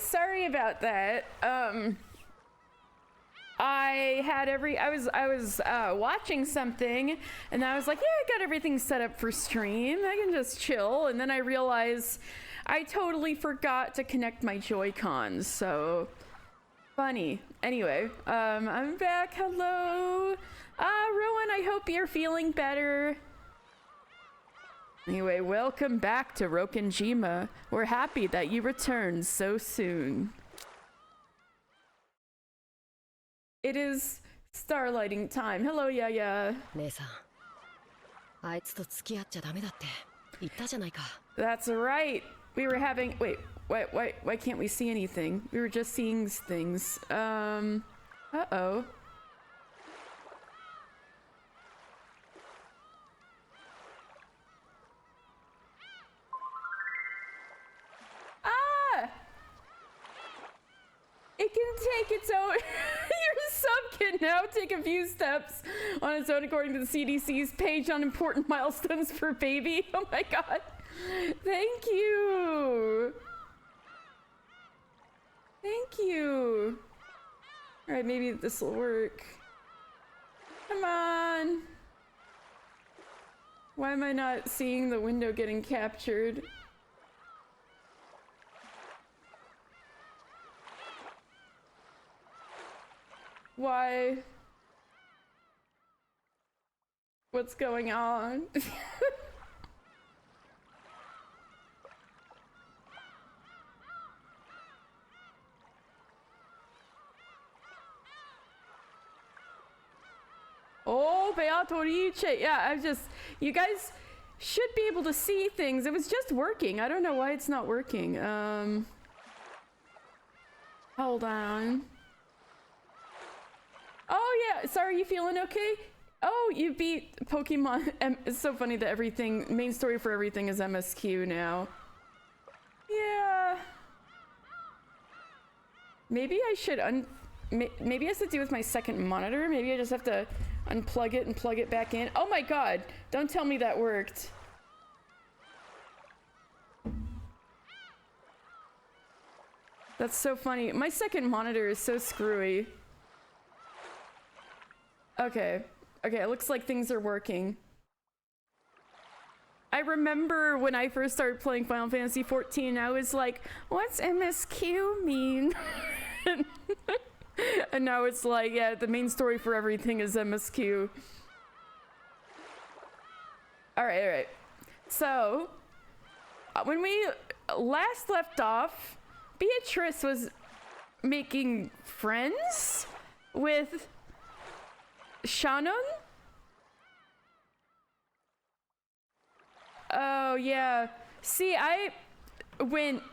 sorry about that. I was watching something, and I was like, yeah, I got everything set up for stream. I can just chill. And then I realized I totally forgot to connect my Joy-Cons. So funny. Anyway, I'm back. Hello. Rowan, I hope you're feeling better. Anyway, welcome back to Rokenjima. We're happy that you returned so soon. It is starlighting time. Hello, Yaya. That's right. We were having... Wait, why can't we see anything? We were just seeing things. Uh-oh. It can take its own... Your sub can now take a few steps on its own according to the CDC's page on important milestones for baby. Oh my god. Thank you. Thank you. Alright, maybe this will work. Come on. Why am I not seeing the window getting captured? Why? What's going on? Oh, Beatrice. Yeah, you guys should be able to see things. It was just working. I don't know why it's not working. Hold on. Oh yeah, sorry, you feeling okay? Oh, you beat Pokemon. It's so funny that main story for everything is MSQ now. Yeah. Maybe I should maybe it has to do with my second monitor. Maybe I just have to unplug it and plug it back in. Oh my god, don't tell me that worked. That's so funny. My second monitor is so screwy. Okay, it looks like things are working. I remember when I first started playing Final Fantasy XIV, I was like, what's MSQ mean? And now it's like, yeah, the main story for everything is MSQ. Alright. So, when we last left off, Beatrice was making friends with Shannon? Oh, yeah. See, I went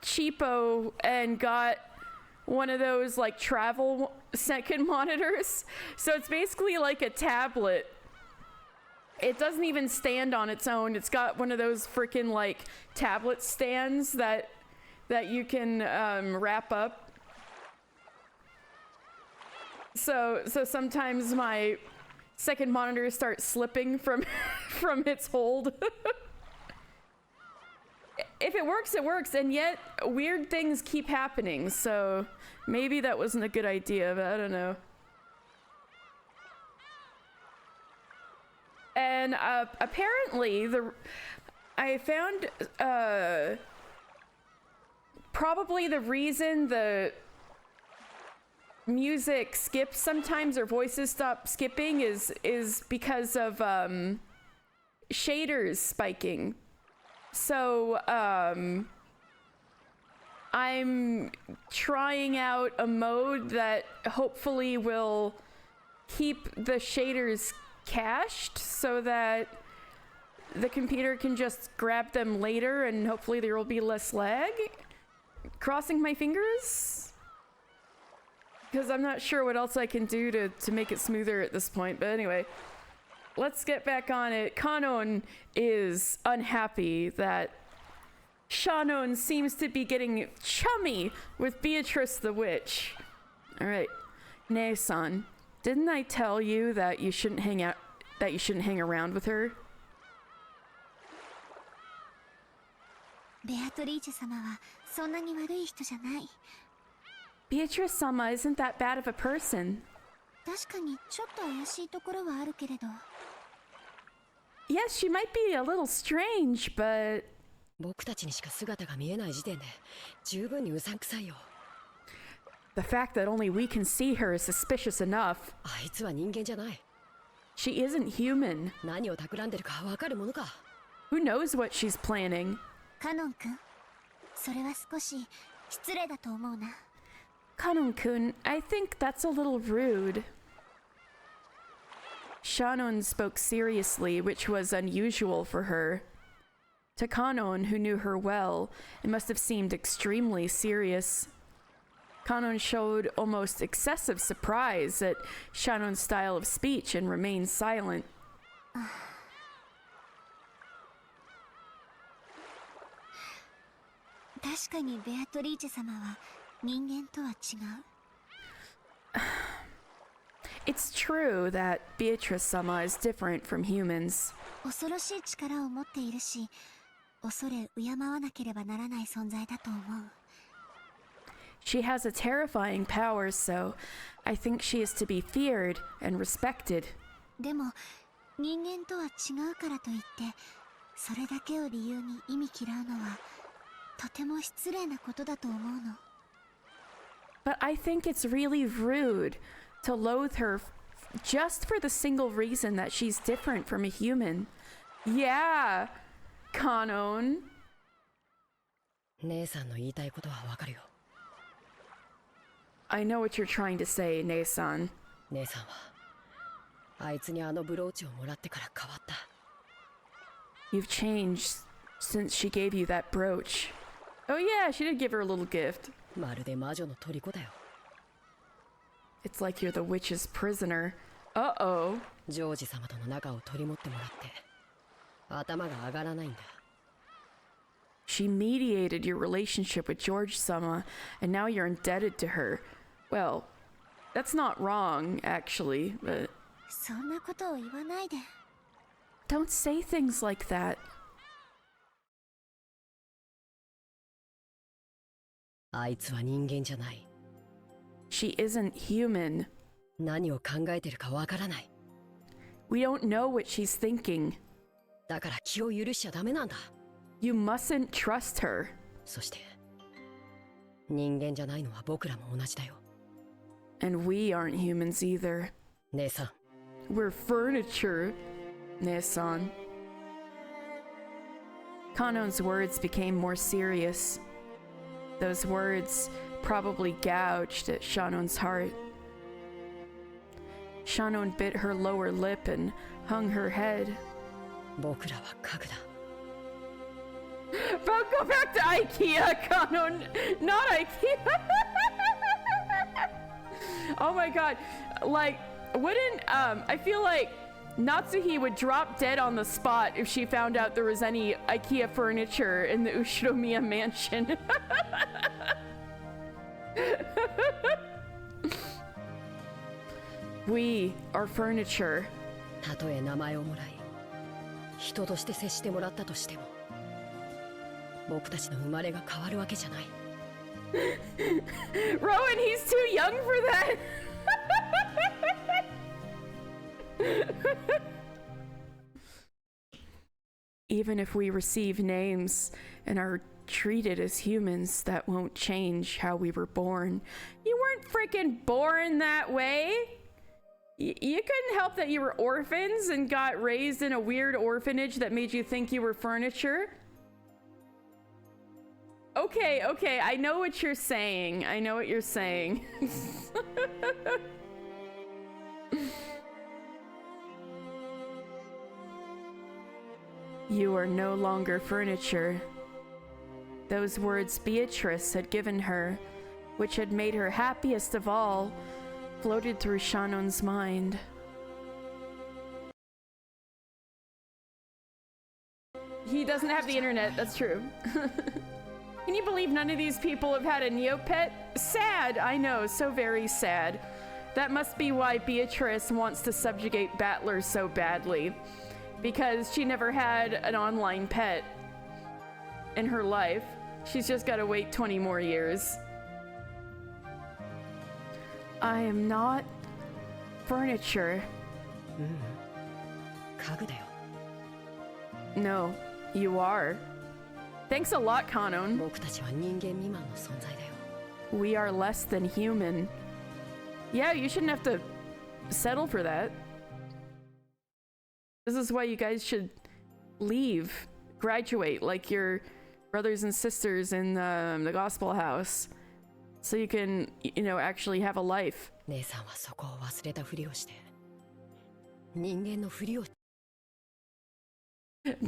cheapo and got one of those, like, travel second monitors. So it's basically like a tablet. It doesn't even stand on its own. It's got one of those freaking, like, tablet stands that you can wrap up. So sometimes my second monitor starts slipping from its hold. If it works, it works, and yet weird things keep happening, so maybe that wasn't a good idea, but I don't know. And apparently I found probably the reason the music skips sometimes or voices stop skipping is because of shaders spiking. So I'm trying out a mode that hopefully will keep the shaders cached so that the computer can just grab them later and hopefully there will be less lag. Crossing my fingers, because I'm not sure what else I can do to make it smoother at this point. But anyway, let's get back on it. Kanon is unhappy that Shannon seems to be getting chummy with Beatrice the Witch. All right, Nei-san, didn't I tell you that you shouldn't hang around with her? ベアトリーチェ様はそんなに悪い人じゃない。 Beatrice-sama isn't that bad of a person. 確かにちょっと怪しいところはあるけれど。 Yes, she might be a little strange, but 僕たちにしか姿が見えない時点で十分にうさんくさいよ。 the fact that only we can see her is suspicious enough. あいつは人間じゃない。 She isn't human. 何を企んでるかわかるものか。 Who knows what she's planning? カノン君、それは少し失礼だと思うな。 Kanon-kun, I think that's a little rude. Shannon spoke seriously, which was unusual for her. To Kanon, who knew her well, it must have seemed extremely serious. Kanon showed almost excessive surprise at Shannon's style of speech and remained silent. 確かにベアトリーチェ様は人間とは違う。 It's true that Beatrice-sama is different from humans. 恐ろしい力を持っているし、恐れ敬わなければならない存在だと思う。 She has a terrifying power, so I think she is to be feared and respected. でも人間とは違うからといってそれだけを理由に忌み嫌うのはとても失礼なことだと思うの。 But I think it's really rude to loathe her just for the single reason that she's different from a human. Yeah, Kanon. 姉さんの言いたいことはわかるよ。 I know what you're trying to say, Nei-san. 姉さんはあいつにあのブローチをもらってから変わった。 You've changed since she gave you that brooch. Oh yeah, she did give her a little gift. まるで魔女の虜だよ。 It's like you're the witch's prisoner. Uh-oh. ジョージ様との仲を取り持ってもらって頭が上がらないんだ。 She mediated your relationship with George-sama, and now you're indebted to her. Well, that's not wrong, actually, but そんなことを言わないで。 don't say things like that. あいつは人間じゃない。 She isn't human. 何を考えてるかわからない。 We don't know what she's thinking. だから気を許しちゃダメなんだ。 You mustn't trust her. そして人間じゃないのは僕らも同じだよ。 And we aren't humans either. 姉さん、 We're furniture, Ne-san. Kanon's words became more serious. Those words probably gouged at Shannon's heart. Shannon bit her lower lip and hung her head. 僕らは家具だ。 Bro, go back to IKEA, Kanon! Not IKEA! Oh my god. Like, wouldn't, I feel like Natsuhi would drop dead on the spot if she found out there was any IKEA furniture in the Ushiromiya mansion. We are furniture. たとえ名前をもらい人として接してもらったとしても僕たちの生まれが変わるわけじゃない。 Rowan, he's too young for that. Even if we receive names and are treated as humans, that won't change how we were born. You weren't freaking born that way. You couldn't help that you were orphans and got raised in a weird orphanage that made you think you were furniture. Okay, okay, I know what you're saying. I know what you're saying. You are no longer furniture. Those words Beatrice had given her, which had made her happiest of all, floated through Shannon's mind. He doesn't have the internet, that's true. Can you believe none of these people have had a Neopet? Sad, I know, so very sad. That must be why Beatrice wants to subjugate battlers so badly. Because she never had an online pet in her life. She's just gotta wait 20 more years. I am not furniture. 家具だよ。 No, you are. Thanks a lot, Kanon. 僕たちは人間未満の存在だよ。 We are less than human. Yeah, you shouldn't have to settle for that. This is why you guys should leave, graduate like your brothers and sisters in the gospel house. So you can, you know, actually have a life. 姉さんはそこを忘れたふりをして、人間のふりを。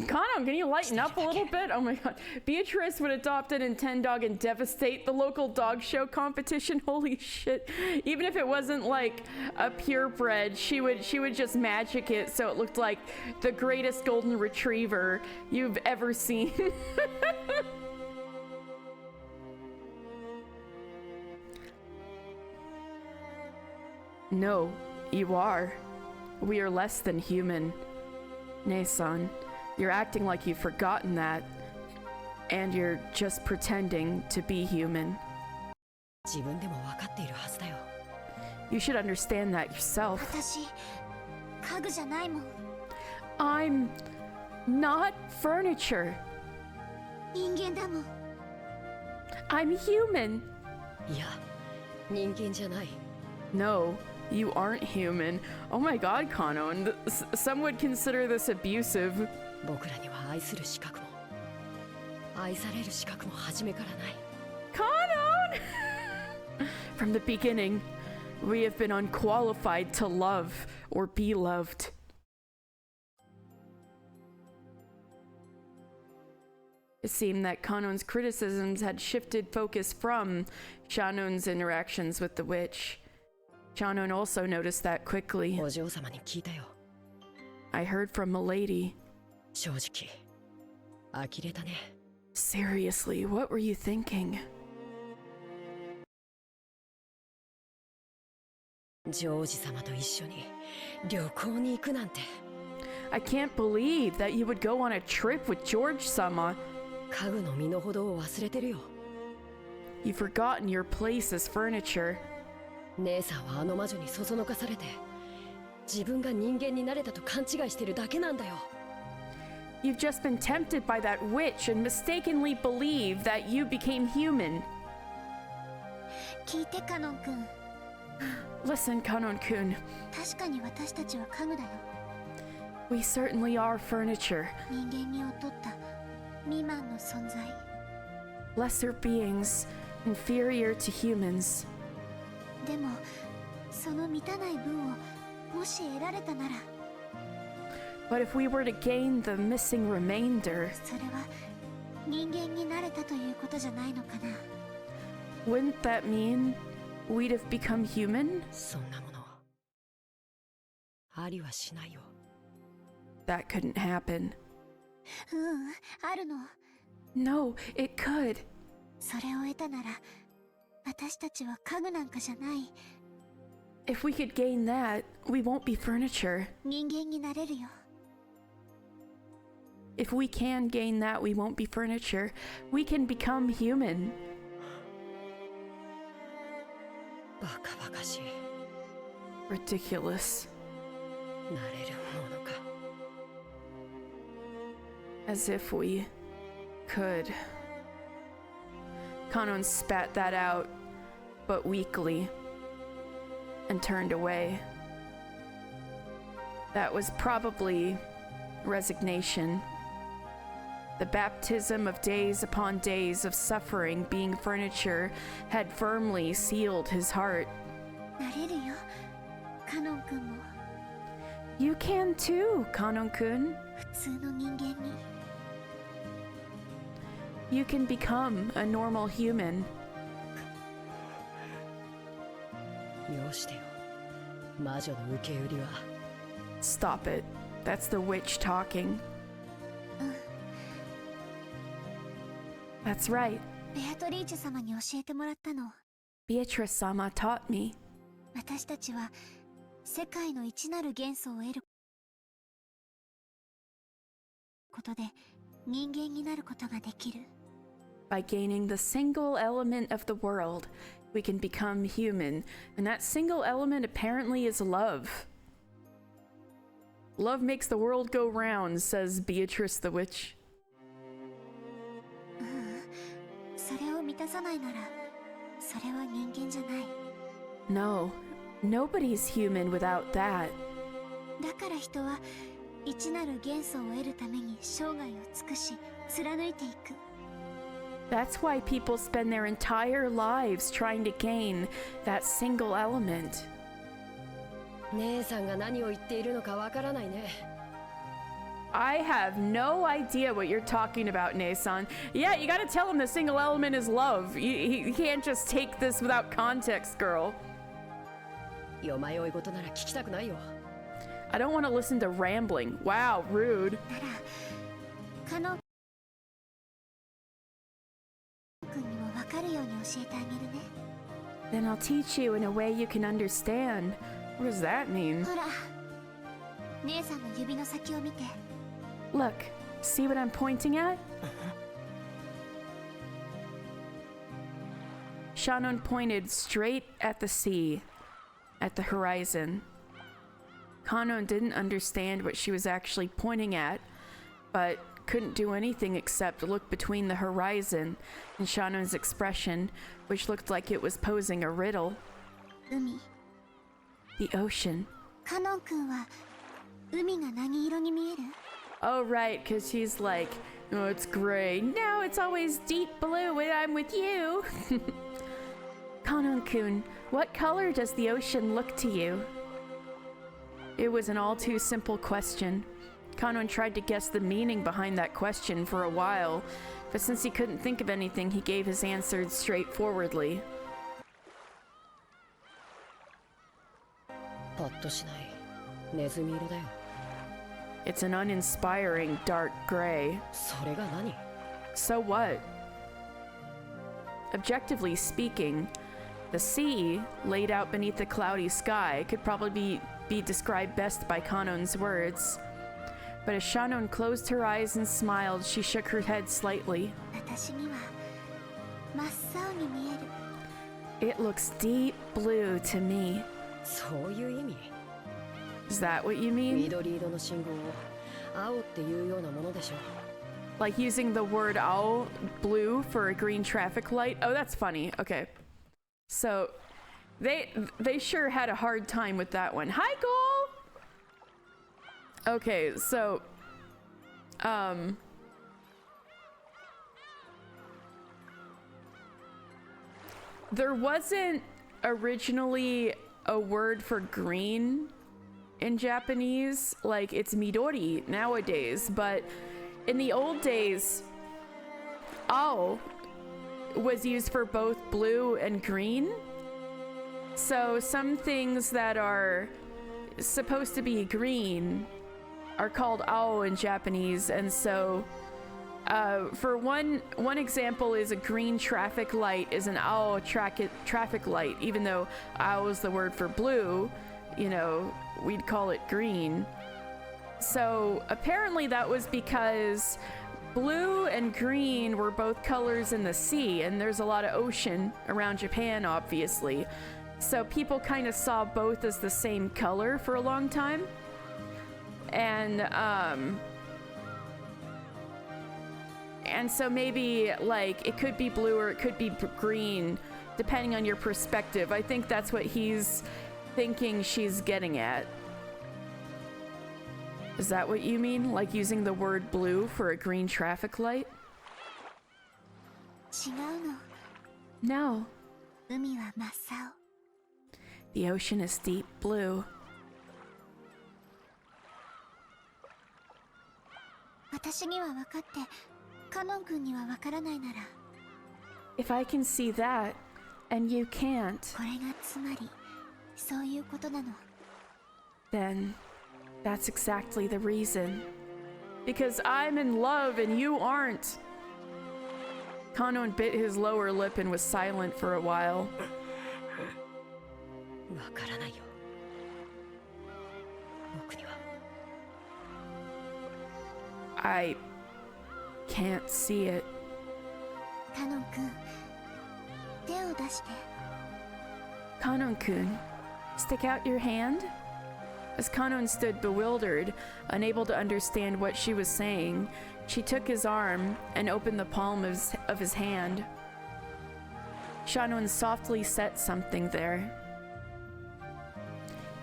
Kano, can you lighten up a little bit? Oh my god. Beatrice would adopt a Nintendog and devastate the local dog show competition. Holy shit. Even if it wasn't like a purebred, she would just magic it so it looked like the greatest golden retriever you've ever seen. No, you are. We are less than human. Nei-san. You're acting like you've forgotten that, and you're just pretending to be human. 自分でも分かっているはずだよ。 You should understand that yourself. 私家具じゃないもん。 I'm not furniture. 人間だもん。 I'm human. いや、人間じゃない。 No, you aren't human. Oh my god, Kanon. Some would consider this abusive. 僕らには愛する資格も愛される資格も初めからない。 Kanon! From the beginning, we have been unqualified to love or be loved. It seemed that Kanon's criticisms had shifted focus from Shanon's interactions with the witch. Shanon also noticed that quickly. お嬢様に聞いたよ。 I heard from Milady. 正直呆れたね。 Seriously, what were you thinking? ジョージ様と一緒に旅行に行くなんて。 I can't believe that you would go on a trip with George-sama. 家具の身の程を忘れてるよ。 You've forgotten your place as furniture. 姉さんはあの魔女にそそのかされて自分が人間になれたと勘違いしてるだけなんだよ。 You've just been tempted by that witch and mistakenly believed that you became human. 聞いてカノン君。 Listen, Kanon-kun. 確かに私たちは家具だよ。 We certainly are furniture. 人間に劣った未満の存在。 Lesser beings, inferior to humans. でもその満たない分をもし得られたなら、 But if we were to gain the missing remainder, それは人間になれたということじゃないのかな。 wouldn't that mean we'd have become human? そんなものありはしないよ。 That couldn't happen. あるの。 No, it could. それを得たなら私たちは家具なんかじゃない。 If we could gain that, we won't be furniture. 人間になれるよ。 If we can gain that, we won't be furniture. We can become human. バカバカしい。 Ridiculous. なれるものか。 As if we could. Kanon spat that out, but weakly, and turned away. That was probably resignation. The baptism of days upon days of suffering being furniture had firmly sealed his heart. なれるよ、カノン君も。 You can too, Kanon-kun. 普通の人間に。 You can become a normal human. よしてよ。魔女の受け売りは。 Stop it. That's the witch talking. That's right. ベアトリーチェ様に教えてもらったの。 Beatrice-sama taught me. 私たちは世界の一なる元素を得ることで人間になることができる。By gaining the single element of the world, we can become human. And that single element apparently is love. Love makes the world go round, says Beatrice the witch. それを満たさないなら、それは人間じゃない。 No, nobody's human without that. だから人は一なる元素を得るために生涯を尽くし貫いていく。 That's why people spend their entire lives trying to gain that single element. 姉さんが何を言っているのかわからないね。 I have no idea what you're talking about, Nason. Yeah, you gotta tell him the single element is love. You can't just take this without context, girl. よまよい事なら聞きたくないよ。 I don't want to listen to rambling. Wow, rude. ならカノン君にも分かるように教えてあげるね。 Then I'll teach you in a way you can understand. What does that mean? ほら、姉さんの指の先を見て。 Look, see what I'm pointing at? Shannon pointed straight at the sea, at the horizon. Kanon didn't understand what she was actually pointing at, but couldn't do anything except look between the horizon and Shannon's expression, which looked like it was posing a riddle. 海。 The ocean. カノン君は海が何色に見える？ Oh, right, because she's like, oh, it's gray. No, it's always deep blue when I'm with you. Kanon-kun, what color does the ocean look to you? It was an all too simple question. Kanon tried to guess the meaning behind that question for a while, but since he couldn't think of anything, he gave his answer straightforwardly. パッとしない。ネズミ色だよ。 It's an uninspiring dark gray. それが何？ So what? Objectively speaking, the sea, laid out beneath the cloudy sky, could probably be described best by Kanon's words. But as Shannon closed her eyes and smiled, she shook her head slightly. 私には真っ青に見える。 It looks deep blue to me. そういう意味？ Is that what you mean? 緑色の信号を青っていうようなものでしょう。 Like using the word owl, blue, for a green traffic light? Oh, that's funny. Okay. So, they sure had a hard time with that one. Hi, Goal! Okay, so... There wasn't originally a word for green in Japanese, like it's midori nowadays, but in the old days, ao was used for both blue and green. So some things that are supposed to be green are called ao in Japanese, and so for one example is a green traffic light is an ao traffic light, even though ao is the word for blue, you know, we'd call it green. So apparently that was because blue and green were both colors in the sea, and there's a lot of ocean around Japan, obviously. So people kind of saw both as the same color for a long time. And so maybe like it could be blue or it could be green, depending on your perspective. I think that's what he's thinking she's getting at. Is that what you mean? Like using the word blue for a green traffic light? 違うの。 No. 海は真っ青。 The ocean is deep blue. 私には分かって、カノン君には分からないなら、 If I can see that, and you can't, これがつまり、そういうことなの。 then that's exactly the reason. Because I'm in love and you aren't. Kanon bit his lower lip and was silent for a while. わからないよ。僕には。 I can't see it. カノン君、手を出して。 Kanon-kun, stick out your hand? As Kanon stood bewildered, unable to understand what she was saying, she took his arm and opened the palm of his hand. Shannon softly set something there.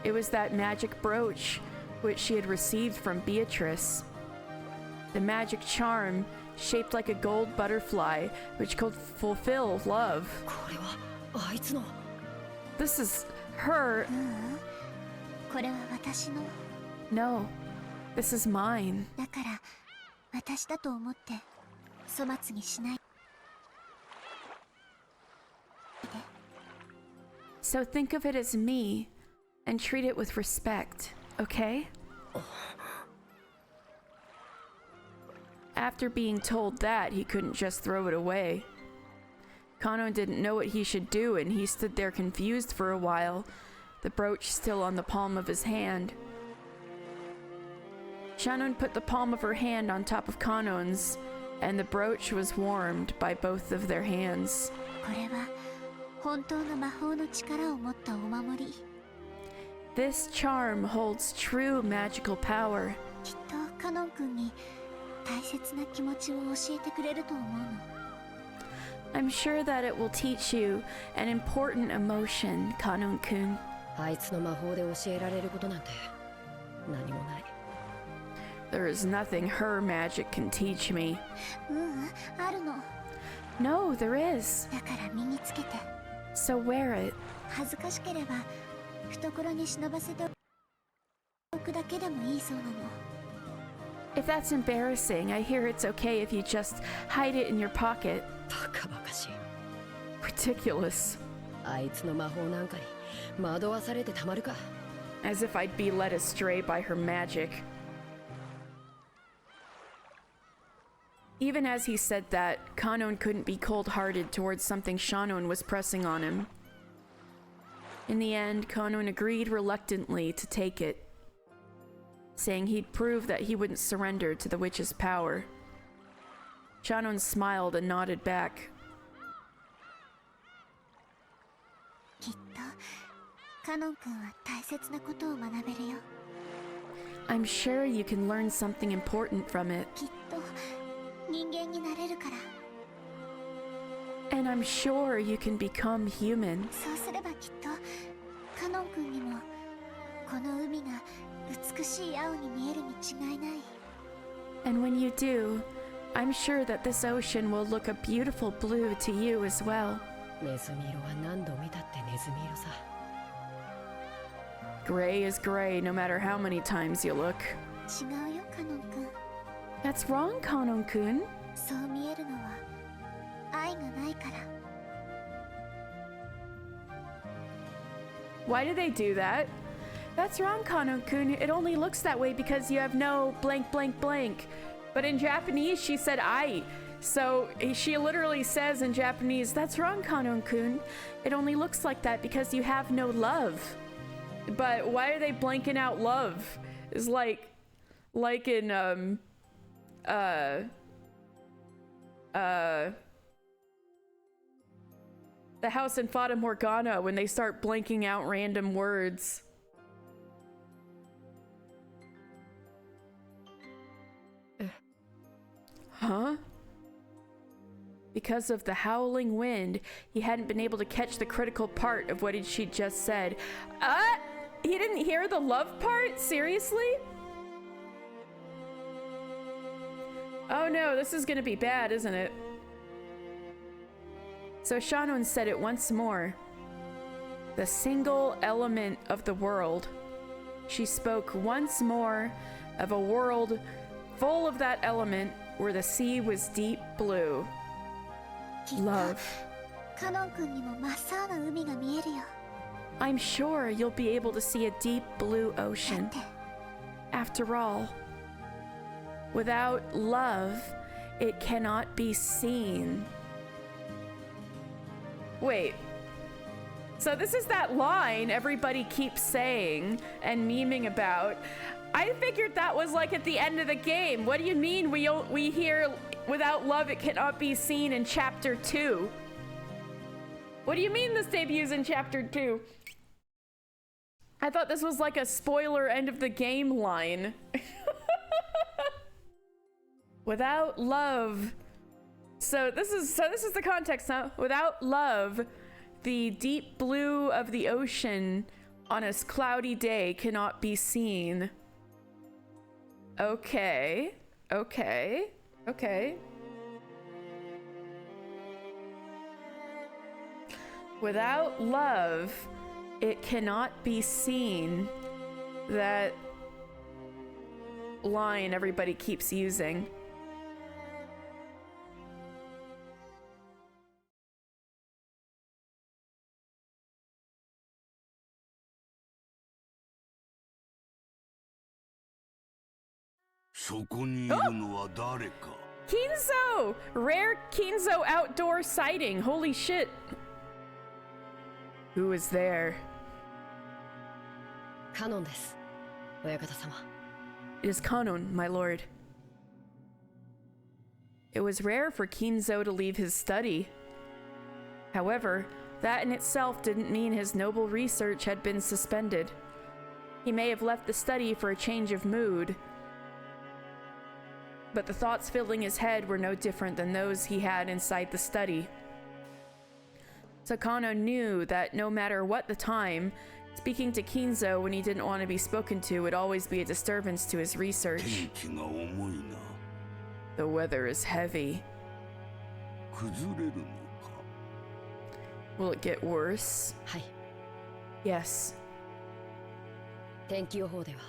It was that magic brooch which she had received from Beatrice. The magic charm shaped like a gold butterfly which could fulfill love. これはあいつの。 This is her. これは私の。 No, this is mine. だから私だと思って粗末にしない。 So think of it as me and treat it with respect, okay? After being told that, he couldn't just throw it away. Kano didn't know what he should do, and he stood there confused for a while, the brooch still on the palm of his hand. Shannon put the palm of her hand on top of Kanon's, and the brooch was warmed by both of their hands. これは本当の魔法の力を持ったお守り。 This charm holds true magical power. きっとカノン君に大切な気持ちを教えてくれると思うの。 I'm sure that it will teach you an important emotion, Kanon-kun. あいつの魔法で教えられることなんて何もない。 There is nothing her magic can teach me. あるの。 No, there is. だから身につけて。 So wear it. 恥ずかしければ懐に忍ばせておくだけでもいいそうなの。 If that's embarrassing, I hear it's okay if you just hide it in your pocket. バカバカしい。 Ridiculous. あいつの魔法なんかに惑わされてたまるか。 As if I'd be led astray by her magic. Even as he said that, Kanon couldn't be cold-hearted towards something Shannon was pressing on him. In the end, Kanon agreed reluctantly to take it, saying he'd prove that he wouldn't surrender to the witch's power. Shannon smiled and nodded back. きっとカノン君は大切なことを学べるよ。 I'm sure you can learn something important from it. きっと人間になれるから。 And I'm sure you can become human. そうすればきっとカノン君にもこの海が美しい青に見えるに違いない。 And when you do, I'm sure that this ocean will look a beautiful blue to you as well. ネズミ色は何度見たってネズミ色さ。 Gray is gray no matter how many times you look. 違うよカノン君。 That's wrong, Kanon-kun. そう見えるのは愛がないから。 Why do they do that? That's wrong, Kanon-kun. It only looks that way because you have no blank blank blank. But in Japanese, she said ai. So she literally says in Japanese, that's wrong, Kanon-kun. It only looks like that because you have no love. But why are they blanking out love? It's like in the house in Fata Morgana when they start blanking out random words. Huh? Because of the howling wind, he hadn't been able to catch the critical part of what she just said. He didn't hear the love part? Seriously? Oh no, this is gonna be bad, isn't it? So Shannon said it once more. The single element of the world. She spoke once more of a world full of that element where the sea was deep blue. きっと Love. カノン君にも真っ青な海が見えるよ。 I'm sure you'll be able to see a deep blue だ ocean. って After all, without love, it cannot be seen. Wait. So this is that line everybody keeps saying and memeing about. I figured that was like at the end of the game. What do you mean we hear without love it cannot be seen in chapter 2? What do you mean this debuts in chapter 2? I thought this was like a spoiler end of the game line. Without love. So this is the context now. Without love, the deep blue of the ocean on a cloudy day cannot be seen. Okay. Okay. Okay. Without love, it cannot be seen. That line everybody keeps using. Kinzo! Rare Kinzo outdoor sighting. Holy shit. Who is there? Kanon desu, Oyakata-sama. It is Kanon, my lord. It was rare for Kinzo to leave his study. However, that in itself didn't mean his noble research had been suspended. He may have left the study for a change of mood, but the thoughts filling his head were no different than those he had inside the study. Takano knew that no matter what the time, speaking to Kinzo when he didn't want to be spoken to would always be a disturbance to his research. The weather is heavy. Will it get worse? はい。 Yes. 天気予報では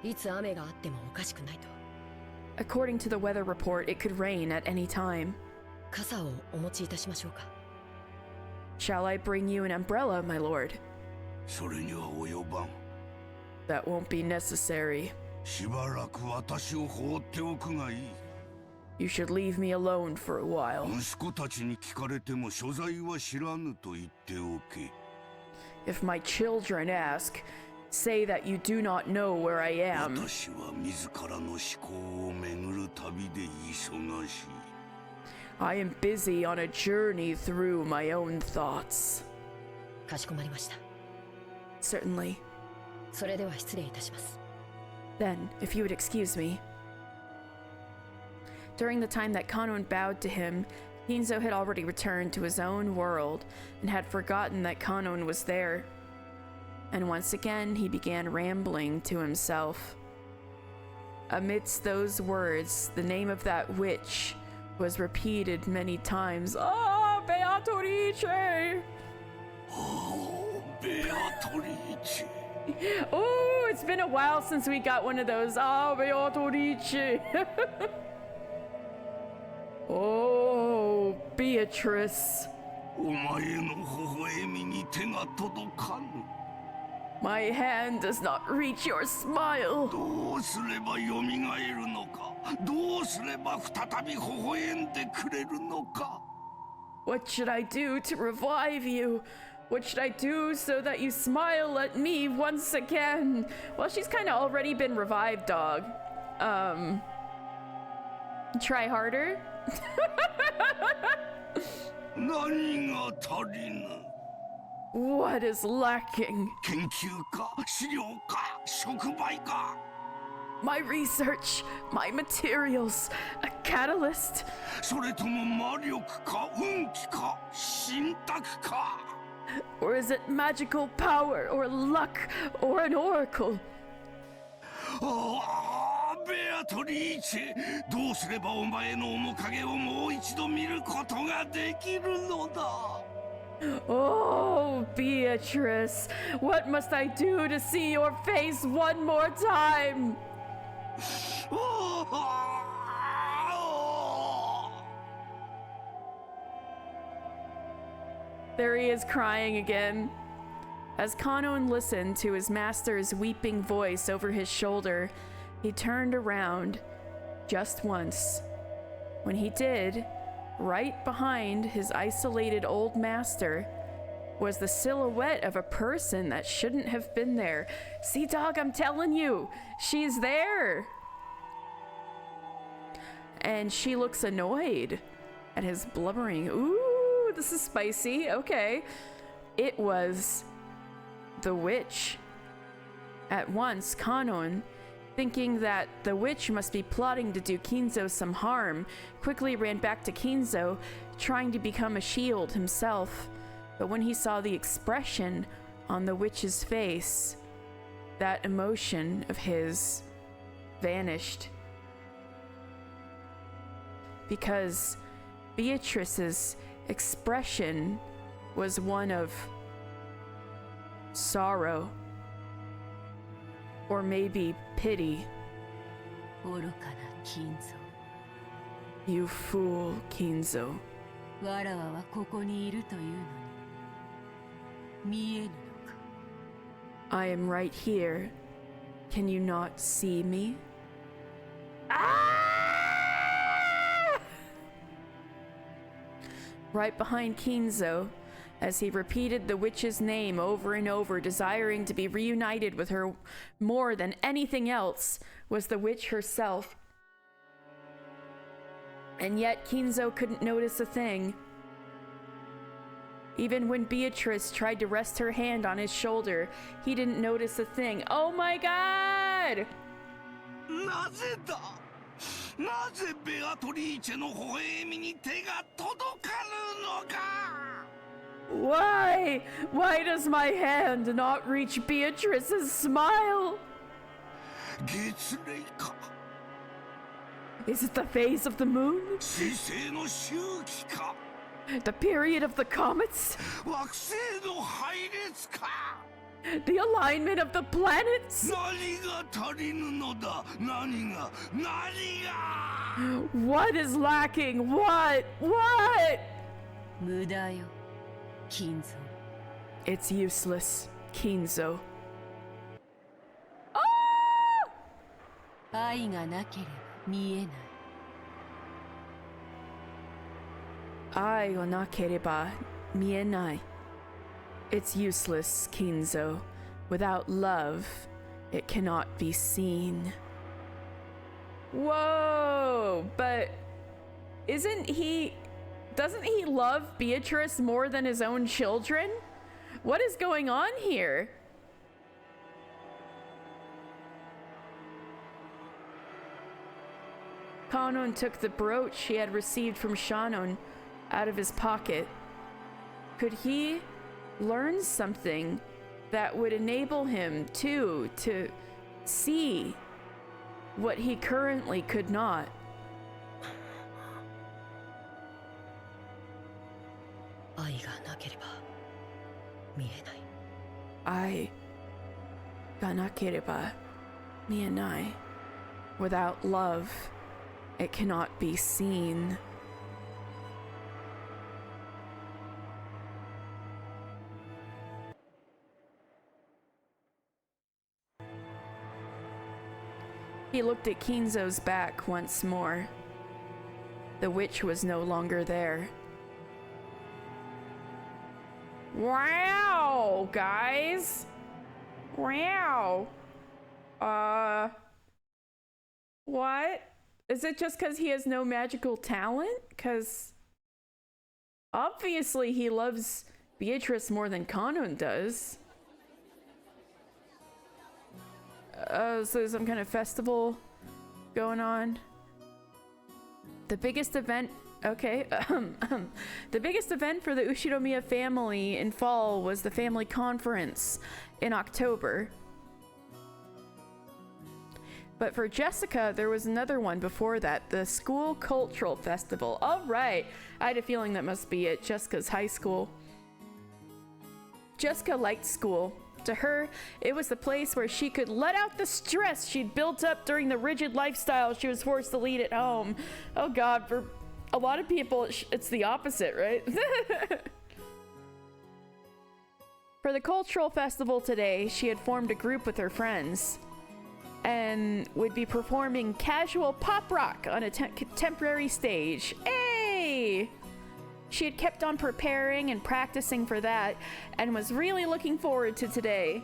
いつ雨があってもおかしくないと。 According to the weather report, it could rain at any time. 傘をお持ちいたしましょうか。 Shall I bring you an umbrella, my lord? それには及ばん。 That won't be necessary. しばらく私を放っておくがいい。 You should leave me alone for a while. 息子たちに聞かれても所在は知らぬと言っておけ。 If my children ask, say that you do not know where I am. 私は自らの思考を巡る旅で忙しい。 I am busy on a journey through my own thoughts. かしこまりました。 Certainly. それでは失礼いたします。 Then, if you would excuse me. During the time that Kanon bowed to him, Kinzo had already returned to his own world and had forgotten that Kanon was there. And once again he began rambling to himself. Amidst those words, the name of that witch was repeated many times. Ah, Beatrice! Oh, Beatrice! Oh, it's been a while since we got one of those. Ah, Beatrice! Oh, Beatrice. お前の微笑みに手が届かぬ。 My hand does not reach your smile. どうすればよみがえるのか。どうすれば再び微笑んでくれるのか。 What should I do to revive you? What should I do so that you smile at me once again? Well, she's kind of already been revived, dog. Try harder? 何が足りぬ。 What is lacking? 研究か資料か触媒か。 My research, my materials, a catalyst. それとも魔力か運気か信託か。 Or is it magical power or luck or an oracle? ああ、ベアトリーチェ、どうすればお前の面影をもう一度見ることができるのだ。 Oh, Beatrice, what must I do to see your face one more time? There he is crying again. As Kanon listened to his master's weeping voice over his shoulder, he turned around just once. When he did, right behind his isolated old master, was the silhouette of a person that shouldn't have been there. See, dog, I'm telling you, she's there. And she looks annoyed at his blubbering. Ooh, this is spicy. Okay. It was the witch. At once, Kanon, thinking that the witch must be plotting to do Kinzo some harm, quickly ran back to Kinzo, trying to become a shield himself. But when he saw the expression on the witch's face, that emotion of his vanished. Because Beatrice's expression was one of sorrow, or maybe pity. 愚かな金蔵。 You fool, Kinzo. わらわはここにいるというのに見えぬのか。 I am right here. Can you not see me? Ah! Right behind Kinzo, as he repeated the witch's name over and over, desiring to be reunited with her more than anything else, was the witch herself. And yet Kinzo couldn't notice a thing. Even when Beatrice tried to rest her hand on his shoulder, he didn't notice a thing. Oh my god! なぜだ、なぜベアトリーチェの微笑みに手が届かぬのか。 Why? Why does my hand not reach Beatrice's smile? 月齢か。 Is it the phase of the moon? 水星の周期か。 The period of the comets? 惑星の配列か。 The alignment of the planets? 何が足りぬのだ。何が。 What is lacking? What? 無駄よ、金蔵。 It's useless, Kinzo. 愛がなければ見えない。 愛がなければ見えない. It's useless, Kinzo. Without love, it cannot be seen. Whoa, but doesn't he love Beatrice more than his own children? What is going on here? Kanon took the brooch he had received from Shannon out of his pocket. Could he learn something that would enable him to see what he currently could not? 愛がなければ見えない。愛がなければ見えない. Without love, it cannot be seen. He looked at Kinzo's back once more. The witch was no longer there. Wow, guys. Wow. What? Is it just because he has no magical talent? Because obviously he loves Beatrice more than Kanon does. So there's some kind of festival going on. The biggest event, okay, the biggest event for the Ushiromiya family in fall was the family conference in October. But for Jessica, there was another one before that, the school cultural festival. All right, I had a feeling that must be at Jessica's high school. Jessica liked school. To her, it was the place where she could let out the stress she'd built up during the rigid lifestyle she was forced to lead at home. Oh God, for a lot of people, it's the opposite, right? For the cultural festival today, she had formed a group with her friends and would be performing casual pop rock on a contemporary stage. Hey! She had kept on preparing and practicing for that and was really looking forward to today.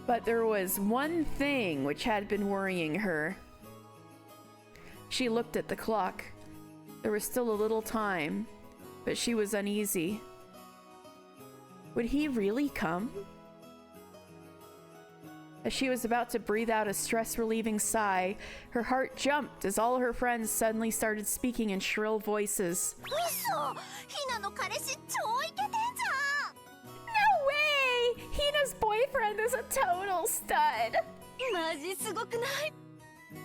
But there was one thing which had been worrying her. She looked at the clock. There was still a little time, but she was uneasy. Would he really come? As she was about to breathe out a stress-relieving sigh, her heart jumped as all her friends suddenly started speaking in shrill voices. 嘘ひなの彼氏超イケてんじ No way! Hina's boyfriend is a total stud! ゃんマジすごくない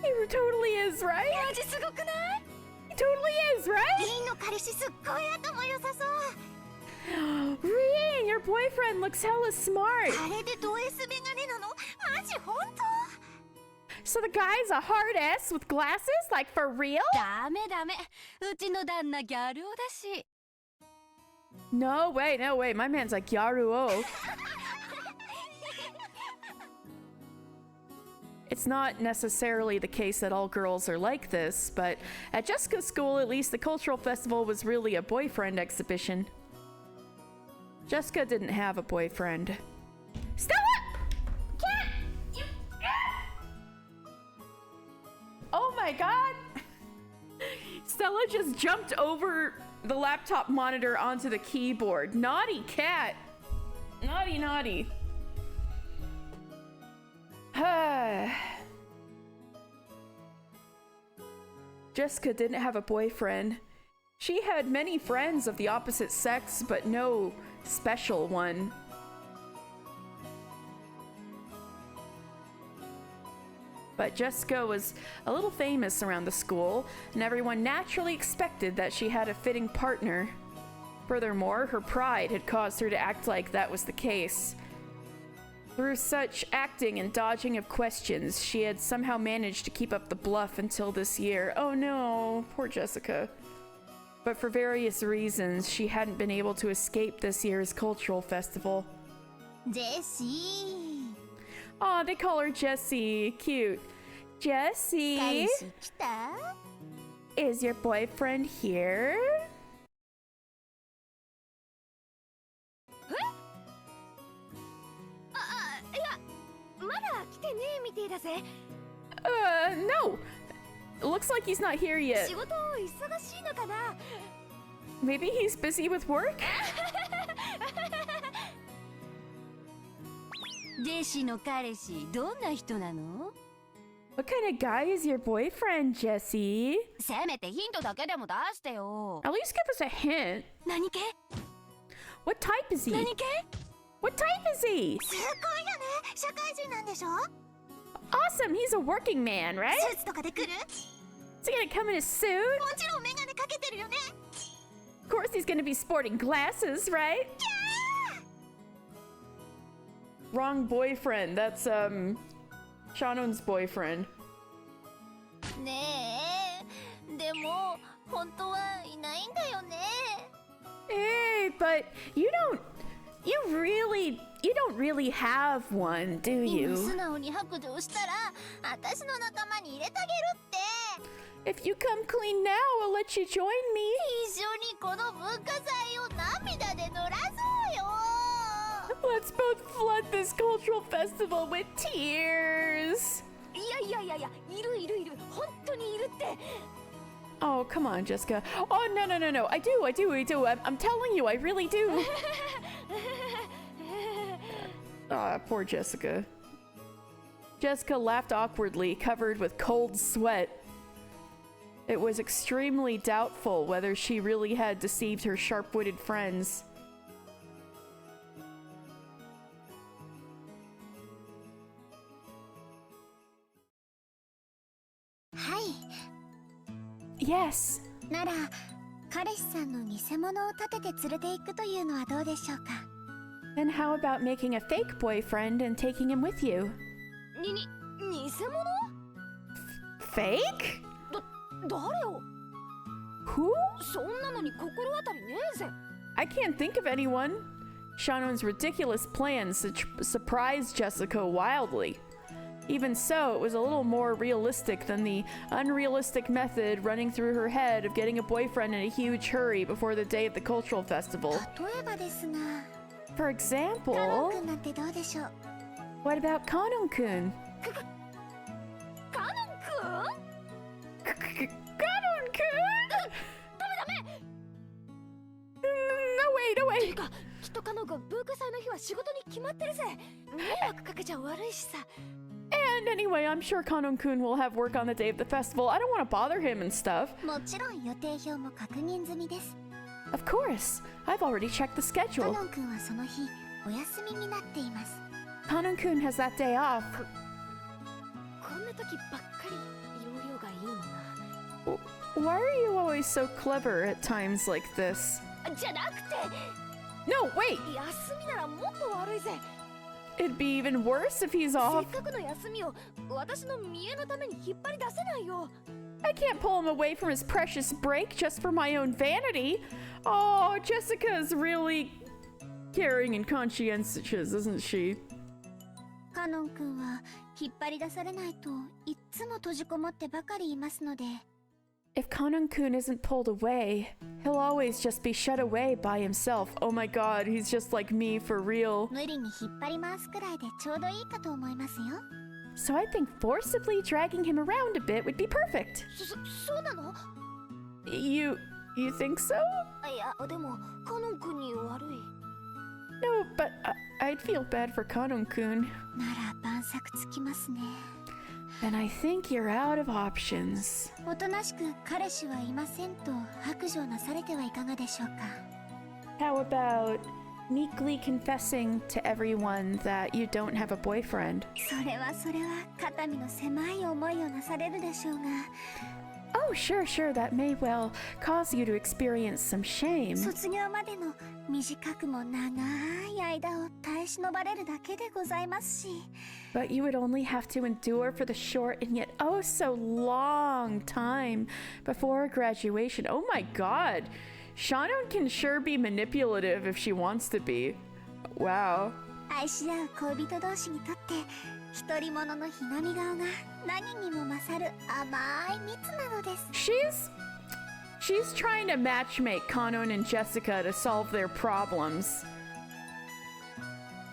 He totally is, right? マジすごくない He totally is, right? リンの彼氏すっごい頭良さそう Rian, your boyfriend looks hella smart. あれでド S メガネなのマジ本当 So the guy's a hard ass with glasses? Like for real? ダメダメ、うちの旦那ギャル男だし。 No way, no way. My man's like Yaruo. It's not necessarily the case that all girls are like this, but at Jessica's school, at least the cultural festival was really a boyfriend exhibition. Jessica didn't have a boyfriend. Stella! Cat! You... Oh my god! Stella just jumped over the laptop monitor onto the keyboard. Naughty cat! Naughty, naughty. Jessica didn't have a boyfriend. She had many friends of the opposite sex, but no special one. But Jessica was a little famous around the school, and everyone naturally expected that she had a fitting partner. Furthermore, her pride had caused her to act like that was the case. Through such acting and dodging of questions, she had somehow managed to keep up the bluff until this year. Oh no, poor Jessica. But for various reasons, she hadn't been able to escape this year's cultural festival. ジェシー Aw, they call her Jessie. Cute. 彼 Jessie, 氏来た is your boyfriend here? いやまだ来てねえみてえだぜ No. Looks like he's not here yet. 仕事忙しいのかな Maybe he's busy with work? ジェシの彼氏どんな人なの？ What kind of guy is your boyfriend, Jessie? せめてヒントだけでも出してよ。 At least give us a hint. 何系？ What type is he? 何系？ What type is he? すごいよね社会人なんでしょ Awesome, he's a working man, right? スーツとかで来る Is he gonna come in a suit? もちろんメガネかけてるよね Of course he's gonna be sporting glasses, right? Wrong boyfriend. That's, Shannon's boyfriend. ねえでも本当はいないんだよね Hey, but you don't really have one, do 今 you? 素直に白状したら私の仲間に入れてあげるって If you come clean now, I'll let you join me. 一緒にこの文化祭を涙で乗らそうよ Let's both flood this cultural festival with tears. いやいる本当にいるって Oh, come on, Jessica. Oh, no. I do. I'm telling you, I really do. Ah, poor Jessica. Jessica laughed awkwardly, covered with cold sweat. It was extremely doubtful whether she really had deceived her sharp-witted friends. Yes. なら彼氏さんの偽物を立てて連れて行くというのはどうでしょうか Then how about making a fake boyfriend and taking him with you? 偽物 Fake? 誰を Who? そんなのに心当たりねえぜ I can't think of anyone. Shannon's ridiculous plans surprised Jessica wildly. Even so, it was a little more realistic than the unrealistic method running through her head of getting a boyfriend in a huge hurry before the day of the cultural festival. 例えばですが For カノン example, 君なんてどうでしょう what about Kanon-kun? カノン君 Kanon-kun? No way, no て way. かきっとカノン君文化祭の日は仕事に決まってるぜ迷惑かけちゃ悪いしさ And anyway, I'm sure Kanon-kun will have work on the day of the festival. I don't want to bother him and stuff. もちろん予定表も確認済みです Of course. I've already checked the カ schedule. ノン君はその日お休みになっています Kanon-kun has that day off. こんな時ばっかり容量がいいのな Why are you always so clever at times like this? じゃなくて No, wait! 休みならもっと悪いぜ It'd be even worse if he's せ off. っかくの休みを私の見栄のために引っ張り出せないよ I can't pull him away from his precious break just for my own vanity. Oh, Jessica's really caring and conscientious, isn't she? カノン君は引っ張り出されないといっつも閉じこもってばかりいますので If Kanon-kun isn't pulled away, he'll always just be shut away by himself. Oh my god, he's just like me for real. 無理に引っ張り回すくらいでちょうどいいかと思いますよ So I think forcibly dragging him around a bit would be perfect. そうなの You think so? いやでもカノン君に悪い No, but I'd feel bad for Kanon-kun. なら晩作つきますね Then I think you're out of options. おとなしく彼氏はいませんと白状なされてはいかがでしょうか How about meekly confessing to everyone that you don't have a boyfriend? それは肩身の狭い思いをなされるでしょうが Oh, sure, that may well cause you to experience some shame. 卒業までの短くも長い間を耐え忍ばれるだけでございますし But you would only have to endure for the short and yet oh so long time before graduation. Oh my god. Shannon can sure be manipulative if she wants to be. Wow. 愛し合う恋人同士にとって独り者のひなみ顔が何にも勝る甘い蜜なのです She's trying to matchmake Kanon and Jessica to solve their problems.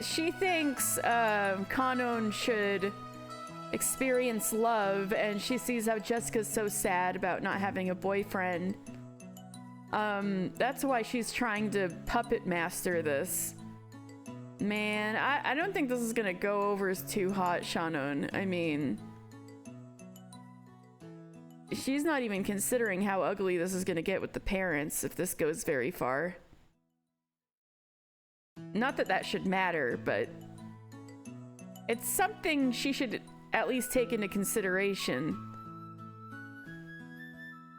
She thinks Kanon should experience love, and she sees how Jessica's so sad about not having a boyfriend. That's why she's trying to puppet master this. Man, I don't think this is gonna go over as too hot, Shannon. I mean, she's not even considering how ugly this is gonna get with the parents if this goes very far. Not that that should matter, but it's something she should at least take into consideration.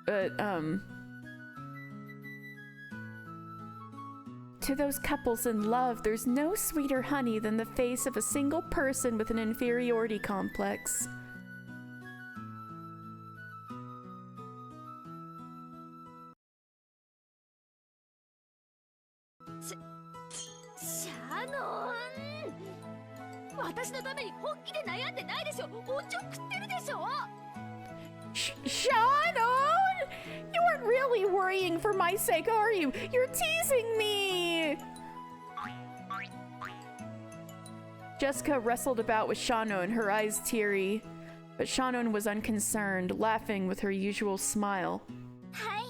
But, to those couples in love, there's no sweeter honey than the face of a single person with an inferiority complex. Shannon! 私のために本気で悩んでないでしょおちょくってるでしょ Shannon! You aren't really worrying for my sake, are you? You're teasing me! Jessica wrestled about with Shannon, her eyes teary. But Shannon was unconcerned, laughing with her usual smile. はい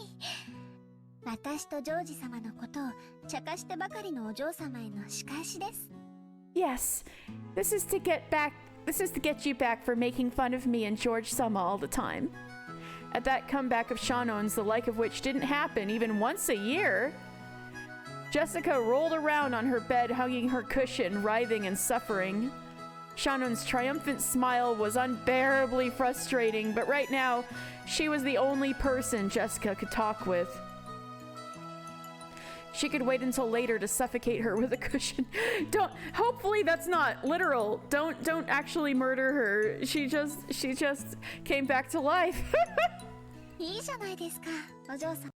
私とジョージ様のことを茶化してばかりのお嬢様への仕返しです Yes, this is to get you back for making fun of me and George Sama all the time. At that comeback of Shannon's, the like of which didn't happen even once a year, Jessica rolled around on her bed, hugging her cushion, writhing and suffering. Shannon's triumphant smile was unbearably frustrating, but right now, she was the only person Jessica could talk with. She could wait until later to suffocate her with a cushion. Hopefully that's not literal. Don't actually murder her. She just came back to life. いいじゃないですかお嬢様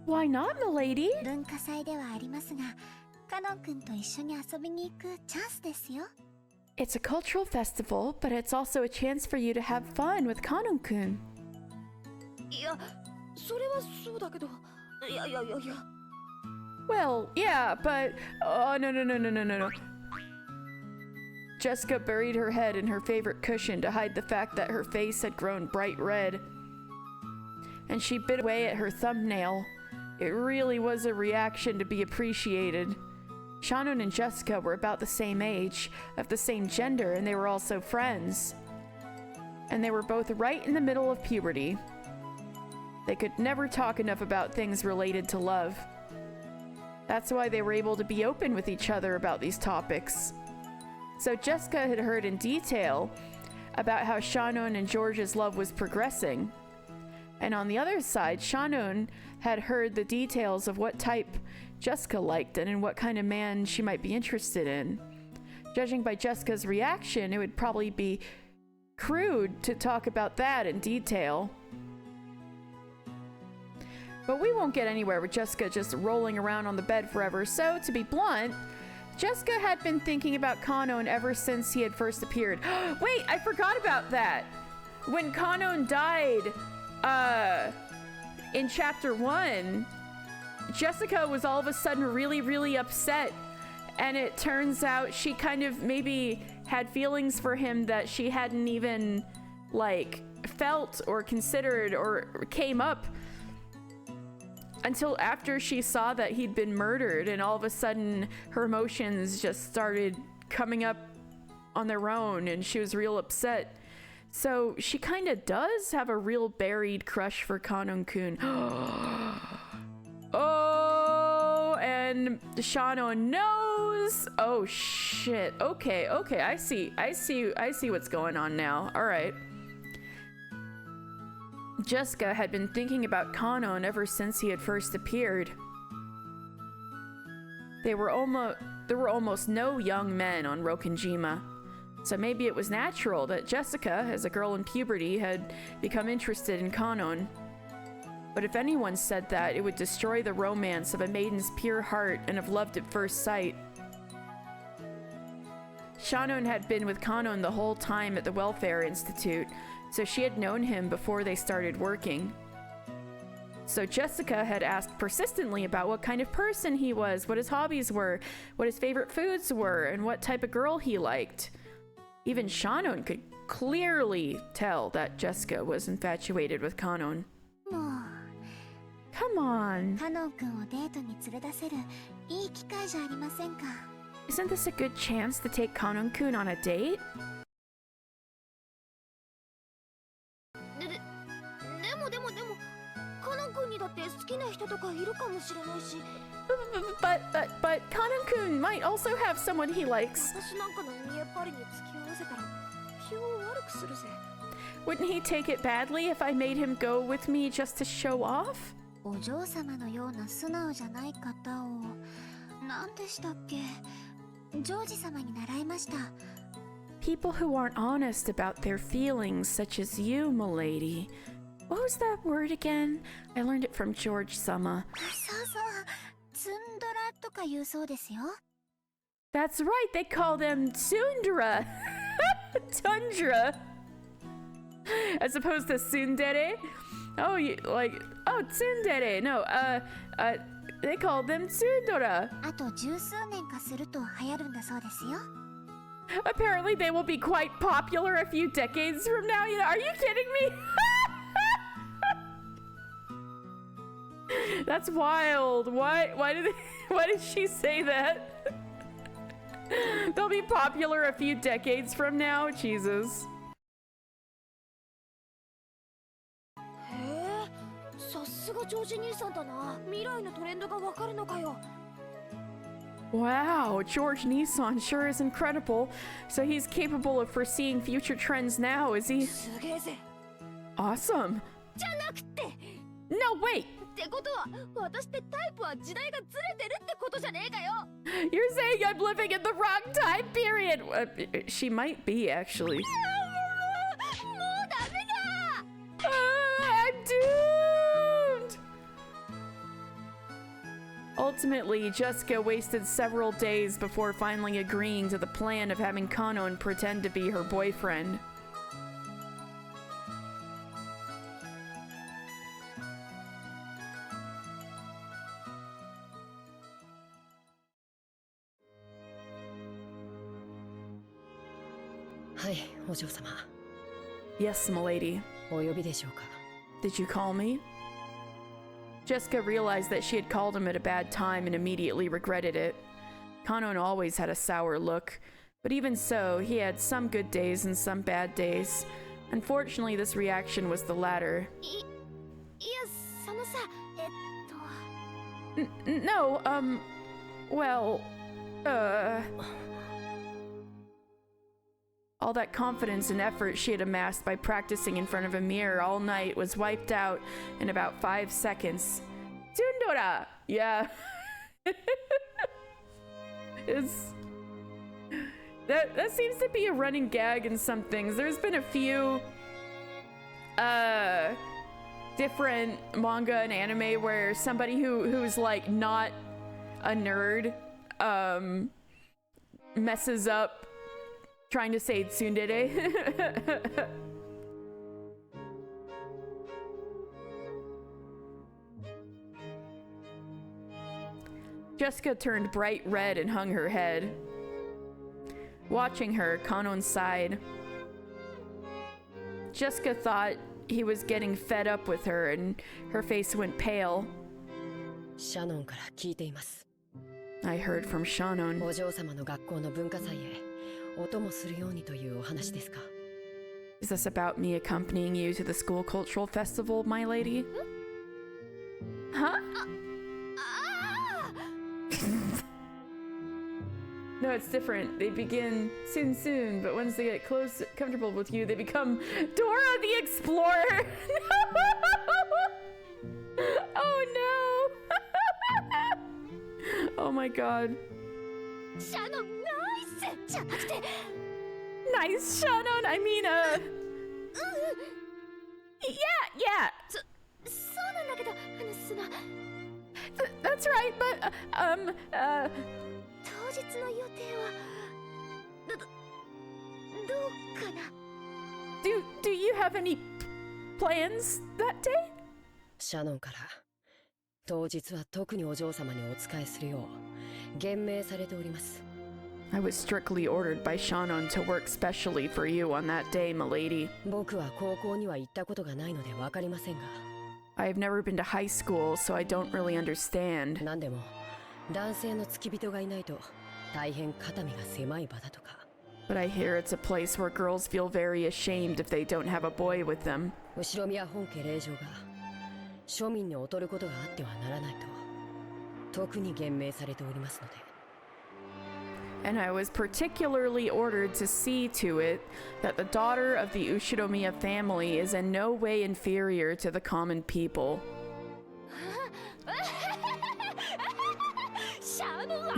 Why not, milady? 文化祭ではありますがカノン君と一緒に遊びに行くチャンスですよ。 It's a cultural festival, but it's also a chance for you to have fun with Kanon-kun. いや、それはそうだけど、いや。 Well, yeah, but... Oh, no. Jessica buried her head in her favorite cushion to hide the fact that her face had grown bright red. And she bit away at her thumbnail. It really was a reaction to be appreciated. Shannon and Jessica were about the same age, of the same gender, and they were also friends. And they were both right in the middle of puberty. They could never talk enough about things related to love. That's why they were able to be open with each other about these topics. So Jessica had heard in detail about how Shannon and George's love was progressing. And on the other side, Shannon had heard the details of what type Jessica liked and in what kind of man she might be interested in. Judging by Jessica's reaction, it would probably be crude to talk about that in detail. But we won't get anywhere with Jessica just rolling around on the bed forever, so to be blunt, Jessica had been thinking about Kanon ever since he had first appeared. Wait, I forgot about that! When Kanon died, in chapter 1, Jessica was all of a sudden really upset, and it turns out she kind of maybe had feelings for him that she hadn't even, like, felt or considered or came up until after she saw that he'd been murdered, and all of a sudden her emotions just started coming up on their own and she was real upset. So she kind of does have a real buried crush for Kanon-kun. Oh, and Shannon knows. Oh shit. Okay, I see what's going on now. All right. Jessica had been thinking about Kanon ever since he had first appeared. There were almost no young men on Rokkenjima, so maybe it was natural that Jessica, as a girl in puberty, had become interested in Kanon. But if anyone said that, it would destroy the romance of a maiden's pure heart and of love at first sight. Shannon had been with Kanon the whole time at the Welfare Institute, so she had known him before they started working. So Jessica had asked persistently about what kind of person he was, what his hobbies were, what his favorite foods were, and what type of girl he liked. Even Shannon could clearly tell that Jessica was infatuated with Kanon. もう Come on. カノン君をデートに連れ出せるいい機会じゃありませんか。 Isn't this a good chance to take Kanon-kun on a date? でもカノン君にだって好きな人とかいるかもしれないし。 But Kanon-kun might also have someone he likes. 私なんかの見えっ張りに付き合わせたら気を悪くするぜ。 Wouldn't he take it badly if I made him go with me just to show off? お嬢様のような素直じゃない方を何でしたっけ。ジョージ様に習いました。 People who aren't honest about their feelings, such as you, milady. What was that word again? I learned it from George Sama. そうそう、ツンドラとか言うそうですよ。 That's right, they call them Tundra. Tundra. As opposed to tsundere. Oh, tsundere. No, they call them tsundora. あと十数年かすると流行るんだそうですよ。 Apparently they will be quite popular a few decades from now. You know, are you kidding me? That's wild. Why did she say that? They'll be popular a few decades from now. Jesus. へえ、さすがジョージ兄さんだな。未来のトレンドがわかるのかよ。 Wow, George Nissan sure is incredible. So he's capable of foreseeing future trends now, is he? すげえぜ。 Awesome. じゃなくて。 No, wait. ってことは、私ってタイプは時代がずれてるってことじゃねえかよ。 You're saying I'm living in the wrong time period. She might be, actually. もうダメだ。 I'm doomed. Ultimately, Jessica wasted several days before finally agreeing to the plan of having Kanon pretend to be her boyfriend. Hi, お嬢様。 Yes, milady. お呼びでしょうか。 Did you call me? Jessica realized that she had called him at a bad time and immediately regretted it. Kanon always had a sour look, but even so, he had some good days and some bad days. Unfortunately, this reaction was the latter. いや、そのさ、No, well, all that confidence and effort she had amassed by practicing in front of a mirror all night was wiped out in about 5 seconds. Tsundora! Yeah. That seems to be a running gag in some things. There's been a few different manga and anime where somebody who's like not a nerd messes up trying to say tsundere. Jessica turned bright red and hung her head. Watching her, Kanon sighed. Jessica thought he was getting fed up with her, and her face went pale. シャノンから聞いています。 I heard from Shannon. お嬢様の学校の文化祭へお供するようにというお話ですか。 Is this about me accompanying you to the school cultural festival, my lady? Huh? No, it's different. They begin soon, but once they get close, comfortable with you, they become Dora the Explorer. Oh no! Oh my god. シャノンナイスじゃなくて Nice, Shannon. I mean, yeah. そうなんだけどその That's right, but, 当日の予定はどうかな do you have any plans that day? シャノンから当日は特にお嬢様にお仕えするよう厳命されております。 I was strictly ordered by Shannon to work specially for you on that day, milady. 僕は高校には行ったことがないのでわかりませんが、 I have never been to high school, so I don't really understand. 何でも男性の付き人がいないと大変肩身が狭い場だとか。 But I hear it's a place where girls feel very ashamed if they don't have a boy with them. 後ろ宮本家令嬢が庶民に劣ることがあってはならないと特に厳命されておりますので。 And I was particularly ordered to see to it that the daughter of the Ushiromiya family is in no way inferior to the common people. シャノンは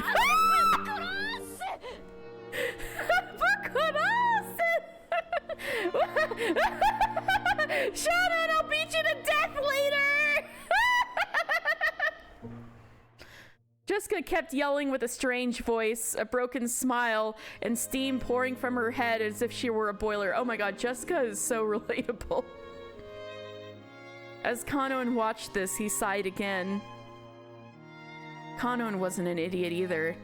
Shannon, I'll beat you to death later! Jessica kept yelling with a strange voice, a broken smile, and steam pouring from her head as if she were a boiler. Oh my god, Jessica is so relatable. As Kanon watched this, he sighed again. Kanon wasn't an idiot either.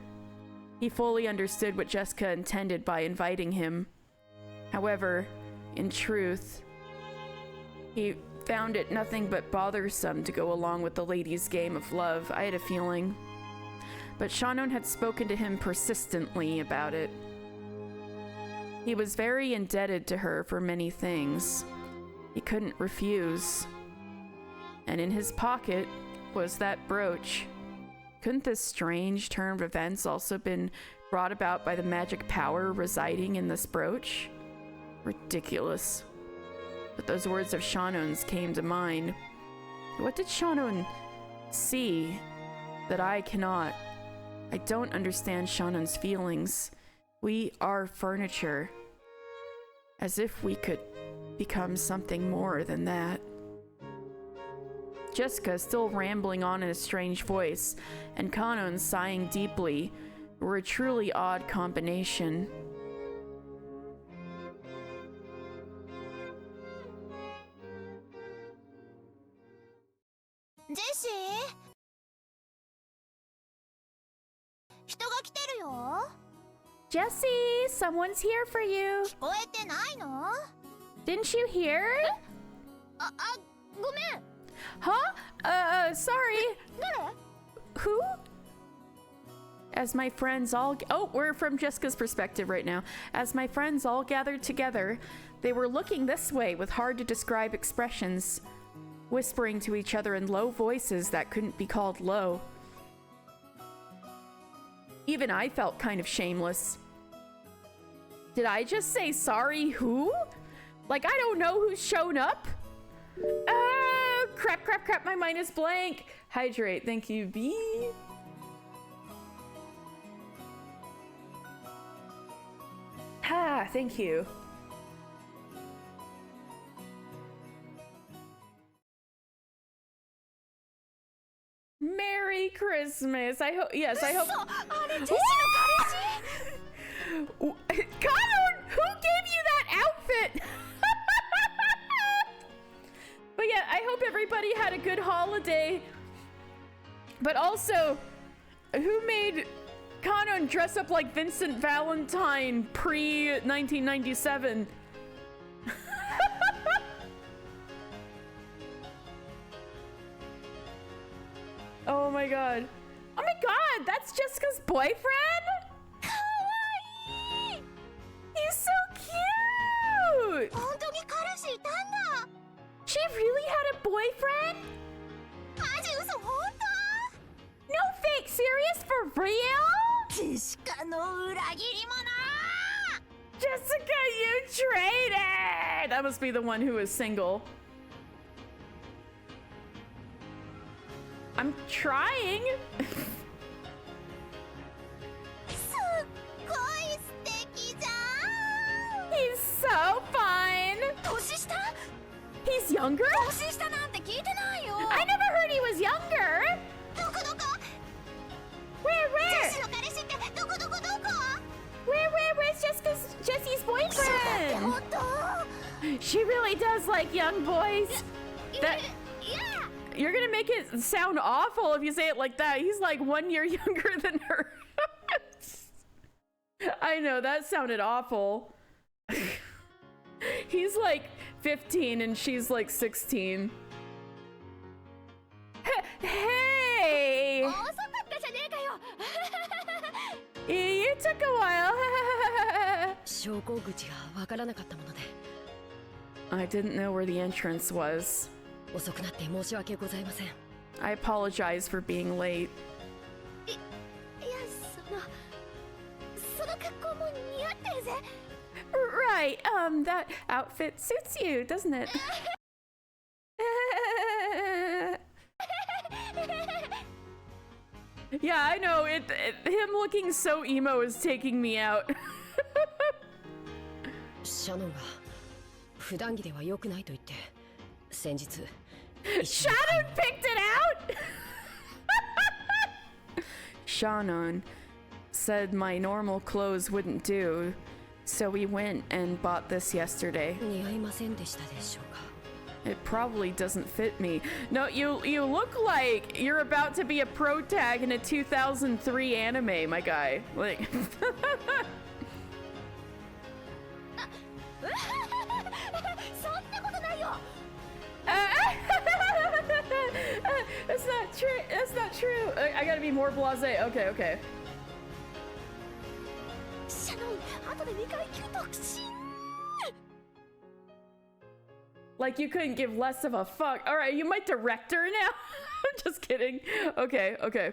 He fully understood what Jessica intended by inviting him. However, in truth, he found it nothing but bothersome to go along with the lady's game of love. I had a feeling. But Shannon had spoken to him persistently about it. He was very indebted to her for many things. He couldn't refuse. And in his pocket was that brooch. Couldn't this strange turn of events also been brought about by the magic power residing in this brooch? Ridiculous. But those words of Shannon's came to mind. What did Shannon see that I cannot? I don't understand Shannon's feelings. We are furniture. As if we could become something more than that. Jessica still rambling on in a strange voice, and Kanon sighing deeply were a truly odd combination. Jessie? 人が来てるよ。 Jessie, someone's here for you. 聞こえてないの？ Didn't you hear? ごめん。 Huh? Sorry. 誰？ Who? As my friends all... Oh, we're from Jessica's perspective right now. As my friends all gathered together, they were looking this way with hard-to-describe expressions, whispering to each other in low voices that couldn't be called low. Even I felt kind of shameless. Did I just say sorry who? Like, I don't know who's shown up? Oh, crap, my mind is blank. Hydrate, thank you, B. Ah, thank you. Merry Christmas. I hope, yes, I hope. Kanon, who gave you that outfit? But yeah, I hope everybody had a good holiday. But also, who made Kanon dress up like Vincent Valentine pre-1997? Oh my god. Oh my god, that's Jessica's boyfriend? Kawaii! He's so cute! 本当に彼氏いたんだ。 She really had a boyfriend? マジ嘘本 No fake, serious for real? 当？ジェシカの裏切り者。 Jessica, you traitor! That must be the one who is single. I'm trying. すっごい素敵じゃん。 He's so fine. 年下？ He's younger? 年下なんて聞いてないよ。 I never heard he was younger. どこどこ？ Where? ジェシの彼氏ってどこどこどこ？ Where's Jessie's そうだって boyfriend? 本当？ She really does like young boys. That- いや。 You're gonna make it sound awful if you say it like that. He's like 1 year younger than her. I know, that sounded awful. He's like 15 and she's like 16. Hey! 遅かったじゃねえかよ。 You took a while. 昇降口がわからなかったもので I didn't know where the entrance was. 遅くなって申し訳ございません。 I apologize for being late. いやその格好も似合ってるぜ。 Right, that outfit suits you, doesn't it? Yeah, I know, him looking so emo is taking me out. シャノンが普段着では良くないと言って先日 Shannon picked it out! Shannon said my normal clothes wouldn't do, so we went and bought this yesterday. 似合いませんでしたでしょうか。 It probably doesn't fit me. No, you look like you're about to be a pro tag in a 2003 anime, my guy. Like そんなことないよ。 That's not true. That's not true. I gotta be more blasé. Okay. シャノン、後で2階級特進。 Like you couldn't give less of a fuck. All right, you my director now. I'm just kidding. Okay. Shannon,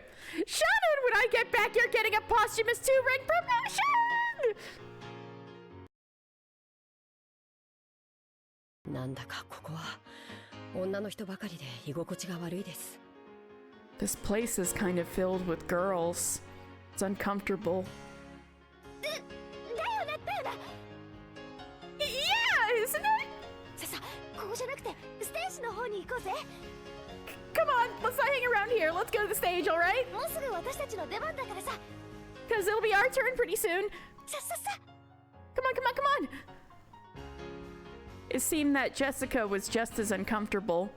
when I get back, you're getting a posthumous 2-rank promotion. なんだかここは女の人ばかりで居心地が悪いです。 This place is kind of filled with girls. It's uncomfortable. だよな。 Yeah, isn't it? さここじゃなくてステージの方に行こうぜ。 Come let's go to the stage, all right? もうすぐ私たちの出番だからさ。 Because it'll be our turn pretty soon. さささ。 Come on, come on, come on. It seemed that Jessica was just as uncomfortable.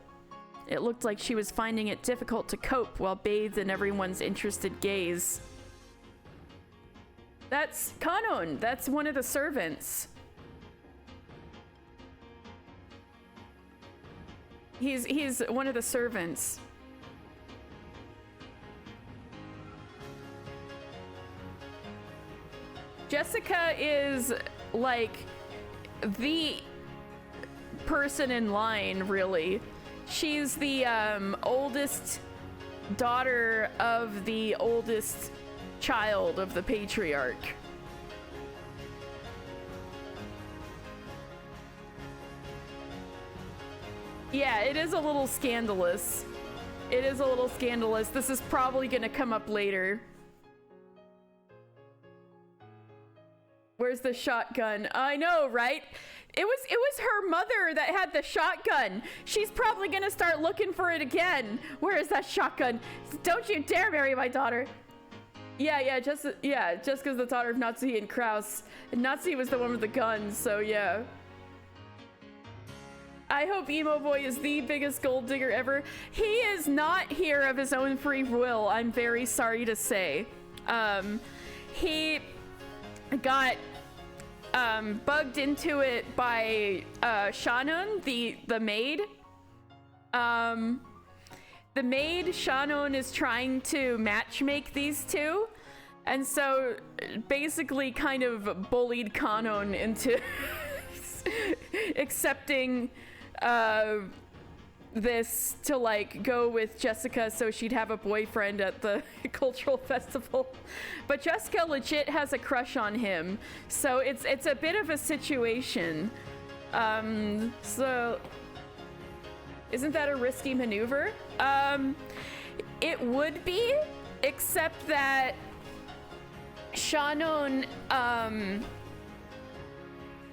It looked like she was finding it difficult to cope while bathed in everyone's interested gaze. That's Kanon. That's one of the servants. He's one of the servants. Jessica is like the person in line, really. She's the oldest daughter of the oldest child of the patriarch. Yeah, it is a little scandalous. It is a little scandalous. This is probably gonna come up later. Where's the shotgun? I know, right? It was her mother that had the shotgun. She's probably gonna start looking for it again. Where is that shotgun? Don't you dare marry my daughter. Yeah, Jessica's the daughter of Natsuhi and Kraus. And Natsuhi was the one with the gun, so yeah. I hope Emo Boy is the biggest gold digger ever. He is not here of his own free will, I'm very sorry to say. He got bugged into it by Shannon, the maid. The maid, Shannon, is trying to matchmake these two, and so basically kind of bullied Kanon into accepting this to like go with Jessica so she'd have a boyfriend at the cultural festival. But Jessica legit has a crush on him, so it's a bit of a situation. So isn't that a risky maneuver? It would be, except that Shannon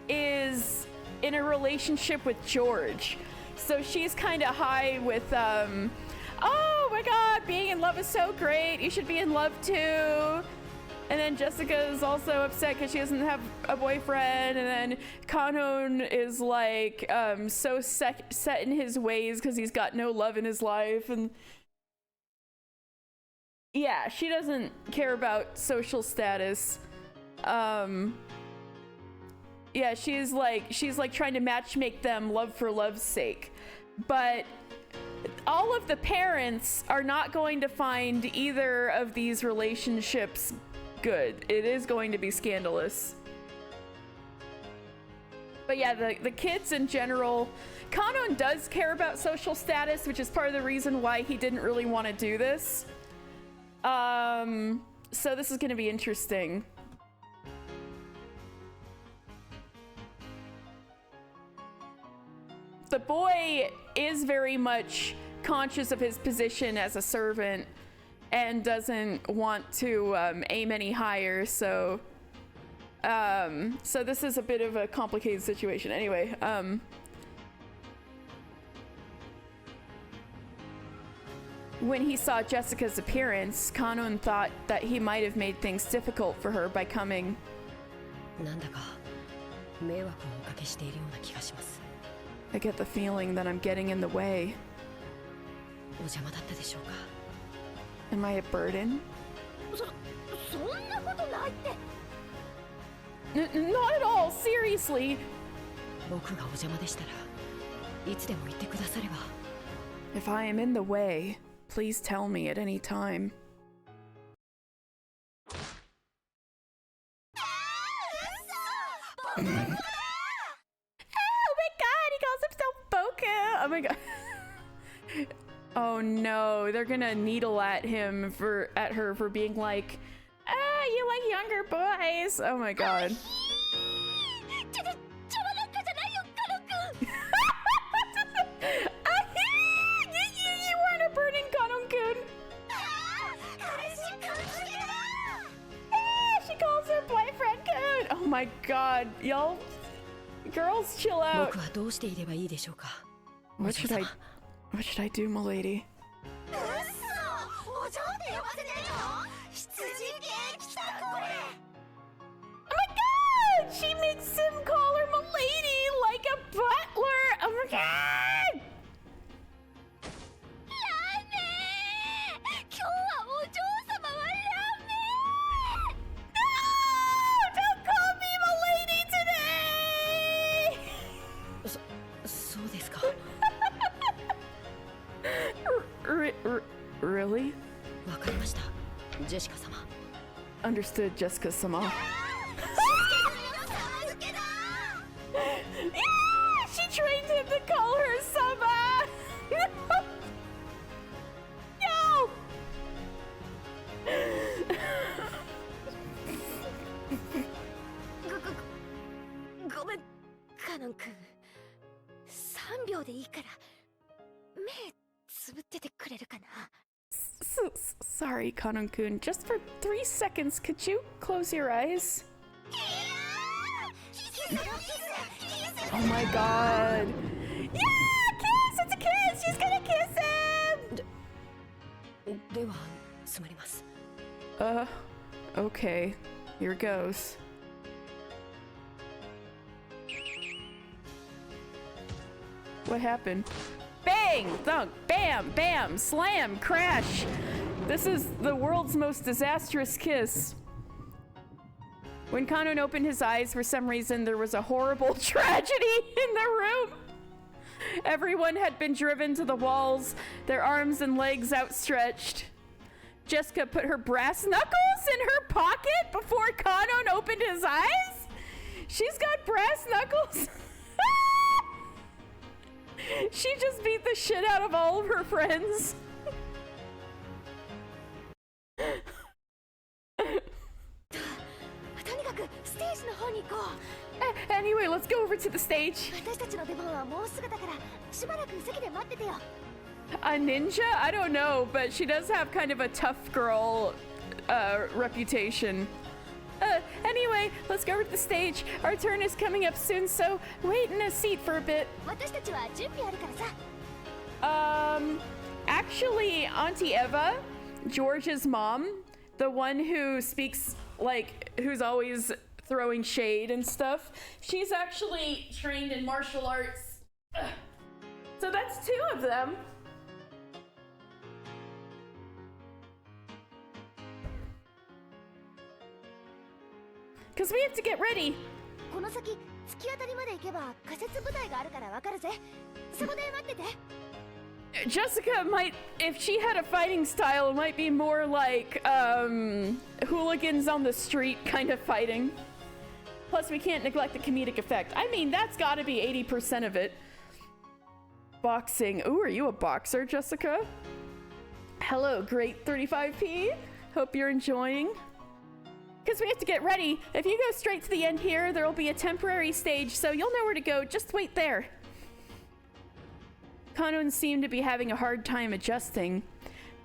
is in a relationship with George. So she's kind of high with, oh my god, being in love is so great, you should be in love too. And then Jessica is also upset because she doesn't have a boyfriend. And then Kanon is like so set in his ways because he's got no love in his life. And yeah, she doesn't care about social status. Yeah, she's like trying to matchmake them love for love's sake. But all of the parents are not going to find either of these relationships good. It is going to be scandalous. But yeah, the kids in general, Kanon does care about social status, which is part of the reason why he didn't really want to do this. So this is going to be interesting. The boy is very much conscious of his position as a servant and doesn't want to aim any higher, so so this is a bit of a complicated situation. Anyway, when he saw Jessica's appearance, Kanon thought that he might have made things difficult for her by coming. I get the feeling that I'm getting in the way. Am I a burden? Not at all, seriously. If I am in the way, please tell me at any time. Oh my god. Oh no, they're gonna needle at her for being like, you like younger boys. Oh my god. You weren't a burden, Kanon-kun. She calls her boyfriend Kun. Oh my god, y'all, girls, chill out. What should I do, milady? Oh my god! She makes him call her milady like a butler! Oh my god! No! Don't call me milady today! そうですか。 Really? わかりました。ジェシカ様。 Understood, Jessica-sama. Yeah! She trained him to call her Sama! No! ごめん、カノン君。3秒でいいから目つぶっててくれるかな。 Sorry, Kanon-kun. Just for 3 seconds, could you close your eyes? Oh my god. Yeah! Kiss! It's a kiss! She's gonna kiss him! では、つまります。 Okay. Here goes. What happened? Bang! Thunk! Bam! Bam! Slam! Crash! This is the world's most disastrous kiss. When Kanon opened his eyes, for some reason, there was a horrible tragedy in the room. Everyone had been driven to the walls, their arms and legs outstretched. Jessica put her brass knuckles in her pocket before Kanon opened his eyes? She's got brass knuckles? She just beat the shit out of all of her friends. Anyway, let's go over to the stage. A ninja? I don't know, but she does have kind of a tough girl reputation. Anyway, let's go over to the stage. Our turn is coming up soon, so wait in a seat for a bit. Actually, Auntie Eva, George's mom, the one who speaks, like, who's always throwing shade and stuff, she's actually trained in martial arts. So that's 2 of them. Because we have to get ready. Jessica might, if she had a fighting style, it might be more like hooligans on the street kind of fighting. Plus, we can't neglect the comedic effect. I mean, that's gotta be 80% of it. Boxing. Ooh, are you a boxer, Jessica? Hello, great 35p. Hope you're enjoying. Because we have to get ready. If you go straight to the end here, there will be a temporary stage, so you'll know where to go. Just wait there. Kanon seemed to be having a hard time adjusting.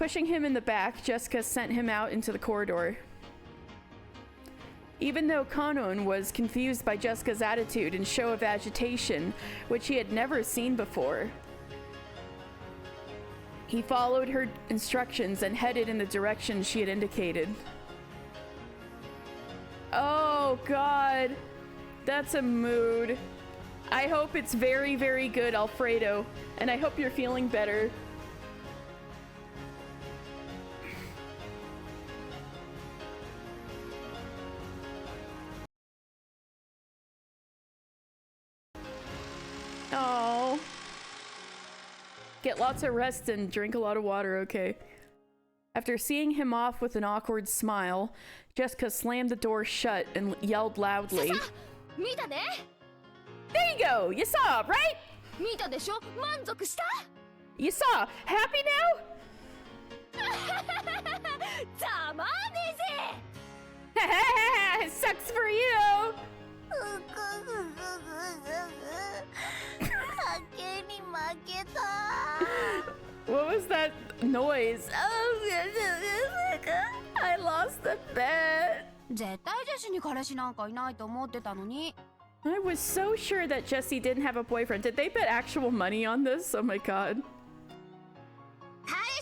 Pushing him in the back, Jessica sent him out into the corridor. Even though Kanon was confused by Jessica's attitude and show of agitation, which he had never seen before, he followed her instructions and headed in the direction she had indicated. Oh god, that's a mood. I hope it's very, very good, Alfredo, and I hope you're feeling better. Oh. Get lots of rest and drink a lot of water, okay? After seeing him off with an awkward smile, Jessica slammed the door shut and yelled loudly. There you go! You saw, right? You saw. Happy now? Sucks for you! What was that noise? I lost the bet. I was so sure that Jessie didn't have a boyfriend. Did they bet actual money on this? Oh my god.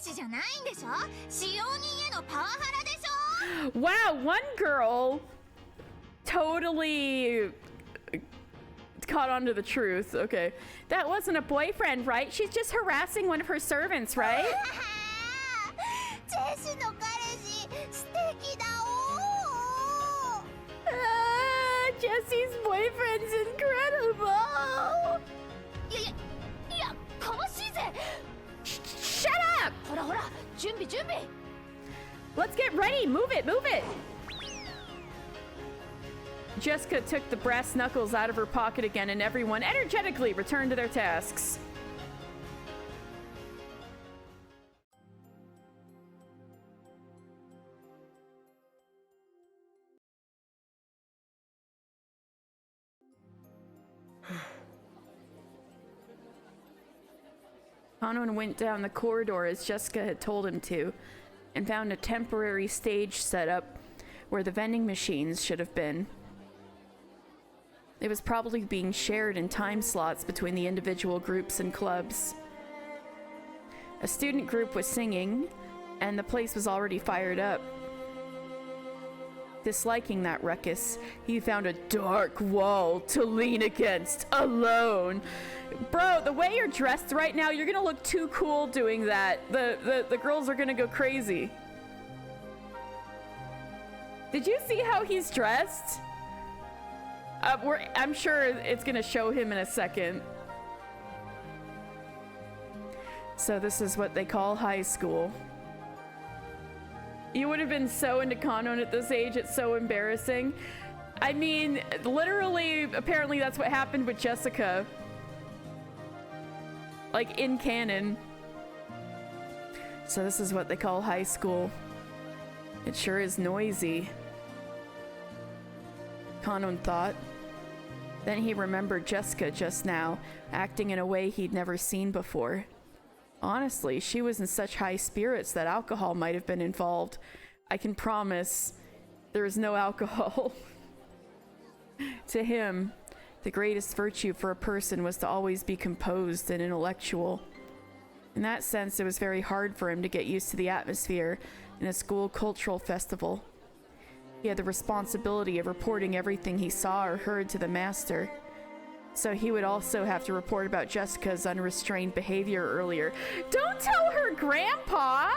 子じゃないんでしょ。使用人へのパワハラでしょ。 Wow, one girl totally caught on to the truth. Okay. That wasn't a boyfriend, right? She's just harassing one of her servants, right? ジェシの彼氏素敵だお。 Jesse's boyfriend's incredible. いやかましいぜ。 Shut up! ほらほら準備準備。 Let's get ready. Move it, move it. Jessica took the brass knuckles out of her pocket again, and everyone energetically returned to their tasks. Hanon went down the corridor as Jessica had told him to, and found a temporary stage set up where the vending machines should have been. It was probably being shared in time slots between the individual groups and clubs. A student group was singing, and the place was already fired up. Disliking that ruckus, he found a dark wall to lean against, alone. Bro, the way you're dressed right now, you're gonna look too cool doing that. The girls are gonna go crazy. Did you see how he's dressed? I'm sure it's gonna show him in a second. So this is what they call high school. You would have been so into Kanon at this age, it's so embarrassing. I mean, literally, apparently that's what happened with Jessica. Like, in canon. So this is what they call high school. It sure is noisy, Kanon thought. Then he remembered Jessica just now, acting in a way he'd never seen before. Honestly, she was in such high spirits that alcohol might have been involved. I can promise there is no alcohol. To him, the greatest virtue for a person was to always be composed and intellectual. In that sense, it was very hard for him to get used to the atmosphere in a school cultural festival. He had the responsibility of reporting everything he saw or heard to the master. So he would also have to report about Jessica's unrestrained behavior earlier. Don't tell her grandpa!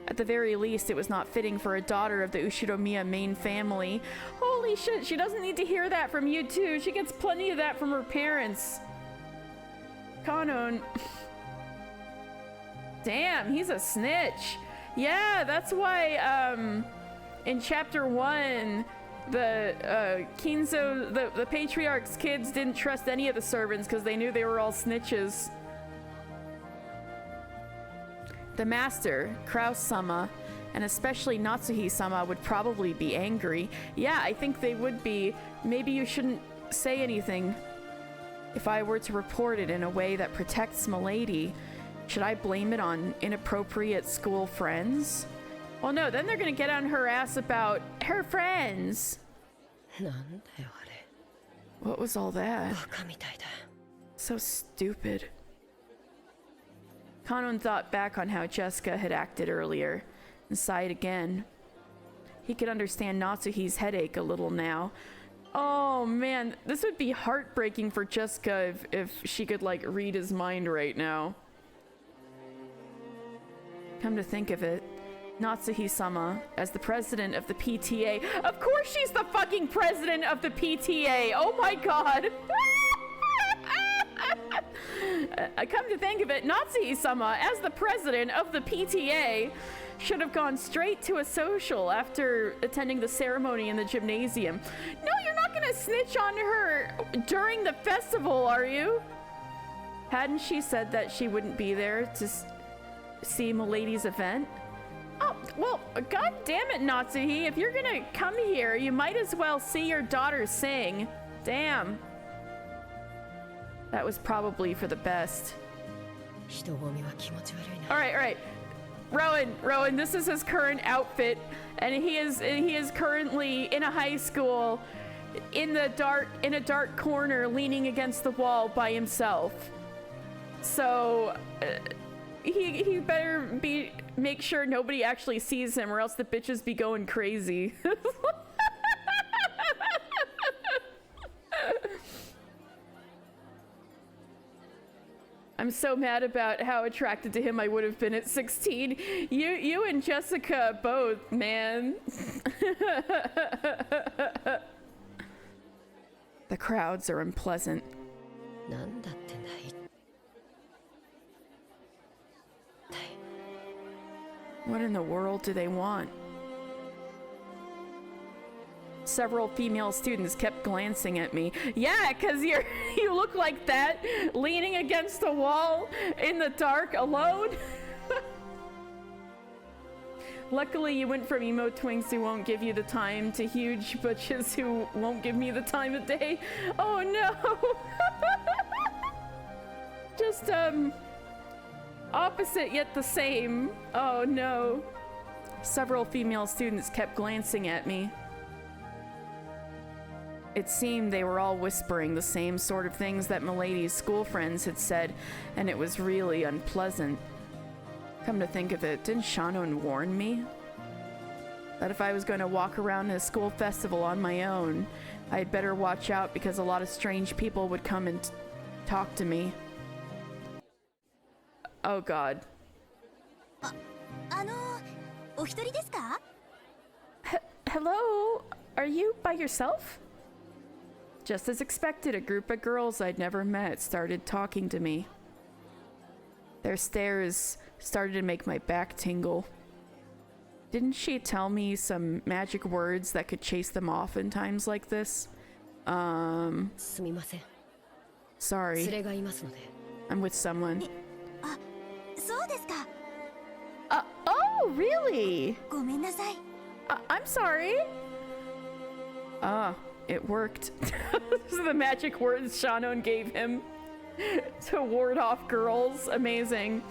At the very least, it was not fitting for a daughter of the Ushiromiya main family. Holy shit, she doesn't need to hear that from you too. She gets plenty of that from her parents. Kanon. Damn, he's a snitch. Yeah, that's why, in chapter 1, the Kinzo, the patriarch's kids didn't trust any of the servants because they knew they were all snitches. The master, Kraus-sama, and especially Natsuhi-sama would probably be angry. Yeah, I think they would be. Maybe you shouldn't say anything. If I were to report it in a way that protects Milady, should I blame it on inappropriate school friends? Well, no, then they're gonna get on her ass about her friends. What was all that? So stupid. Kanon thought back on how Jessica had acted earlier and sighed again. He could understand Natsuhi's headache a little now. Oh man, this would be heartbreaking for Jessica if she could like read his mind right now. Come to think of it, Natsuhi-sama, as the president of the PTA. Of course she's the fucking president of the PTA! Oh my god! Come to think of it, Natsuhi-sama, as the president of the PTA, should have gone straight to a social after attending the ceremony in the gymnasium. No, you're not gonna snitch on her during the festival, are you? Hadn't she said that she wouldn't be there to see Milady's event? Oh, well, god damn it, Natsuhi. If you're gonna come here, you might as well see your daughter sing. Damn. That was probably for the best. Alright. Rowan, this is his current outfit, and he is currently in a high school in a dark corner leaning against the wall by himself. So he better make sure nobody actually sees him, or else the bitches be going crazy. I'm so mad about how attracted to him I would have been at 16. You and Jessica both, man. The crowds are unpleasant. What in the world do they want? Several female students kept glancing at me. Yeah, cause you look like that, leaning against the wall in the dark alone. Luckily, you went from emo twinks who won't give you the time to huge butches who won't give me the time of day. Oh no! Just, opposite yet the same. Oh no. Several female students kept glancing at me. It seemed they were all whispering the same sort of things that Milady's school friends had said, and it was really unpleasant. Come to think of it, didn't Shannon warn me that if I was going to walk around a school festival on my own, I'd better watch out because a lot of strange people would come and talk to me? Oh god. お一人ですか? Hello? Are you by yourself? Just as expected, a group of girls I'd never met started talking to me. Their stares started to make my back tingle. Didn't she tell me some magic words that could chase them off in times like this? Sorry. I'm with someone. そうですか. Oh, really? ごめんなさい. I'm sorry. Ah, it worked. These are the magic words Shannon gave him to ward off girls. Amazing.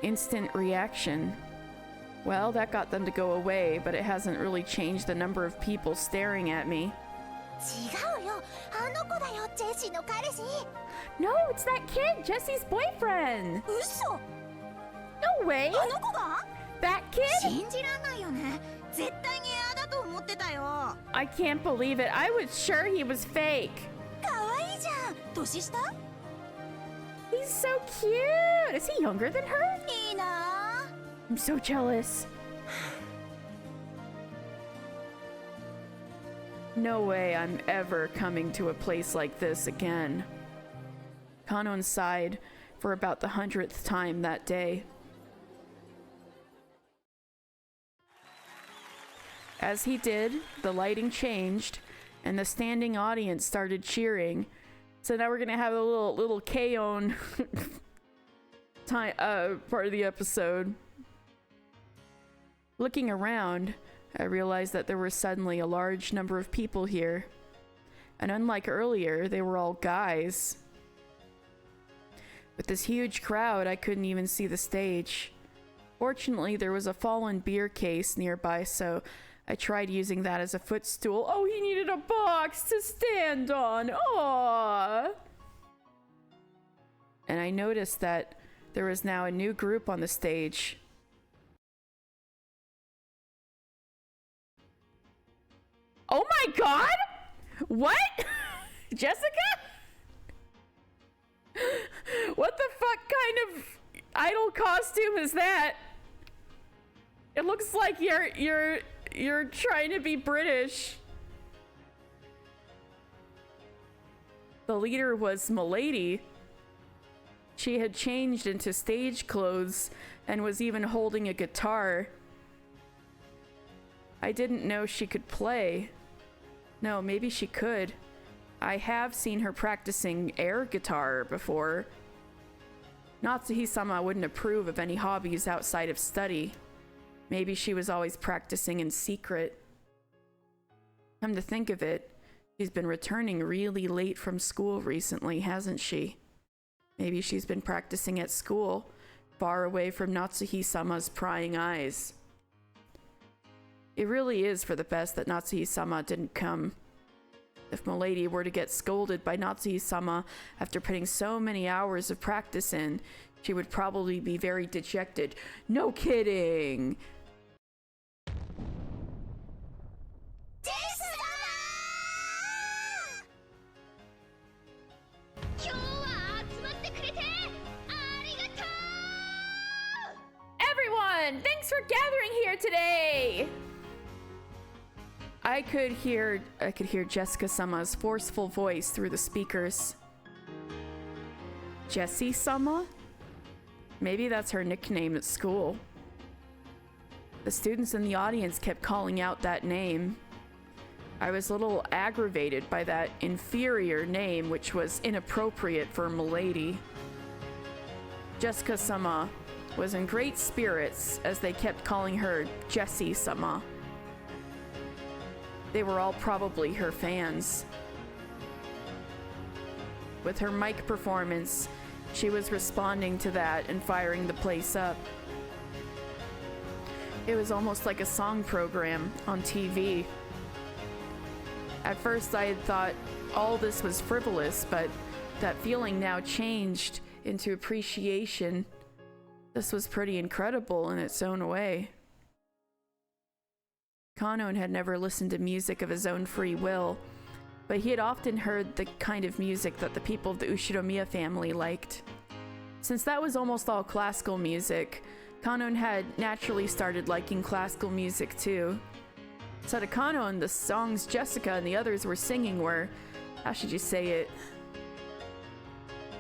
Instant reaction. Well, that got them to go away, but it hasn't really changed the number of people staring at me. 違うよ。あの子だよ、ジェシーの彼氏. No, it's that kid, Jesse's boyfriend. 嘘? No way. あの子が? That kid? 信じらんないよね。絶対にエアだと思ってたよ。I can't believe it. I was sure he was fake. 可愛いじゃん。年下? He's so cute. Is he younger than her? いいな。I'm so jealous. No way I'm ever coming to a place like this again. Kanon sighed for about the 100th time that day. As he did, the lighting changed, and the standing audience started cheering. So now we're gonna have a little K-on time part of the episode. Looking around, I realized that there were suddenly a large number of people here. And unlike earlier, they were all guys. With this huge crowd, I couldn't even see the stage. Fortunately, there was a fallen beer case nearby, so I tried using that as a footstool. Oh, he needed a box to stand on. Aww. And I noticed that there was now a new group on the stage. Oh my god! What? Jessica? What the fuck kind of idol costume is that? It looks like you're trying to be British. The leader was Milady. She had changed into stage clothes and was even holding a guitar. I didn't know she could play. No, maybe she could. I have seen her practicing air guitar before. Natsuhi-sama wouldn't approve of any hobbies outside of study. Maybe she was always practicing in secret. Come to think of it, she's been returning really late from school recently, hasn't she? Maybe she's been practicing at school, far away from Natsuhi-sama's prying eyes. It really is for the best that Natsuhi-sama didn't come. If Milady were to get scolded by Natsuhi-sama after putting so many hours of practice in, she would probably be very dejected. No kidding! Everyone, thanks for gathering here today! I could hear Jessica-sama's forceful voice through the speakers. Jessie-sama? Maybe that's her nickname at school. The students in the audience kept calling out that name. I was a little aggravated by that inferior name, which was inappropriate for Milady. Jessica-sama was in great spirits as they kept calling her Jessie-sama. They were all probably her fans. With her mic performance, she was responding to that and firing the place up. It was almost like a song program on TV. At first I had thought all this was frivolous, but that feeling now changed into appreciation. This was pretty incredible in its own way. Kanon had never listened to music of his own free will, but he had often heard the kind of music that the people of the Ushiromiya family liked. Since that was almost all classical music, Kanon had naturally started liking classical music too. So to Kanon, the songs Jessica and the others were singing were, how should you say it?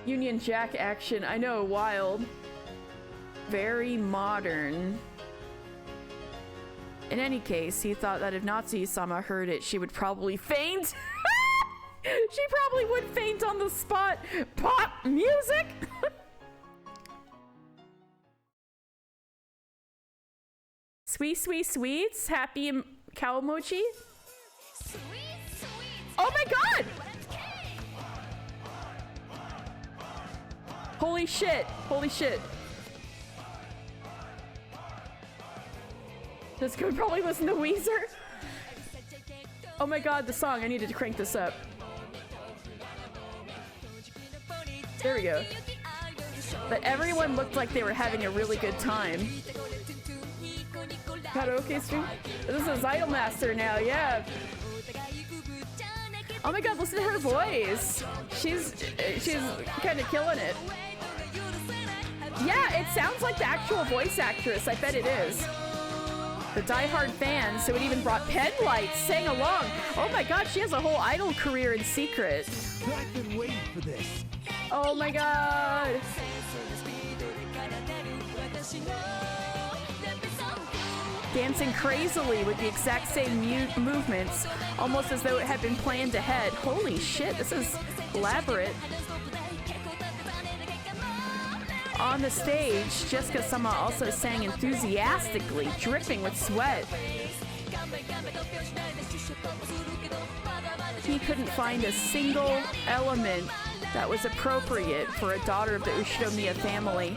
Union Jack action, I know, wild. Very modern. In any case, he thought that if Natsuhi-sama heard it, she would probably faint. She probably would faint on the spot. Pop music! Sweet, sweet, sweets. Happy cow emoji. Oh my god! Holy shit. Holy shit. This could probably listen to Weezer. Oh my god, the song. I needed to crank this up. There we go. But everyone looked like they were having a really good time. Karaoke stream? This is Idolmaster now, yeah. Oh my god, listen to her voice. She's kind of killing it. Yeah, it sounds like the actual voice actress. I bet it is. The diehard fans who had even brought pen lights sang along. Oh my god, she has a whole idol career in secret. I've been waiting for this. Oh my god. Dancing crazily with the exact same movements, almost as though it had been planned ahead. Holy shit, this is elaborate. On the stage, Jessica-sama also sang enthusiastically, dripping with sweat. He couldn't find a single element that was appropriate for a daughter of the Ushiromiya family,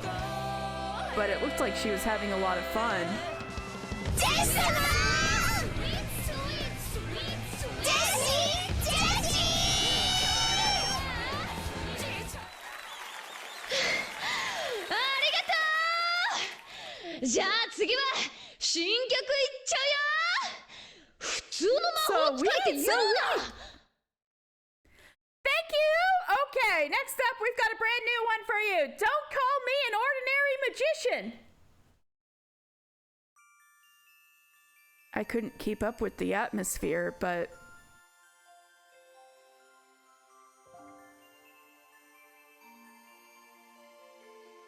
but it looked like she was having a lot of fun. Thank you! Okay, next up we've got a brand new one for you. Don't call me an ordinary magician! I couldn't keep up with the atmosphere, but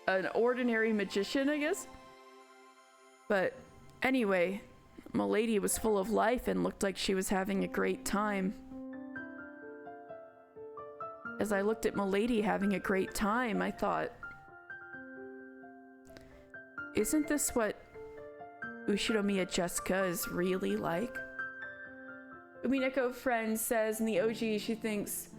an ordinary magician, I guess? But anyway, Milady was full of life and looked like she was having a great time. As I looked at Milady having a great time, I thought, isn't this what Ushiromiya Jessica is really like? Umineko friend says in the OG she thinks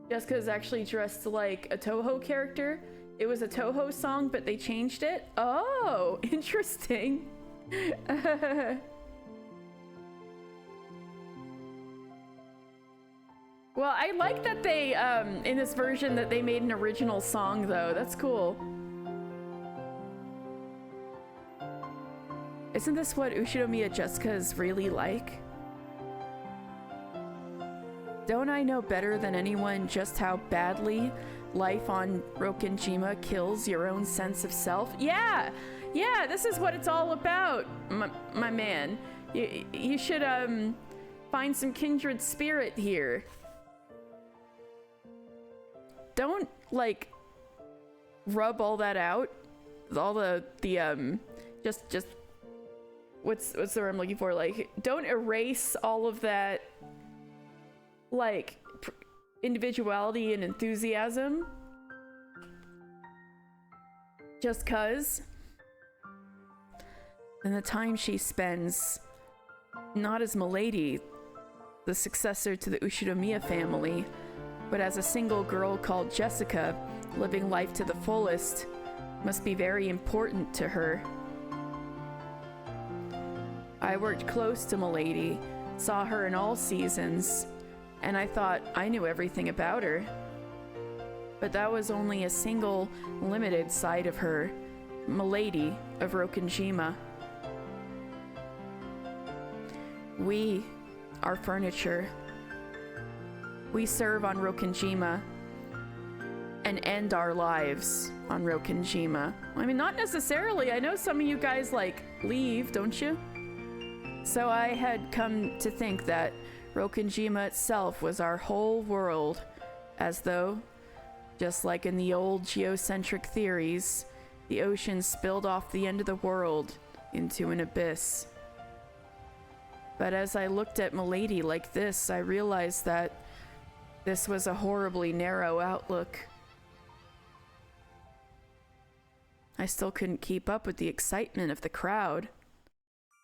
Jessica is actually dressed like a Toho character. It was a Toho song, but they changed it. Oh, interesting. Well, I like that they, in this version, that they made an original song, though. That's cool. Isn't this what Ushinomiya Jessica is really like? Don't I know better than anyone just how badly life on Rokkenjima kills your own sense of self? Yeah! Yeah, this is what it's all about, my man. You should, find some kindred spirit here. Don't, like, rub all that out. All the just... What's the word I'm looking for? Like, don't erase all of that, like, individuality and enthusiasm just cause. And the time she spends not as Milady, the successor to the Ushinomiya family, but as a single girl called Jessica, living life to the fullest, must be very important to her. I worked close to Milady, saw her in all seasons, and I thought I knew everything about her. But that was only a single, limited side of her, Milady of Rokkenjima. We are furniture. We serve on Rokkenjima and end our lives on Rokkenjima. I mean, not necessarily. I know some of you guys, like, leave, don't you? So I had come to think that Rokkenjima itself was our whole world, as though, just like in the old geocentric theories, the ocean spilled off the end of the world into an abyss. But as I looked at Milady like this, I realized that this was a horribly narrow outlook. I still couldn't keep up with the excitement of the crowd,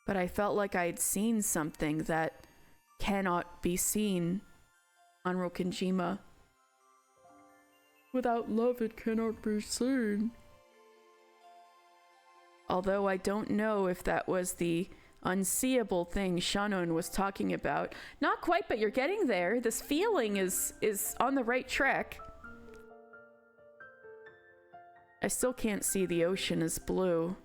but I felt like I'd seen something that cannot be seen on Rokkenjima. Without love, it cannot be seen. Although I don't know if that was the unseeable thing Shannon was talking about. Not quite, but you're getting there. This feeling is on the right track. I still can't see the ocean as blue.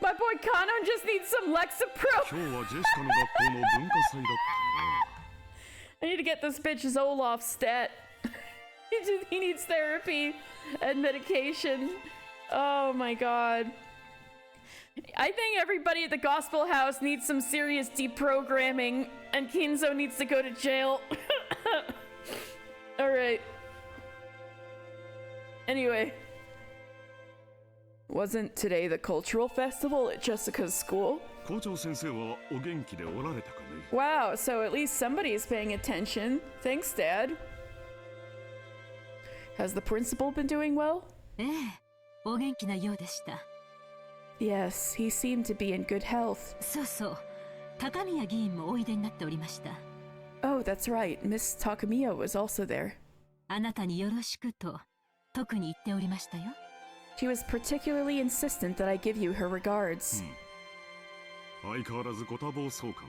My boy Kanon just needs some Lexapro. 今日はジェシカの学校の文化祭だったね。 I need to get this bitch Zoloft stat. He needs therapy and medication. Oh my god. I think everybody at the Gospel House needs some serious deprogramming, and Kinzo needs to go to jail. Alright. Anyway. Wasn't today the cultural festival at Jessica's school? 校長先生はお元気でおられたかね。 Wow, so at least somebody is paying attention. Thanks, Dad. Has the principal been doing well? ええ、お元気なようでした。 Yes, he seemed to be in good health. そうそう、高宮議員もおいでになっておりました。 Oh, that's right. Miss Takamiya was also there. あなたによろしくと特に言っておりましたよ。 She was particularly insistent that I give you her regards. 相変わらずご多忙そうか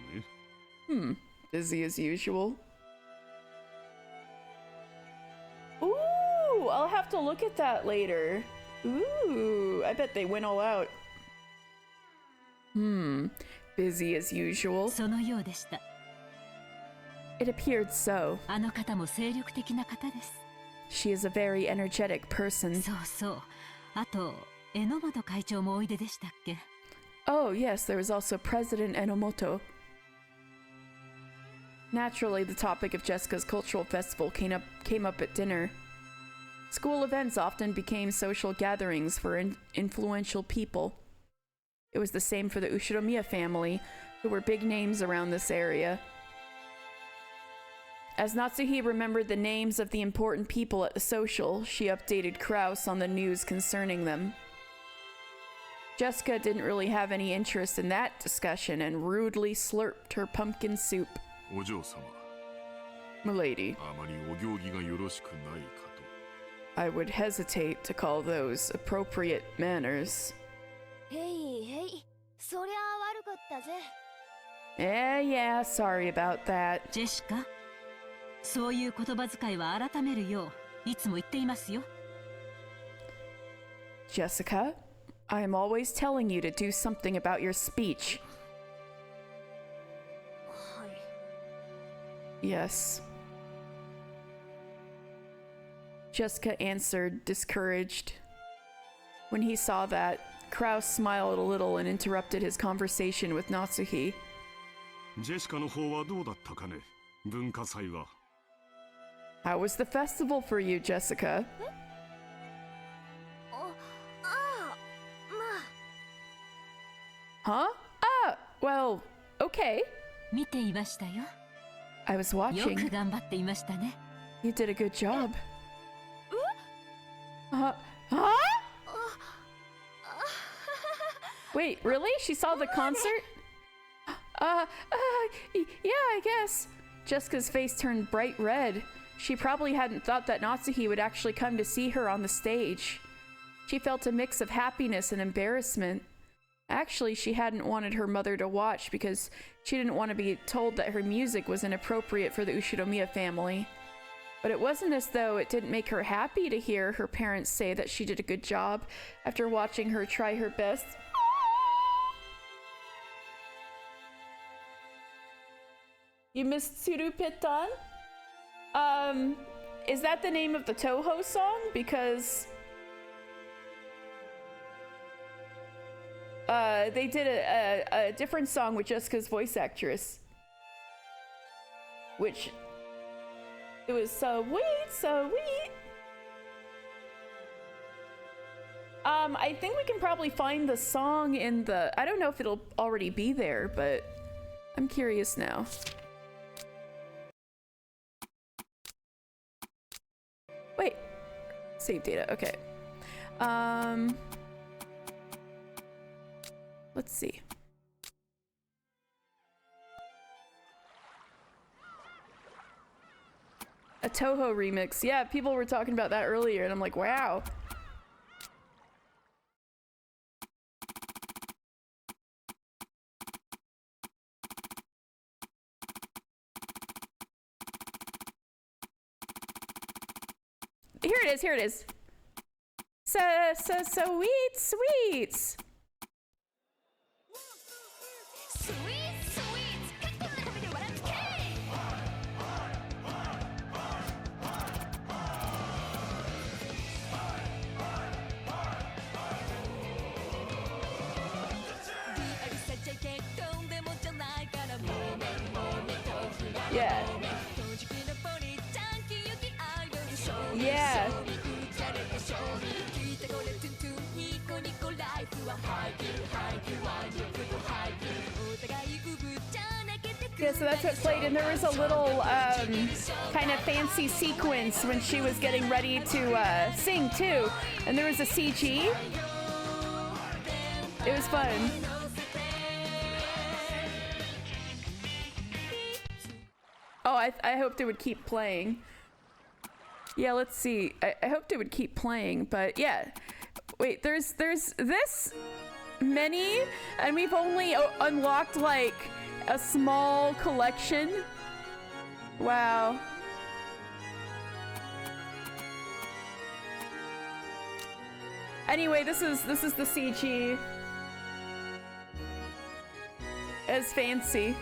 ね。Busy as usual. Ooh, I'll have to look at that later. Ooh, I bet they went all out. Busy as usual. そのようでした。 It appeared so. あの方も精力的な方です。 She is a very energetic person. そうそう。あと、榎本会長もおいででしたっけ？ Oh, yes, there was also President Enomoto. Naturally, the topic of Jessica's cultural festival came up at dinner. School events often became social gatherings for influential people. It was the same for the Ushinomiya family, who were big names around this area. As Natsuhi remembered the names of the important people at the social, she updated Kraus on the news concerning them. Jessica didn't really have any interest in that discussion and rudely slurped her pumpkin soup. お嬢様 Milady, あまりお行儀がよろしくないかと I would hesitate to call those appropriate manners. へいへい、そりゃあ悪かったぜ。Yeah, sorry about that. ジェシカ、そういう言葉遣いは改めるよういつも言っていますよ。 Jessica, I am always telling you to do something about your speech. はい。 Yes. Jessica answered, discouraged. When he saw that, Kraus smiled a little and interrupted his conversation with Natsuhi. ジェシカの方はどうだったかね文化祭は How was the festival for you, Jessica? あ、まあ。 Huh? Well, okay. 見ていましたよ。 I was よ watching. く頑張っていましたね。 You did a good job. Huh? Wait, really? She saw the concert? Yeah, I guess. Jessica's face turned bright red. She probably hadn't thought that Natsuhi would actually come to see her on the stage. She felt a mix of happiness and embarrassment. Actually, she hadn't wanted her mother to watch because she didn't want to be told that her music was inappropriate for the Ushinomiya family. But it wasn't as though it didn't make her happy to hear her parents say that she did a good job after watching her try her best. You missed Tsurupetan? Is that the name of the Toho song? Because they did a different song with Jessica's voice actress, which it was so sweet. I think we can probably find the song in the, I don't know if it'll already be there, but I'm curious now. Wait, save data, okay. Let's see. A Toho remix. Yeah, people were talking about that earlier and I'm like, wow. Here it is. So sweet. Yeah. Yeah. Yeah, so that's what played, and there was a little kind of fancy sequence when she was getting ready to sing too, and there was a CG. It was fun. Oh, I hoped it would keep playing. Yeah, let's see. I hoped it would keep playing, but yeah. Wait, there's this many, and we've only unlocked like a small collection. Wow. Anyway, this is the CG. As fancy.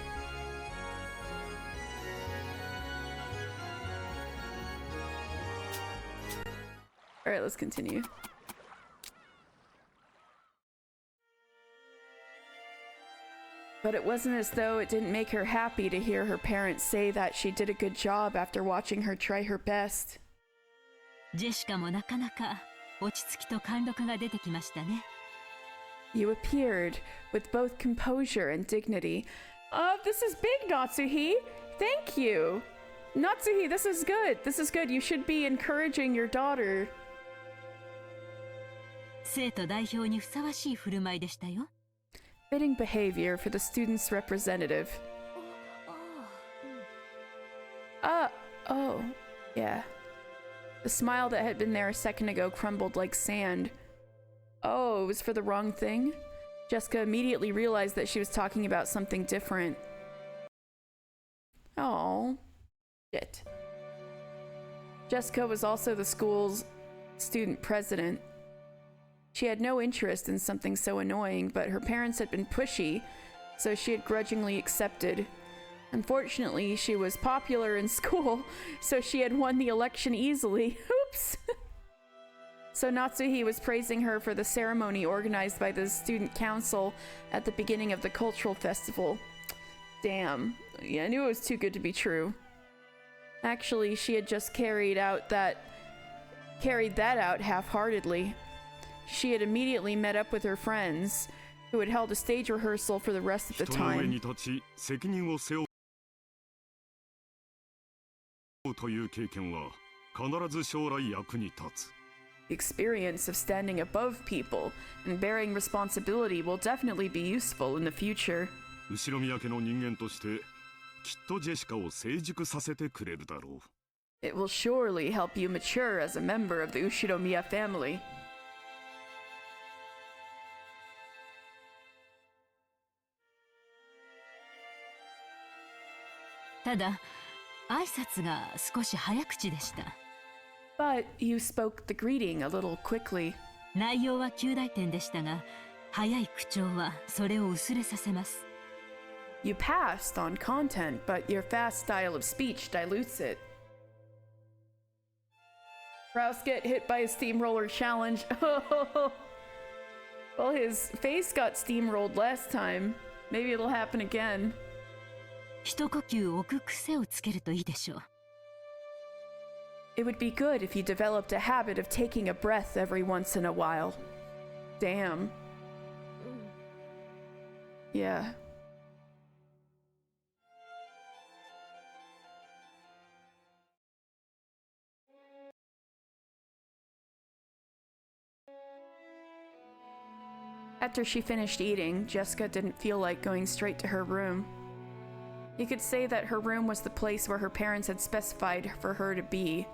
All right, let's continue. But it wasn't as though it didn't make her happy to hear her parents say that she did a good job after watching her try her best. ジェシカもなかなか落ち着きと貫禄が出てきましたね。 You appeared with both composure and dignity. This is big, Natsuhi. Thank you. Natsuhi, this is good. This is good. You should be encouraging your daughter. 生徒代表にふさわしい振る舞いでしたよ。Fitting behavior for the student's representative. Oh, yeah. The smile that had been there a second ago crumbled like sand. Oh, it was for the wrong thing? Jessica immediately realized that she was talking about something different. Oh, shit. Jessica was also the school's student president. She had no interest in something so annoying, but her parents had been pushy, so she had grudgingly accepted. Unfortunately, she was popular in school, so she had won the election easily. Oops! So Natsuhi was praising her for the ceremony organized by the student council at the beginning of the cultural festival. Damn. Yeah, I knew it was too good to be true. Actually, she had just carried that out half-heartedly. She had immediately met up with her friends, who had held a stage rehearsal for the rest of the time. The experience of standing above people and bearing responsibility will definitely be useful in the future. 後宮家の人間としてきっとジェシカを成熟させてくれるだろう。 It will surely help you mature as a member of the Ushiromiya family. But you spoke the greeting a little quickly. 内容は及第点でしたが、早い口調はそれを薄れさせます。 You passed on content, but your fast style of speech dilutes it. Rouse get hit by a steamroller challenge. Well, his face got steamrolled last time. Maybe it'll happen again. 一呼吸置く癖をつけるといいでしょう。 It would be good if you developed a habit of taking a breath every once in a while. Damn. Yeah. After she finished eating, Jessica didn't feel like going straight to her room. You could say that her room was the place where her parents had specified for her to be.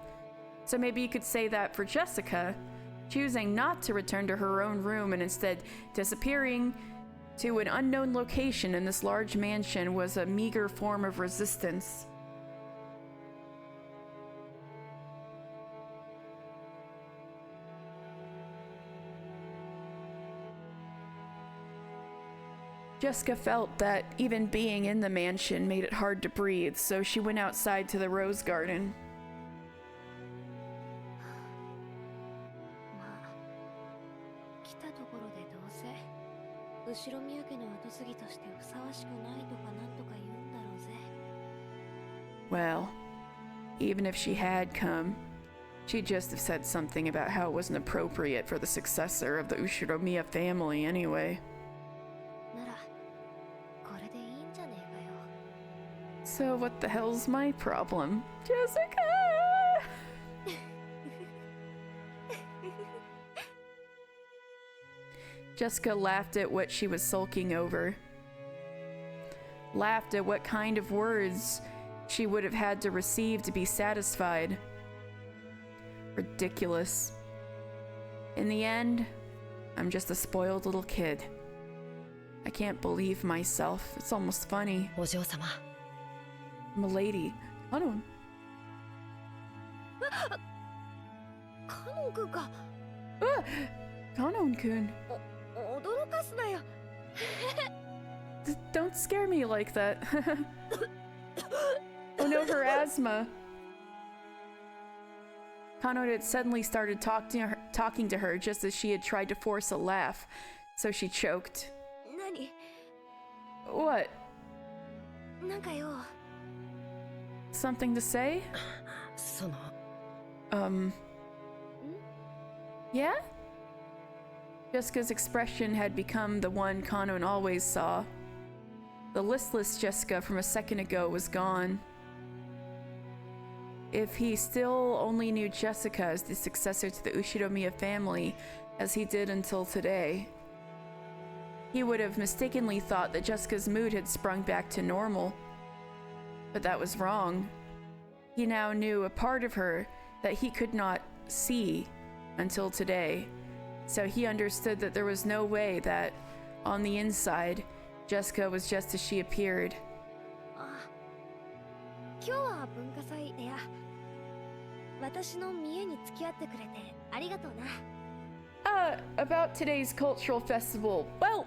So maybe you could say that for Jessica, choosing not to return to her own room and instead disappearing to an unknown location in this large mansion was a meager form of resistance. Jessica felt that even being in the mansion made it hard to breathe, so she went outside to the rose garden. まあ、来たところでどうせ後ろ宮家の跡継ぎとしてふさわしくないとかなんとか言うんだろうぜ。 Well, even if she had come, she'd just have said something about how it wasn't appropriate for the successor of the Ushiromiya family anyway. ならこれでいいんじゃねえかよ。 So what the hell's my problem? Jessica! Jessica laughed at what she was sulking over. Laughed at what kind of words she would have had to receive to be satisfied. Ridiculous. In the end, I'm just a spoiled little kid. I can't believe myself. It's almost funny. お嬢様。 I'm a lady. Kanon. カノン君か。 Kanon-kun. 驚かすなよ。 Don't scare me like that. Oh no, her asthma. Kano had suddenly started talking to her just as she had tried to force a laugh, so she choked. 何？ What? なんかよ。 Something to say? その。Yeah? Jessica's expression had become the one Kanon always saw. The listless Jessica from a second ago was gone. if he still only knew Jessica as the successor to the Ushiromiya family as he did until today. He would have mistakenly thought that Jessica's mood had sprung back to normal. But that was wrong. He now knew a part of her that he could not see until today. So he understood that there was no way that, on the inside, Jessica was just as she appeared. 今日は文化祭レア。私の見栄に付き合ってくれてありがとうな。About today's cultural festival. Well,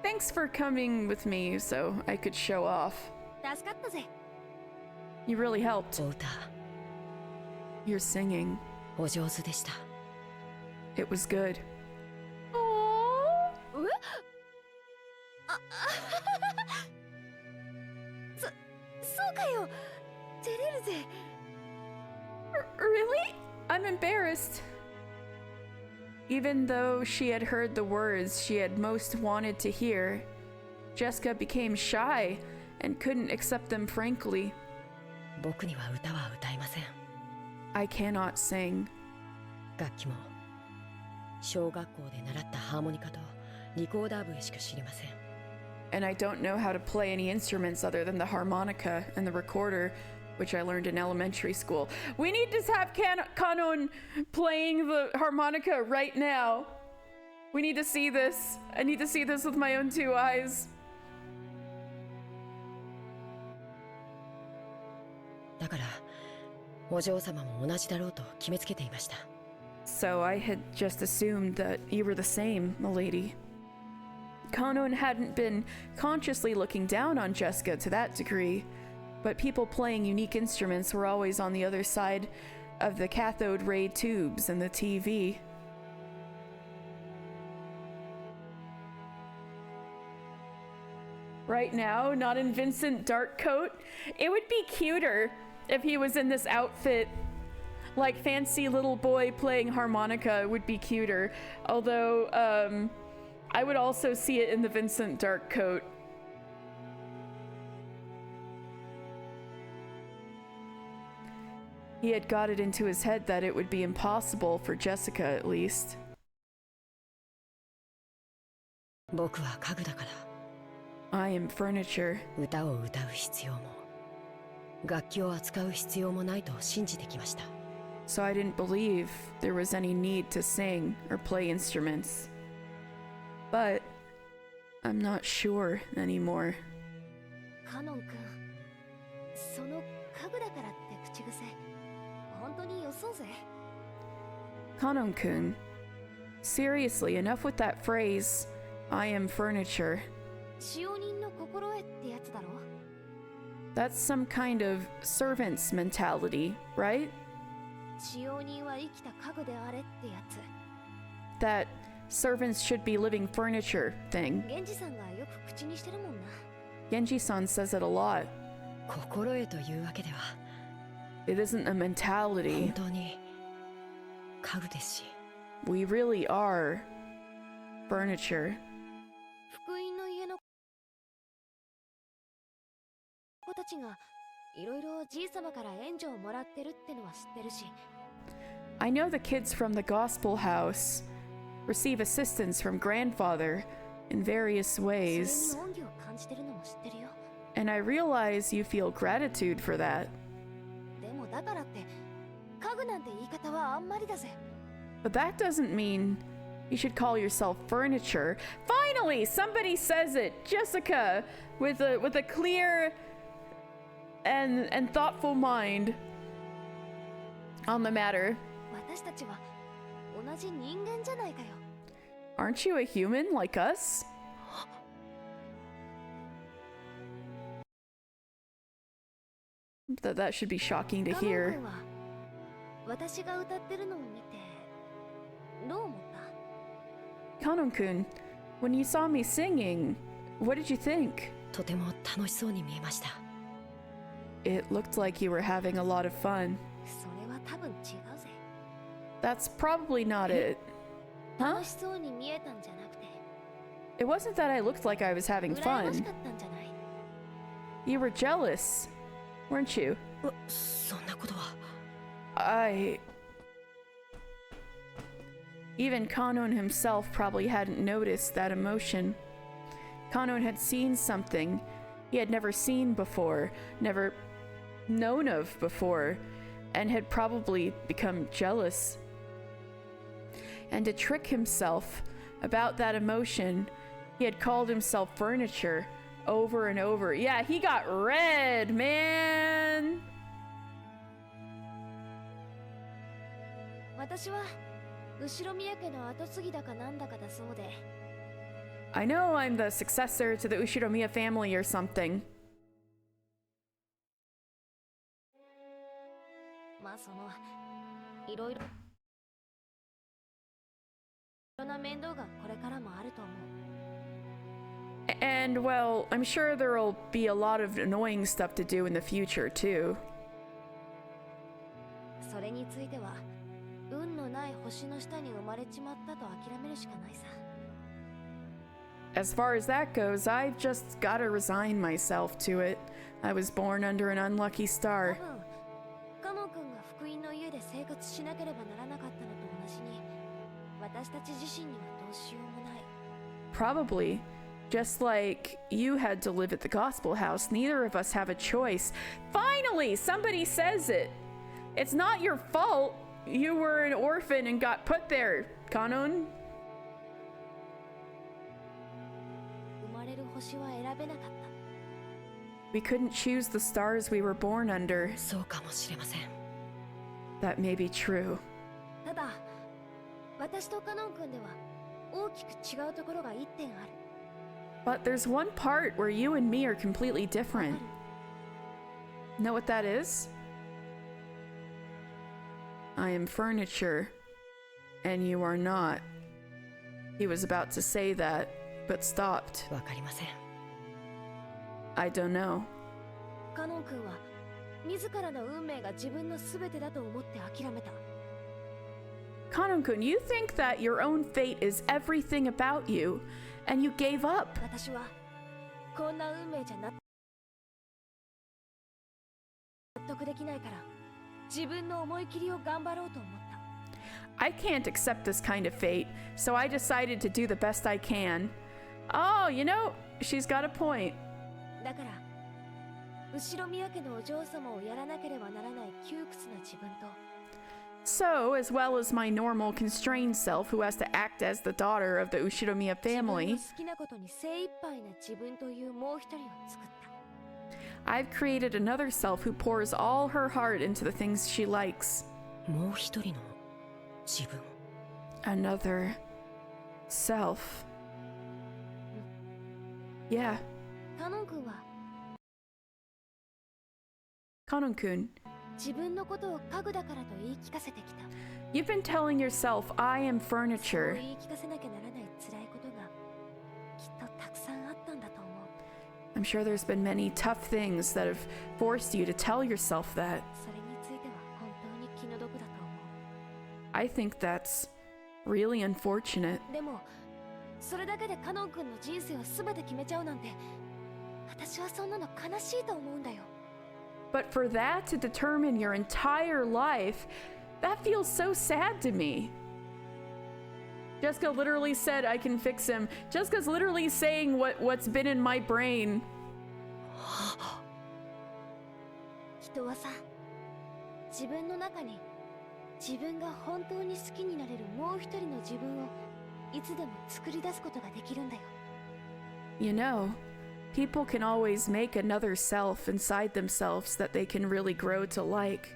thanks for coming with me so I could show off. 助かったぜ。You really helped. お歌 Your singing. お上手でした。 It was good. そうかよ。照れるぜ。Really? I'm embarrassed. Even though she had heard the words she had most wanted to hear, Jessica became shy and couldn't accept them frankly. 僕には歌は歌えません。 I cannot sing. 楽器も小学校で習ったハーモニカとリコーダー笛しか知りません。 And I don't know how to play any instruments other than the harmonica and the recorder, which I learned in elementary school. We need to have Kanon playing the harmonica right now. We need to see this. I need to see this with my own two eyes. だからお嬢様も同じだろうと決めつけていました。 So I had just assumed that you were the same, milady. Kanon hadn't been consciously looking down on Jessica to that degree, but people playing unique instruments were always on the other side of the cathode ray tubes and the TV. Right now, not in Vincent Darkcoat. It would be cuter if he was in this outfit. Like fancy little boy playing harmonica would be cuter. Although, I would also see it in the Vincent Darkcoat. He had got it into his head that it would be impossible for Jessica, at least. 僕は家具だから I am furniture. 歌を歌う必要も楽器を扱う必要もないと信じてきました。 So I didn't believe there was any need to sing or play instruments. But I'm not sure anymore. カノン君、その家具だからって口癖、本当によそうぜ。 Kanon-kun, seriously, enough with that phrase, I am furniture. 使用人の心得ってやつだろ。 That's some kind of servant's mentality, right? 使用人は生きた家具であれってやつ。 That servants should be living furniture thing. 源氏さんがよく口にしてるもんな。 Genji-san says it a lot. 心得というわけでは It isn't a 本 mentality. 当に家具ですし We really are furniture. 福音の家の子たちがいろいろじい様から援助をもらってるってのは知ってるし。 I know the kids from the gospel house receive assistance from grandfather in various それ ways, に恩義を感じてるのも知ってるよ。 and I realize you feel gratitude for that. でもだからって家具なんて言い方はあんまりだぜ。 But that doesn't mean you should call yourself furniture. Finally, somebody says it. Jessica, with a clear and thoughtful mind on the matter. 私たちは同じ人間じゃないかよ。 Aren't you a human like us? That should be shocking to カノン hear. 君は私が歌ってるのを見てどう思った？ Kanon-kun, when you saw me singing, what did you think? とても楽しそうに見えました。 It looked like you were having a lot of fun. それは多分違うぜ。 That's probably not it. Huh? 楽しそうに見えたんじゃなくて、 It wasn't that I looked like I was having 羨まし fun. かったんじゃない？ You were jealous, weren't you? そんなことは。Even Kanon himself probably hadn't noticed that emotion. Kanon had seen something he had never seen before, never known of before, and had probably become jealous. And to trick himself about that emotion, he had called himself furniture over and over. Yeah, he got red, man! 私は後ろ宮家の跡継ぎだかなんだかだそうで。I know I'm the successor to the Ushiromiya family or something. まあいろいろな面倒がこれからもあると思う。And, well, I'm sure there'll be a lot of annoying stuff to do in the future, too. それについては運のない星の下に生まれちまったと諦めるしかないさ。As far as that goes, I've just gotta resign myself to it. I was born under an unlucky star. カノン君が福音の家で生活しなければならなかったのと同じに、私たち自身にはどうしようもない。Probably. Just like you had to live at the gospel house, neither of us have a choice. Finally, somebody says it! It's not your fault. You were an orphan and got put there, Kanon. 生まれる星は選べなかった。We couldn't choose the stars we were born under. そうかもしれません。That may be true. ただ、私とカノン君では大きく違うところが一点ある。But there's one part where you and me are completely different. Know what that is? I am furniture, and you are not. He was about to say that, but stopped. わかりません。I don't know. カノン君は自らの運命が自分の全てだと思って諦めた。Kanon-kun, you think that your own fate is everything about you, and you gave up. 私はこんな運命じゃ納得できないから自分の思い切りを頑張ろうと思った。I can't accept this kind of fate, so I decided to do the best I can. Oh, you know, she's got a point. だから後ろ宮家のお嬢様をやらなければならない窮屈な自分と、 So, as well as my normal constrained self who has to act as the daughter of the Ushiromiya 自分の family, 好きなことに精一杯な自分というもう一人を作った。 I've created another self who pours all her heart into the things she likes. もう一人の自分。Another self. Yeah, カノン君は Kanon-kun, 自分のことを家具だからと言い聞かせてきた。 you've been telling yourself I am そう furniture. 言い聞かせなきゃならない辛いことがきっとたくさんあったんだと思う。 I'm sure there's been many tough things that have forced you to tell yourself that. それについては本当に気の毒だと思 I think that's really unfortunate. う。でもそれだけでカノン君の人生を全て決めちゃうなんて、私はそんなの悲しいと思うんだよ。 But for that to determine your entire life, that feels so sad to me. Jessica literally said I can fix him. Jessica's literally saying what's been in my brain. 人はさ、自分の中に自分が本当に好きになれるもう一人の自分をいつでも作り出すことができるんだよ。 You know, people can always make another self inside themselves that they can really grow to like.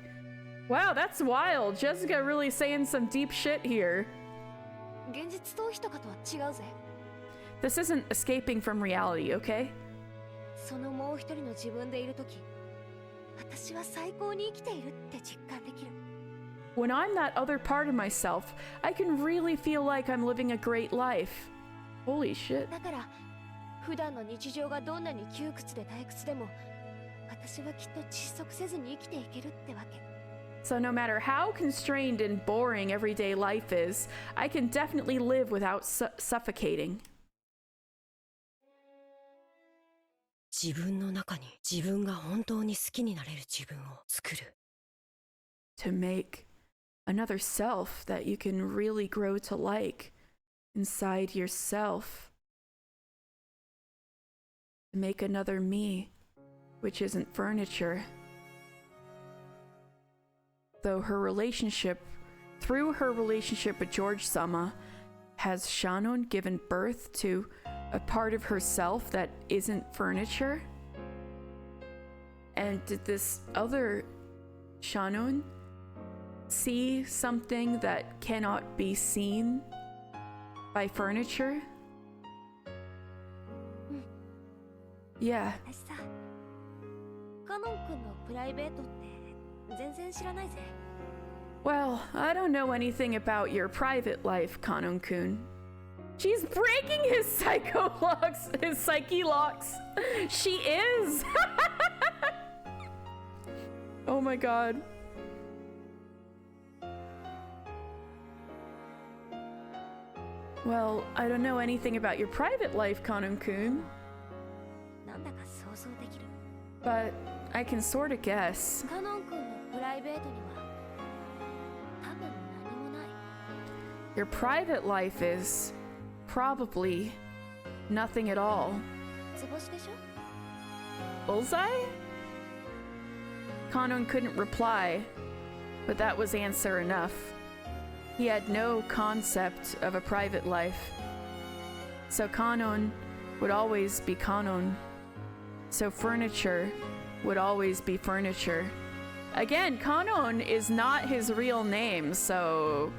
Wow, that's wild. Jessica really saying some deep shit here. 現実逃避とかとは違うぜ。 This isn't escaping from reality, okay? そのもう一人の自分でいるとき、私は最高に生きているって実感できる。 When I'm that other part of myself, I can really feel like I'm living a great life. Holy shit. だから普段の日常がどんなに窮屈で退屈でも、私はきっと窒息せずに生きていけるってわけ。 So no matter how constrained and boring everyday life is, I can definitely live without suffocating. 自分の中に自分が本当に好きになれる自分を作る。 To make another self that you can really grow to like inside yourself. To make another me, which isn't furniture. Though through her relationship with George-sama, has Shannon given birth to a part of herself that isn't furniture? And did this other Shannon see something that cannot be seen by furniture? Yeah. 私さ、カノン君のプライベートって全然知らないぜ。 Well, I don't know anything about your private life, Kanon-kun. She's breaking his psyche locks. She is. Oh my god. Well, I don't know anything about your private life, Kanon-kun. なんだか想像できる。 But I can sort of guess. カノン君のプライベートには多分何もない。 Your private life is probably nothing at all. 図星でしょ？ Bullseye? Kanon couldn't reply, but that was answer enough. He had no concept of a private life. So Kanon would always be Kanon. So furniture would always be furniture. Again, Kanon is not his real name, so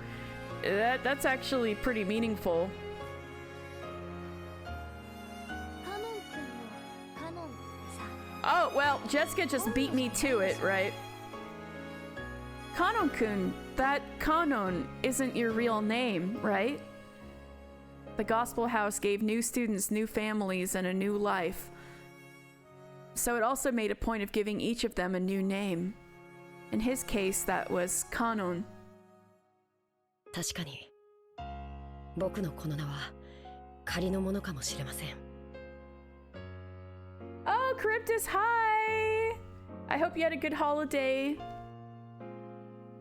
that's actually pretty meaningful. カノン君のカノンってさ、 Oh, well, Jessica just beat me to it, right? Kanon-kun, that Kanon isn't your real name, right? The Gospel House gave new students new families and a new life. So it also made a point of giving each of them a new name. In his case, that was Kanon. 確かに僕のこの名は仮のものかもしれません。 Oh, Cryptus, hi! I hope you had a good holiday.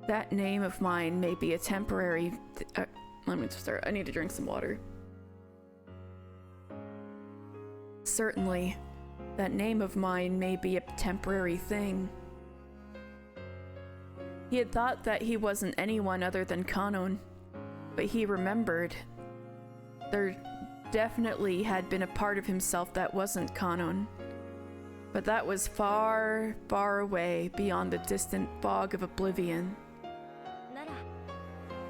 That name of mine may be a temporary... let me start. I need to drink some water. Certainly, that name of mine may be a temporary thing. He had thought that he wasn't anyone other than Kanon, but he remembered. There definitely had been a part of himself that wasn't Kanon. But that was far, far away beyond the distant fog of oblivion. なら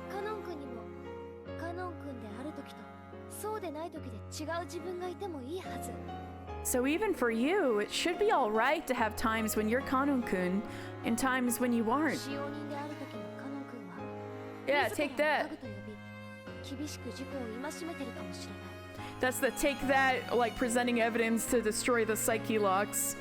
カノン君にもカノン君である時とそうでない時で違う自分がいてもいいはず。 So even for you, it should be alright to have times when you're Kanon-kun and times when you aren't. 使用人である時のカノン君は Yeah, 自ら take を that. タグと呼び厳しく自己を戒めてるかもしれない。 That's the take that, like presenting evidence to destroy the psyche locks.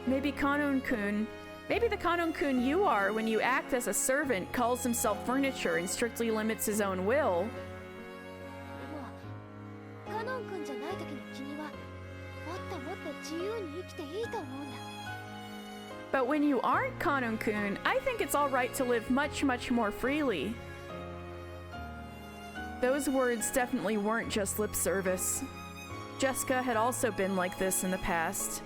Maybe Kanon-kun, maybe the Kanon-kun you are when you act as a servant calls himself furniture and strictly limits his own will. でもカノン君じゃない時の君はもっともっと自由に生きていいと思うんだ。 But when you aren't Kanon-kun, I think it's alright to live much, much more freely. Those words definitely weren't just lip service. Jessica had also been like this in the past.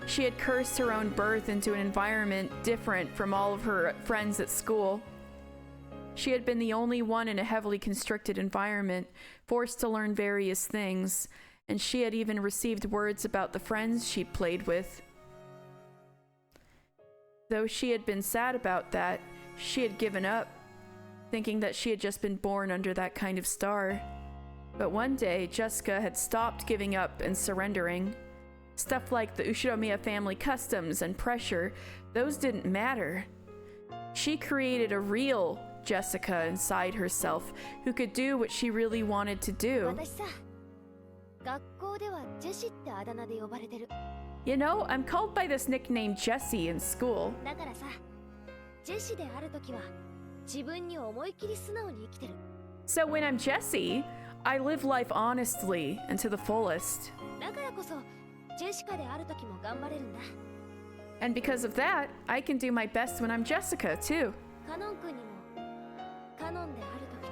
She had cursed her own birth into an environment different from all of her friends at school. She had been the only one in a heavily constricted environment, forced to learn various things, and she had even received words about the friends she'd played with. Though she had been sad about that, she had given up, thinking that she had just been born under that kind of star. But one day, Jessica had stopped giving up and surrendering. Stuff like the Ushiromiya family customs and pressure, those didn't matter. She created a real Jessica inside herself who could do what she really wanted to do. 私さ、学校ではジェシってあだ名で呼ばれてる。 You know, I'm called by this nickname Jessie in school. だからさ、ジェシである時は自分に思い切り素直に生きてる。 So when I'm Jessie, I live life honestly and to the fullest. だからこそジェシカである時も頑張れるんだ。 And because of that, I can do my best when I'm Jessica, too. カノン君にもカノンである時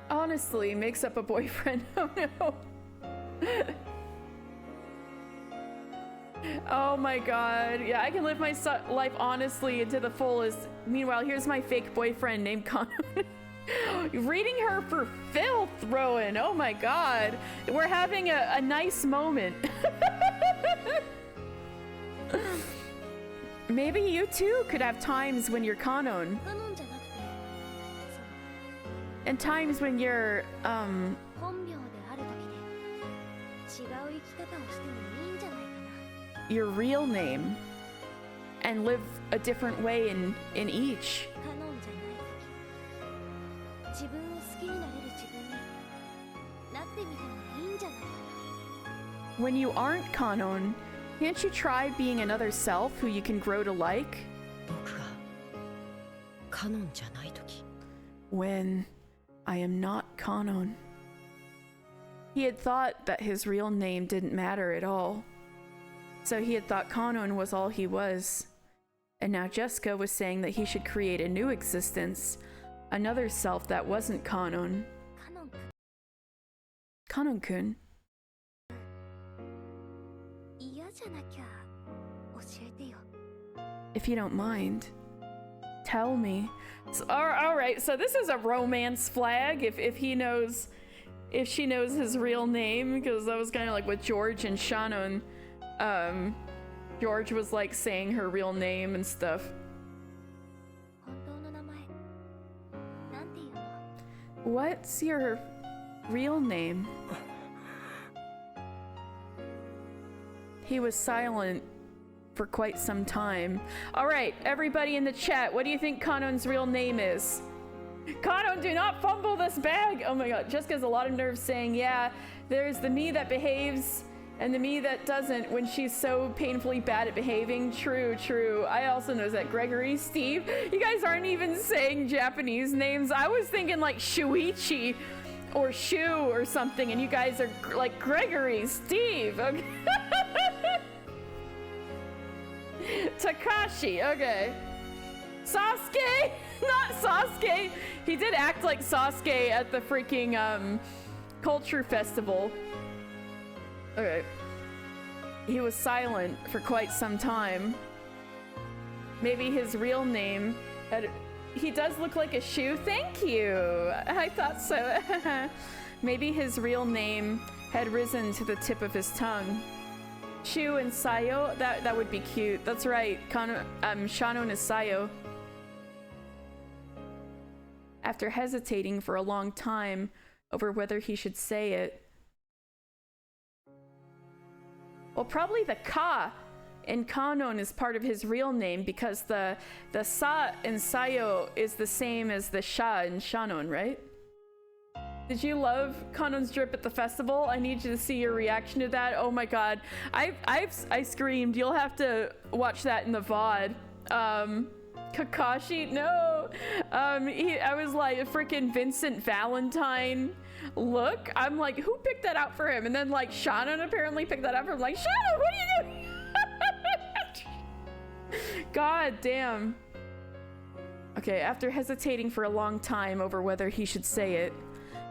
と Honestly, makes up a boyfriend. Oh no. Oh my god. Yeah, I can live my life honestly to the fullest. Meanwhile, here's my fake boyfriend named Connor. Reading her for filth, Rowan. Oh my god. We're having a nice moment. Maybe you too could have times when you're Kanon. カノンじゃなくて And times when you're, 本名である時で違う生き方をしてもいいんじゃないかな。 your real name. And live a different way in each. カノンじゃない時自分を好きになれる自分になってみてもいいんじゃないかな。 When you aren't Kanon, can't you try being another self who you can grow to like? 僕がカノンじゃない時 When I am not Kanon. He had thought that his real name didn't matter at all. So he had thought Kanon was all he was. And now Jessica was saying that he should create a new existence, another self that wasn't Kanon. カノン君 Kanon-kun. 嫌じゃなきゃ教えてよ。 If you don't mind, tell me. So, all right, so this is a romance flag. If he knows, if she knows his real name, because that was kind of like with George and Shannon. George was like saying her real name and stuff. 本当の名前なんていうの？ What's your real name? He was silent for quite some time. All right, everybody in the chat, what do you think Kanon's real name is? Kanon, do not fumble this bag! Oh my god, Jessica's a lot of nerves saying, yeah, there's the me that behaves and the me that doesn't when she's so painfully bad at behaving. True, true. I also know that. Gregory, Steve, you guys aren't even saying Japanese names. I was thinking like Shuichi or Shu or something, and you guys are like Gregory, Steve, okay. Takashi, okay. Sasuke? Not Sasuke. He did act like Sasuke at the freaking culture festival. Okay. He was silent for quite some time. Maybe his real name had... He does look like a shoe. Thank you. I thought so. Maybe his real name had risen to the tip of his tongue. Shu and Sayo? That would be cute. That's right. Shannon is Sayo. After hesitating for a long time over whether he should say it. Well, probably the Ka in Kanon is part of his real name because the Sa in Sayo is the same as the Sha in Shannon, right? Did you love Kanon's drip at the festival? I need you to see your reaction to that. Oh my god. I screamed. You'll have to watch that in the VOD. Kakashi, no. I was like a freaking Vincent Valentine look. I'm like, who picked that out for him? And then like Shannon apparently picked that up for him. Like, Shannon, what are you doing? God damn. Okay, after hesitating for a long time over whether he should say it,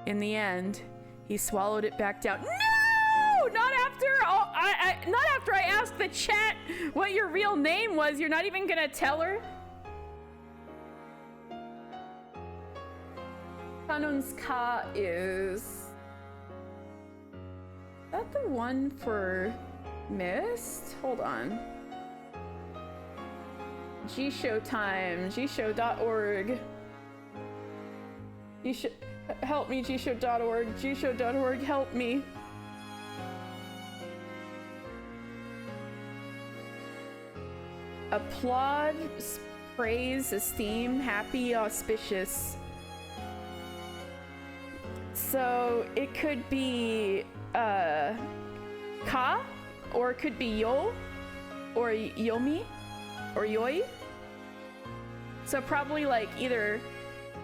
in the end, he swallowed it back down. No! Not after not after I asked the chat what your real name was. You're not even gonna tell her? Kanon's Ka is that the one for Mist? Hold on. G-Show time. Gshow.org. Help me, gshow.org. Gshow.org, help me. Applaud, praise, esteem, happy, auspicious. So it could be Ka, or it could be Yo, or Yomi, or Yoi. So probably like either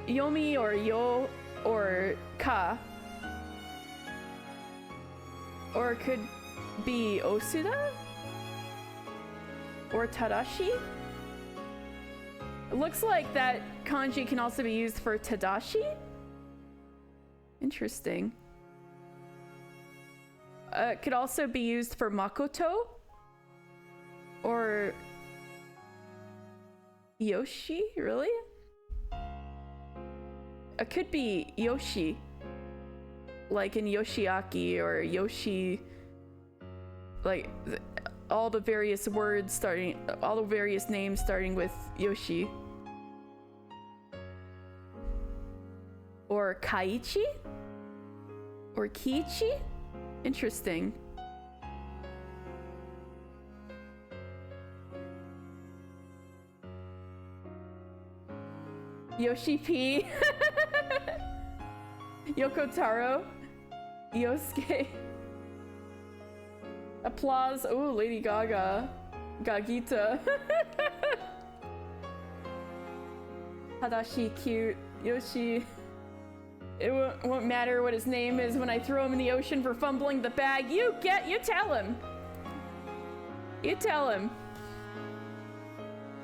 Yomi or Yo or Ka. Or it could be Osuda? Or Tadashi? It looks like that kanji can also be used for Tadashi? Interesting. It could also be used for Makoto? Or Yoshi? Really? It could be Yoshi. Like in Yoshiaki or Yoshi. Like all the various words starting, all the various names starting with Yoshi. Or Kaiichi? Or Kiichi? Interesting. Yoshi P. Yokotaro. Yosuke. Applause. Oh, Lady Gaga. Gagita. Tadashi, cute. Yoshi. It won't matter what his name is when I throw him in the ocean for fumbling the bag. You tell him. You tell him.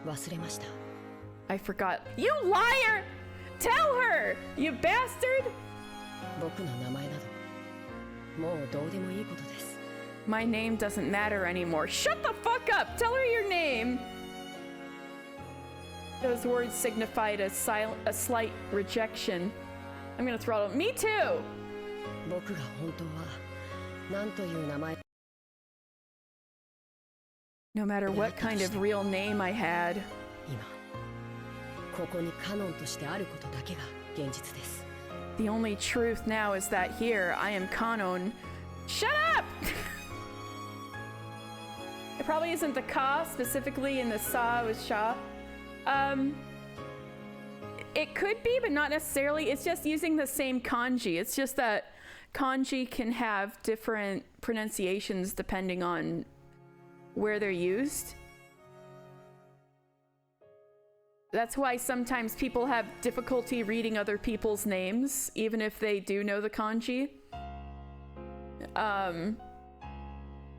忘れました。 I forgot. You liar! Tell her! You bastard! 僕の名前などもうどうでもいいことです。 My name doesn't matter anymore. Shut the fuck up! Tell her your name! Those words signified a slight rejection. I'm gonna throttle. Me too! 僕が本当は何という名前 No matter what kind of real name I had. 今ここにカノンとしてあることだけが現実です。 The only truth now is that here I am Kanon. Shut up! It probably isn't the ka specifically in the sa with sha. It could be, but not necessarily. It's just using the same kanji. It's just that kanji can have different pronunciations depending on where they're used. That's why sometimes people have difficulty reading other people's names, even if they do know the kanji.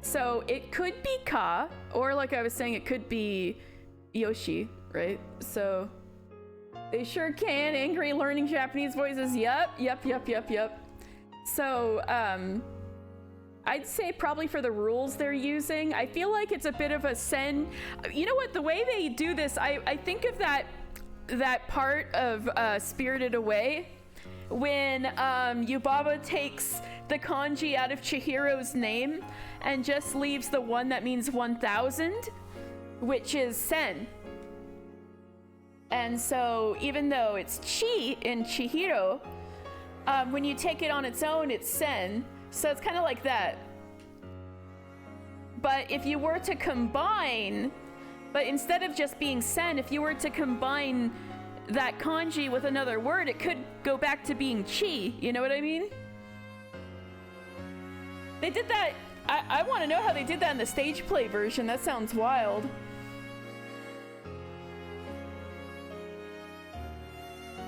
So it could be ka, or like I was saying, it could be Yoshi, right? So they sure can. Angry learning Japanese voices. Yep. So, I'd say probably for the rules they're using, I feel like it's a bit of a sen. You know what? The way they do this, I think of that part of Spirited Away when Yubaba takes the kanji out of Chihiro's name and just leaves the one that means 1000, which is sen. And so even though it's chi in Chihiro, when you take it on its own, it's sen. So it's kind of like that. But if you were to combine, but instead of just being sen, if you were to combine that kanji with another word, it could go back to being chi. You know what I mean? They did that. I want to know how they did that in the stage play version. That sounds wild.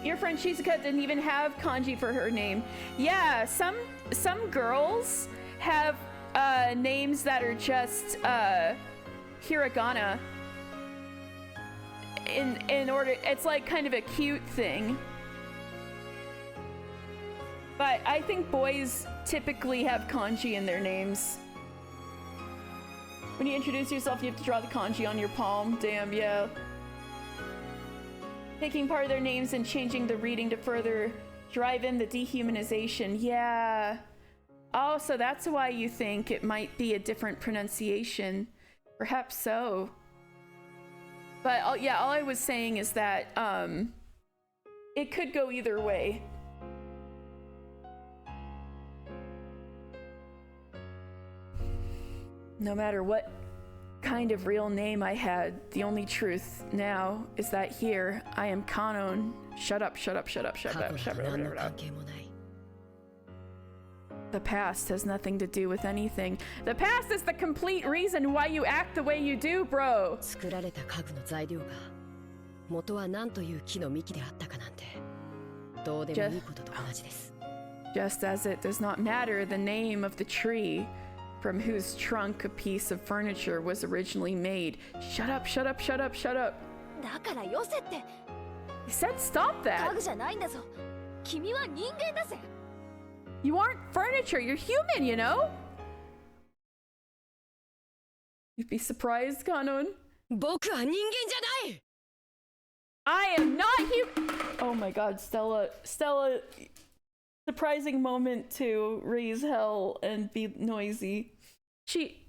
Your friend Shizuka didn't even have kanji for her name. Yeah, some girls have names that are just hiragana. In order, it's like kind of a cute thing. But I think boys typically have kanji in their names. When you introduce yourself, you have to draw the kanji on your palm. Damn, yeah. Taking part of their names and changing the reading to further drive in the dehumanization. Yeah. Oh, so that's why you think it might be a different pronunciation. Perhaps so. But yeah, all I was saying is that it could go either way. No matter what kind of real name I had, the only truth now is that here I am Kanon. Shut up. The past has nothing to do with anything. The past is the complete reason why you act the way you do, bro. 作られた家具の材料が元は何という木の幹であったかなんてどうでもいいことと同じです。 Just as it does not matter the name of the tree, from whose trunk a piece of furniture was originally made. Shut up, shut up, shut up, shut up. だからよせって。 I said stop 家 that. 具じゃないんだぞ。君は人間だぜ。 You aren't furniture, you're human, you know? You'd be surprised, Kanon. 僕は人間じゃない。 I am not human. Oh my god, Stella, surprising moment to raise hell and be noisy. She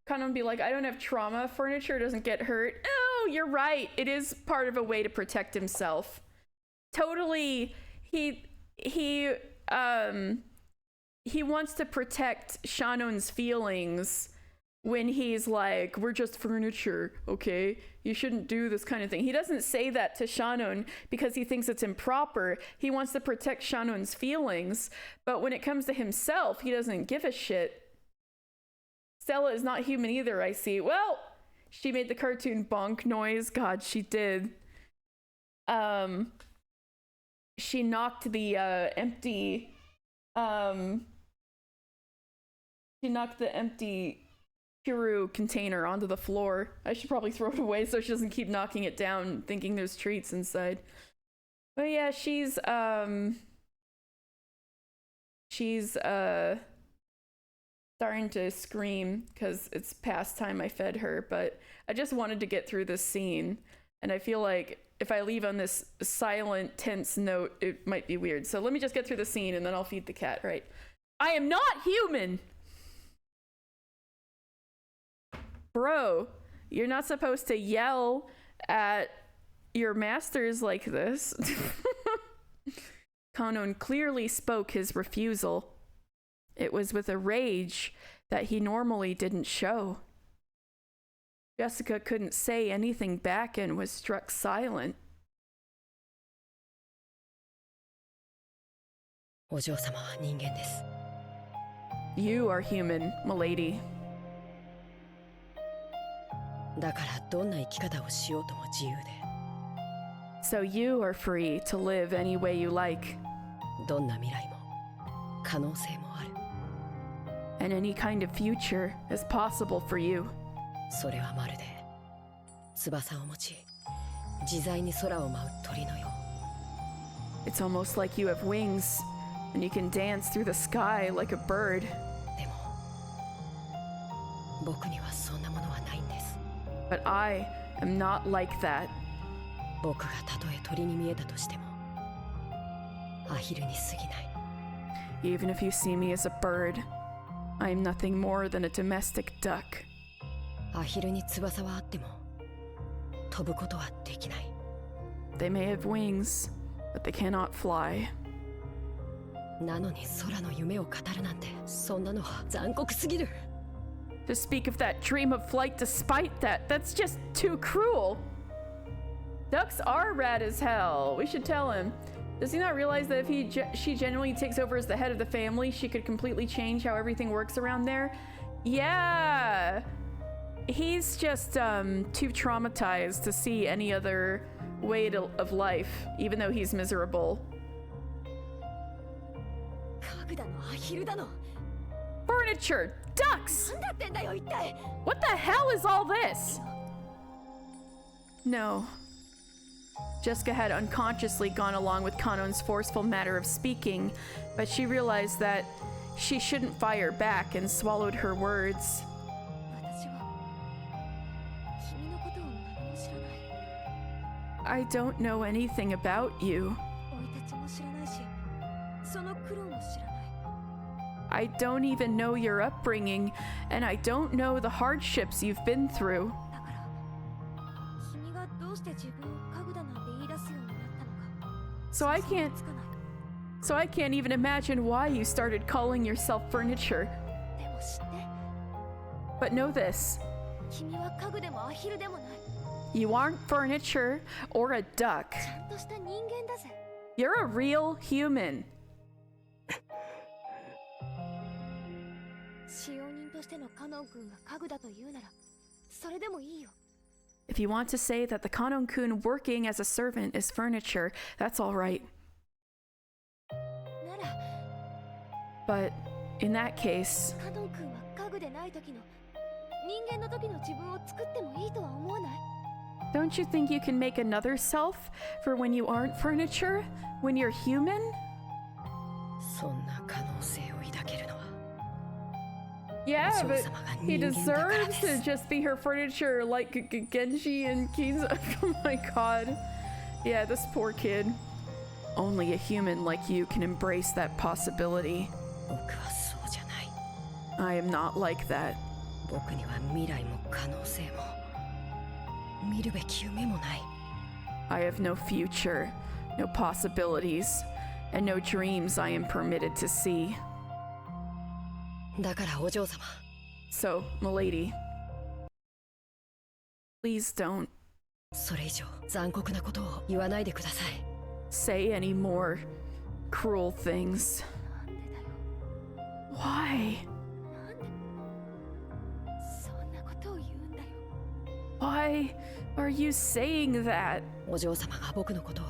kind of be like, I don't have trauma, furniture doesn't get hurt. Oh, you're right, it is part of a way to protect himself. Totally, he wants to protect Shannon's feelings when he's like, we're just furniture, okay? You shouldn't do this kind of thing. He doesn't say that to Shannon because he thinks it's improper. He wants to protect Shannon's feelings, but when it comes to himself, he doesn't give a shit. Stella is not human either, I see. Well, she made the cartoon bonk noise. God, she did. She knocked the empty Kiru container onto the floor. I should probably throw it away so she doesn't keep knocking it down thinking there's treats inside. But yeah, she's starting to scream because it's past time I fed her, but I just wanted to get through this scene, and I feel like if I leave on this silent, tense note, it might be weird. So let me just get through the scene and then I'll feed the cat, right? I am not human! Bro, you're not supposed to yell at your masters like this. Kanon clearly spoke his refusal. It was with a rage that he normally didn't show. Jessica couldn't say anything back and was struck silent. お嬢様は人間です。 You are human, milady. だからどんな生き方をしようとも自由で。 So you are free to live any way you like. どんな未来も可能性もある。 And any kind of future is possible for you. それはまるで翼を持ち自在に空を舞う鳥のよう。 It's almost like you have wings, and you can dance through the sky like a bird. でも僕にはそんなものはないんです。 But I am not like that. 僕がたとえ鳥に見えたとしてもアヒルに過ぎない。 Even if you see me as a bird, I am nothing more than a domestic duck. アヒルに翼はあっても飛ぶことはできない。 They may have wings, but they cannot fly. なのに空の夢を語るなんてそんなのは残酷すぎる。 To speak of that dream of flight despite that, that's just too cruel. Ducks are rad as hell. We should tell him. Does he not realize that if she genuinely takes over as the head of the family, she could completely change how everything works around there? Yeah. He's just too traumatized to see any other way of life, even though he's miserable. 家具だのアヒルだの。 Furniture! Ducks! なんだってんだよ一体。 What the hell is all this? No. Jessica had unconsciously gone along with Kanon's forceful manner of speaking, but she realized that she shouldn't fire back and swallowed her words. 私は君のことを何も知らない。 I don't know anything about you. 生い立ちも知らないし、その苦労も知らない。 I don't even know your upbringing, and I don't know the hardships you've been through. だから君がどうして自分を家具だなんて言い出すようになったのか。 So I can't つかない。 so I can't even imagine why you started calling yourself furniture. でも知って、 But know this, 君は家具でもアヒルでもない。 you aren't furniture or a duck. ちゃんとした人間だぜ。 You're a real human. 使用人としてのカノン君が家具だと言うなら、それでもいいよ。 If you want to say that the Kanon-kun working as a servant is furniture, that's all right. なら、 But In that case, カノン君は家具でない時の人間の時の自分を作ってもいいとは思わない？ don't you think you can make another self for when you aren't furniture? When you're human? そんな可能性を抱けるのは Yeah, お嬢 but 様が he 人間だからで deserves す to just be her furniture like Genji and Kinza. Oh my god. Yeah, this poor kid. Only a human like you can embrace that possibility. 僕はそうじゃない I am not like that. 僕には未来も可能性も見るべき夢もない I have no future, no possibilities, and no dreams I am permitted to see. だからお嬢様 So, milady, please don't それ以上残酷なことを言わないでください say any more cruel things. なんでだよ。 Why? そんなことを言うんだよ。 Why are you saying that? お嬢様が僕のことを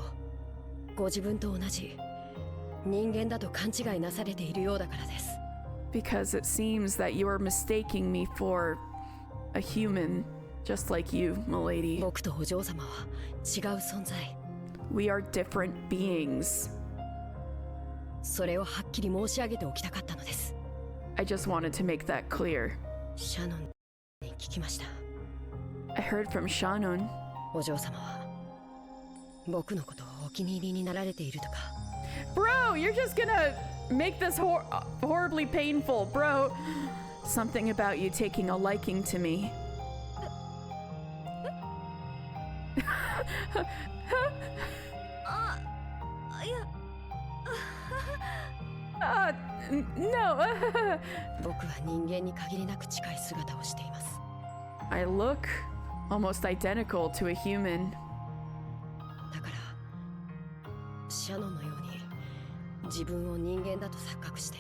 ご自分と同じ人間だと勘違いなされているようだからです Because it seems that you are mistaking me for a human, just like you, milady. 僕とお嬢様は違う存在 We are different beings. それをはっきり申し上げておきたかったのです I just wanted to make that clear. シャノンに聞きました I heard from Shannon. お嬢様は僕のことをお気に入りになられているとか Bro, you're just gonna make this horribly painful, bro. Something about you taking a liking to me. いや、 No. 僕は人間に限りなく近い姿をしています I look almost identical to a human. だからシャノンのように自分を人間だと錯覚して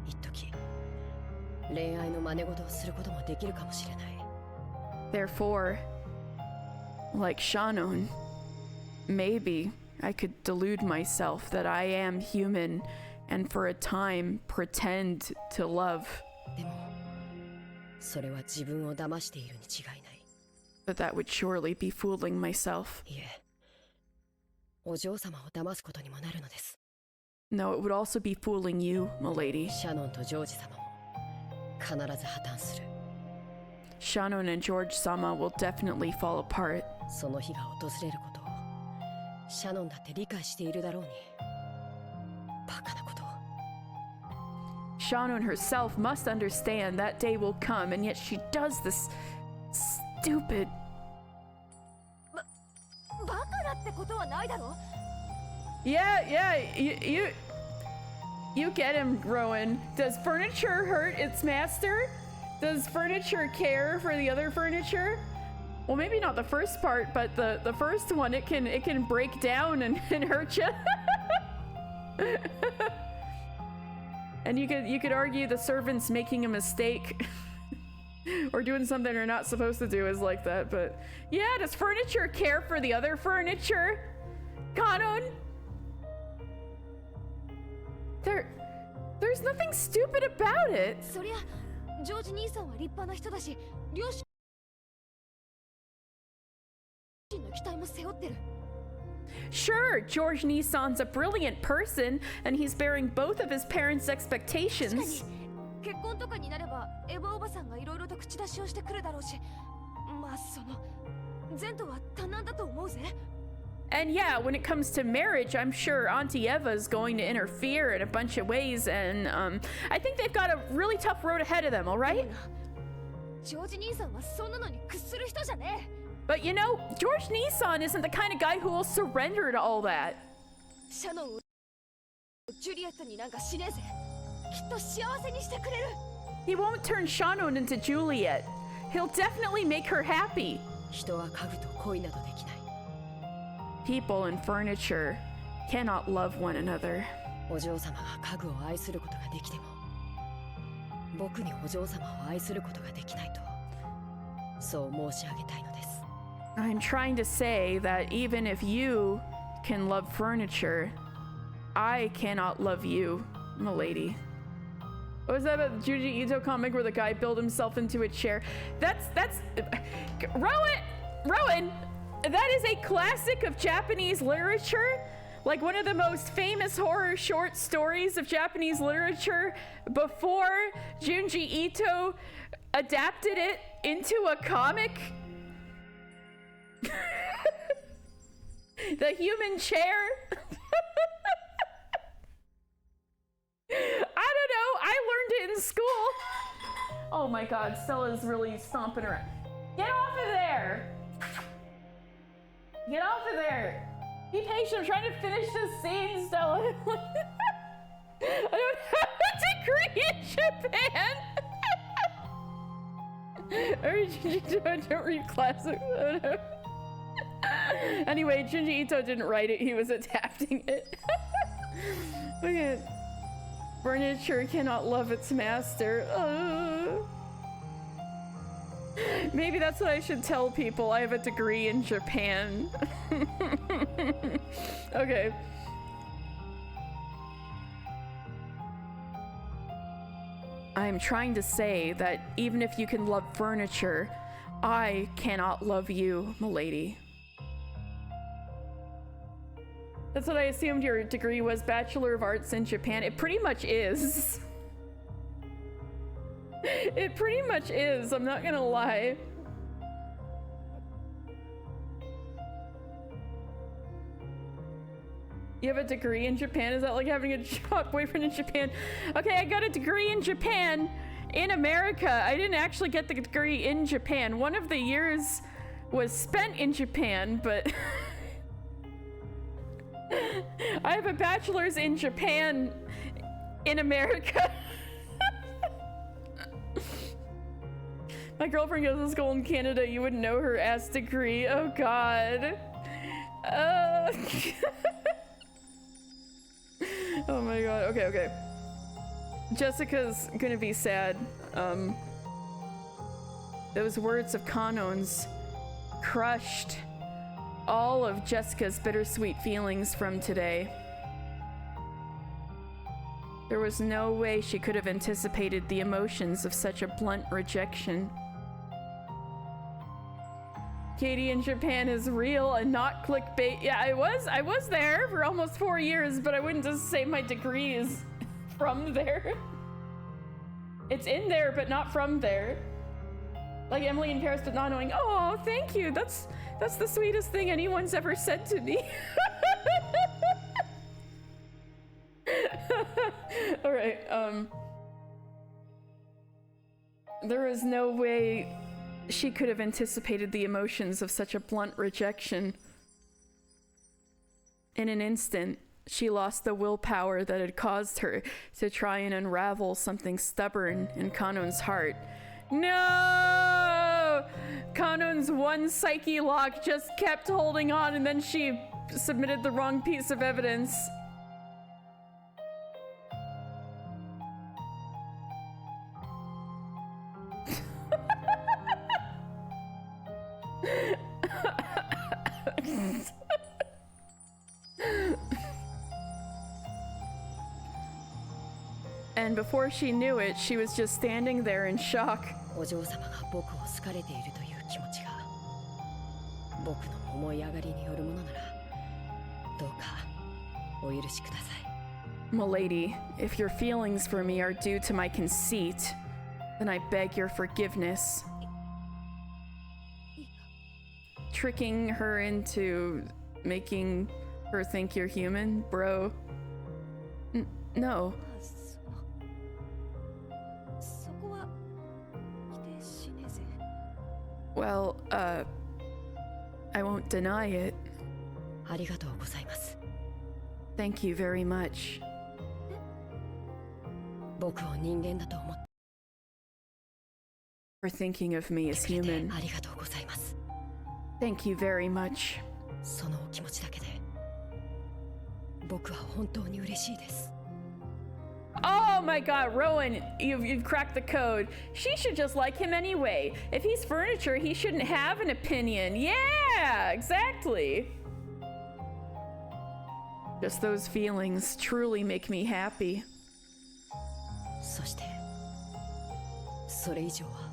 一時恋愛の真似事をすることもできるかもしれない Therefore, like Shannon, maybe I could delude myself that I am human and for a time pretend to love. でもそれは自分を騙しているに違いない But that would surely be fooling myself. いえお嬢様を騙すことにもなるのです No, it would also be fooling you, milady. シャノンとジョージ様も必ず破綻する Shannon and George Sama will definitely fall apart. その日が訪れることをシャノンだって理解しているだろうにバカなことを Shannon herself must understand that day will come, and yet she does this stupid. バカだってことはないだろ。 Yeah, you get him, Rowan. Does furniture hurt its master? Does furniture care for the other furniture? Well, maybe not the first part, but the first one, it can break down and hurt you. And you could argue the servants making a mistake or doing something they're not supposed to do is like that, but yeah, does furniture care for the other furniture? Kanon? There's nothing stupid about it. そりゃジョージ兄さんは立派な人だし、両親の期待も背負ってる。 Sure, George Nissan's a brilliant person, and he's bearing both of his parents' 確かに expectations. 結婚とかになればエヴァおばさんがいろいろと口出しをしてくるだろうし、まあその前途は多難だと思うぜ。 And yeah, when it comes to marriage, I'm sure Auntie Eva's going to interfere in a bunch of ways, and I think they've got a really tough road ahead of them, alright? ジョージ兄さんはそんなのに屈する人じゃねえ。 But you know, George Nissan isn't the kind of guy who will surrender to all that. シャノンをジュリエットになんかしねえぜ。きっと幸せにしてくれる。 He won't turn Shannon into Juliet. He'll definitely make her happy. 人は家具と恋などできない People and furniture cannot love one another. お嬢様が家具を愛することができても僕にお嬢様を愛することができないとそう申し上げたいのです I'm trying to say that even if you can love furniture, I cannot love you, milady. What was that about the Junji Ito comic where the guy built himself into a chair? That's Rowan, that is a classic of Japanese literature. Like one of the most famous horror short stories of Japanese literature before Junji Ito adapted it into a comic. The human chair. I don't know. I learned it in school. Oh my god, Stella's really stomping around. Get off of there. Get off of there. Be patient. I'm trying to finish this scene, Stella. I don't have a degree in Japan. I don't read classics. Oh, no. Anyway, Junji Ito didn't write it. He was adapting it. Okay. Furniture cannot love its master. Maybe that's what I should tell people. I have a degree in Japan. Okay. I'm trying to say that even if you can love furniture, I cannot love you, milady. That's what I assumed your degree was, Bachelor of Arts in Japan. It pretty much is. It pretty much is, I'm not gonna lie. You have a degree in Japan? Is that like having a hot boyfriend in Japan? Okay, I got a degree in Japan, in America. I didn't actually get the degree in Japan. One of the years was spent in Japan, but I have a bachelor's in Japan, in America. My girlfriend goes to school in Canada. You wouldn't know her ass degree. Oh god. Oh my god. Okay. Jessica's gonna be sad. Those words of Kanon's crushed all of Jessica's bittersweet feelings from today. There was no way she could have anticipated the emotions of such a blunt rejection. Katie in Japan is real and not clickbait. Yeah, I was there for almost 4 years, but I wouldn't just say my degree is from there. It's in there, but not from there. Like Emily in Paris, but not knowing. Oh, thank you. That's the sweetest thing anyone's ever said to me. All right. There is no way she could have anticipated the emotions of such a blunt rejection. In an instant, she lost the willpower that had caused her to try and unravel something stubborn in Kanon's heart. No! Kanon's one psyche lock just kept holding on, and then she submitted the wrong piece of evidence. And before she knew it, she was just standing there in shock. お嬢様が僕を好かれているという気持ちが僕の思い上がりによるものならどうかお許しください。 Milady, if your feelings for me are due to my conceit, then I beg your forgiveness. Tricking her into making her think you're human, bro. No. Well, I won't deny it. ありがとうございます。 Thank you very much. 僕を人間だと思って For thinking of me as くれて human. ありがとうございます。 Thank you very much. そのお気持ちだけで僕は本当に嬉しいです。 Oh my god, Rowan, you've cracked the code. She should just like him anyway. If he's furniture, he shouldn't have an opinion. Yeah, exactly. Just those feelings truly make me happy. そしてそれ以上は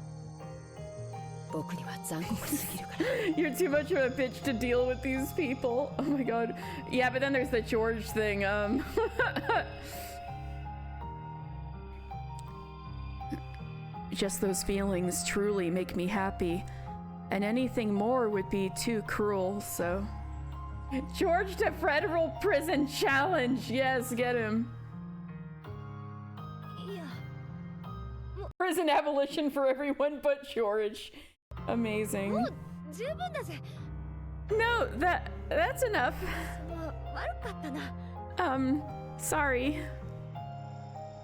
僕には残酷すぎるから。 You're too much of a bitch to deal with these people. Oh my god. Yeah, but then there's the George thing. Just those feelings truly make me happy, and anything more would be too cruel, so... George to federal prison challenge! Yes, get him. いや Prison abolition for everyone but George. Amazing. もう十分だぜ。 No, that's enough. もう悪かったな。 Sorry.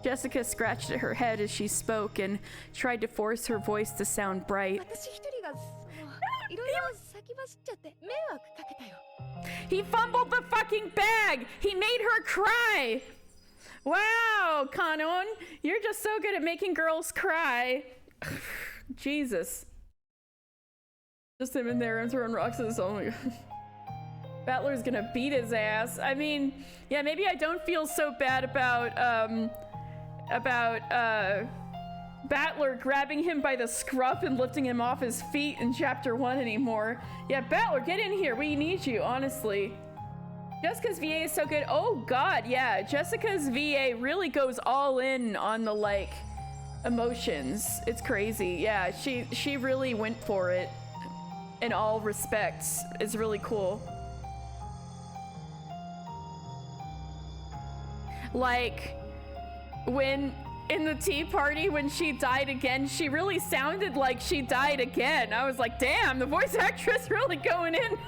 Jessica scratched at her head as she spoke and tried to force her voice to sound bright. 私一人がいろいろ先走っちゃって迷惑かけたよ。 He fumbled the fucking bag! He made her cry! Wow, Kanon, you're just so good at making girls cry. Jesus. Just him in there and throwing rocks at his own. Battler's gonna beat his ass. I mean, yeah, maybe I don't feel so bad about Battler grabbing him by the scruff and lifting him off his feet in chapter 1 anymore. Yeah, Battler, get in here. We need you, honestly. Jessica's VA is so good. Oh god, yeah. Jessica's VA really goes all in on the, like, emotions. It's crazy. Yeah, she really went for it in all respects. It's really cool. Like, when in the tea party, when she died again, she really sounded like she died again. I was like, damn, the voice actress really going in.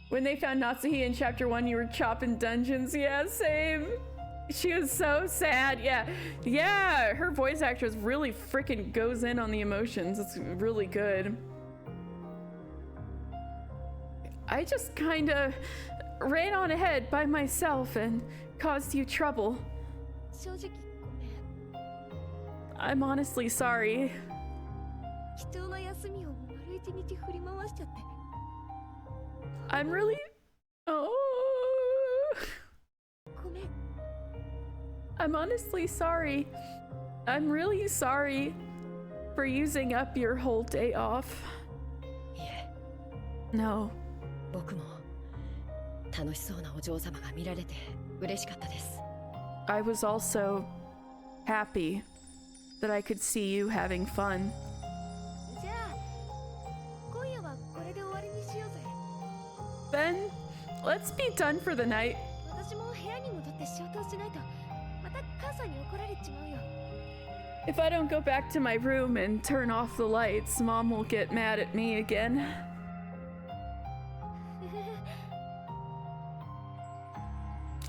When they found Natsuhi in chapter 1, you were chopping dungeons. Yeah, same. She was so sad. Yeah, her voice actress really freaking goes in on the emotions. It's really good. I just kind of ran on ahead by myself and caused you trouble. 正直ごめん。 I'm honestly sorry. 貴重な休みを丸一日振り回しちゃって。 I'm really... Oh... ごめん。 I'm honestly sorry. I'm really sorry for using up your whole day off. いえ、 No. 僕も楽しそうなお嬢様が見られて嬉しかったです。 I was also happy that I could see you having fun. じゃあ今夜はこれで終わりにしようぜ。 Then, let's be done for the night. 私も部屋に戻って仕事をしないとまた母さんに怒られちまうよ。 If I don't go back to my room and turn off the lights, Mom will get mad at me again.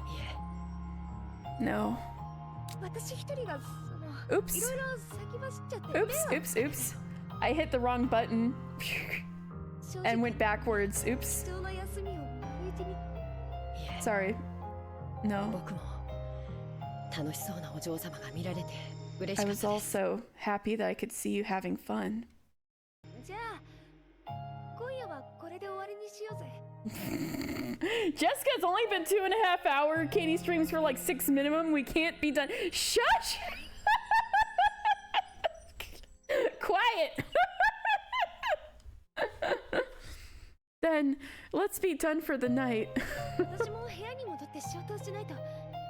いえ、 No. 私一人が Oops. いろいろ先走っちゃって。 Oops. I hit the wrong button 正 and 直 went backwards. Oops. 貴重な休みを丸一日。 いえ、 Sorry. No. 僕も楽しそうなお嬢様が見られて嬉し I かった was です。 also happy that I could see you having fun. じゃあ今夜はこれで終わりにしようぜ。 Jessica's only been 2.5 hours. Katie streams for like 6 minimum. We can't be done. Shush! Quiet! Then let's be done for the night. 私も部屋に戻って仕事をしないと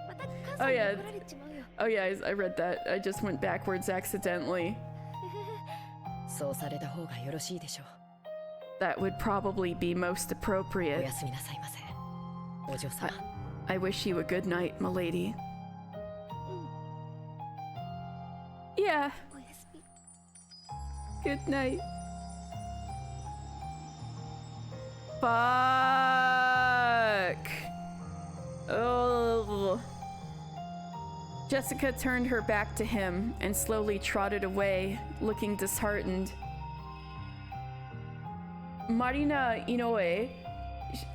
また母さ Oh んに yeah. 怒られちまうよ。 Oh yeah, I read that. I just went backwards accidentally. そうされた方がよろしいでしょう。 That would probably be most お appropriate. やすみなさいませ、お嬢様。 I wish you a good night, milady. Yeah, おやすみ。 good night. Fuck. Ugh. Jessica turned her back to him and slowly trotted away, looking disheartened. Marina Inoue,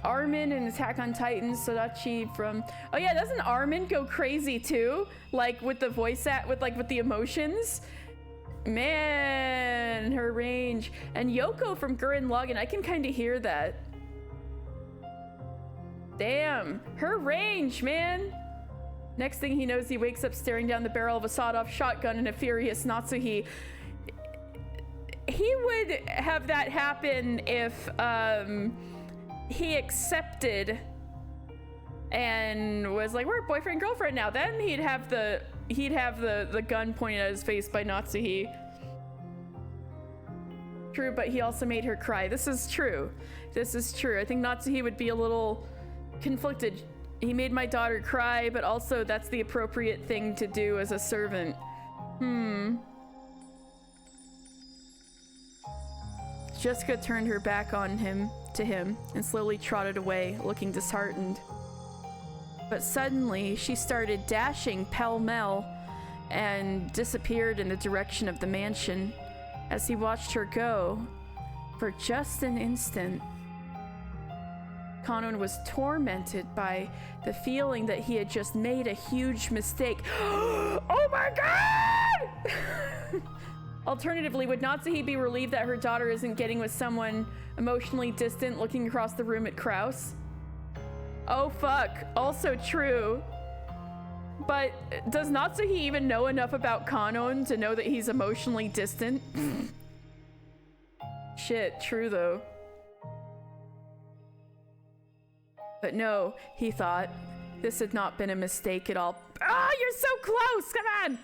Armin in Attack on Titan, Sodachi from... Oh yeah, doesn't Armin go crazy too? Like with the voice with the emotions? Man, her range. And Yoko from Gurren Lagann, I can kind of hear that. Damn, her range, man. Next thing he knows, he wakes up staring down the barrel of a sawed-off shotgun in a furious Natsuhi. He would have that happen if he accepted and was like, we're boyfriend girlfriend now. Then he'd have the gun pointed at his face by Natsuhi. True, but he also made her cry. This is true. This is true. I think Natsuhi would be a little conflicted. He made my daughter cry, but also that's the appropriate thing to do as a servant. Jessica turned her back on him, and slowly trotted away, looking disheartened. But suddenly, she started dashing pell-mell and disappeared in the direction of the mansion. As he watched her go, for just an instant, Kanon was tormented by the feeling that he had just made a huge mistake. Oh my god! Alternatively, would Natsuhi be relieved that her daughter isn't getting with someone emotionally distant looking across the room at Kraus? Oh fuck, also true. But does Natsuhi even know enough about Kanon to know that he's emotionally distant? Shit, true though. But no, he thought, this had not been a mistake at all. Ah, you're so close, come on!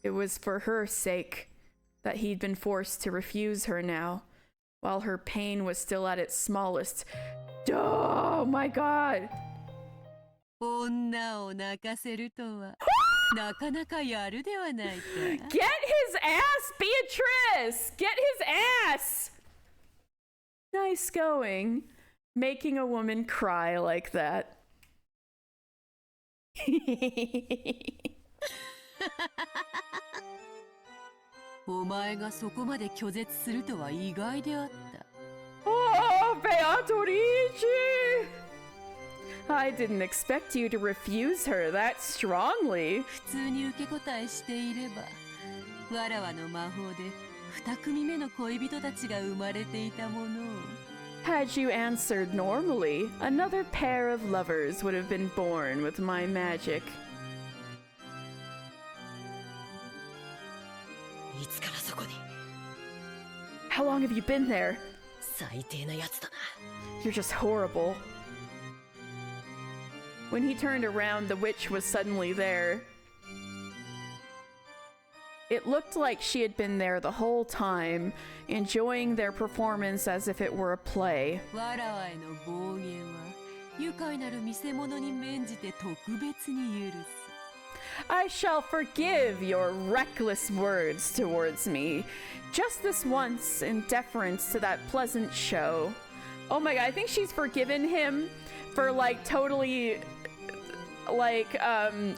It was for her sake that he'd been forced to refuse her now, while her pain was still at its smallest. Oh my god! 女を泣かせるとはなかなかやるではないか。 Get his ass, Beatrice! Get his ass! Nice going. Making a woman cry like that. お前がそこまで拒絶するとは意外であった。 Oh, Beatrice! I didn't expect you to refuse her that strongly. 普通に受け答えしていれば、わらわの魔法で二組目の恋人たちが生まれていたものを。 Had you answered normally, another pair of lovers would have been born with my magic. いつからそこに。 How long have you been there? 最低なやつだな。 You're just horrible. When he turned around, the witch was suddenly there. It looked like she had been there the whole time, enjoying their performance as if it were a play. わらわへの暴言は愉快なる見せ物に免じて特別に許す。 I shall forgive your reckless words towards me, just this once in deference to that pleasant show. Oh my god, I think she's forgiven him for like totally like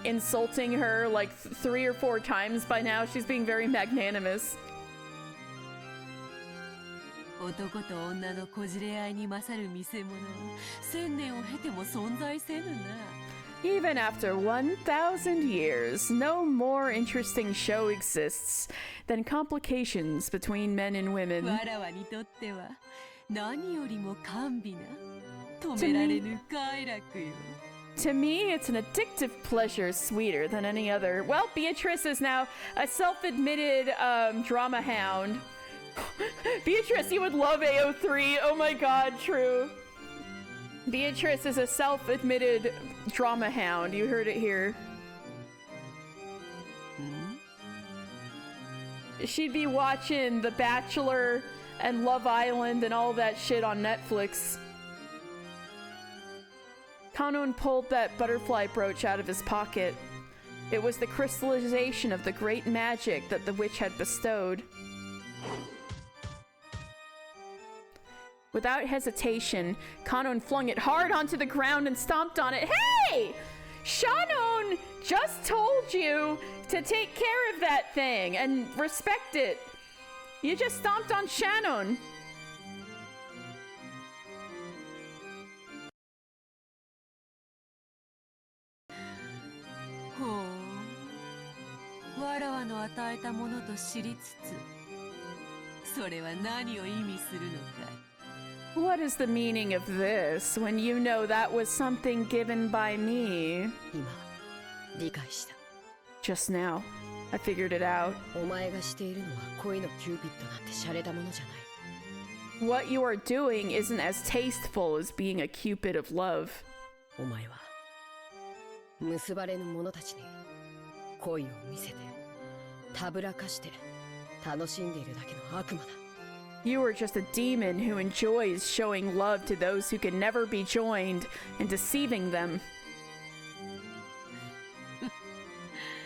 insulting her like 3 or 4 times by now. She's being very magnanimous. 男と女のこじれ合いに勝る見せ物は1000年を経ても存在せぬな。 Even after 1,000 years, no more interesting show exists than complications between men and women. わらわにとっては何よりも甘美な止められぬ快楽よ。 To me, it's an addictive pleasure sweeter than any other. Well, Beatrice is now a self-admitted drama hound. Beatrice, you would love AO3. Oh my god, true. Beatrice is a self-admitted drama hound. You heard it here. She'd be watching The Bachelor and Love Island and all that shit on Netflix. Kanon pulled that butterfly brooch out of his pocket. It was the crystallization of the great magic that the witch had bestowed. Without hesitation, Kanon flung it hard onto the ground and stomped on it. Hey! Shannon just told you to take care of that thing and respect it. You just stomped on Shannon. Oh, わらわの与えたものと知りつつ、それは何を意味するのか。What is the meaning of this when you know that was something given by me? 今理解した。 Just now, I figured it out. お前がしているのは恋のキューピッドなんて洒落たものじゃない。 What you are doing isn't as tasteful as being a cupid of love. お前は結ばれぬ者たちに恋を見せてたぶらかして楽しんでいるだけの悪魔だ。 You are just a demon who enjoys showing love to those who can never be joined and deceiving them.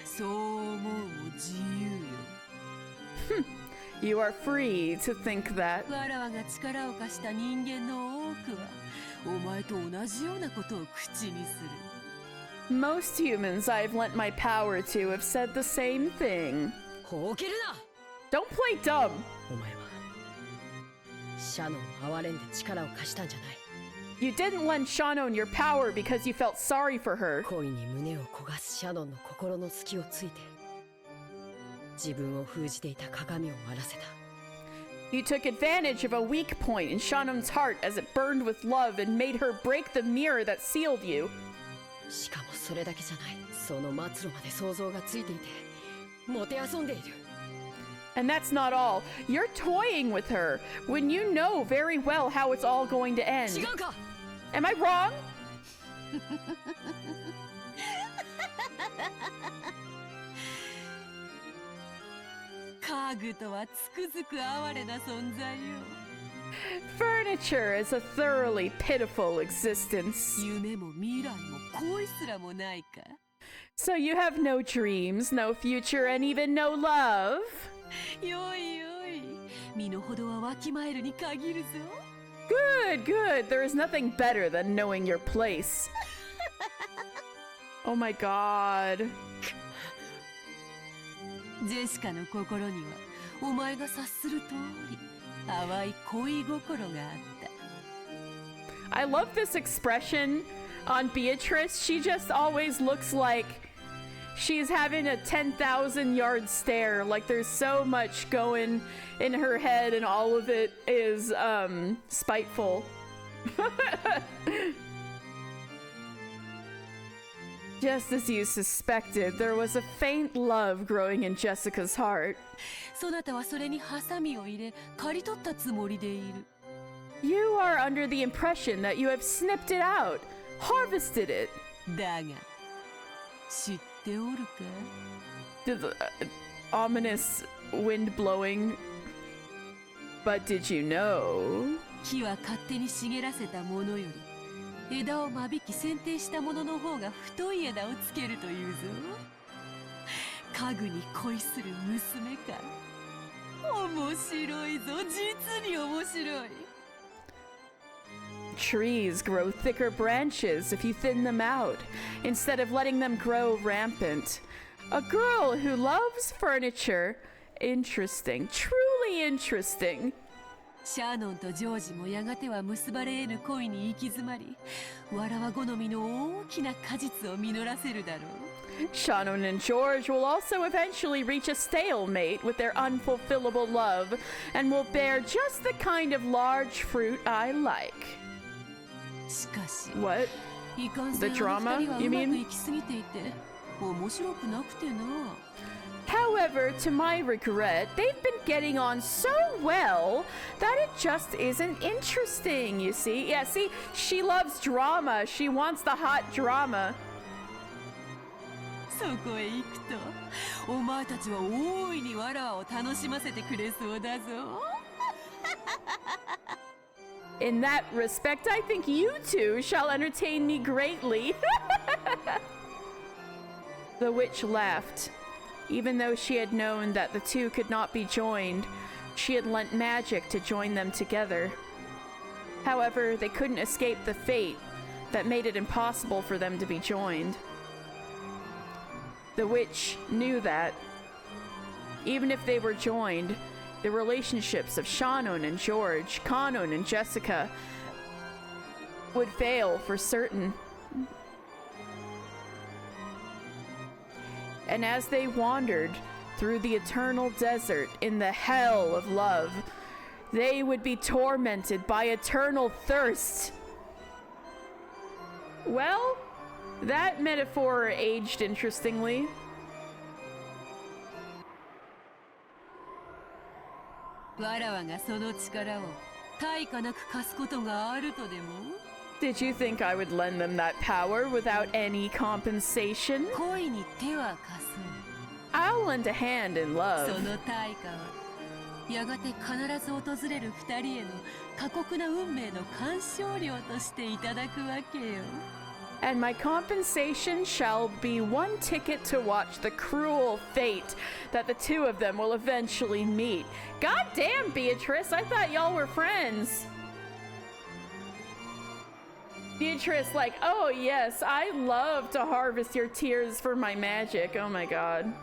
そう思うも自由よ。 You are free to think that. わらわが力を貸した人間の多くはお前と同じようなことを口にする。 Most humans I've lent my power to have said the same thing. ほうけるな。 Don't play dumb. お前はシャノンを憐れんで力を貸したんじゃない。 You didn't lend Shannon your power because you felt sorry for her. 恋に胸を焦がすシャノンの心の隙をついて自分を封じていた鏡を割らせた。 You took advantage of a weak point in Shannon's heart as it burned with love and made her break the mirror that sealed you. しかもそれだけじゃない。その末路まで想像がついていてもてあそんでいる。 And that's not all. You're toying with her when you know very well how it's all going to end. 違うか。 Am I wrong? 家具とはつくづく哀れな存在よ。 Furniture is a thoroughly pitiful existence. 夢も未来も恋すらもないか。 So you have no dreams, no future, and even no love? よいよい、身の程はわきまえるに限るぞ。 Good, good. There is nothing better than knowing your place. Oh my god. ジェシカの心にはお前が察する通り淡い恋心があった。 I love this expression on Beatrice. She just always looks like she's having a 10,000 yard stare. Like there's so much going in her head and all of it is spiteful. Just as you suspected, there was a faint love growing in Jessica's heart. そなたはそれにハサミを入れ刈り取ったつもりでいる。 You are under the impression that you have snipped it out, harvested it. だが知っておるか。 The ominous wind blowing. But did you know? 木は勝手に茂らせたものより枝を間引き剪定したものの方が太い枝をつけるというぞ。家具に恋する娘か。面白いぞ、実に面白い。 Trees grow thicker branches if you thin them out, instead of letting them grow rampant. A girl who loves furniture. Interesting. Truly interesting. シャーノンとジョージもやがては結ばれ得ぬ恋に行き詰まり、わらわ好みの大きな果実を実らせるだろう。 Shannon and George will also eventually reach a stalemate with their unfulfillable love and will bear just the kind of large fruit I like. しかし、 What? いかんせん The drama? あの二人は You うま mean? くいきすぎていて面白くなくてな。 However, to my regret, they've been getting on so well that it just isn't interesting, you see? Yeah, see, she loves drama. She wants the hot drama. そこへ行くと、お前たちは大いにわらわを楽しませてくれそうだぞ。 In that respect, I think you two shall entertain me greatly. The witch laughed. Even though she had known that the two could not be joined, she had lent magic to join them together. However, they couldn't escape the fate that made it impossible for them to be joined. The witch knew that, even if they were joined, the relationships of Shannon and George, Kanon and Jessica would fail for certain. And as they wandered through the eternal desert in the hell of love, they would be tormented by eternal thirst. Well, that metaphor aged interestingly. Did you think I would lend them that power without any compensation? I'll lend a hand in love. その対価はやがて必ず訪れる二人への過酷な運命の鑑賞料としていただくわけよ。 And my compensation shall be one ticket to watch the cruel fate that the two of them will eventually meet. God damn, Beatrice, I thought y'all were friends. Beatrice, like, oh yes, I love to harvest your tears for my magic. Oh my god.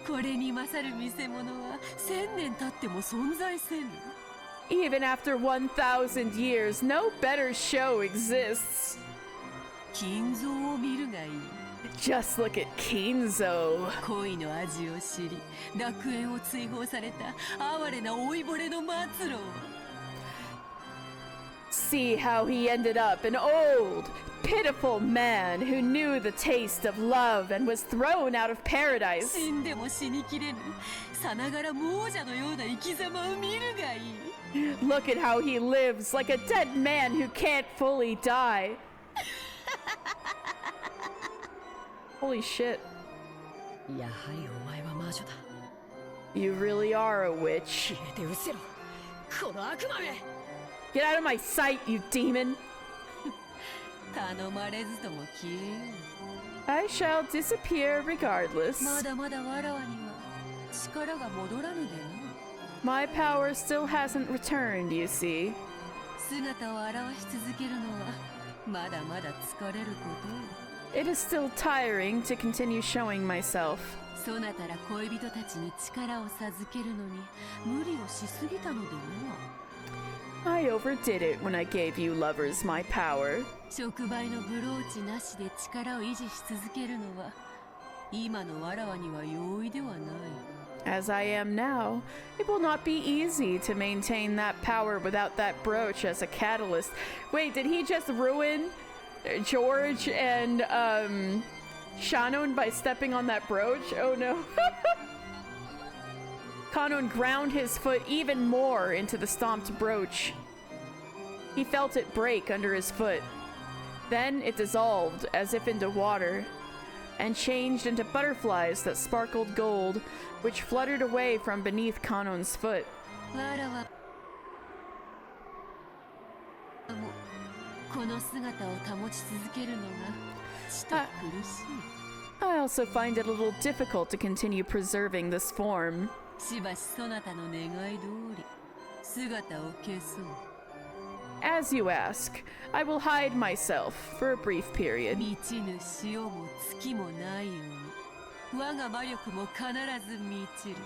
これに勝る見せ物は1000年経っても存在せぬ。 Even after 1,000 years, no better show exists. 金蔵を見るがいい。 Just look at Kinzo. 恋の味を知り、楽園を追放された哀れな老いぼれの末路。 See how he ended up, an old, pitiful man who knew the taste of love and was thrown out of paradise. 死んでも死にきれぬ。さながら亡者のような生き様を見るがいい。 Look at how he lives, like a dead man who can't fully die. Holy shit. やはりお前は魔女だ。 You really are a witch. 消えて失せろ。この悪魔め。 Get out of my sight, you demon. 頼まれずとも消えよう。 I shall disappear regardless. まだまだわらわには力が戻らぬでな。 My power still hasn't returned, you see. 姿を現し続けるのはまだまだ疲れることよ。 It is still tiring to continue showing myself. そなたら恋人たちに力を授けるのに無理をしすぎたのでな。 I overdid it when I gave you lovers my power. 触媒のブローチなしで力を維持し続けるのは今のわらわには容易ではない。 As I am now, it will not be easy to maintain that power without that brooch as a catalyst. Wait, did he just ruin George and Shannon by stepping on that brooch? Oh no. Kanon ground his foot even more into the stomped brooch. He felt it break under his foot. Then it dissolved as if into water and changed into butterflies that sparkled gold, which fluttered away from beneath Kanon's foot. わらわもこの姿を保ち続けるのがちと苦しい。 I also find it a little difficult to continue preserving this form. しばしそなたの願い通り姿を消そう。 As you ask, I will hide myself for a brief period. 満ちぬ潮も月もないように我が魔力も必ず満ちる。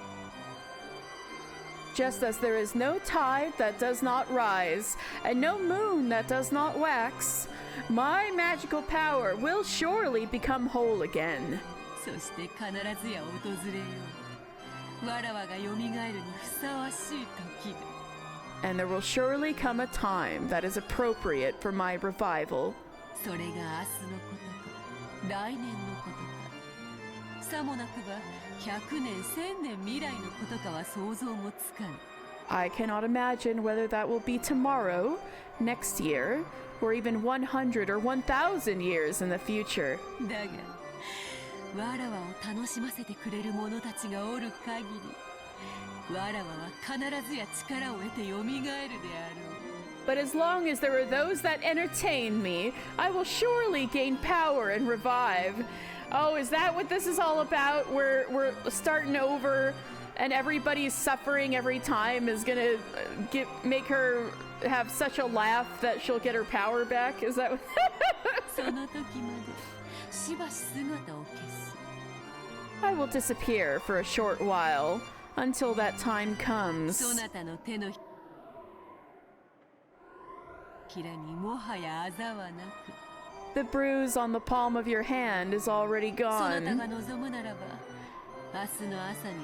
Just as there is no tide that does not rise, and no moon that does not wax, my magical power will surely become whole again. そして必ずや訪れよう。わらわがよみがえるにふさわしい時が。 And there will surely come a time that is appropriate for my revival. それが明日のことか来年のことかさもなくば100年1000年未来のことかは想像もつかぬ。 I cannot imagine whether that will be tomorrow, next year, or even 100 or 1,000 years in the future. だがわらわを楽しませてくれる者たちがおる限りわらわは必ずや力を得てよみがえるであろう。 But as long as there are those that entertain me, I will surely gain power and revive. Oh, is that what this is all about? We're starting over, and everybody's suffering every time is gonna make her have such a laugh that she'll get her power back? Is that what? その時までしばし姿を消す。 I will disappear for a short while until that time comes. そなたの手のひらにもはやあざはなく。 The bruise on the palm of your hand is already そなた gone. が望むならば明日の朝に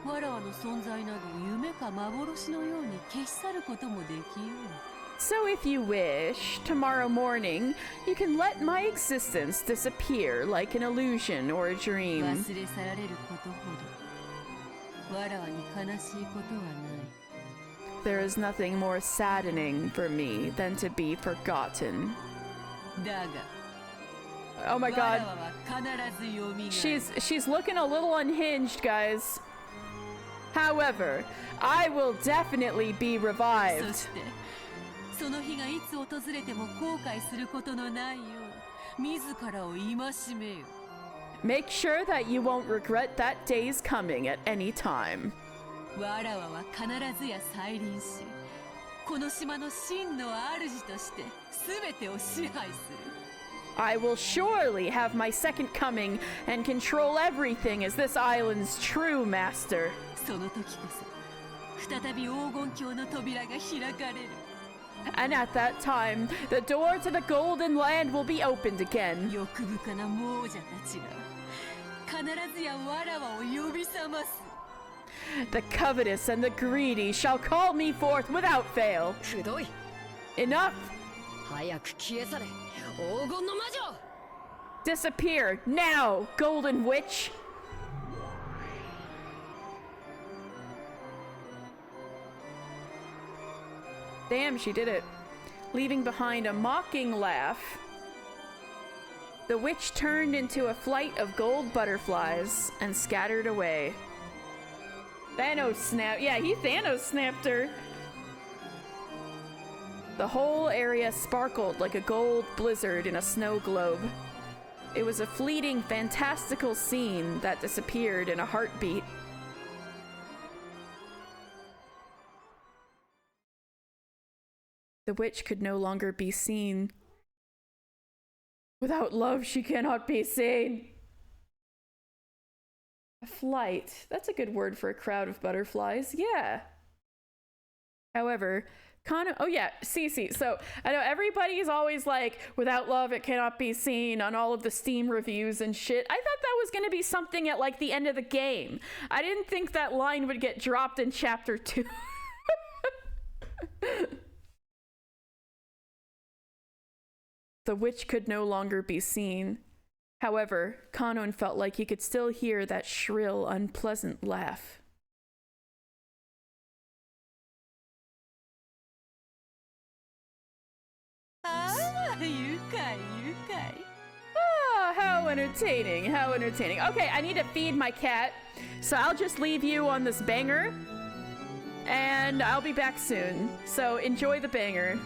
はわらわの存在など夢か幻のように消し去ることもできよう。 So if you wish, tomorrow morning, you can let my existence disappear like an illusion or a dream. 忘れ去られることほどわらわに悲しいことはない。 There is nothing more saddening for me than to be forgotten. だが Oh my わら god. わは必ず蘇る。 She's looking a little unhinged, guys. However, I will definitely be そ revived. してその日がいつ訪れても後悔することのないよう自らを戒めよ。 Make sure that you won't regret that day's coming at any time. わらわは必ずや再臨し、この島の真の主として全てを支配する。 I will surely have my second coming and control everything as this island's true master. その時こそ再び黄金鏡の扉が開かれる。 And at that time, the door to the Golden Land will be opened again. 欲深な亡者たちが必ずやわらわを呼び覚ます。 The covetous and the greedy shall call me forth without fail. くどい。 Enough! 早く消え去れ黄金の魔女。 Disappear now, Golden Witch! Damn, she did it. Leaving behind a mocking laugh, the witch turned into a flight of gold butterflies and scattered away. Thanos snapped. Yeah, he Thanos snapped her. The whole area sparkled like a gold blizzard in a snow globe. It was a fleeting, fantastical scene that disappeared in a heartbeat. The witch could no longer be seen. Without love, she cannot be seen. A flight. That's a good word for a crowd of butterflies. Yeah. However, oh yeah, Cece. So I know everybody's always like, without love, it cannot be seen on all of the Steam reviews and shit. I thought that was going to be something at like the end of the game. I didn't think that line would get dropped in chapter 2. The witch could no longer be seen. However, Kanon felt like he could still hear that shrill, unpleasant laugh. Ah, 愉快愉快。 Ah, how entertaining, how entertaining. Okay, I need to feed my cat, so I'll just leave you on this banger, and I'll be back soon. So enjoy the banger.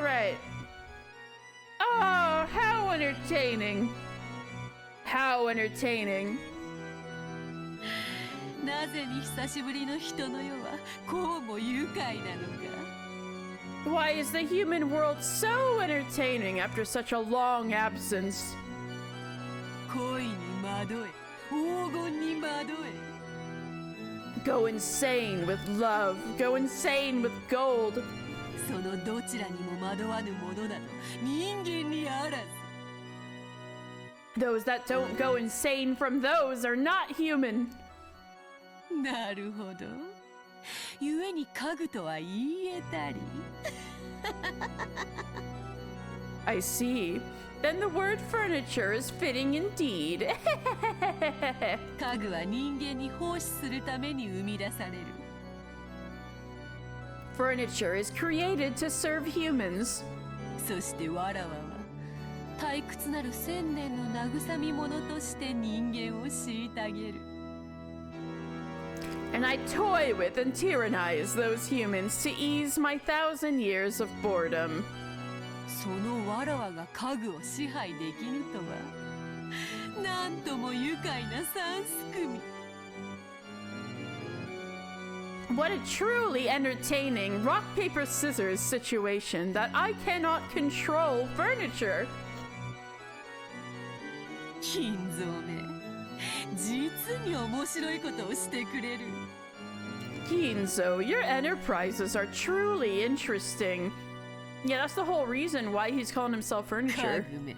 right. Oh, how entertaining. How entertaining. なぜに久しぶりの人の世はこうも愉快なのか。 Why is the human world so entertaining after such a long absence? 恋に惑え、黄金に惑え。 Go insane with love. Go insane with gold. そのどちらにも惑わぬものなど人間にあらず。 Those that don't go insane from those are not human. なるほど。故に家具とは言えたり。 I see. Then the word furniture is fitting indeed. 家具は人間に奉仕するために生み出される。 Furniture is created to serve humans. そしてわらわは退屈なる千年の慰み者として人間を虐げる。 And I toy with and tyrannize those humans to ease my 1,000 years of boredom. そのわらわが家具を支配できぬとは、なんとも愉快な三すくみ。 What a truly entertaining rock, paper, scissors situation that I cannot control furniture. 金蔵め、実に面白いことをしてくれる。 Ginzo, your enterprises are truly interesting. Yeah, that's the whole reason why he's calling himself 家 furniture. 具め、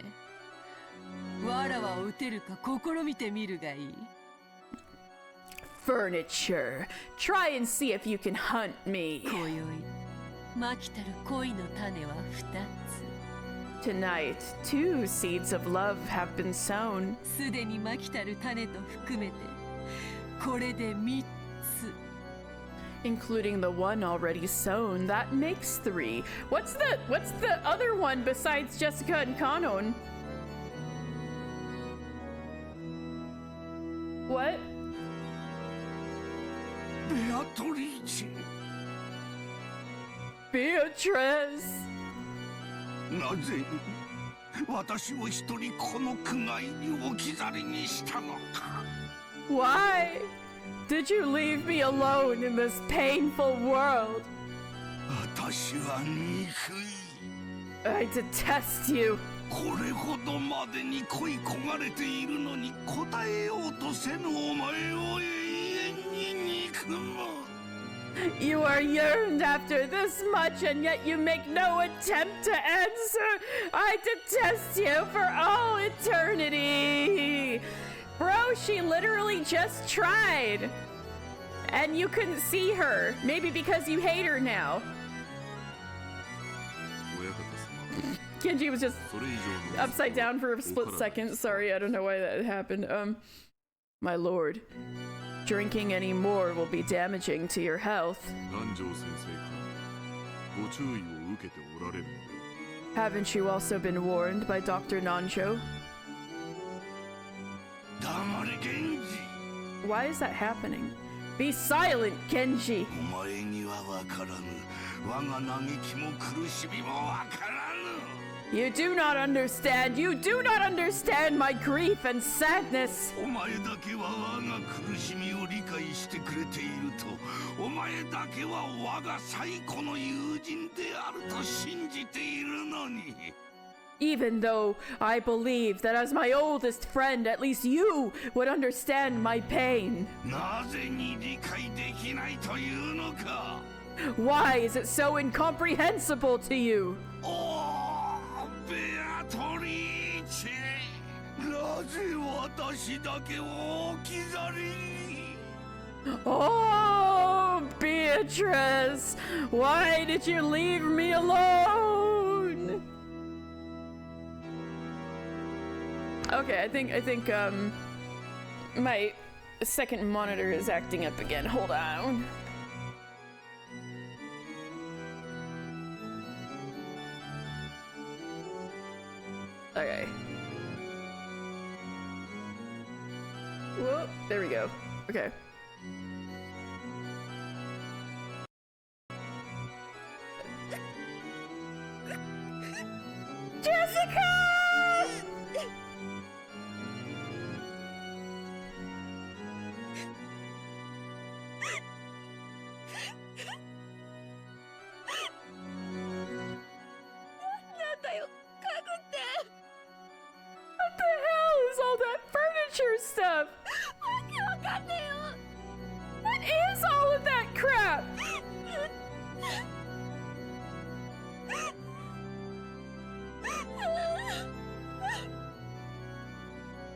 わらわを撃てるか試みてみるがいい。 Furniture. Try and see if you can hunt me. 今宵、まきたる恋の種は2つ。 Tonight, 2 seeds of love have been sown. すでにまきたる種と含めて、これで3つ。 Including the one already sown, that makes 3. What's the other one besides Jessica and Kanon? What? ベアトリーチェ、 Beatrice! なぜに私を一人この苦界に置き去りにしたのか。 Why did you leave me alone in this painful world? 私は憎い。 I detest you. これほどまでに恋焦がれているのに答えようとせぬお前を永遠に憎む。 You are yearned after this much, and yet you make no attempt to answer. I detest you for all eternity. Bro, she literally just tried. And you couldn't see her. Maybe because you hate her now. Kenji was just upside down for a split second. Sorry, I don't know why that happened. My lord, drinking any more will be damaging to your health. 南條先生からご注意を受けておられるので。 Haven't you also been warned by Dr. Nanjo? 黙れ源氏。 Why is that happening? Be silent, Kenji! お前には分からぬ。我が嘆きも苦しみも分からぬ。 You do not understand! You do not understand my grief and sadness! お前だけは我が苦しみを理解してくれていると、お前だけは我が最古の友人であると信じているのに。 Even though I believe that as my oldest friend, at least you would understand my pain. なぜに理解できないというのか。 Why is it so incomprehensible to you? おー、ベアトリーチェ、なぜ私だけを置き去りに。 Oh, Beatrice! Why did you leave me alone? Okay, I think my second monitor is acting up again. Hold on. Okay. Whoa, there we go. Okay. stuff? What is all of that crap?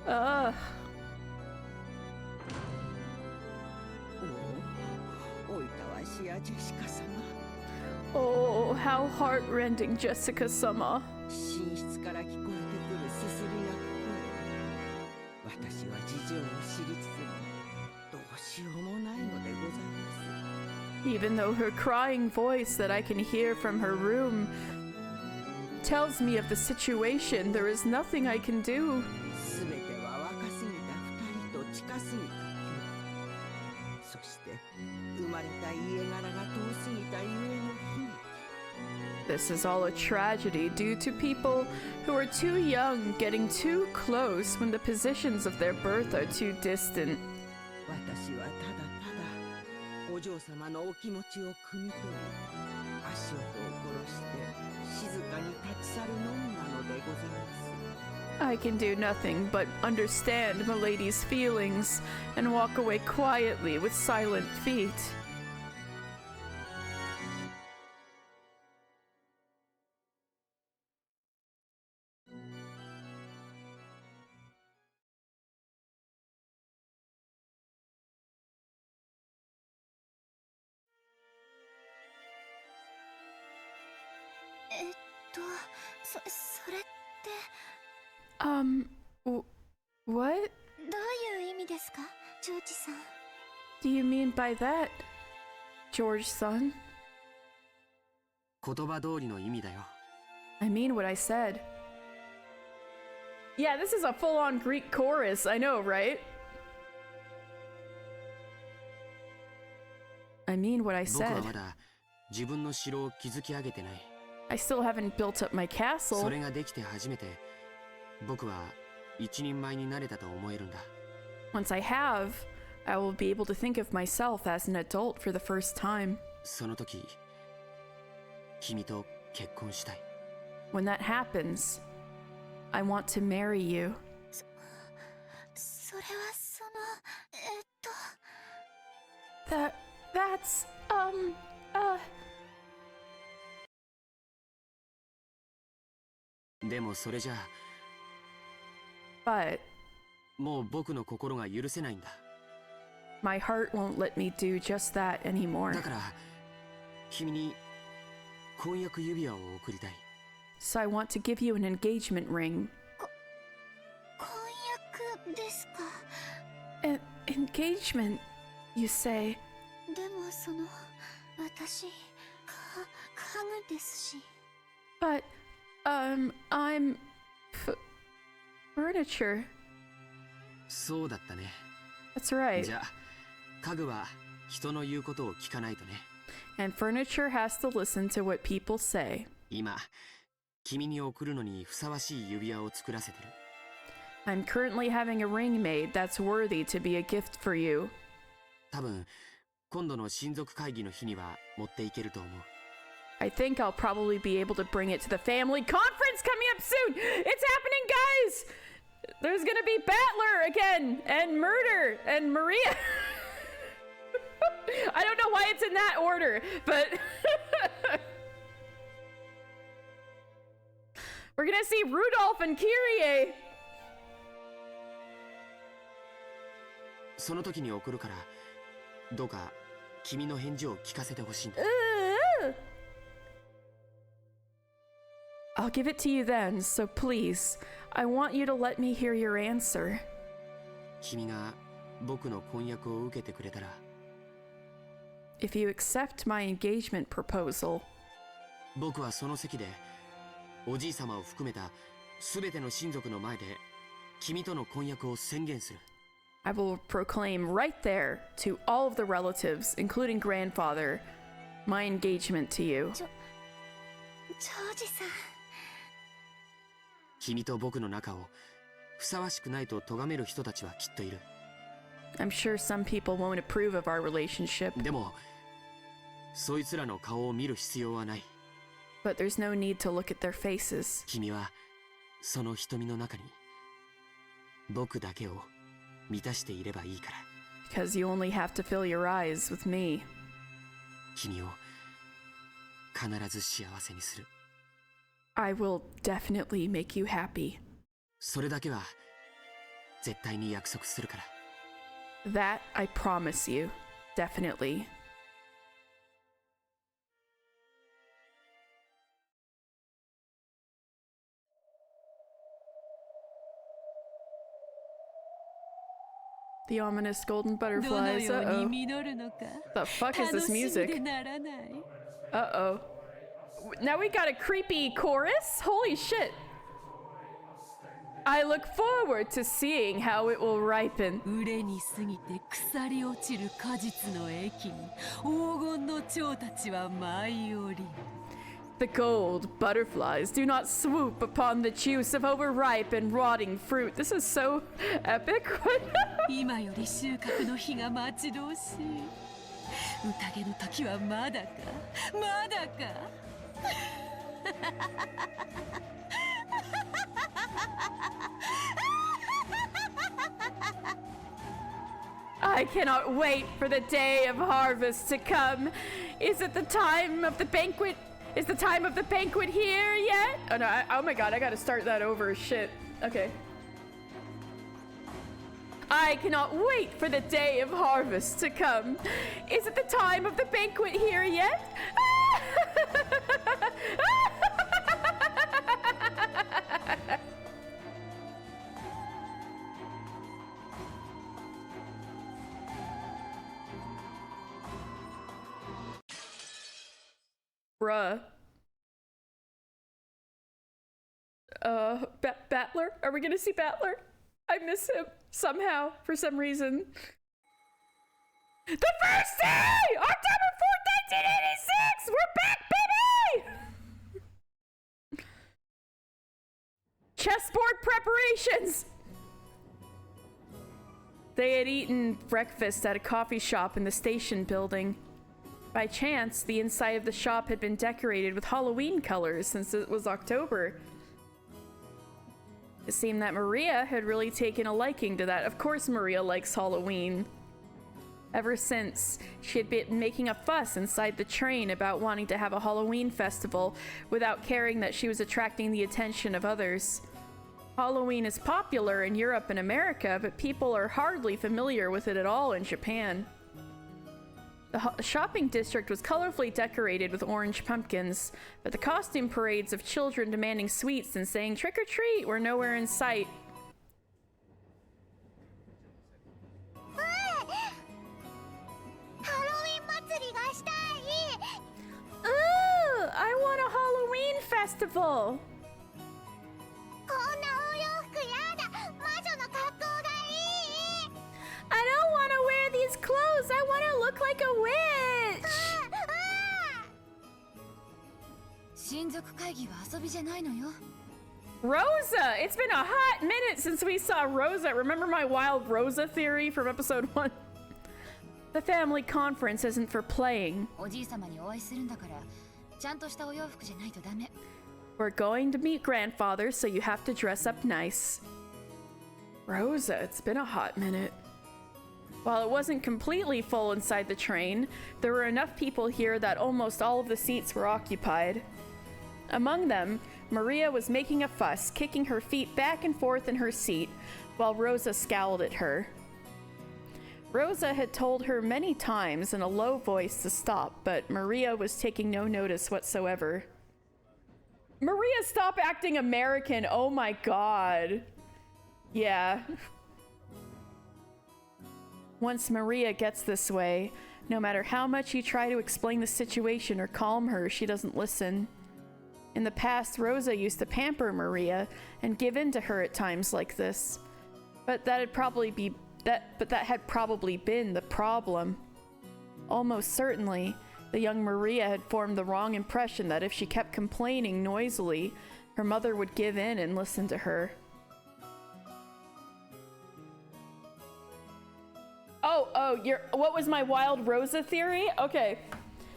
Ugh. おいたわしやジェシカ様 Oh, how heartrending, Jessica-sama. 寝室から聞こえてくるすすり泣く声私は事情を知りつつもどうしようもないのでございます Even though her crying voice that I can hear from her room tells me of the situation, there is nothing I can do. すべては若すぎた二人と近すぎた日そして生まれた家柄が遠すぎたゆえの悲劇 This is all a tragedy due to people who are too young getting too close when the positions of their birth are too distant. 私はただただお嬢様のお気持ちを汲み取り足音を殺して静かに立ち去るのみなのでございます I can do nothing but understand Milady's feelings and walk away quietly with silent feet. What どういう意味ですか、ジョージさん。 do you mean by that, George-san? 言葉通りの意味だよ。 I mean what I said. Yeah, this is a full-on Greek chorus, I know, right? I mean what I 僕は said. まだ自分の城を築き上げてない。 I still haven't built up my そ castle. れができて初めて僕は一人前になれたと思えるんだ。 Once I have, I will be able to think of myself as an adult for the first time. その時君と結婚したい。 When that happens, I want to marry you. それはそのThat's でもそれじゃ but もう僕の心が許せないんだ。 my heart won't let me do just that anymore. だから君に婚約指輪を贈りたい。 So I want to give you an engagement ring. 婚約ですか。 Engagement, you say? でもその私家具ですし。 But I'm furniture. そうだったね。 That's right. じゃあ家具は人の言うことを聞かないとね。 And furniture has to listen to what people say. 今君に贈るのにふさわしい指輪を作らせてる。 I'm currently having a ring made that's worthy to be a gift for you. 多分今度の親族会議の日には持っていけると思う。 I think I'll probably be able to bring it to the family conference coming up soon. It's happening, guys. There's gonna be Battler again, and Murder, and Maria. I don't know why it's in that order, but we're gonna see Rudolph and Kyrie. その時に送るからどうか君の返事を聞かせてほしいんだ。 I'll give it to you then, so please, I want you to let me hear your answer. 君が僕の婚約を受けてくれたら If you accept my engagement proposal, 僕はその席でおじい様を含めた全ての親族の前で君との婚約を宣言する。 I will proclaim right there to all of the relatives, including grandfather, my engagement to you. ジョージさん。君と僕の仲をふさわしくないと咎める人たちはきっといる。 I'm sure some people won't approve of our relationship, でもそいつらの顔を見る必要はない。 but there's no need to look at their faces. 君はその瞳の中に僕だけを満たしていればいいから。 Because you only have to fill your eyes with me. 君を必ず幸せにする。 I will definitely make you happy. それだけは絶対に約束するから。 That I promise you. Definitely. The ominous golden butterflies. Uh-oh. The fuck is this music? Uh-oh. Now we got a creepy chorus? Holy shit. I look forward to seeing how it will ripen. 熟れに過ぎて腐り落ちる果実の液に黄金の蝶たちは舞い降りる。 The gold butterflies do not swoop upon the juice of overripe and rotting fruit. This is so epic. 今より収穫の日が待ち遠しい。宴の時はまだか、まだか。I cannot wait for the day of harvest to come. Is it the time of the banquet? Is the time of the banquet here yet? Oh no, oh my god, I gotta start that over. Shit. Okay. I cannot wait for the day of harvest to come. Is it the time of the banquet here yet? Bruh. Battler? Are we gonna see Battler? I miss him somehow, for some reason. The first day! October 4th, 1986! We're back, baby! Chessboard preparations! They had eaten breakfast at a coffee shop in the station building. By chance, the inside of the shop had been decorated with Halloween colors since it was October. It seemed that Maria had really taken a liking to that. Of course Maria likes Halloween. Ever since, she had been making a fuss inside the train about wanting to have a Halloween festival without caring that she was attracting the attention of others. Halloween is popular in Europe and America, but people are hardly familiar with it at all in Japan. The shopping district was colorfully decorated with orange pumpkins, but the costume parades of children demanding sweets and saying trick or treat were nowhere in sight. Ooh, I want a Halloween festival! I don't want to wear these clothes. I want to look like a witch. Rosa! It's been a hot minute since we saw Rosa. Remember my wild Rosa theory from episode 1? The family conference isn't for playing. We're going to meet grandfather, so you have to dress up nice. Rosa, it's been a hot minute. While it wasn't completely full inside the train, there were enough people here that almost all of the seats were occupied. Among them, Maria was making a fuss, kicking her feet back and forth in her seat, while Rosa scowled at her. Rosa had told her many times in a low voice to stop, but Maria was taking no notice whatsoever. Maria, stop acting American! Oh my god. Yeah. Once Maria gets this way, no matter how much you try to explain the situation or calm her, she doesn't listen. In the past, Rosa used to pamper Maria and give in to her at times like this. But that had probably been the problem. Almost certainly, the young Maria had formed the wrong impression that if she kept complaining noisily, her mother would give in and listen to her. What was my wild Rosa theory? Okay,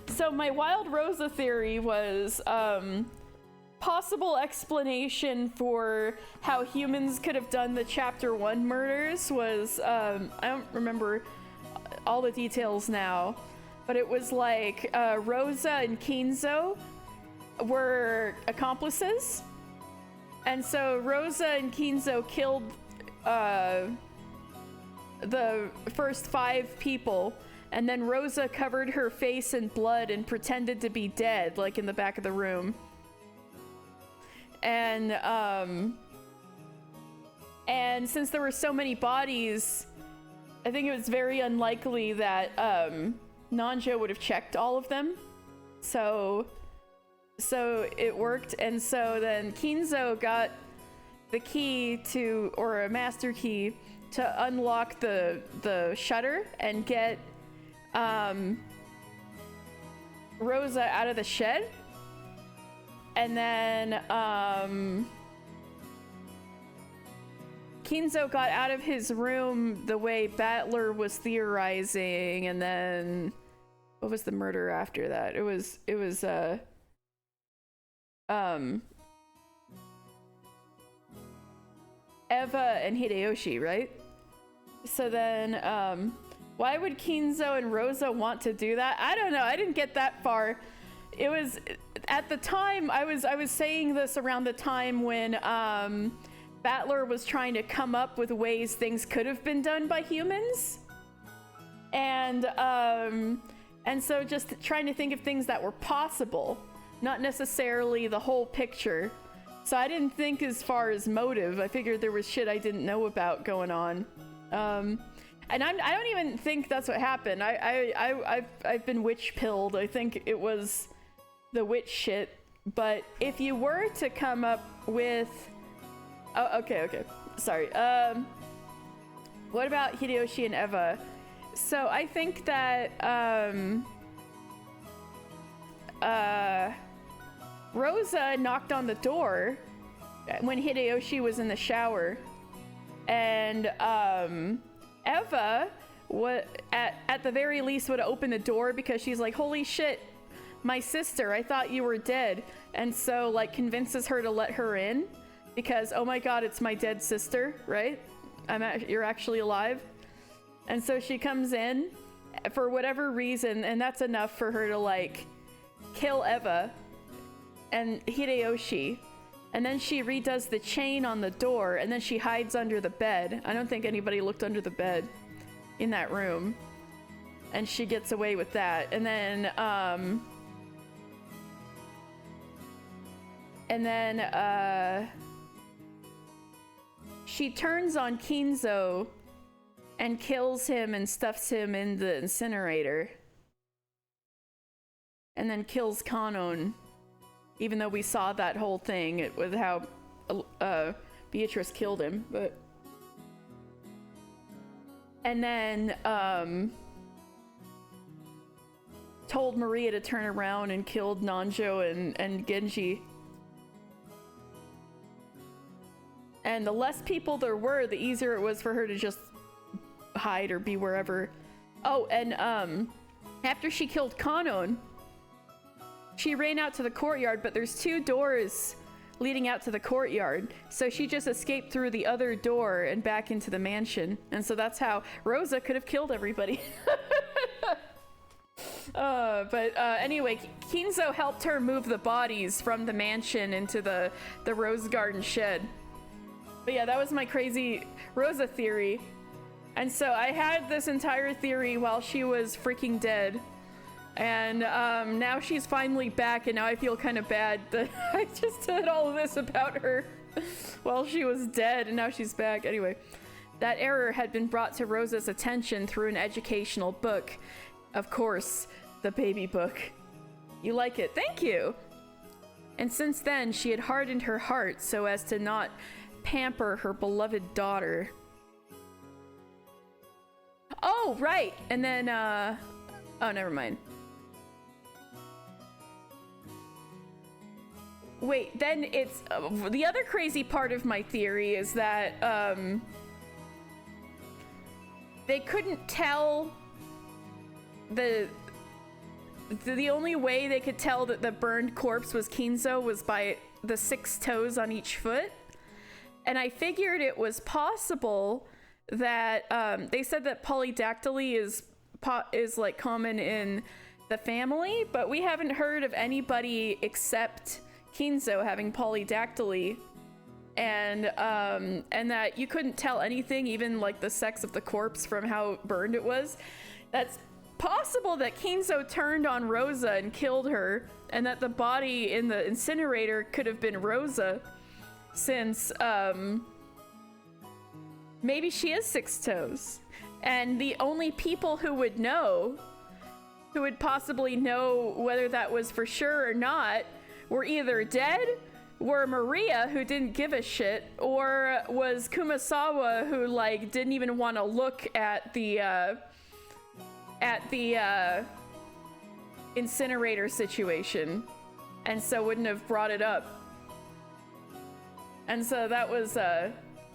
so my wild Rosa theory was, possible explanation for how humans could have done the Chapter 1 murders was, I don't remember all the details now, but it was like Rosa and Kinzo were accomplices. And so Rosa and Kinzo killed the first 5 people, and then Rosa covered her face in blood and pretended to be dead, like in the back of the room. And since there were so many bodies, I think it was very unlikely that Nanjo would have checked all of them. So it worked, and so then Kinzo got the key to, or a master key, to unlock the shutter and get Rosa out of the shed. And then Kinzo got out of his room the way Battler was theorizing, and then what was the murder after that? It was Eva and Hideyoshi, right? So then why would Kinzo and Rosa want to do that? I don't know. I didn't get that far. It was at the time I was saying this around the time when Battler was trying to come up with ways things could have been done by humans, and so just trying to think of things that were possible, not necessarily the whole picture. So I didn't think as far as motive. I figured there was shit I didn't know about going on. And I don't even think that's what happened. I've been witch pilled. I think it was the witch shit. But if you were to come up with, oh, okay, sorry. What about Hideyoshi and Eva? So I think that Rosa knocked on the door when Hideyoshi was in the shower, and Eva at the very least would open the door because she's like, holy shit, my sister, I thought you were dead. And so like convinces her to let her in because, oh my god, it's my dead sister, right? You're actually alive. And so she comes in for whatever reason, and that's enough for her to like kill Eva and Hideyoshi. And then she redoes the chain on the door, and then she hides under the bed. I don't think anybody looked under the bed in that room. And she gets away with that. And then she turns on Kinzo and kills him and stuffs him in the incinerator. And then kills Kanon, even though we saw that whole thing with how Beatrice killed him. But and then told Maria to turn around and killed Nanjo and Genji. And the less people there were, the easier it was for her to just hide or be wherever. Oh, and after she killed Kanon, she ran out to the courtyard, but there's 2 doors leading out to the courtyard. So she just escaped through the other door and back into the mansion. And so that's how Rosa could have killed everybody. Anyway, Kinzo helped her move the bodies from the mansion into the Rose Garden shed. But yeah, that was my crazy Rosa theory. And so I had this entire theory while she was freaking dead. And now she's finally back, and now I feel kind of bad that I just said all of this about her while she was dead, and now she's back. Anyway, that error had been brought to Rosa's attention through an educational book. Of course, the baby book. You like it? Thank you! And since then, she had hardened her heart so as to not pamper her beloved daughter. Oh, right! And then, oh, never mind. Wait, then it's the other crazy part of my theory is that they couldn't tell the only way they could tell that the burned corpse was Kinzo was by the 6 toes on each foot. And I figured it was possible that they said that polydactyly is like common in the family, but we haven't heard of anybody except Kinzo having polydactyly, and that you couldn't tell anything, even like the sex of the corpse, from how burned it was. That's possible that Kinzo turned on Rosa and killed her, and that the body in the incinerator could have been Rosa, since maybe she is 6 toes. And the only people who would possibly know whether that was for sure or not, were either dead, were Maria, who didn't give a shit, or was Kumasawa, who like didn't even want to look at the incinerator situation, and so wouldn't have brought it up. And so that was my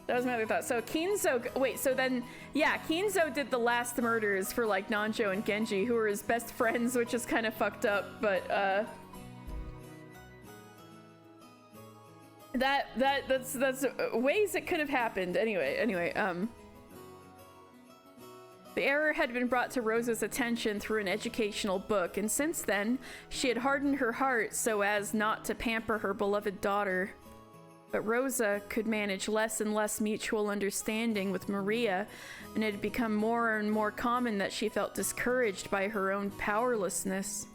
other thought. So Kinzo, wait, so then, yeah, Kinzo did the last murders for like Nanjo and Genji, who were his best friends, which is kind of fucked up, but that's ways it could have happened. Anyway, the error had been brought to Rosa's attention through an educational book, and since then, she had hardened her heart so as not to pamper her beloved daughter. But Rosa could manage less and less mutual understanding with Maria, and it had become more and more common that she felt discouraged by her own powerlessness.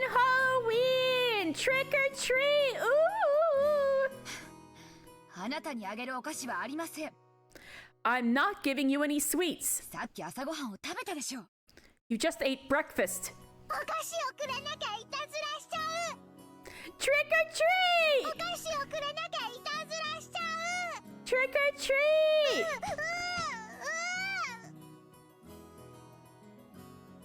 Halloween! Trick or treat! Ooh! あなたにあげるお菓子はありません。 I'm not giving you any sweets. さっき朝ごはんを食べたでしょ。 You just ate breakfast. お菓子をくれなきゃいたずらしちゃう。 Trick or treat! お菓子をくれなきゃいたずらしちゃう。 Trick or treat!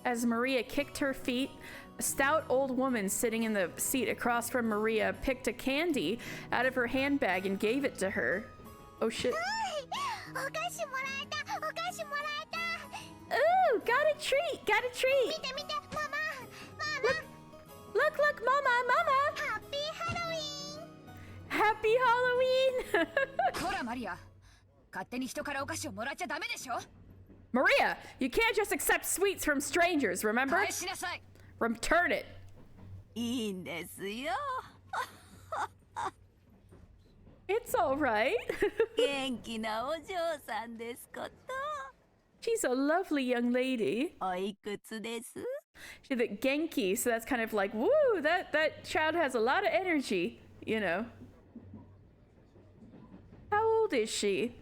As Maria kicked her feet, a stout old woman sitting in the seat across from Maria picked a candy out of her handbag and gave it to her. Oh shit. Ooh, got a treat, got a treat. Look, mama. Happy Halloween. ほらマリア、勝手に人からお菓子をもらっちゃダメでしょ。 Maria, you can't just accept sweets from strangers, remember? 返しなさい。 Return it. いいんですよ。It's all right. 元気なお嬢さんですこと。 She's a lovely young lady. おいくつです？ She's a Genki, so that's kind of like, woo, that child has a lot of energy, you know. How old is she?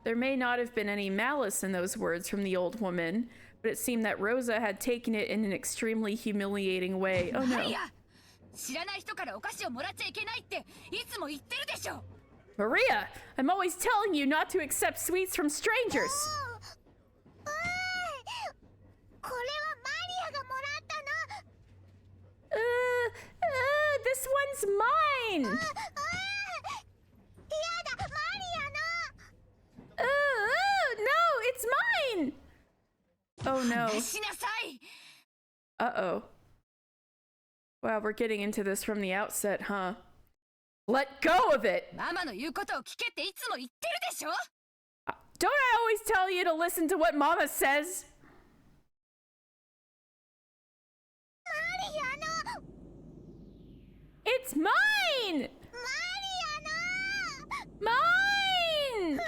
There may not have been any malice in those words from the old woman, but it seemed that Rosa had taken it in an extremely humiliating way. Oh no. 知らない人からお菓子をもらっちゃいけないっていつも言ってるでしょ。 Maria, I'm always telling you not to accept sweets from strangers. これはマリアがもらったの。 This one's mine. やだ、マリアの。 No, it's mine. Oh no. しなさい。 Uh-oh. Wow, we're getting into this from the outset, huh? Let go of it! ママの言うことを聞けっていつも言ってるでしょ。 Don't I always tell you to listen to what Mama says? マリアの。 It's mine! マリアの。 Mine!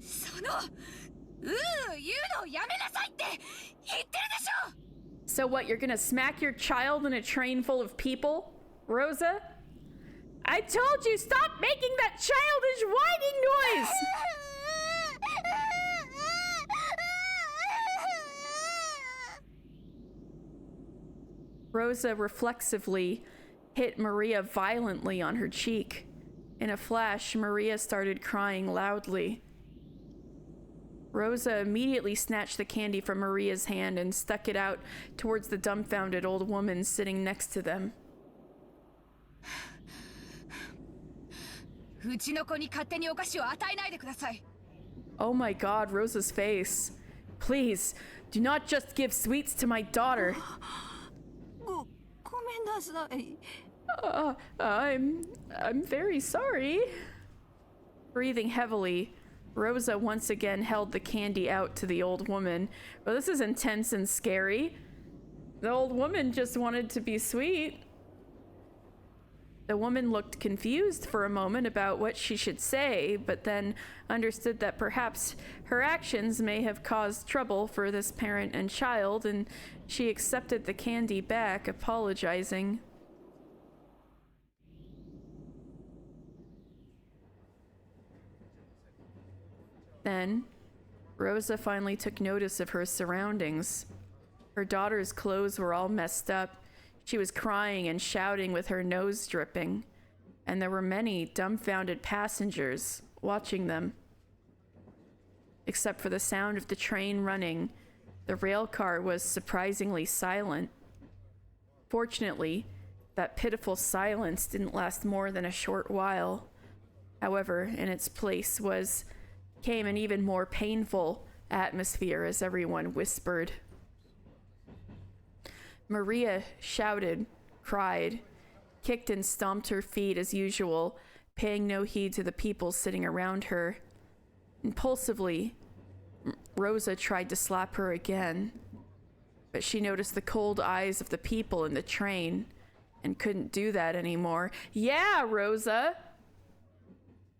その言うのをやめなさいって言ってるでしょ。 So what, you're gonna smack your child in a train full of people? Rosa? I told you, stop making that childish whining noise! Rosa reflexively hit Maria violently on her cheek. In a flash, Maria started crying loudly. Rosa immediately snatched the candy from Maria's hand and stuck it out towards the dumbfounded old woman sitting next to them. うちの子に勝手にお菓子を与えないでください。 Oh my god, Rosa's face. Please, do not just give sweets to my daughter. ごめんなさい。 I'm very sorry. Breathing heavily, Rosa once again held the candy out to the old woman. Well, this is intense and scary. The old woman just wanted to be sweet. The woman looked confused for a moment about what she should say, but then understood that perhaps her actions may have caused trouble for this parent and child, and she accepted the candy back, apologizing. Then, Rosa finally took notice of her surroundings. Her daughter's clothes were all messed up. She was crying and shouting with her nose dripping, and there were many dumbfounded passengers watching them. Except for the sound of the train running, the rail car was surprisingly silent. Fortunately, that pitiful silence didn't last more than a short while. However, in its place came an even more painful atmosphere as everyone whispered. Maria shouted, cried, kicked and stomped her feet as usual, paying no heed to the people sitting around her. Impulsively, Rosa tried to slap her again, but she noticed the cold eyes of the people in the train and couldn't do that anymore. Yeah, Rosa!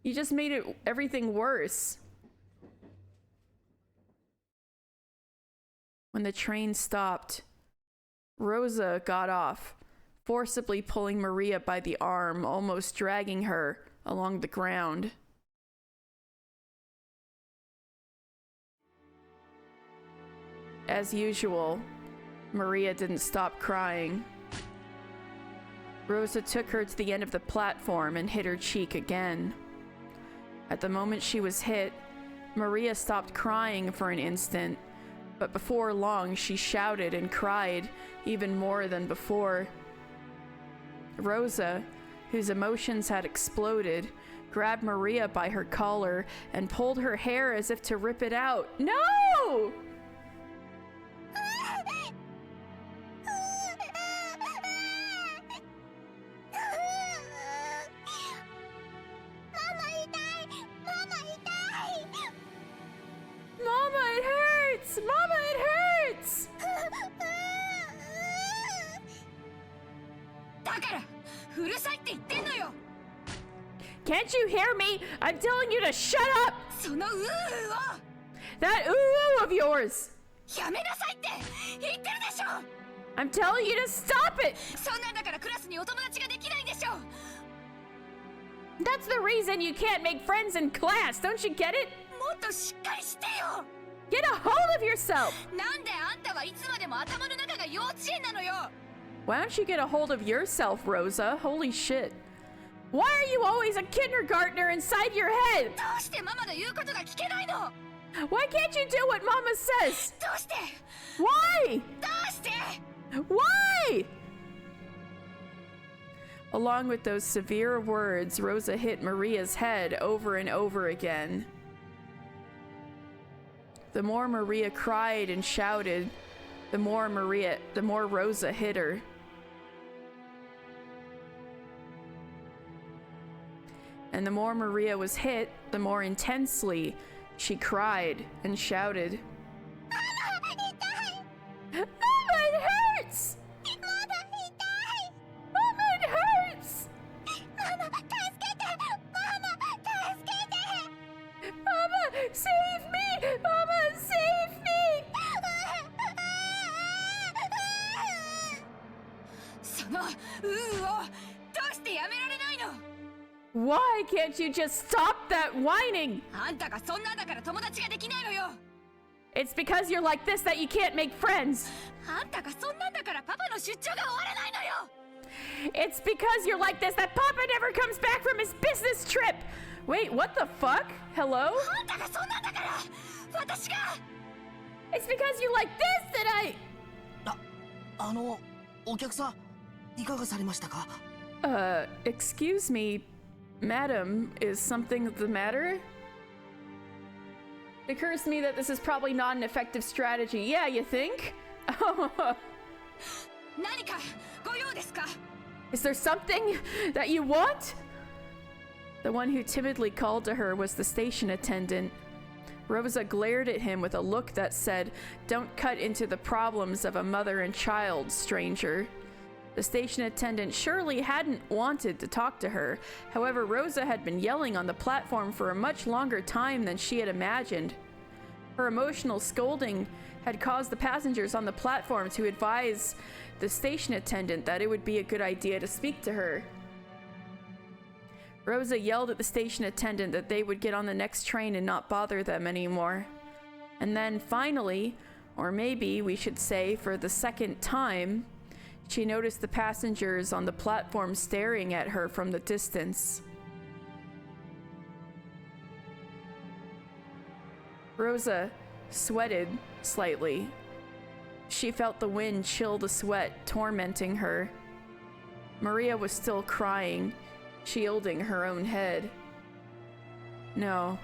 You just made everything worse. When the train stopped, Rosa got off, forcibly pulling Maria by the arm, almost dragging her along the ground. As usual, Maria didn't stop crying. Rosa took her to the end of the platform and hit her cheek again. At the moment she was hit, Maria stopped crying for an instant, but before long she shouted and cried even more than before. Rosa, whose emotions had exploded, grabbed Maria by her collar and pulled her hair as if to rip it out. No! Mama, it hurts! Mama, it hurts! だからうるさいって言ってんのよ。 Can't you hear me? I'm telling you to shut up! そのうーを That ooh of yours! やめなさいって言ってるでしょ。 I'm telling you to stop it! そんなんだからクラスにお友達ができないんでしょ。 That's the reason you can't make friends in class, don't you get it? もっとしっかりしてよ。 Get a hold of yourself! なんであんたはいつまでも頭の中が幼稚園なのよ。 Why don't you get a hold of yourself, Rosa? Holy shit. Why are you always a kindergartner inside your head? どうしてママの言うことが聞けないの。 Why can't you do what Mama says? どうして Why? どうして Why? Along with those severe words, Rosa hit Maria's head over and over again. The more Maria cried and shouted, the more Rosa hit her. And the more Maria was hit, the more intensely she cried and shouted. Mama, it hurts! Mama, it hurts! Mama, save me! Mama, save me! そのうーをどうしてやめられないの。 Why can't you just stop that whining? あんたがそんなんだから友達ができないのよ。 It's because you're like this that you can't make friends. あんたがそんなんだからパパの出張が終わらないのよ。 It's because you're like this that Papa never comes back from his business trip. Wait, what the fuck? Hello? あんたがそんなんだから私が It's because you like this that I... お客さんいかがされましたか？ excuse me, madam, is something the matter? It occurs to me that this is probably not an effective strategy. Yeah, you think? 何かご用ですか？ Is there something that you want? The one who timidly called to her was the station attendant. Rosa glared at him with a look that said, "Don't cut into the problems of a mother and child, stranger." The station attendant surely hadn't wanted to talk to her. However, Rosa had been yelling on the platform for a much longer time than she had imagined. Her emotional scolding had caused the passengers on the platform to advise the station attendant that it would be a good idea to speak to her. Rosa yelled at the station attendant that they would get on the next train and not bother them anymore. And then finally, or maybe we should say for the second time, she noticed the passengers on the platform staring at her from the distance. Rosa sweated slightly. She felt the wind chill the sweat tormenting her. Maria was still crying, shielding her own head. No,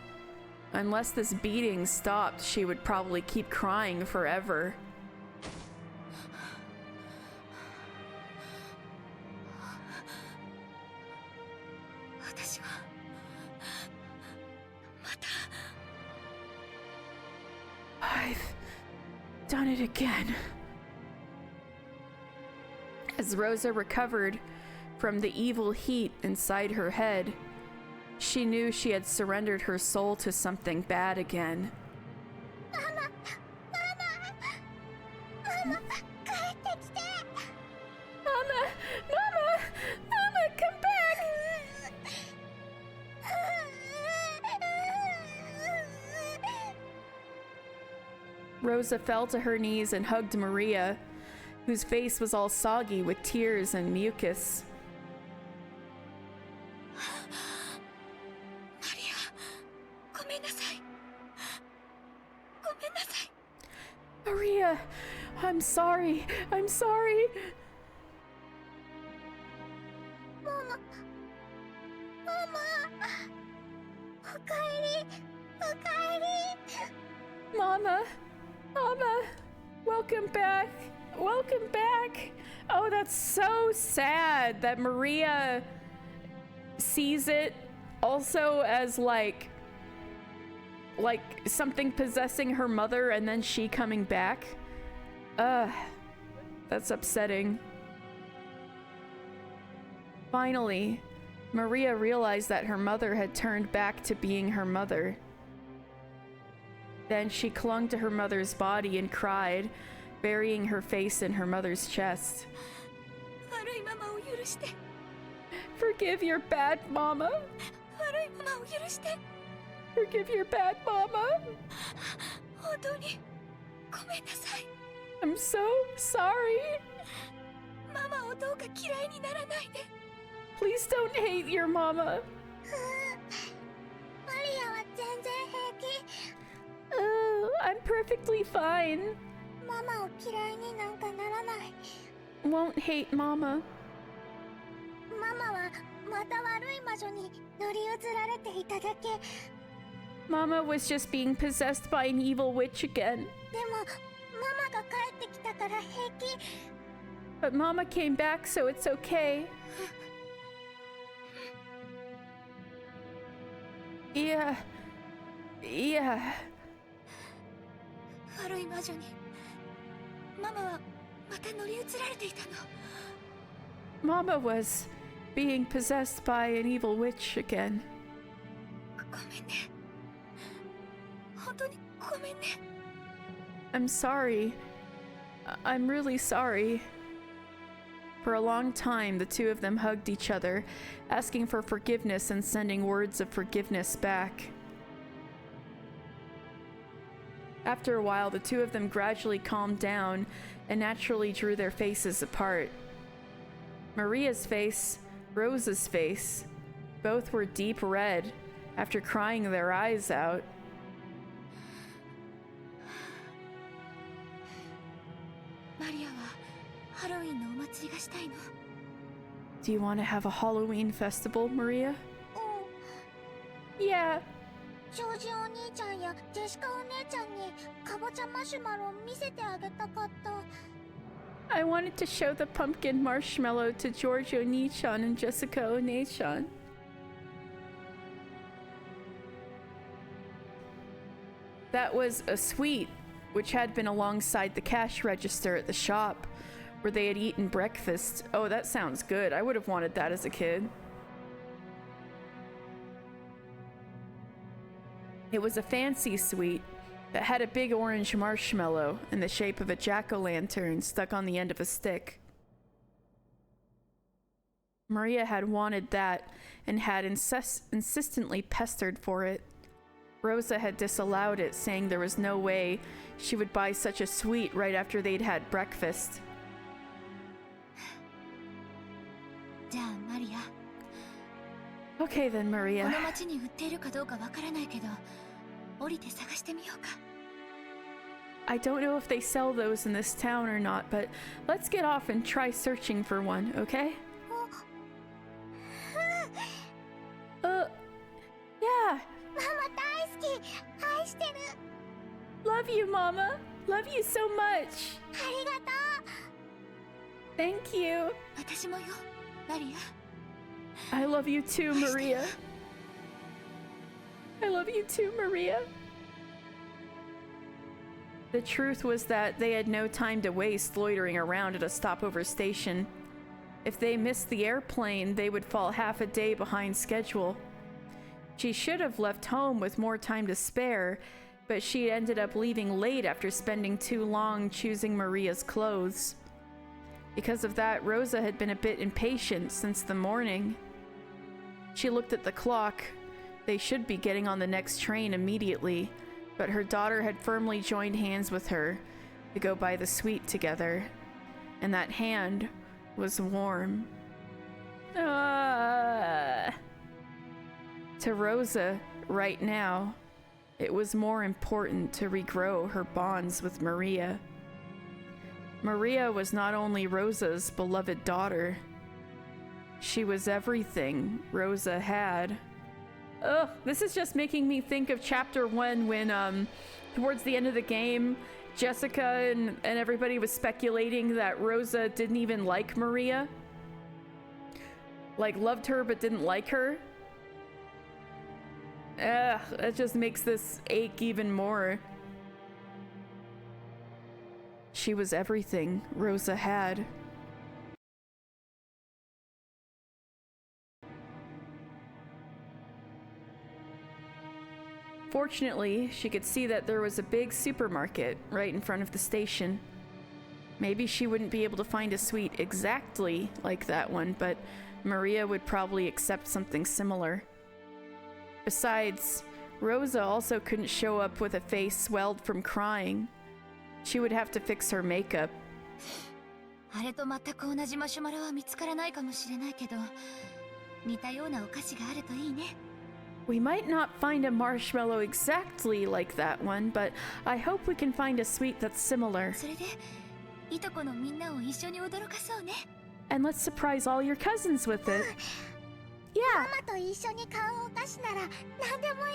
unless this beating stopped, she would probably keep crying forever. I've done it again. As Rosa recovered from the evil heat inside her head, she knew she had surrendered her soul to something bad again. Mama, come back! Rosa fell to her knees and hugged Maria, whose face was all soggy with tears and mucus. Maria, I'm sorry. I'm sorry. Mama, welcome back. Welcome back. Oh, that's so sad that Maria sees it also as like something possessing her mother and then she coming back. That's upsetting. Finally, Maria realized that her mother had turned back to being her mother. Then she clung to her mother's body and cried, burying her face in her mother's chest. Forgive your bad mama. Forgive your bad mama. I'm so sorry. Please don't hate your mama. I'm perfectly fine. Won't hate mama. Mama was just being possessed by an evil witch again. But Mama came back, so it's okay. Yeah. Mama was being possessed by an evil witch again. I'm sorry. I'm really sorry. For a long time, the two of them hugged each other, asking for forgiveness and sending words of forgiveness back. After a while, the two of them gradually calmed down and naturally drew their faces apart. Maria's face, Rosa's face, both were deep red after crying their eyes out. マリアはハロウィンのお祭りがしたいの。 Do you want to have a Halloween festival, Maria? Yeah. ジョージお兄ちゃんやジェシカお姉ちゃんにかぼちゃマシュマロを見せてあげたかった。 I wanted to show the pumpkin marshmallow to George Oni-chan and Jessica One-chan. That was a sweet which had been alongside the cash register at the shop where they had eaten breakfast. Oh, that sounds good. I would have wanted that as a kid. It was a fancy sweet that had a big orange marshmallow in the shape of a jack-o'-lantern stuck on the end of a stick. Maria had wanted that and had insistently pestered for it. Rosa had disallowed it, saying there was no way she would buy such a sweet right after they'd had breakfast. じゃあマリア。 Okay then, こ Maria. の町に売っているかどうかわからないけど、降りて探してみようか。 I don't know if they sell those in this town or not, but let's get off and try searching for one, okay? Yeah. ママ大好き。愛してる。 Love you, Mama. Love you so much. ありがとう。 Thank you. 私もよ、マリア。 I love you too, Maria. I love you too, Maria. The truth was that they had no time to waste loitering around at a stopover station. If they missed the airplane, they would fall half a day behind schedule. She should have left home with more time to spare, but she ended up leaving late after spending too long choosing Maria's clothes. Because of that, Rosa had been a bit impatient since the morning. She looked at the clock. They should be getting on the next train immediately, but her daughter had firmly joined hands with her to go buy the sweet together, and that hand was warm. To Rosa, right now, it was more important to regrow her bonds with Maria. Maria was not only Rosa's beloved daughter, she was everything Rosa had. Ugh, this is just making me think of chapter 1 when, towards the end of the game, Jessica and everybody was speculating that Rosa didn't even like Maria. Like, loved her but didn't like her. Ugh, that just makes this ache even more. She was everything Rosa had. Fortunately, she could see that there was a big supermarket right in front of the station. Maybe she wouldn't be able to find a sweet exactly like that one, but Maria would probably accept something similar. Besides, Rosa also couldn't show up with a face swelled from crying. She would have to fix her makeup. あれと全く同じマシュマロは見つからないかもしれないけど、似たようなお菓子があるといいね。 We might not find a marshmallow exactly like that one, but I hope we can find a sweet that's similar. それで、いとこのみんなを一緒に驚かそうね。 And let's surprise all your cousins with it. Yeah. ママと一緒に買うお菓子なら何でもいい。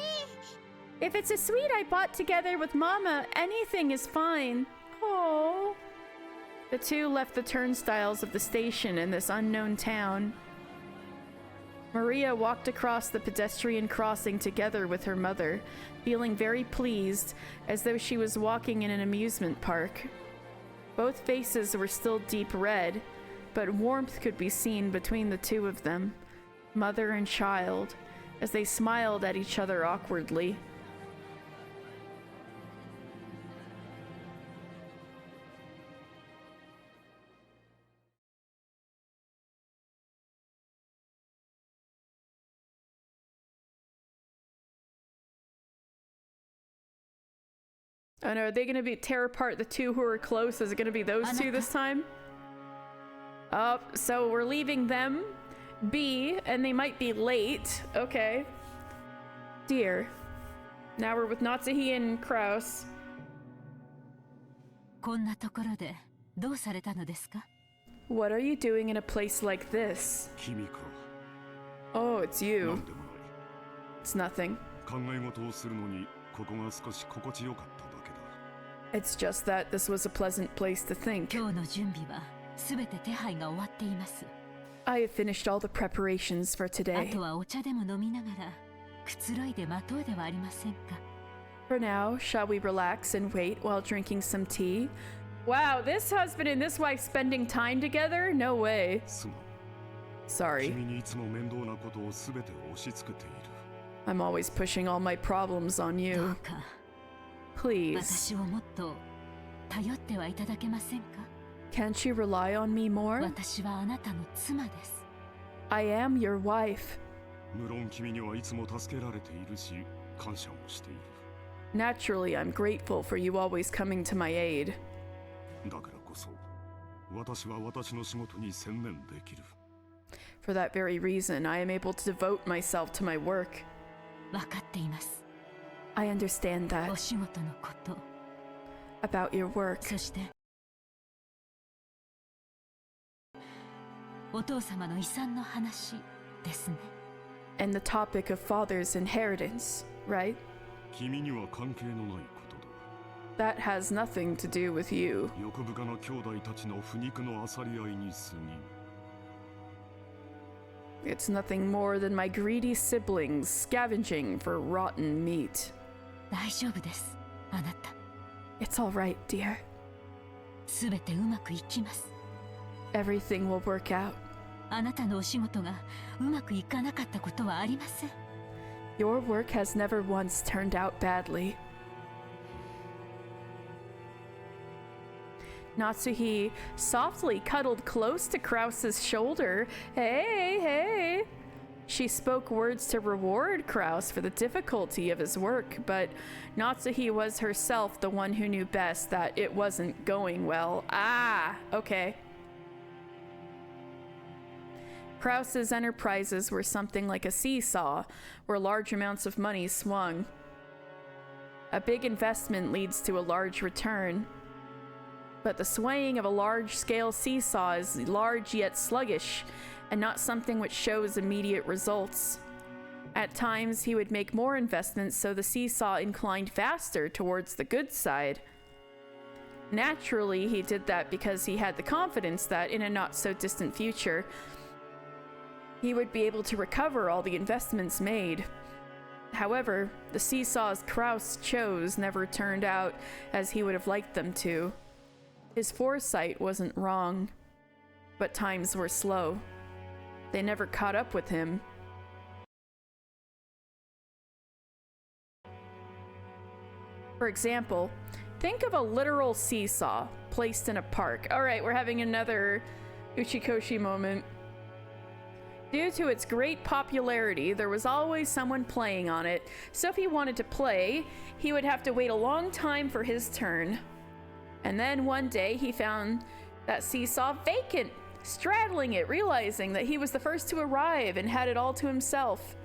If it's a sweet I bought together with Mama, anything is fine. Oh. The two left the turnstiles of the station in this unknown town. Maria walked across the pedestrian crossing together with her mother, feeling very pleased, as though she was walking in an amusement park. Both faces were still deep red, but warmth could be seen between the two of them, mother and child, as they smiled at each other awkwardly. Oh no, are they gonna tear apart the two who are close? Is it gonna be those two this time? Oh, so we're leaving them be, and they might be late. Okay. Dear. Now we're with Natsuhi and Kraus. こんなところでどうされたのですか？ What are you doing in a place like this? 君か。 Oh, it's な you. んでもない。 It's nothing. 考え事をするのにここが少し心地よかっただけだ。 It's just that this was a pleasant place to think. 今日の準備はすべて手配が終わっています。 I have finished all the preparations for あ today. とはお茶でも飲みながらくつろいで待とうではありませんか。 For now, shall we relax and wait while drinking some tea? Wow, this husband and this wife spending time together? No way. すまん。 Sorry. 君にいつも面倒なことをすべて押し付けている。 I'm always pushing all my problems on どう you. か Please. 私をもっと頼ってはいただけませんか。 Can't you rely on me more? 私はあなたの妻です。 I am your wife. 無論君にはいつも助けられているし、感謝もしている。 Naturally, I'm grateful for you always coming to my aid. だからこそ、私は私の仕事に専念できる。 For that very reason, I am able to devote myself to my work. 分かっています。 I understand お that 仕事のこと、 about your work. そしてお父様の遺産の話ですね。 And the topic of father's inheritance, right? 君には関係のないことだ。 That has nothing to do with you. 欲深な兄弟たちの腐肉のあさり合いに過ぎん。 It's nothing more than my greedy siblings scavenging for rotten meat. 大丈夫です、あなた。 It's all right, dear. すべてうまくいきます。 Everything will work out. あなたのお仕事がうまくいかなかったことはありません。 Your work has never once turned out badly. Natsuhi softly cuddled close to Krause's shoulder. Hey, hey! She spoke words to reward Krause for the difficulty of his work, but Natsuhi was herself the one who knew best that it wasn't going well. Ah, okay. Krause's enterprises were something like a seesaw, where large amounts of money swung. A big investment leads to a large return. But the swaying of a large-scale seesaw is large yet sluggish, and not something which shows immediate results. At times, he would make more investments so the seesaw inclined faster towards the good side. Naturally, he did that because he had the confidence that in a not-so-distant future, he would be able to recover all the investments made. However, the seesaws Krause chose never turned out as he would have liked them to. His foresight wasn't wrong, but times were slow. They never caught up with him. For example, think of a literal seesaw placed in a park. All right, we're having another Uchikoshi moment. Due to its great popularity, there was always someone playing on it, so if he wanted to play, he would have to wait a long time for his turn. And then one day he found that seesaw vacant, straddling it, realizing that he was the first to arrive and had it all to himself.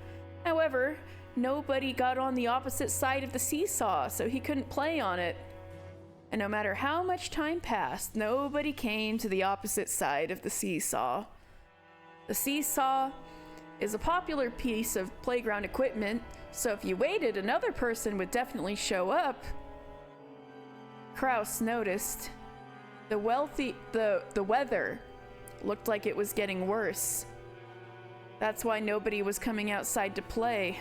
However, nobody got on the opposite side of the seesaw, so he couldn't play on it. And no matter how much time passed, nobody came to the opposite side of the seesaw. The seesaw is a popular piece of playground equipment, so if you waited, another person would definitely show up. Krause noticed the weather looked like it was getting worse. That's why nobody was coming outside to play.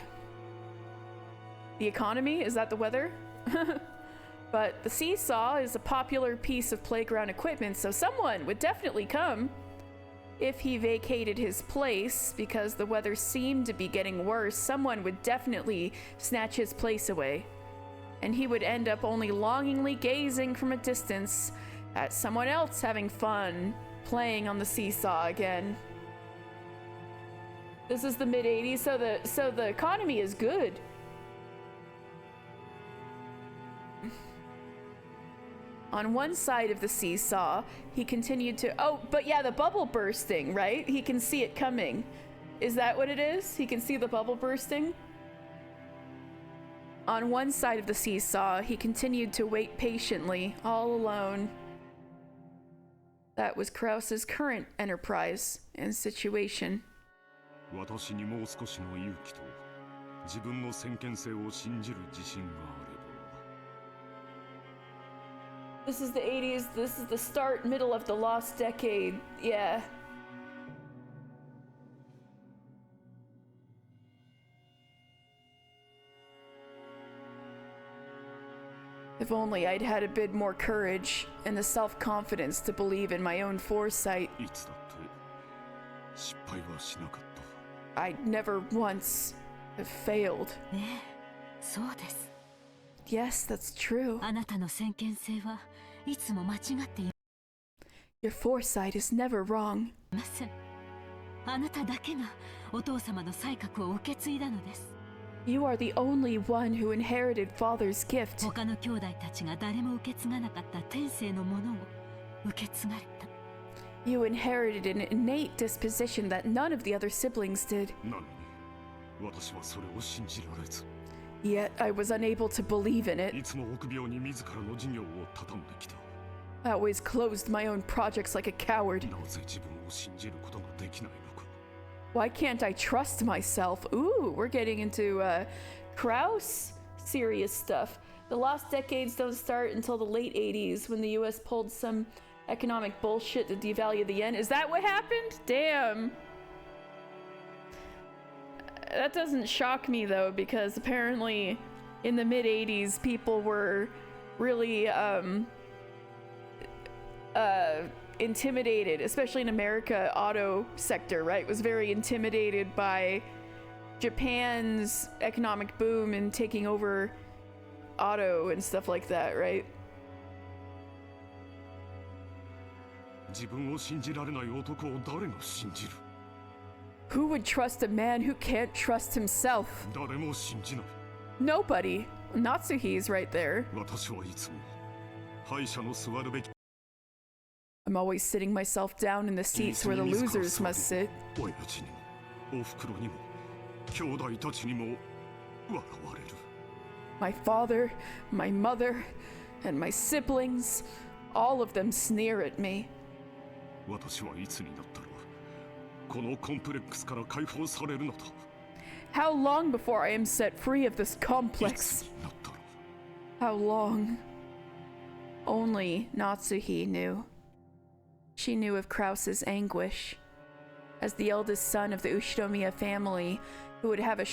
The economy? Is that the weather? But the seesaw is a popular piece of playground equipment, so someone would definitely come. If he vacated his place because the weather seemed to be getting worse, someone would definitely snatch his place away. And he would end up only longingly gazing from a distance at someone else having fun playing on the seesaw again. This is the mid-80s, so the economy is good. On one side of the seesaw, he continued to... Oh, but yeah, the bubble bursting, right? He can see it coming. Is that what it is? He can see the bubble bursting? On one side of the seesaw, he continued to wait patiently, all alone. That was Krause's current enterprise and situation. 私にもう少しの勇気と自分の先見性を信じる自信があれば。This is the 80s. This is the start, middle of the lost decade. Yeah. If only I'd had a bit more courage and the self-confidence to believe in my own foresight. いつだって失敗はしなかった。I'd never once have failed. ねえ、そうです。Yes, that's true. あなたの先見性はいつも間違ってい Your foresight is never wrong. ません。あなただけがお父様の才覚を受け継いだのです。You are the only one who inherited Father's gift. 他の兄弟たちが誰も受け継がなかった天性のものを受け継がれた。You inherited an innate disposition that none of the other siblings did. なのに私はそれを信じられず。Yet I was unable to believe in it. いつも臆病に自らの事業を畳んできた。I always closed my own projects like a coward. なぜ自分を信じることができないのか。Why can't I trust myself? Ooh, we're getting into Krauss serious stuff. The lost decades don't start until the late 80s when the US pulled some economic bullshit to devalue the yen. Is that what happened? Damn. That doesn't shock me though, because apparently in the mid 80s people were really intimidated, especially in America. Auto sector, right, was very intimidated by Japan's economic boom and taking over auto and stuff like that, right? 自分を信じられない男を誰が信じる？ Who would trust a man who can't trust himself? 誰も信じない。 Nobody. Natsuhi's right there. 私はいつも敗者の座るべき。 I'm always sitting myself down in the seats where the losers must sit. 親父にもお袋にも兄弟たちにも笑われる。 My father, my mother, and my siblings, all of them sneer at me. 私はいつになったらこのコンプレックスから解放されるのだ。 How long before I am set free of this い complex? つになったら How long? Only Natsuhi knew. She knew of Krause's anguish. As the eldest son of the Ushinomiya family, who would have to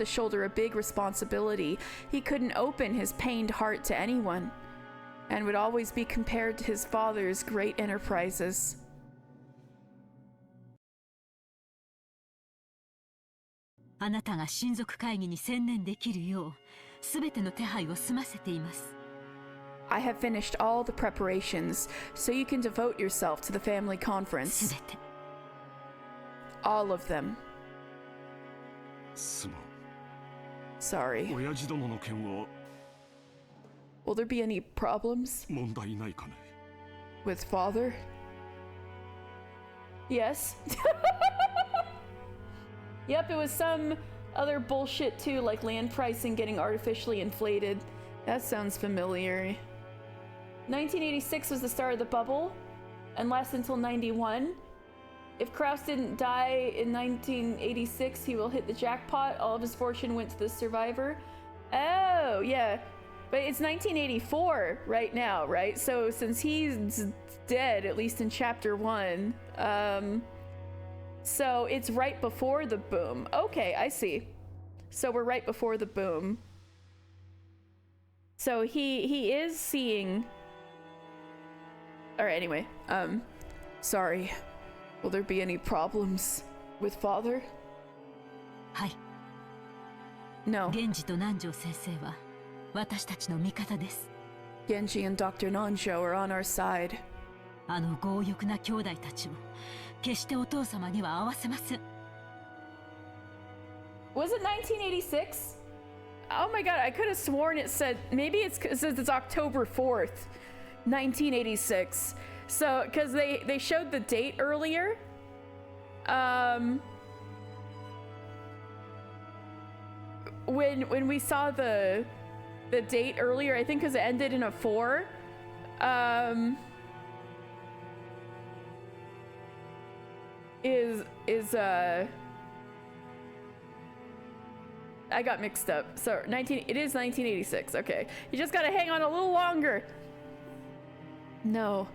shoulder a big responsibility, he couldn't open his pained heart to anyone, and would always be compared to his father's great enterprises. あなたが親族会議に専念できるよう、すべての手配を済ませています。I have finished all the preparations, so you can devote yourself to the family conference. すべて。All of them. すまん。 Sorry. 親父殿の件は Will there be any problems 問題ないかね。 with father? Yes. Yep, it was some other bullshit too, like land pricing getting artificially inflated. That sounds familiar. 1986 was the start of the bubble, and lasted until 91. If Krause didn't die in 1986, he will hit the jackpot. All of his fortune went to the survivor. Oh, yeah. But it's 1984 right now, right? So since he's dead, at least in chapter 1, so it's right before the boom. Okay, I see. So we're right before the boom. So he is seeing... Alright, anyway. Sorry. Will there be any problems with father? はい。 No. 源氏と南條先生は私たちの味方です。 Genji and Dr. Nanjo are on our side. あの強欲な兄弟たちを決してお父様には合わせません。 Was it 1986? Oh my god, I could have sworn it said, maybe it says it's October 4th, 1986. So, because they showed the date earlier. When we saw the date earlier, I think because it ended in a 4. is I got mixed up. So it is 1986. Okay. You just gotta hang on a little longer. No.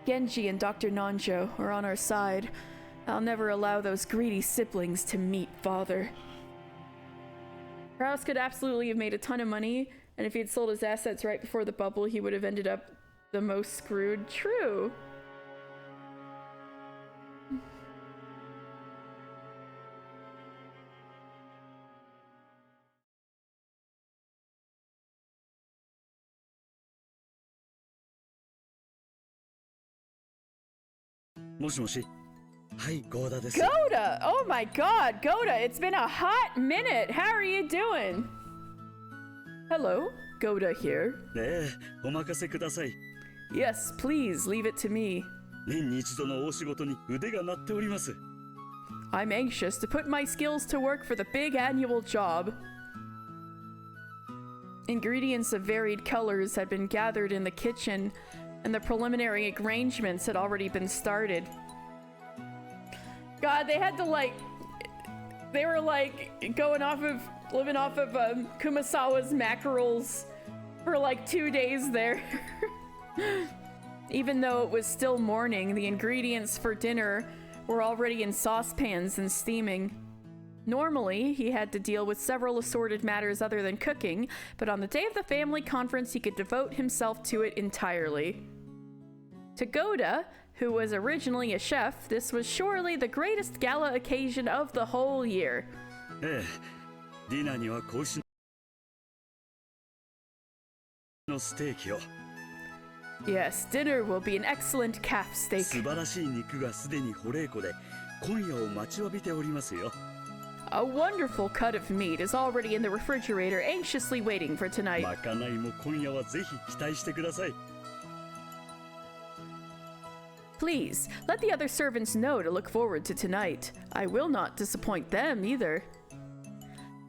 Genji and Dr. Nanjo are on our side. I'll never allow those greedy siblings to meet father. Kraus could absolutely have made a ton of money, and if he had sold his assets right before the bubble, he would have ended up the most screwed. True. Goda! Oh my god, Goda, it's been a hot minute. How are you doing? Hello, Goda here. Yes, please, leave it to me. I'm anxious to put my skills to work for the big annual job. Ingredients of varied colors had been gathered in the kitchen, and the preliminary arrangements had already been started. God, they had to they were living off of Kumasawa's mackerels for 2 days there. Even though it was still morning, the ingredients for dinner were already in saucepans and steaming. Normally, he had to deal with several assorted matters other than cooking, but on the day of the family conference, he could devote himself to it entirely. To Goda, who was originally a chef, this was surely the greatest gala occasion of the whole year. Yes, dinner will be an excellent calf steak. A wonderful cut of meat is already in the refrigerator, anxiously waiting for tonight. Please, let the other servants know to look forward to tonight. I will not disappoint them either.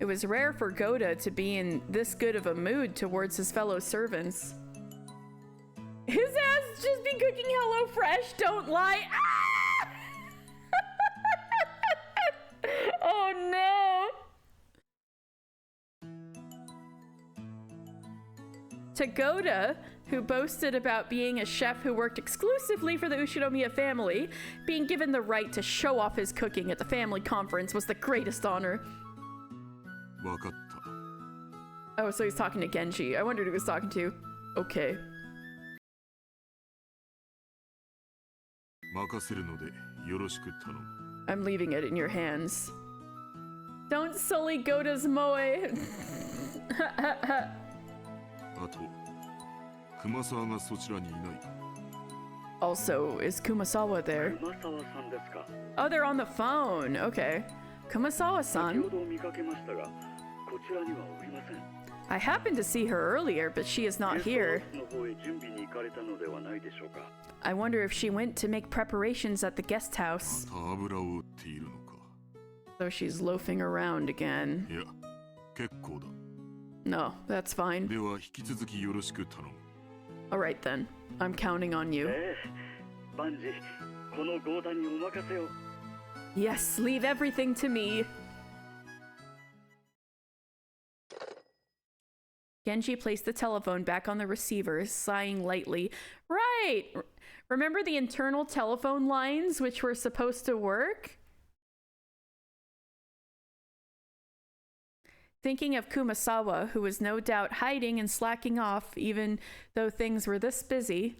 It was rare for Goda to be in this good of a mood towards his fellow servants. His ass just be cooking HelloFresh, don't lie. Ah! Oh no! To Goda, who boasted about being a chef who worked exclusively for the Ushinomiya family, being given the right to show off his cooking at the family conference was the greatest honor. Oh, so he's talking to Genji. I wondered who he was talking to. Okay. I'm leaving it in your hands. Don't sully Goda's moe. Also, is Kumasawa there? Oh, they're on the phone. Okay. Kumasawa-san? I happened to see her earlier, but she is not here. I wonder if she went to make preparations at the guest house. So she's loafing around again. No, that's fine. Alright then. I'm counting on you. Yes, leave everything to me. Genji placed the telephone back on the receiver, sighing lightly. Right! Remember the internal telephone lines which were supposed to work? Thinking of Kumasawa, who was no doubt hiding and slacking off even though things were this busy,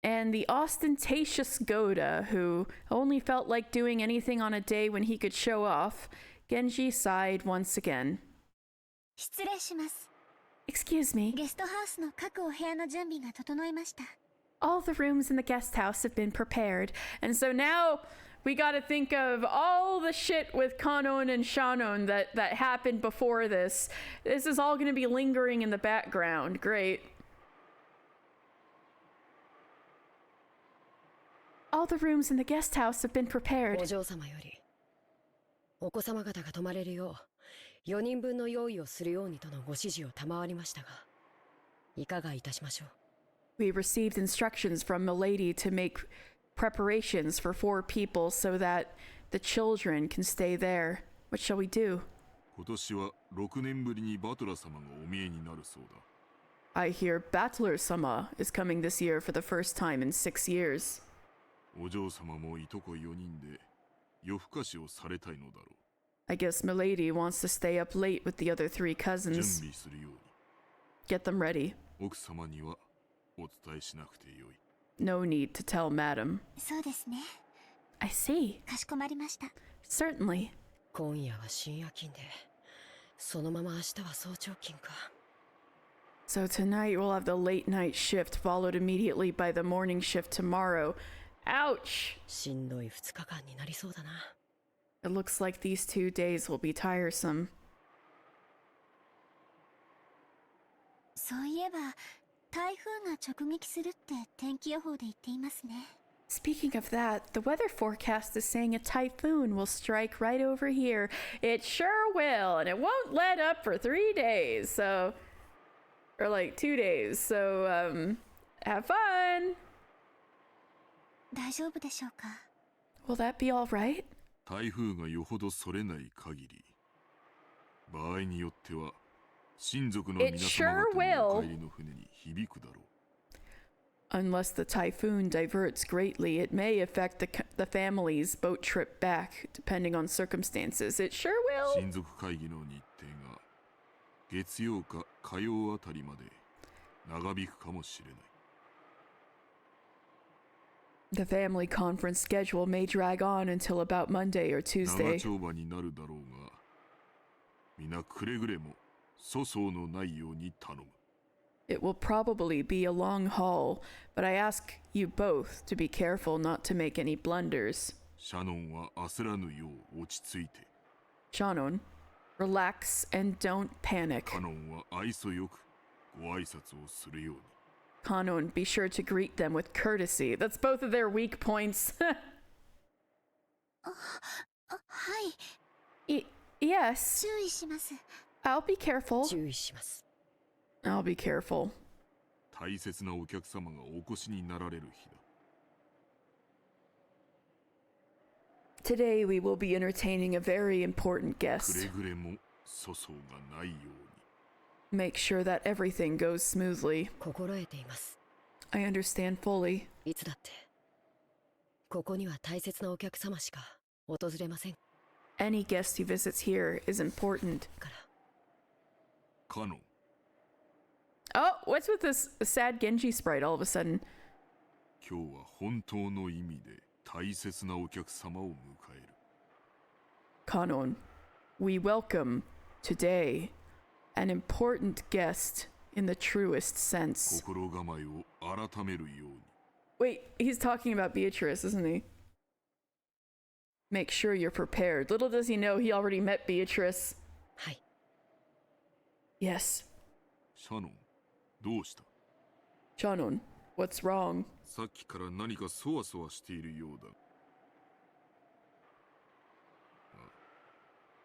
and the ostentatious Goda, who only felt like doing anything on a day when he could show off, Genji sighed once again. Excuse me. All the rooms in the guest house have been prepared, and so now we gotta think of all the shit with Kanon and Shannon that happened before this. This is all gonna be lingering in the background. Great. All the rooms in the guest house have been prepared. We received instructions from Milady to make preparations for 4 people so that the children can stay there. What shall we do? 今年は6年ぶりにバトラ様がお見えになるそうだ。 I hear Battler-sama is coming this year for the first time in 6 years. お嬢様もいとこ4人で夜更かしをされたいのだろう。 I guess Milady wants to stay up late with the other 3 cousins. 準備するように。 Get them ready. 奥様にはお伝えしなくてよい。 No need to tell Madam. そうですね。 I see. かしこまりました。 Certainly. 今夜は深夜勤で、そのまま明日は早朝勤か。 So tonight we'll have the late night shift followed immediately by the morning shift tomorrow. Ouch! しんどい2日間になりそうだな。 It looks like these 2 days will be tiresome. そういえば、台風が直撃するって天気予報で言っていますね。 Speaking of that, the weather forecast is saying a typhoon will strike right over here. It sure will, and it won't let up for 3 days, so... Or like 2 days, so, have fun! 大丈夫でしょうか。 Will that be alright? 台風がよほどそれない限り、場合によっては親族の皆様方のお帰りの船に響くだろう。 Unless the typhoon diverts greatly, it may affect the family's boat trip back, depending on circumstances. It sure will. 親族会議の日程が月曜か火曜あたりまで長引くかもしれない。 The family conference schedule may drag on until about Monday or 長 Tuesday. 丁場になるだろうが、皆くれぐれも粗相のないように頼む。 It will probably be a long haul, but I ask you both to be careful not to make any blunders. シャノンは焦らぬよう落ち着いて。 Shannon, relax and don't panic. カノンは愛想よくご挨拶をするように。 Kanon, be sure to greet them with courtesy. That's both of their weak points. はい。Yes, 注意します。 I'll be careful. 注意します。 I'll be careful. 大切なお客様がお越しになられる日だ。 Today we will be entertaining a very important くれ guest. ぐれも粗相がないように。 Make sure that everything goes smoothly. 心得ています。 I understand fully. いつだって。ここには大切なお客様しか訪れません Any guest who visits here is important. から。カノン、 Oh, what's with this sad Genji sprite all of a sudden? 今日は本当の意味で大切なお客様を迎える。 Kanon, we welcome today an important guest in the truest sense. 心構えを改めるように。 Wait, he's talking about Beatrice, isn't he? Make sure you're prepared. Little does he know he already met Beatrice. はい。 Yes. シャノン、どうした？ Shannon, what's wrong? さっきから何かそわそわしているようだ。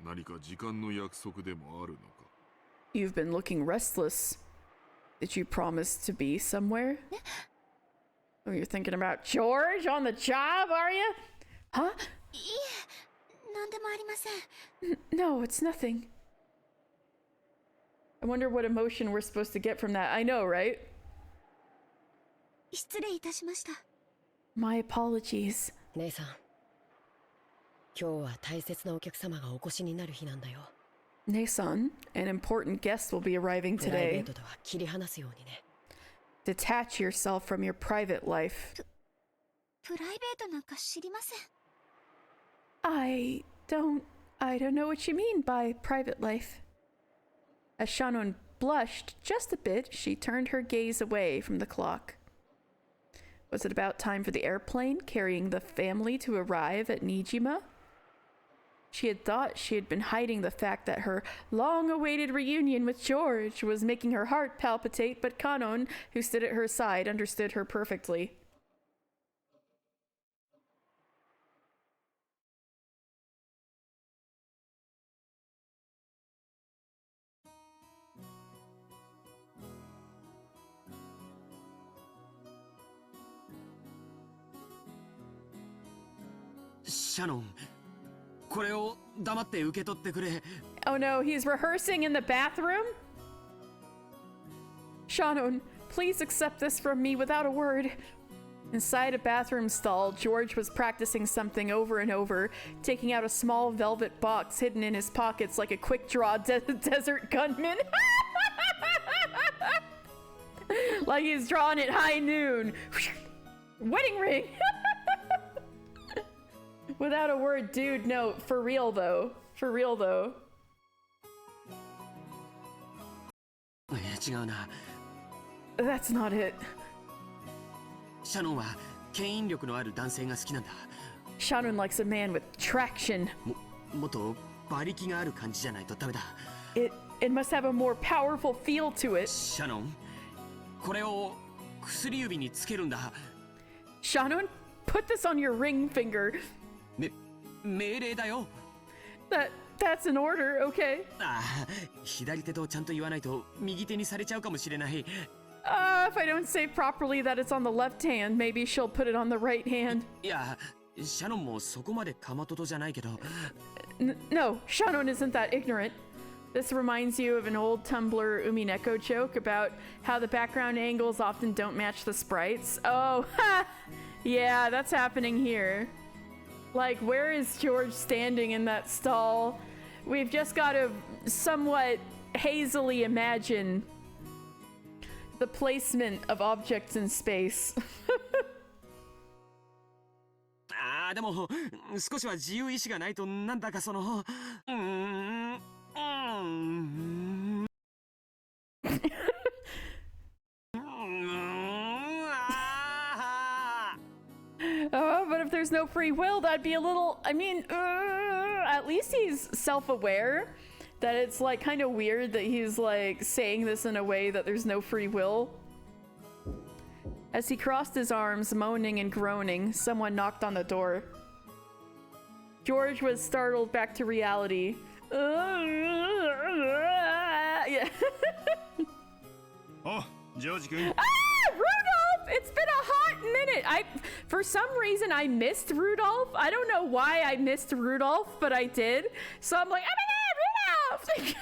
何か時間の約束でもあるのか？ You've been looking restless. Did you promise to be somewhere? Oh, you're thinking about George on the job, are you? Huh? いえ、なんでもありません。 No, it's nothing. I wonder what emotion we're supposed to get from that. I know, right? 失礼いたしました。 My apologies. 姉さん。今日は大切なお客様がお越しになる日なんだよ。 Nason, an important guest will be arriving プライベー today. トとは切り離すようにね。Detach yourself from your private life. プライベートなんか知りません。I don't know what you mean by private life. As Shannon blushed just a bit, she turned her gaze away from the clock. Was it about time for the airplane carrying the family to arrive at Nijima? She had thought she had been hiding the fact that her long-awaited reunion with George was making her heart palpitate, but Kanon, who stood at her side, understood her perfectly. シャノン、これを黙って受け取ってくれ。 Oh no, he's rehearsing in the bathroom? Shannon, please accept this from me without a word. Inside a bathroom stall, George was practicing something over and over, taking out a small velvet box hidden in his pockets like a quick-draw desert gunman. Like he's drawing at high noon. Wedding ring! Without a word, dude, no, for real though. For real though. 違うな。 That's not it. シャノンは牽引力のある男性が好きなんだ。 Shannon likes a man with traction. もっと馬力がある感じじゃないとダメだ。 It must have a more powerful feel to it. シャノン、これを薬指につけるんだ。 Shannon, put this on your ring finger. 命令だよ。 That's an order, okay? ああ、左手とちゃんと言わないと右手にされちゃうかもしれない。 If I don't say properly that it's on the left hand, maybe she'll put it on the right hand. いや、シャノンもそこまでかまととじゃないけど。 No, Shannon isn't that ignorant. This reminds you of an old Tumblr Umineko joke about how the background angles often don't match the sprites. Oh, ha! Yeah, that's happening here. Like, where is George standing in that stall? We've just got to somewhat hazily imagine the placement of objects in space. ああ、でも少しは自由意志がないとなんだかその。But if there's no free will, that'd be a little, I mean, at least he's self-aware that it's like kind of weird that he's like saying this in a way that there's no free will. As he crossed his arms, moaning and groaning, someone knocked on the door. George was startled back to reality. Yeah. Oh, George-kun. Rudolph! It's been a hot minute. For some reason, I missed Rudolph. I don't know why I missed Rudolph, but I did. So I'm like, oh my god, Rudolph!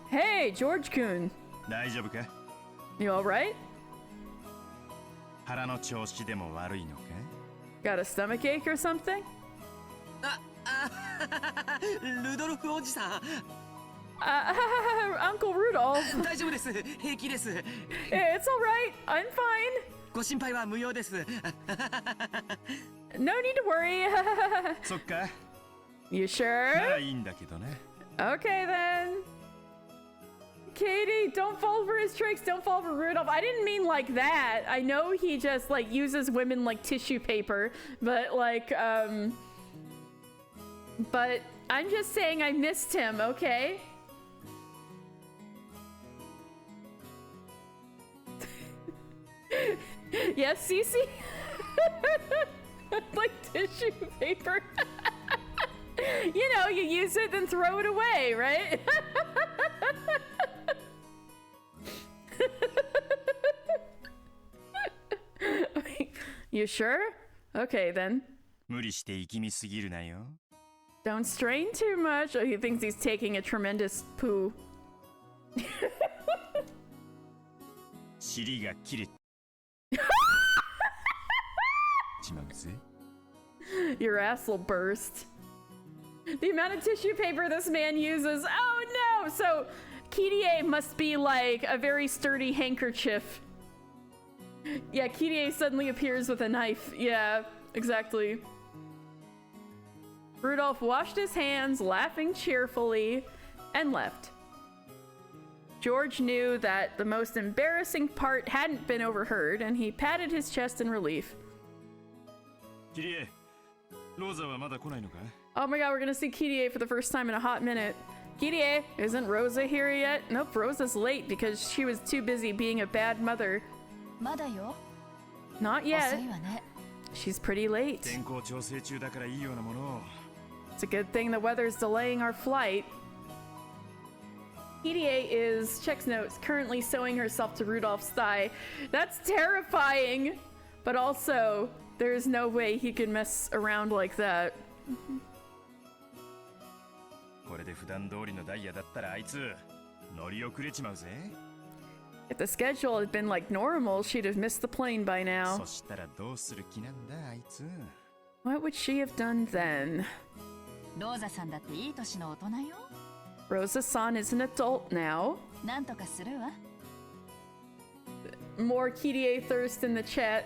Hey, George-kun. 大丈夫か? You alright? 腹の調子でも悪いのか? Got a stomach ache or something? ルドルフおじさん。 Uncle Rudolph. 大丈夫です。平気です。 It's alright. I'm fine. ご心配は無用です。 No need to worry. そっか? You sure? ならいいんだけどね。 Okay then. Katie, don't fall for his tricks. Don't fall for Rudolph. I didn't mean like that. I know he just like uses women like tissue paper, but like but I'm just saying I missed him, okay? Yes, Cece? Like tissue paper. You know, you use it and throw it away, right? You sure? Okay then. 無理して力みすぎるなよ。 Don't strain too much. Oh, he thinks he's taking a tremendous poo. 尻が切れちまうぜ。 Your ass will burst. The amount of tissue paper this man uses. Oh no! So Kirie must be like a very sturdy handkerchief. Yeah, Kirie suddenly appears with a knife. Yeah, exactly. Rudolph washed his hands, laughing cheerfully, and left. George knew that the most embarrassing part hadn't been overheard, and he patted his chest in relief. キリエ、ローザはまだ来ないのか? Oh my god, we're gonna see Kirie for the first time in a hot minute. Kirie, isn't Rosa here yet? Nope, Rosa's late because she was too busy being a bad mother. まだよ。 Not yet. 遅いわね。 She's pretty late. 天候調整中だからいいようなものを。 It's a good thing the weather's delaying our flight. Kirie is, checks notes, currently sewing herself to Rudolph's thigh. That's terrifying, but also There's no way he can mess around like that. これで普段通りのダイヤだったらあいつ乗り遅れちまうぜ。 If the schedule had been like normal, she'd have missed the plane by now. そしたらどうする気なんだあいつ。 What would she have done then? ローザさんだっていい年の大人よ。 Rosa-san is an adult now. なんとかするわ。 More Kirie thirst in the chat.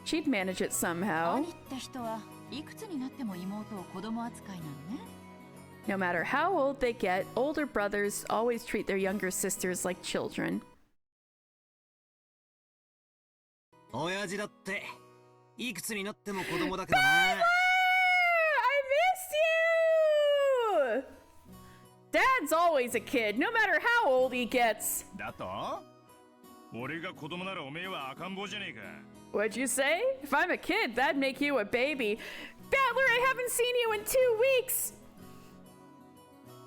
She'd manage it somehow. 兄って人はいくつになっても妹を子供扱いなのね。 No matter how old they get, older brothers always treat their younger sisters like children. 親父だっていくつになっても子供だけどな。 I missed you! Dad's always a kid, no matter how old he gets. だと俺が子供ならおめえは赤ん坊じゃねえか。 What'd you say? If I'm a kid, that'd make you a baby. Battler, I haven't seen you in 2 weeks!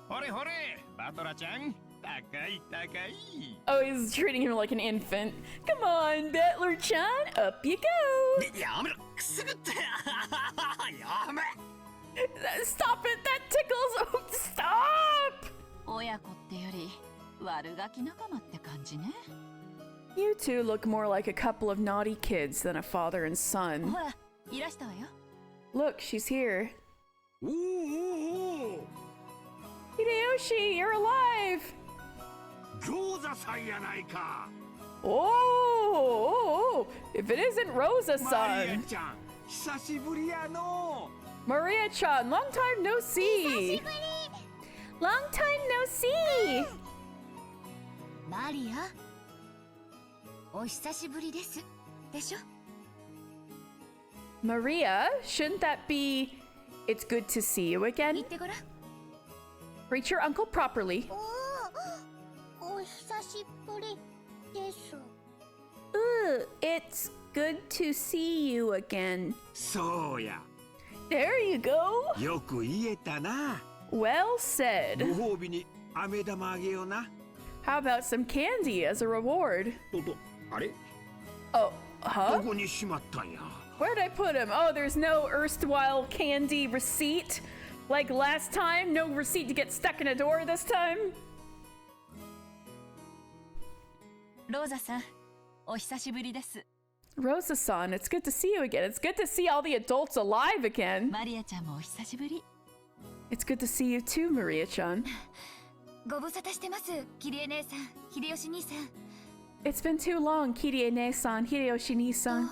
ほれほれ、バトラちゃん、高い高い。 Oh, he's treating him like an infant. Come on, Battler-chan, up you go! やめろ、くすぐって。やめ。 Stop it, that tickles! Oh, stop! 親子ってより悪ガキ仲間って感じね。 You two look more like a couple of naughty kids than a father and ほ son. ら、いらしたわよ。 Look, she's here. おおおお。 Hideyoshi, you're alive! ローザさんやないか。 Oh, if it isn't マリア Rosa-san. ちゃん、久しぶりやの。 Maria-chan, long time no see. Long time no see. マリア、お久しぶりです。でしょ？ Maria, shouldn't that be it's good to see you 言 again? ってごらん。 Greet your uncle properly. お久しぶりです。 Ooh, it's good to see you again. そうや。 There you go. よく言えたな。 Well said. ご褒美に飴玉あげような。 How about some candy as a reward? あれ？ Oh, ど huh? こにしまったんや。 Where'd I put him? Oh, there's no erstwhile candy receipt. Like last time, no receipt to get stuck in a door this time. ローザさん、お久しぶりです。 Rosa-san, it's good to see you again. It's good to see all the adults alive again. マリアちゃんもお久しぶり。 It's good to see you too, Maria-chan. ご無沙汰してます、キリエ姉さん、秀吉兄さん。 It's been too long, Kirie-ne-san, Hideyoshi-ni-san.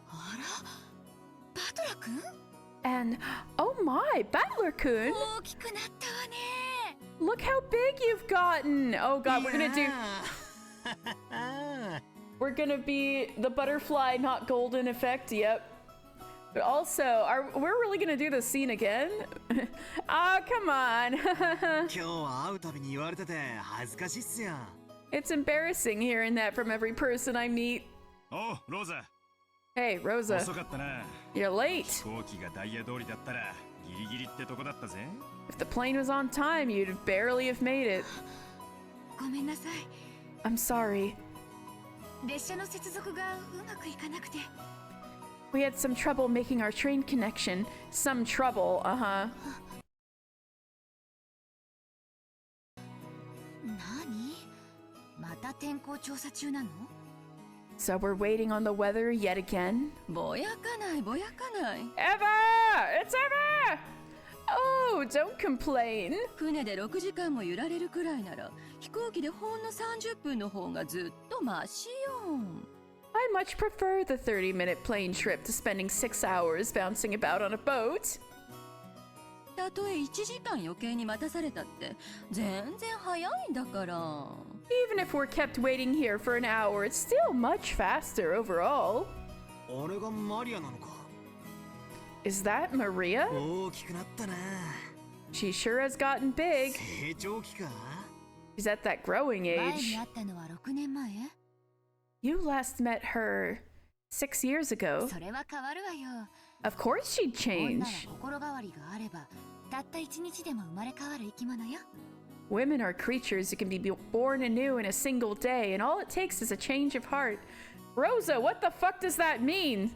あら、バトラ君？ And, oh my, Battler-kun! 大きくなったわね。 Look how big you've gotten! Oh god, we're gonna do... We're gonna be the butterfly, not golden effect, yep. But also, we're really gonna do this scene again? Ah, come on! 今日は会うたびに言われてて恥ずかしいっすよ。 It's embarrassing hearing that from every person I meet. おう、ローザ。 Hey, Rosa, 遅かったな。 you're late. 飛行機がダイヤ通りだったらギリギリってとこだったぜ。 If the plane was on time, you'd barely have made it. ごめんなさい。 I'm sorry. 列車の接続がうまくいかなくて。 We had some trouble making our train connection. Some trouble, uh-huh. 何？また天候調査中なの？ So we're waiting on the weather yet again. ぼやかないぼやかない。 Eva! It's Eva! Oh, don't complain. 船で6時間も揺られるくらいなら飛行機でほんの30分の方がずっとマシよ。 I much prefer the 30-minute plane trip to spending 6 hours bouncing about on a boat. たとえ1時間余計に待たされたって全然早いんだから。 Even if we're kept waiting here for an hour, it's still much faster overall. あれがマリアなのか。 Is that Maria? 大きくなったな。 She sure has gotten big. 成長期か。 She's at that growing 前 age. に会ったのは6年前？ You last met her 6 years ago. それは変わるわよ。 Of course she'd 女 change. は心変わりがあれば、たった1日でも生まれ変わる生き物よ。 Women are creatures who can be born anew in a single day, and all it takes is a change of heart. Rosa, what the fuck does that mean?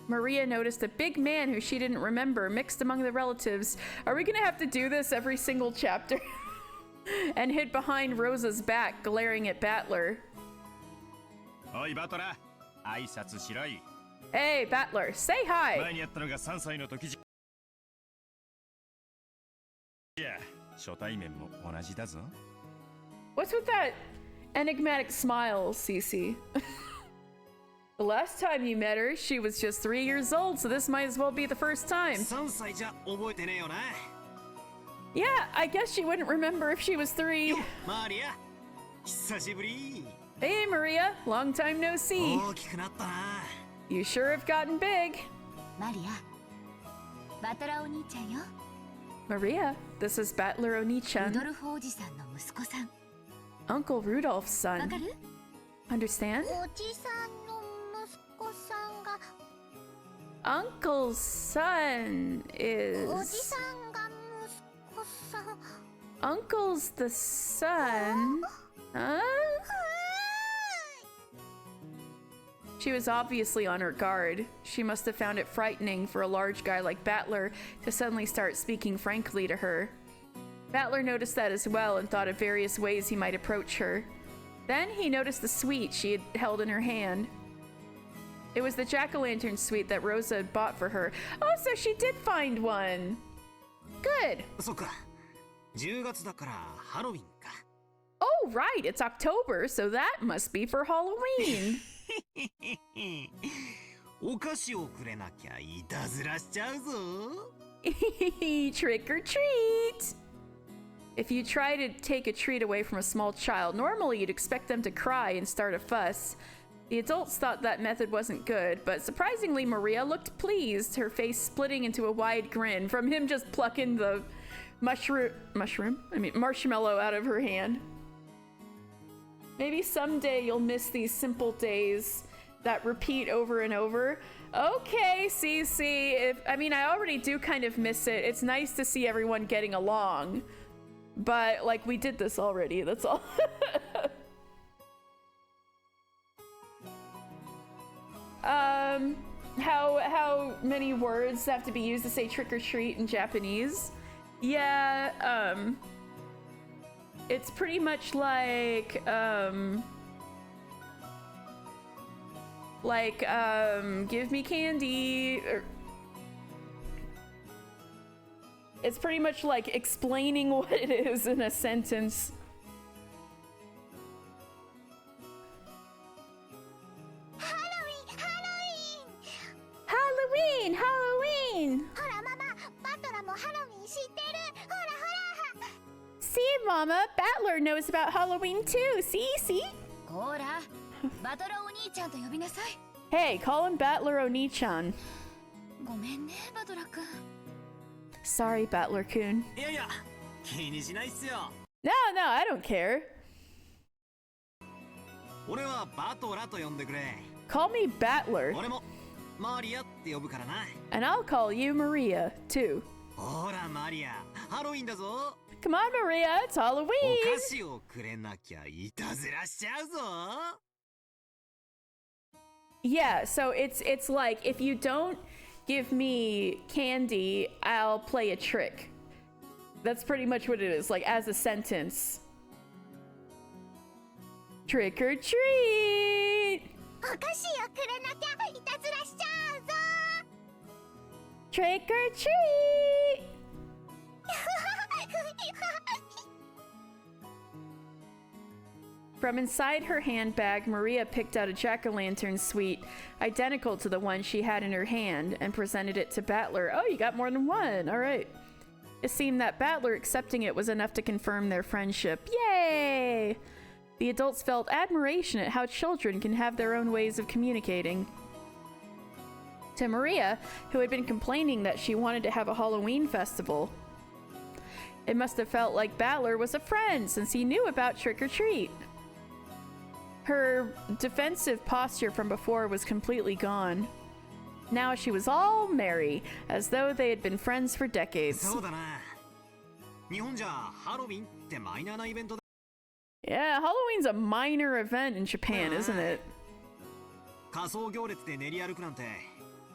Maria noticed a big man who she didn't remember mixed among the relatives. Are we gonna have to do this every single chapter? And hid behind Rosa's back, glaring at Battler. Oi, Battler. 挨拶しろい。 Hey, Battler, say hi. 前にやったのが3歳の時じゃ。初対面も同じだぞ。 What's with that enigmatic smile, Cece? The last time you met her, she was just 3 years old, so this might as well be the first time. 3歳じゃ覚えてねえよな。 Yeah, I guess she wouldn't remember if she was 3. マリア、久しぶり。 Hey, Maria, long time no see. 大きくなったな。 You sure have gotten big. マリア、バトラお兄ちゃんよ。 Maria, this is Battler ル Oni-chan, ドルフおじさんの息子さん。 Uncle Rudolph's わ son. かる？ Understand? おじさんの息子さんが Uncle's son おじ is... さんが息子さん Uncle's the son? Huh? She was obviously on her guard. She must have found it frightening for a large guy like Battler to suddenly start speaking frankly to her. Battler noticed that as well and thought of various ways he might approach her. Then he noticed the sweet she had held in her hand. It was the jack-o'-lantern sweet that Rosa had bought for her. Oh, so she did find one. Good. そっか。10月だからハロウィンか。 Oh, right. It's October, so that must be for Halloween. お菓子をくれなきゃいたずらしちゃうぞ。 Trick or treat. If you try to take a treat away from a small child, normally you'd expect them to cry and start a fuss. The adults thought that method wasn't good, but surprisingly Maria looked pleased, her face splitting into a wide grin from him just plucking the marshmallow out of her hand. Maybe someday you'll miss these simple days that repeat over and over. Okay, Cece, I already do kind of miss it. It's nice to see everyone getting along. But, like, we did this already, that's all. How many words have to be used to say trick or treat in Japanese? Yeah, it's pretty much like, give me candy, or it's pretty much like explaining what it is in a sentence. Halloween! Halloween! See, Mama, Battler knows about Halloween too. See? ほら、バトラお兄ちゃんと呼びなさい。 Hey, call him Battler Oni-chan. ごめんね、バトラ君。 Sorry, Battler-kun. いやいや、気にしないっすよ。 No, I don't care. 俺はバトラと呼んでくれ。 Call me Battler. 俺もマリアって呼ぶからな。 And I'll call you Maria, too. ほらマリア、ハロウィンだぞ。 Come on, Maria, it's Halloween! お菓子をくれなきゃいたずらしちゃうぞ。 Yeah, so it's like, if you don't give me candy, I'll play a trick. That's pretty much what it is, like, as a sentence. Trick or treat! お菓子をくれなきゃいたずらしちゃうぞ Trick or treat! From inside her handbag, Maria picked out a jack-o'-lantern sweet, identical to the one she had in her hand, and presented it to Battler. Oh, you got more than one. All right. It seemed that Battler accepting it was enough to confirm their friendship. Yay! The adults felt admiration at how children can have their own ways of communicating. To Maria, who had been complaining that she wanted to have a Halloween festival, it must have felt like Battler was a friend since he knew about Trick or Treat. Her defensive posture from before was completely gone. Now she was all merry, as though they had been friends for decades. そうだな。日本じゃハロウィンってマイナーなイベントだ。Yeah, Halloween's a minor event in Japan, isn't it? 仮装行列で練り歩くなんて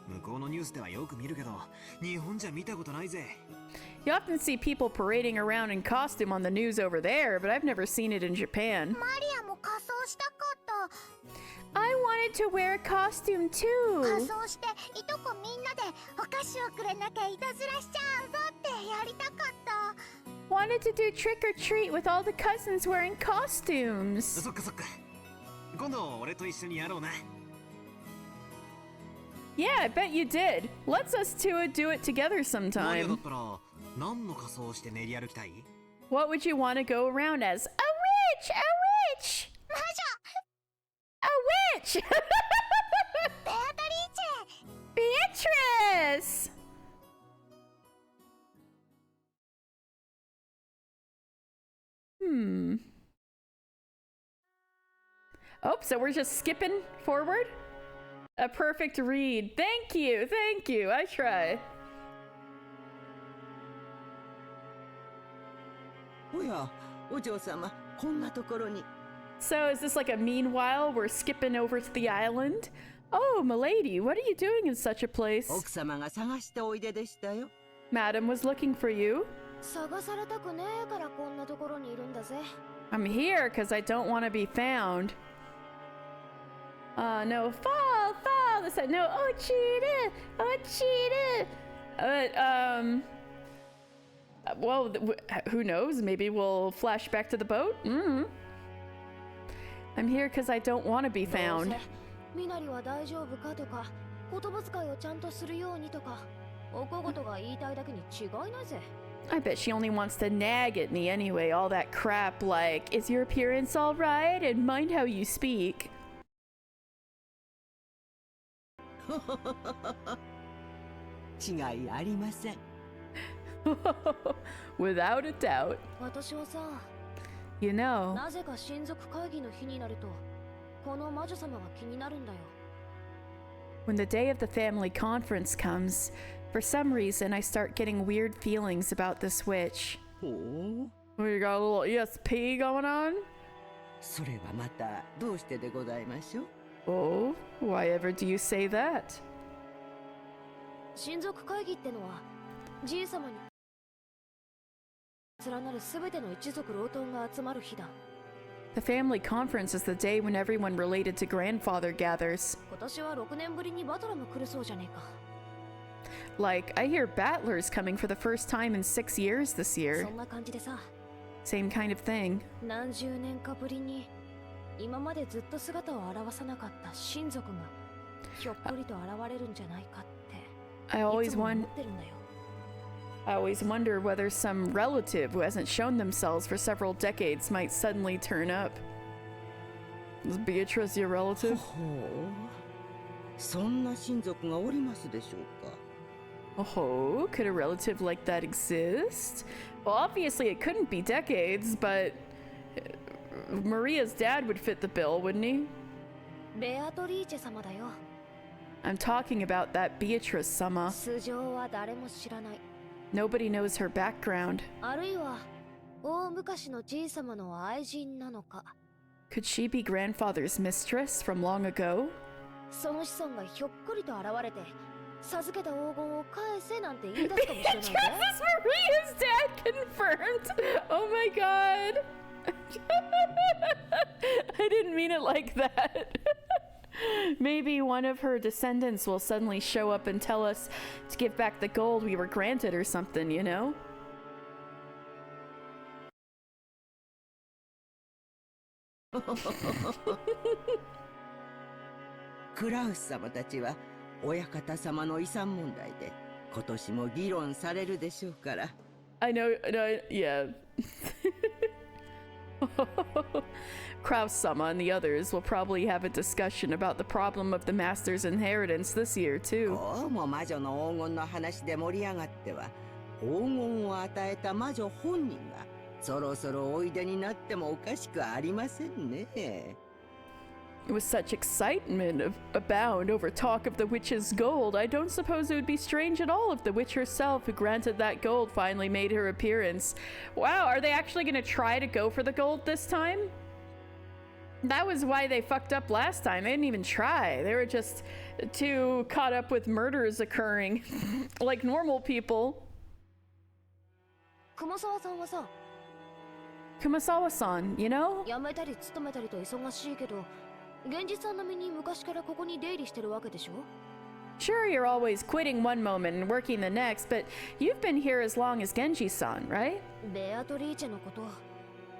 向こうのニュースではよく見るけど日本じゃ見たことないぜ。 You often see people parading around in costume on the news over there, but I've never seen it in Japan. マリアも仮装したかった。 I wanted to wear a costume 仮 too. 装していとこみんなでお菓子をくれなきゃいたずらしちゃうぞってやりたかった。 Wanted to do trick or treat with all the cousins wearing costumes. そっかそっか。今度俺と一緒にやろうな。 Yeah, I bet you did. Let's us two do it together マリアだ sometime. ったら何の仮装をして練り歩きたい？ What would you want to go around as? A witch! A witch! 魔女 A witch! ベアトリーチェ Beatrice! Oh, so we're just skipping forward? A perfect read. Thank you, thank you. I try. おや、お嬢様、こんなところに。 So is this like a meanwhile we're skipping over to the island? Oh, milady, what are you doing in such a place? 奥様が探しておいででしたよ。 Madam was looking for you. 探されたくねえからこんなところにいるんだぜ。 I'm here because I don't want to be found. No, fall, fall. This side, no, oh, cheater, oh, cheater. Well, who knows? Maybe we'll flash back to the boat. I'm here because I don't want to be どう found. せみなりは大丈夫かとか、言葉遣いをちゃんとするようにとか、お小言が言いたいだけに違いないぜ。 I bet she only wants to nag at me anyway. All that crap like, is your appearance all right? And mind how you speak. 違いありません。 Without a doubt. 私はさ、 You know, なぜか親族会議の日になると、この魔女様が気になるんだよ。 when the day of the family conference comes, for some reason I start getting weird feelings about this witch. ほう。 We got a little ESP going on? それはまたどうしてでございましょう。 Oh, why ever do you say that? 親族会議ってのは、じい様に連なるすべての一族老頭が集まる日だ。 The family conference is the day when everyone related to grandfather gathers. 今年は6年ぶりにバトラも来るそうじゃねえか。 Like, I hear Battler's coming for the first time in 6 years this year. そんな感じでさ、 Same kind of thing. 何十年かぶりに今までずっと姿を現さなかった親族がひょっこりと現れるんじゃないかって I い always つも思 won- ってるんだよ。 I always wonder whether some relative who hasn't shown themselves for several decades might suddenly turn up. Is Beatrice your relative? ほう。そんな親族がおりますでしょうか。 Oh, could a relative like that exist? Well, obviously it couldn't be decades, but Maria's dad would fit the bill, wouldn't he? ベアトリーチェ様だよ。 I'm talking about that Beatrice sama. 素性は誰も知らない。 Nobody knows her background. あるいは大昔のじい様の愛人なのか。 Could she be grandfather's mistress from long ago? その子孫がひょっこりと現れて、授けた黄金を返せなんて言い出すかもしれないぜ。 Beatrice is Maria's dad confirmed! Oh my god! I didn't mean it like that. Maybe one of her descendants will suddenly show up and tell us to give back the gold we were granted or something, you know? クラウス様たちは親方様の遺産問題で今年も議論されるでしょうから。 I know, yeah. Kraus-sama and the others will probably have a discussion about the problem of the master's inheritance this year, too. こうも魔女の黄金の話で盛り上がっては、黄金を与えた魔女本人がそろそろおいでになってもおかしくありませんね。 With such excitement abound over talk of the witch's gold, I don't suppose it would be strange at all if the witch herself who granted that gold finally made her appearance. Wow, are they actually going to try to go for the gold this time? That was why they fucked up last time. They didn't even try. They were just too caught up with murders occurring like normal people. 熊沢さんはさ、 Kumasawa-san, you know? 辞めたり勤めたりと忙しいけど、現実さん並みに昔からここに出入りしてるわけでしょ? Sure, you're always quitting one moment and working the next, but you've been here as long as Genji-san, right? ベアトリーチェのこと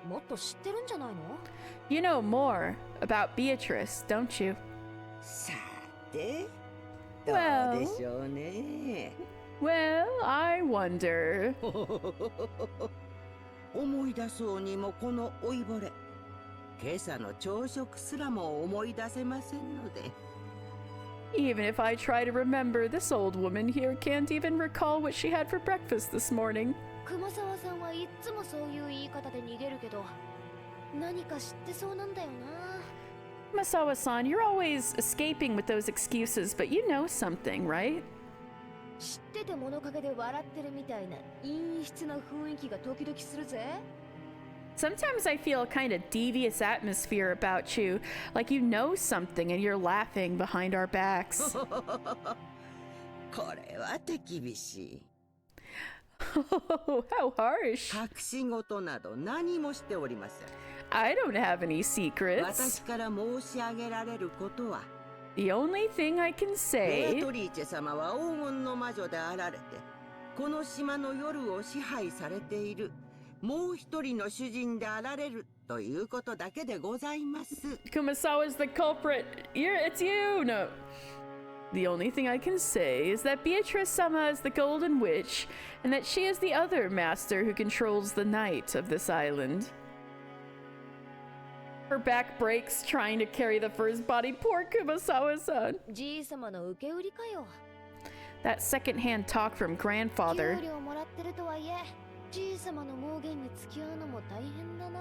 もっと知ってるんじゃないの? You know more about Beatrice, don't you? さて、どうでしょうね。 Well, I wonder. 思い出そうにもこの老いぼれ、今朝の朝食すらも思い出せませんので。 Even if I try to remember, this old woman here can't even recall what she had for breakfast this morning. 熊沢さんはいつもそういう言い方で逃げるけど、何か知ってそうなんだよな。 Kumasawa-san, you're always escaping with those excuses, but you know something, right? 知ってて物陰で笑ってるみたいな陰湿な雰囲気が時々するぜ。 Sometimes I feel a kind of devious atmosphere about you, like you know something and you're laughing behind our backs. これは手厳しい。 Oh, how harsh. 隠し事など何もしておりません。 I don't have any secrets. 私から申し上げられることは、 The only thing I can ベア say トリーチェ様は黄金の魔女であられて、この島の夜を支配されているもう一人の主人であられるということだけでございます。 Kumasawa's the culprit. It's you. No. The only thing I can say is that Beatrice-sama is the Golden Witch, and that she is the other master who controls the night of this island. Her back breaks trying to carry the first body. Poor Kumasawa-san. じいさまの受け売りかよ。 That second-hand talk from grandfather. 給料もらってるとはいえ、じいさまの妄言に付き合うのも大変だな。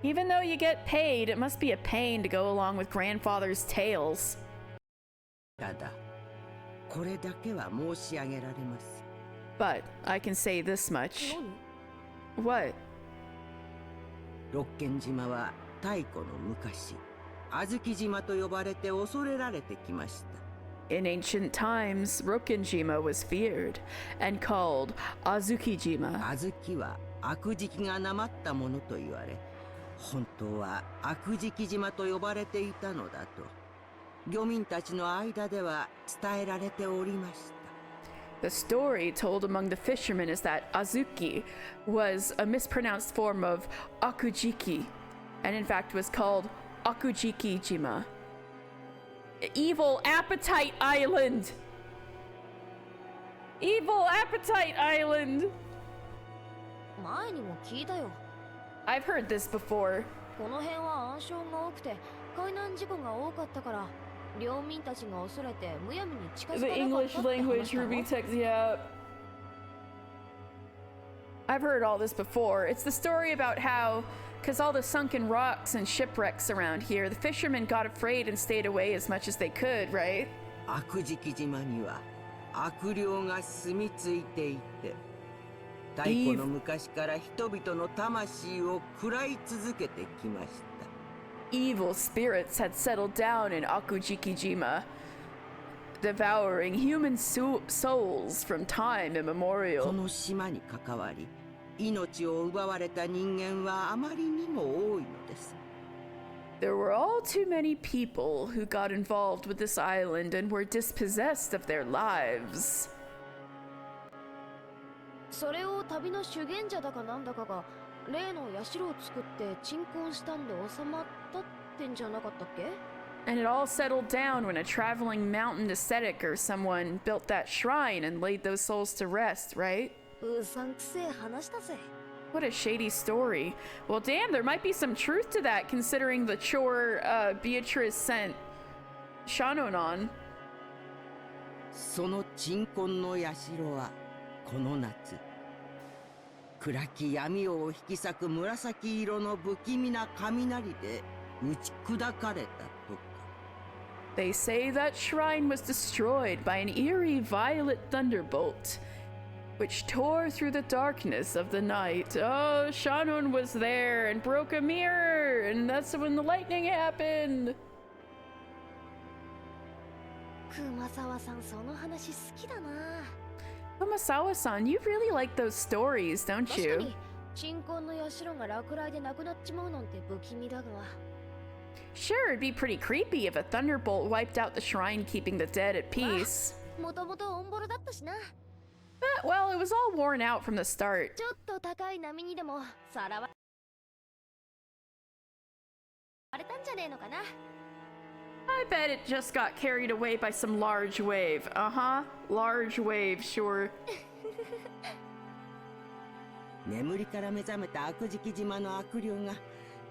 Even though you get paid, it must be a pain to go along with grandfather's tales. ただ、これだけは申し上げられます。 But I can say this much. 何? What? 六軒島は太古の昔、小豆島と呼ばれて恐れられてきました。 In ancient times, Rokkenjima was feared and called Azukijima. 小豆は悪時期がなまったものと言われ、本当は悪時期島と呼ばれていたのだと、漁民たちの間では伝えられておりました。 The story told among the fishermen is that Azuki was a mispronounced form of Akujiki, and in fact was called Akujiki-jima. Evil Appetite Island! Evil Appetite Island! 前にも聞いたよ。 I've heard this before. この辺は暗礁が多くて海難事故が多かったから、領民たちが恐れてむやみに近づか The なかった English って話 language したの。 Ruby text, yeah. I've heard all this before. It's the story about how, because all the sunken rocks and shipwrecks around here, the fishermen got afraid and stayed away as much as they could, right? 悪時期島には悪霊が住み着いていて、太古の昔から人々の魂を喰らい続けてきました。 Evil spirits had settled down in Akujiki-jima, devouring human souls from time こ immemorial. の島に関わり、命を奪われた人間はあまりにも多いのです。 There were all too many people who got involved with this island and were dispossessed of their lives. それを旅の修験者だかなんだかが例の社を作って鎮魂したんで収まったってんじゃなかったっけ? And it all settled down when a traveling mountain ascetic or someone built that shrine and laid those souls to rest, right? うさんくせえ話だぜ。 What a shady story. Well, damn, there might be some truth to that considering the chore Beatrice sent Shannon on. その鎮魂の社はこの夏、暗き闇を引き裂く紫色の不気味な雷で打ち砕かれたとか。 They say that shrine was destroyed by an eerie violet thunderbolt, which tore through the darkness of the night. Oh, Shannon was there and broke a mirror! thunder, and that's when the lightning happened. 熊沢さん、その話好きだな。Kumasawa-san, you really like those stories, don't 確か you? に、鎮魂の社が落雷でなくなっちまうなんて不気味だが。Sure, it'd be pretty creepy if a thunderbolt wiped out the shrine, keeping the dead at peace. もともとオンボロだったしな。But, well, it was all worn out from the start. ちょっと高い波にでもさらわれたんじゃねえのかな。I bet it just got carried away by some large wave. Uh-huh. Large wave, sure. 眠りから目覚めた悪食島の悪霊が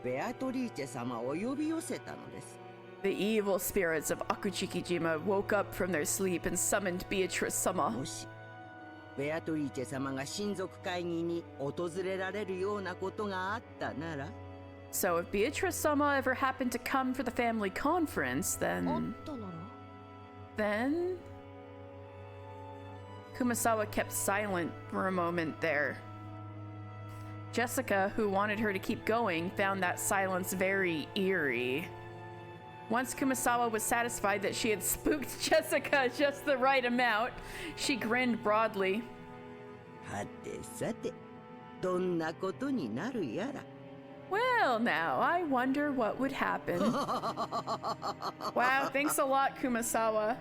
ベアトリーチェ様を呼び寄せたのです。The evil spirits of Akuchikijima woke up from their sleep and summoned Beatrice-sama. もしベアトリーチェ様が親族会議に訪れられるようなことがあったなら。So if Beatrice-sama ever happened to come for the family conference, then... Kumasawa kept silent for a moment there. Jessica, who wanted her to keep going, found that silence very eerie. Once Kumasawa was satisfied that she had spooked Jessica just the right amount, she grinned broadly. はてさて、どんなことになるやら。Well, now, I wonder what would happen. Wow, thanks a lot, Kumasawa.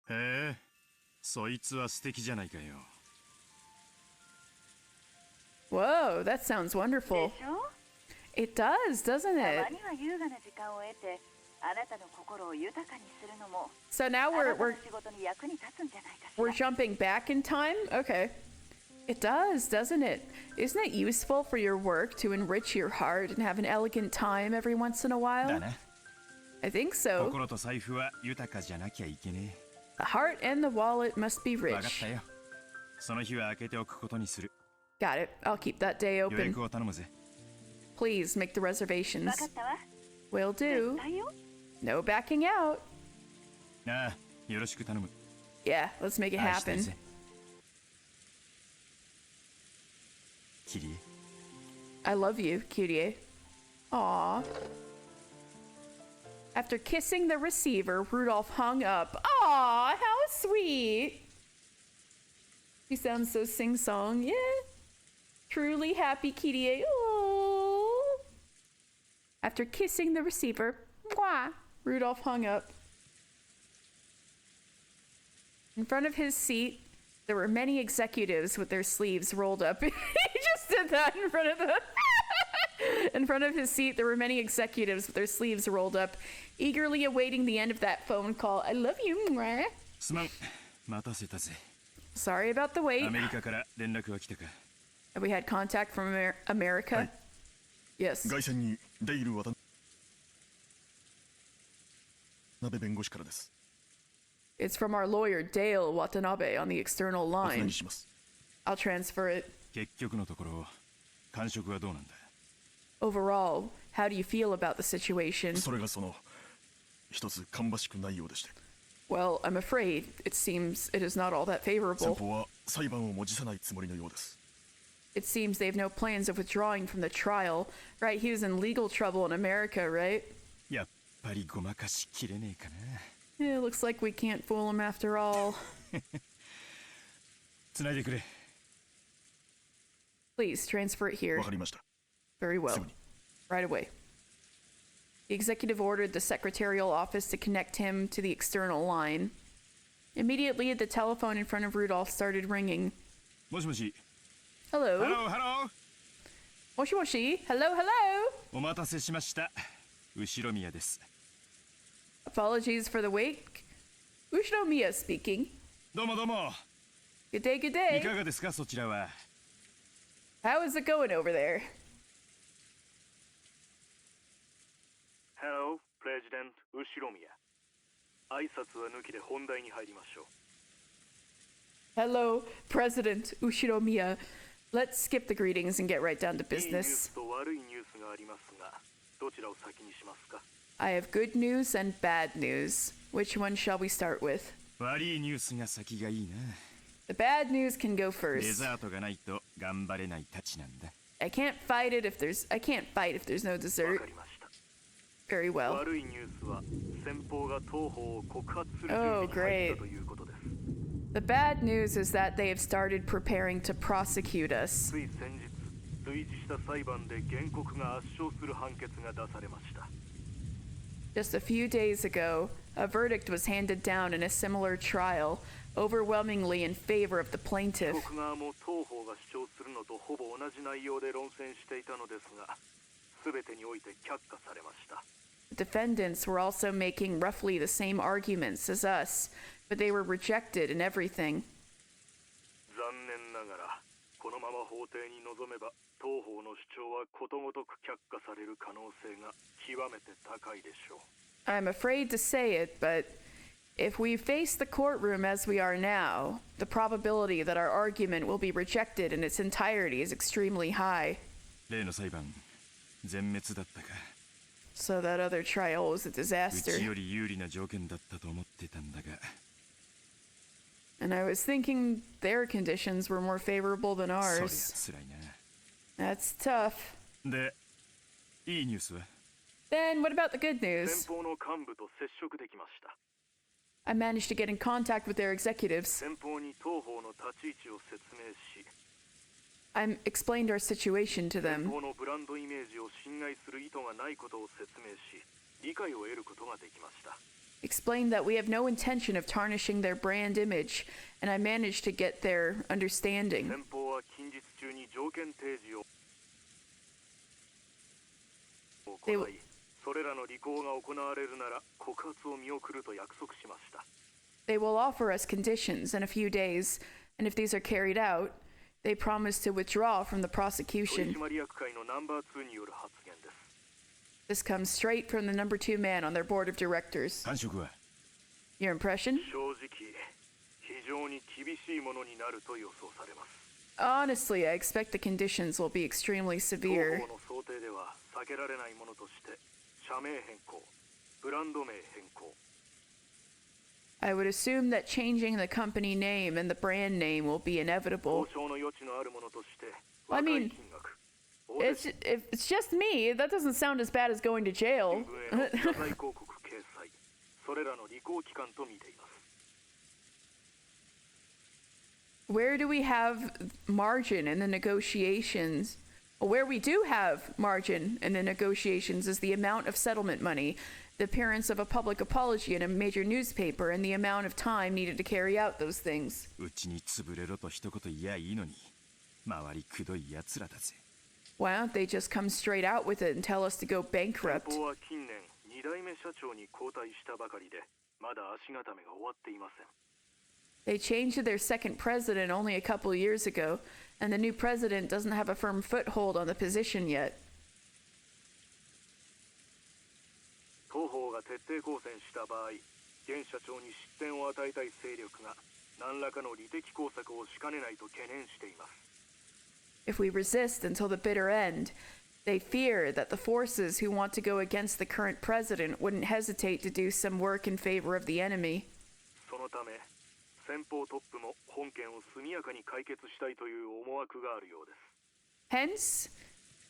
へえ、そいつは素敵じゃないかよ。Whoa, that sounds wonderful. It does, doesn't it? So now we're jumping back in time? Okay. It does, doesn't it? Isn't it useful for your work to enrich your heart and have an elegant time every once in a while? I think so. The heart and the wallet must be rich. Got it. I'll keep that day open. Please make the reservations. Will do. No backing out. Yeah, let's make it happen. I love you, Kyrie. Aww. After kissing the receiver, Rudolph hung up. Aww, how sweet. He sounds so sing-song. Yeah. Truly happy, Kyrie. Aww. After kissing the receiver, mwah, Rudolph hung up. In front of his seat, there were many executives with their sleeves rolled up. He just did that in front of the... In front of his seat, there were many executives with their sleeves rolled up, eagerly awaiting the end of that phone call. I love you, mwah. Sorry about the wait. Have we had contact from America? Yes. It's from our lawyer, Dale Watanabe, on the external line. I'll transfer it. Overall, how do you feel about the situation? Well, I'm afraid it seems it is not all that favorable. It seems they have no plans of withdrawing from the trial. Right, he was in legal trouble in America, right? Yeah, looks like we can't fool him after all. Please, transfer it here. Very well. Right away. The executive ordered the secretarial office to connect him to the external line. Immediately, the telephone in front of Rudolph started ringing. Hello? Hello? Moshi moshi? Hello, hello? Apologies for the wait. Ushinomiya speaking. Good day, good day. How is it going over there? Hello, President Ushinomiya. 挨拶は抜きで本題に入りましょう。 Hello, President Ushinomiya. Let's skip the greetings and get right down to business. I have good news and bad news. Which one shall we start with? The bad news can go デ first. ザートがないと頑張れないたちなんだ。 I can't fight if there's no dessert. Very well. 悪いニュースは先方が東方を告発する準備に入ったということです。 The bad news is that they have started preparing to prosecute us. つい先日、類似した裁判で原告が圧勝する判決が出されました。 Just a few days ago, a verdict was handed down in a similar trial, overwhelmingly in favor of the plaintiff. 被告側も東方が主張するのとほぼ同じ内容で論戦していたのですが、全てにおいて却下されました。 The defendants were also making roughly the same arguments as us, but they were rejected in everything. 残念ながら、このまま法廷に臨めば、東方の主張はことごとく却下される可能性が極めて高いでしょう。 I'm afraid to say it, but if we face the courtroom as we are now, the probability that our argument will be rejected in its entirety is extremely high. 例の裁判、全滅だったか。 So that other trial was a うち disaster. より有利な条件だったと思ってたんだが。 And I was thinking their conditions were more favorable than そりゃ ours. 辛いな。 That's tough. で、いいニュースは Then what about the good 先 news? 方の幹部と接触できました。 I managed to get in contact with their executives. 先方に東方の立ち位置を説明し、 I explained our situation to 先 them. 方のブランドイメージを侵害する意図がないことを説明し、理解を得ることができました。 Explained that we have no intention of tarnishing their brand image, and I managed to get their understanding. 先方は近日中に条件提示を行い、それらの履行が行われるなら告発を見送ると約束しました。 They will offer us conditions in a few days, and if these are carried out, they promise to withdraw from the 取 prosecution. 締役会のナンバー2による発言です。 This comes straight from the number 2 man on their board of directors. 感触は Your impression? 正直、非常に厳しいものになると予想されます。 Honestly, I expect the conditions will be extremely 東 severe. 方の想定では避けられないものとして、社名変更、ブランド名変更、 I would assume that changing the company name and the brand name will be inevitable. 交渉の余地のあるものとして、 I 若い mean, 金額、 if it's just me, that doesn't sound as bad as going to jail. 新聞への謝罪広告掲載、それらの履行期間と見ています。 Where do we have margin in the negotiations? Where we do have margin in the negotiations is the amount of settlement money, the appearance of a public apology in a major newspaper, and the amount of time needed to carry out those things. うちに潰れろと一言言やいいのに、周りくどい奴らだぜ。 Why don't they just come straight out with it and tell us to go 先 bankrupt? 方は近年2代目社長に交代したばかりで、まだ足固めが終わっていません。 They changed their second president only a couple years ago, and the new president doesn't have a firm foothold on the position yet. 東方が徹底抗戦した場合、現社長に失点を与えたい勢力が何らかの利的工作をしかねないと懸念しています。 If we resist until the bitter end, they fear that the forces who want to go against the current president wouldn't hesitate to do some work in favor of the enemy. そのため、先方トップも本件を速やかに解決したいという思惑があるようです。 Hence,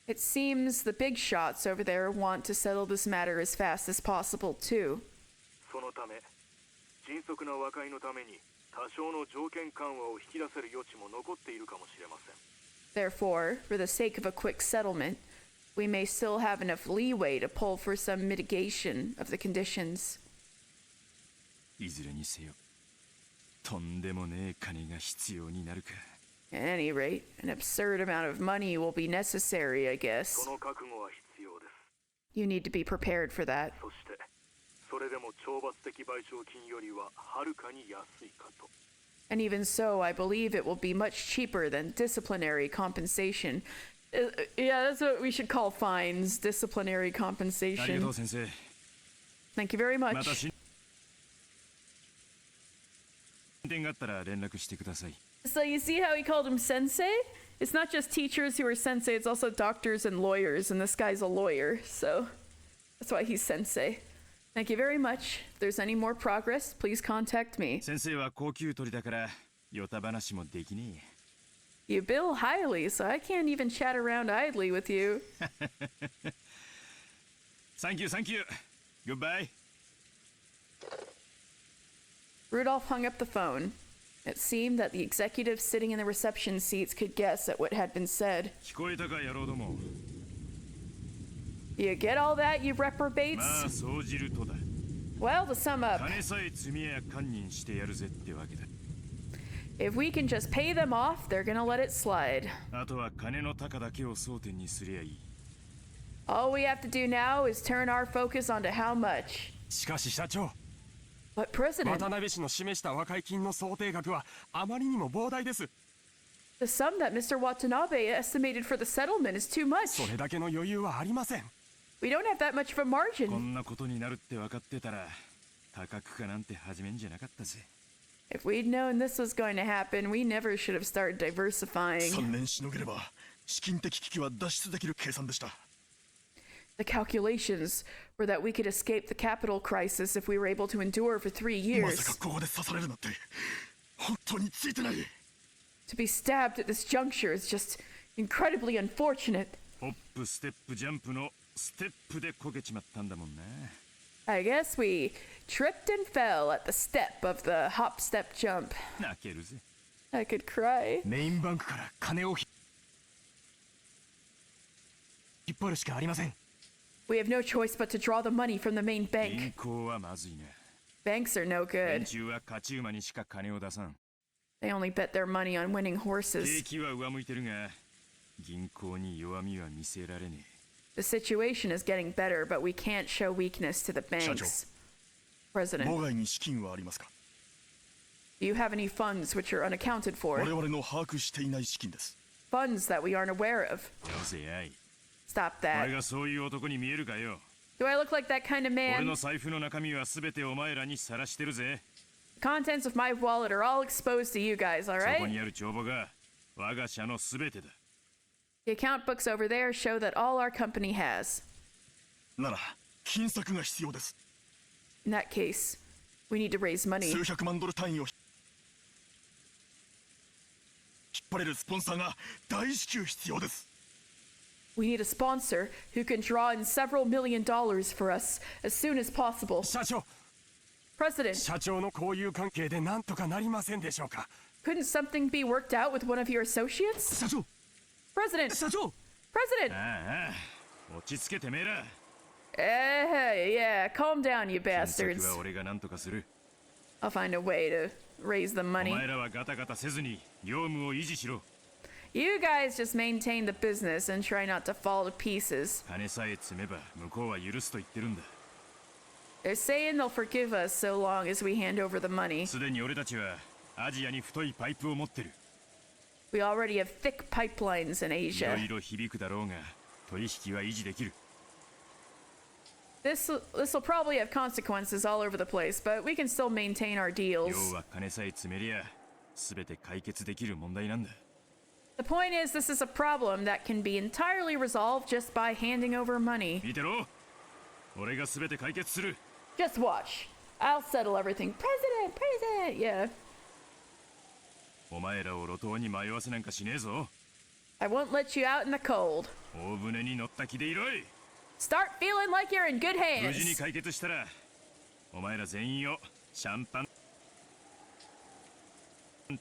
it seems the big shots over there want to settle this matter as fast as possible, too. そのため、迅速な和解のために多少の条件緩和を引き出せる余地も残っているかもしれません。 Therefore, for the sake of a quick settlement, we may still have enough leeway to pull for some mitigation of the conditions. いずれにせよ、とんでもねえ金が必要になるか。 At any rate, an absurd amount of money will be necessary, I guess. その覚悟は必要です。 You need to be prepared for that. そして、それでも懲罰的賠償金よりははるかに安いかと。 And even so, I believe it will be much cheaper than disciplinary compensation. Yeah, that's what we should call fines, disciplinary ありがと compensation. う先生。 Thank you very また much. 進展があったら連絡してください。 So you see how he called him sensei? It's not just teachers who are sensei, it's also doctors and lawyers, and this guy's a lawyer, so that's why he's sensei. Thank you very much. If there's any more progress, please contact me. 先生は高級取りだからヨタ話もできね You bill highly, so I can't even chat around idly with you. え。サンキューサンキュー。Goodbye. Rudolph hung up the phone. It seemed that the executives sitting in the reception seats could guess at what had been said. 聞こえたか野郎ども。 You get all that, you まあ reprobates? そうじるとだ。 Well, to sum up, 金さえ積みや堪忍してやるぜってわけだ。 if we can just pay them off, they're gonna let it slide. あとは金の高だけを争点にすりゃいい。 All we have to do now is turn our focus onto how much. しかし社長、 But President, 渡辺氏の示した和解金の想定額はあまりにも膨大です。 the sum that Mr. Watanabe estimated for the settlement is too そ much. れだけの余裕はありません。 We don't have that much of a こ margin. んなことになるって分かってたら、高くかなんて始めんじゃなかったぜ。 If we'd known this was going to happen, we never should have started diversifying. 3年しのげれば資金的危機は脱出できる計算でした。 The calculations were that we could escape the capital crisis if we were able to endure for 3まさ years. かここで刺されるなんて本当についてない。 To be stabbed at this juncture is just incredibly unfortunate. ホップステップジャンプのステップでこけちまったんだもんな。 I guess we tripped and fell at the step of the hop step jump. 泣けるぜ。 I could cry. メインバンクから金を引っ張るしかありません。 We have no choice but to draw the money from the main 銀 bank. 行はまずいな。 Banks are no 連 good. 中は勝ち馬にしか金を出さん。 They only bet their money on winning 景 horses. 気は上向いてるが、銀行に弱みは見せられね The situation is getting better, but we can't show weakness to the banks. President, 妨害に資金はありますか。 do you have any funds which are unaccounted 我 for? 々の把握していない資金です。 Funds that we aren't aware of. え。よせやい。 Stop 俺 that. がそういう男に見えるかよ。 Do I look like that kind of 俺 man? の財布の中身は全てお前らにさらしてるぜ。 The contents of my wallet are all exposed to you guys, そこ alright? にある帳簿が我が社の全てだ。 The account books over there show that all our company has. なら金策が必要です。 In that case, we need to raise money. 数百万ドル単位を引っ張れるスポンサーが大至急必要です。 We need a sponsor who can draw in several $1 million for us as soon as possible. 社長、 President, 社長の交友関係でなんとかなりませんでしょうか。 couldn't something be worked out with one of your associates? 社長、 President, 社長。 President! ああ、落ち着けてめえら。 Yeah, calm down, you 金策 bastards. は俺が何とかする。 I'll find a way to raise the お money. 前らはガタガタせずに業務を維持しろ。 You guys just maintain the business and try not to fall to pieces. 金さえ積めば向こうは許すと言ってるんだ。 They're saying they'll forgive us so long as we hand over the money. すでに俺たちはアジアに太いパイプを持ってる。 We already have thick pipelines in いろ Asia. いろ響くだろうが取引は維持できる。 This will probably have consequences all over the place, but we can still maintain our 要 deals. は金さえ積めりゃ全て解決できる問題なんだ。 The point is, this is a problem that can be entirely resolved just by handing over money. 見てろ。俺が全て解決する。 Just watch. I'll settle everything. President! Yeah. お前らを路頭に迷わせなんかしねえぞ。 I won't let you out in the cold. 大船に乗った気でいろい。 Start feeling like you're in good 無事に hands. 解決したらお前ら全員をシャンパン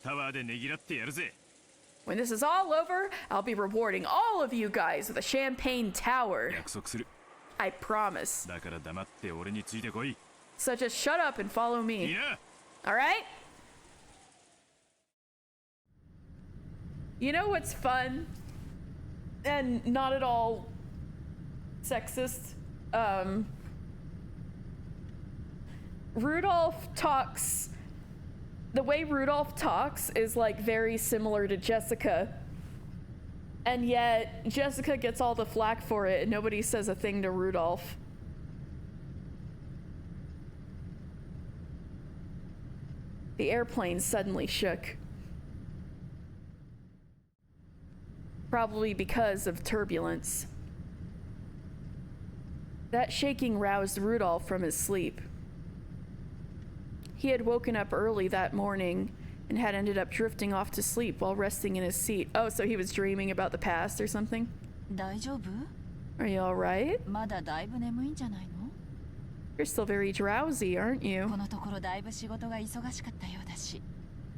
タワーでねぎらってやるぜ。 When this is all over, I'll be rewarding all of you guys with a champagne tower. 約束する。 I promise. だから黙って俺についてこい。 So just shut up and follow いい me. な。 Alright? You know what's fun? And not at all sexist? Rudolph talks. The way Rudolph talks is like very similar to Jessica. And yet, Jessica gets all the flack for it and nobody says a thing to Rudolph. The airplane suddenly shook. Probably because of turbulence. That shaking roused Rudolph from his sleep. He had woken up early that morning and had ended up drifting off to sleep while resting in his seat. Oh, so he was dreaming about the past or something? 大丈夫? Are you alright? まだだいぶ眠いんじゃないの? You're still very drowsy, aren't you? このところだいぶ仕事が忙しかったようだし。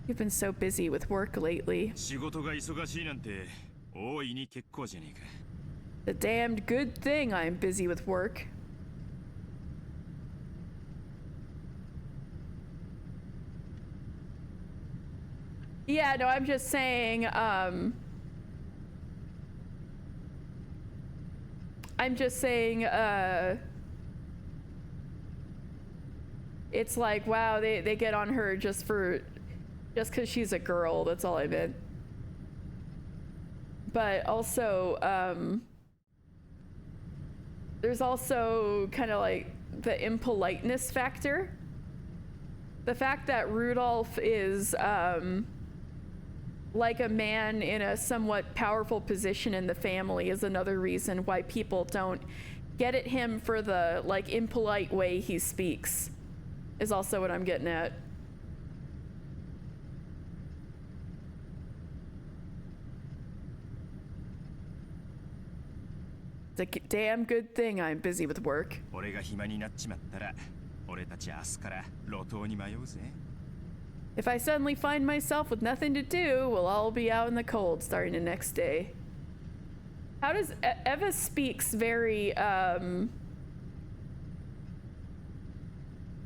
You've been so busy with work lately. 仕事が忙しいなんて大いに結構じゃねえか。The damned good thing I'm busy with work. Yeah, no, I'm just saying, it's like, wow, they get on her just because she's a girl. That's all I meant. But also, there's also kind of like the impoliteness factor. The fact that Rudolph is, like a man in a somewhat powerful position in the family is another reason why people don't get at him for the, like, impolite way he speaks, is also what I'm getting at. It's a damn good thing I'm busy with work. 俺が暇になっちまったら、俺たち明日から路頭に迷うぜ。If I suddenly find myself with nothing to do, we'll all be out in the cold starting the next day. How does Eva speaks very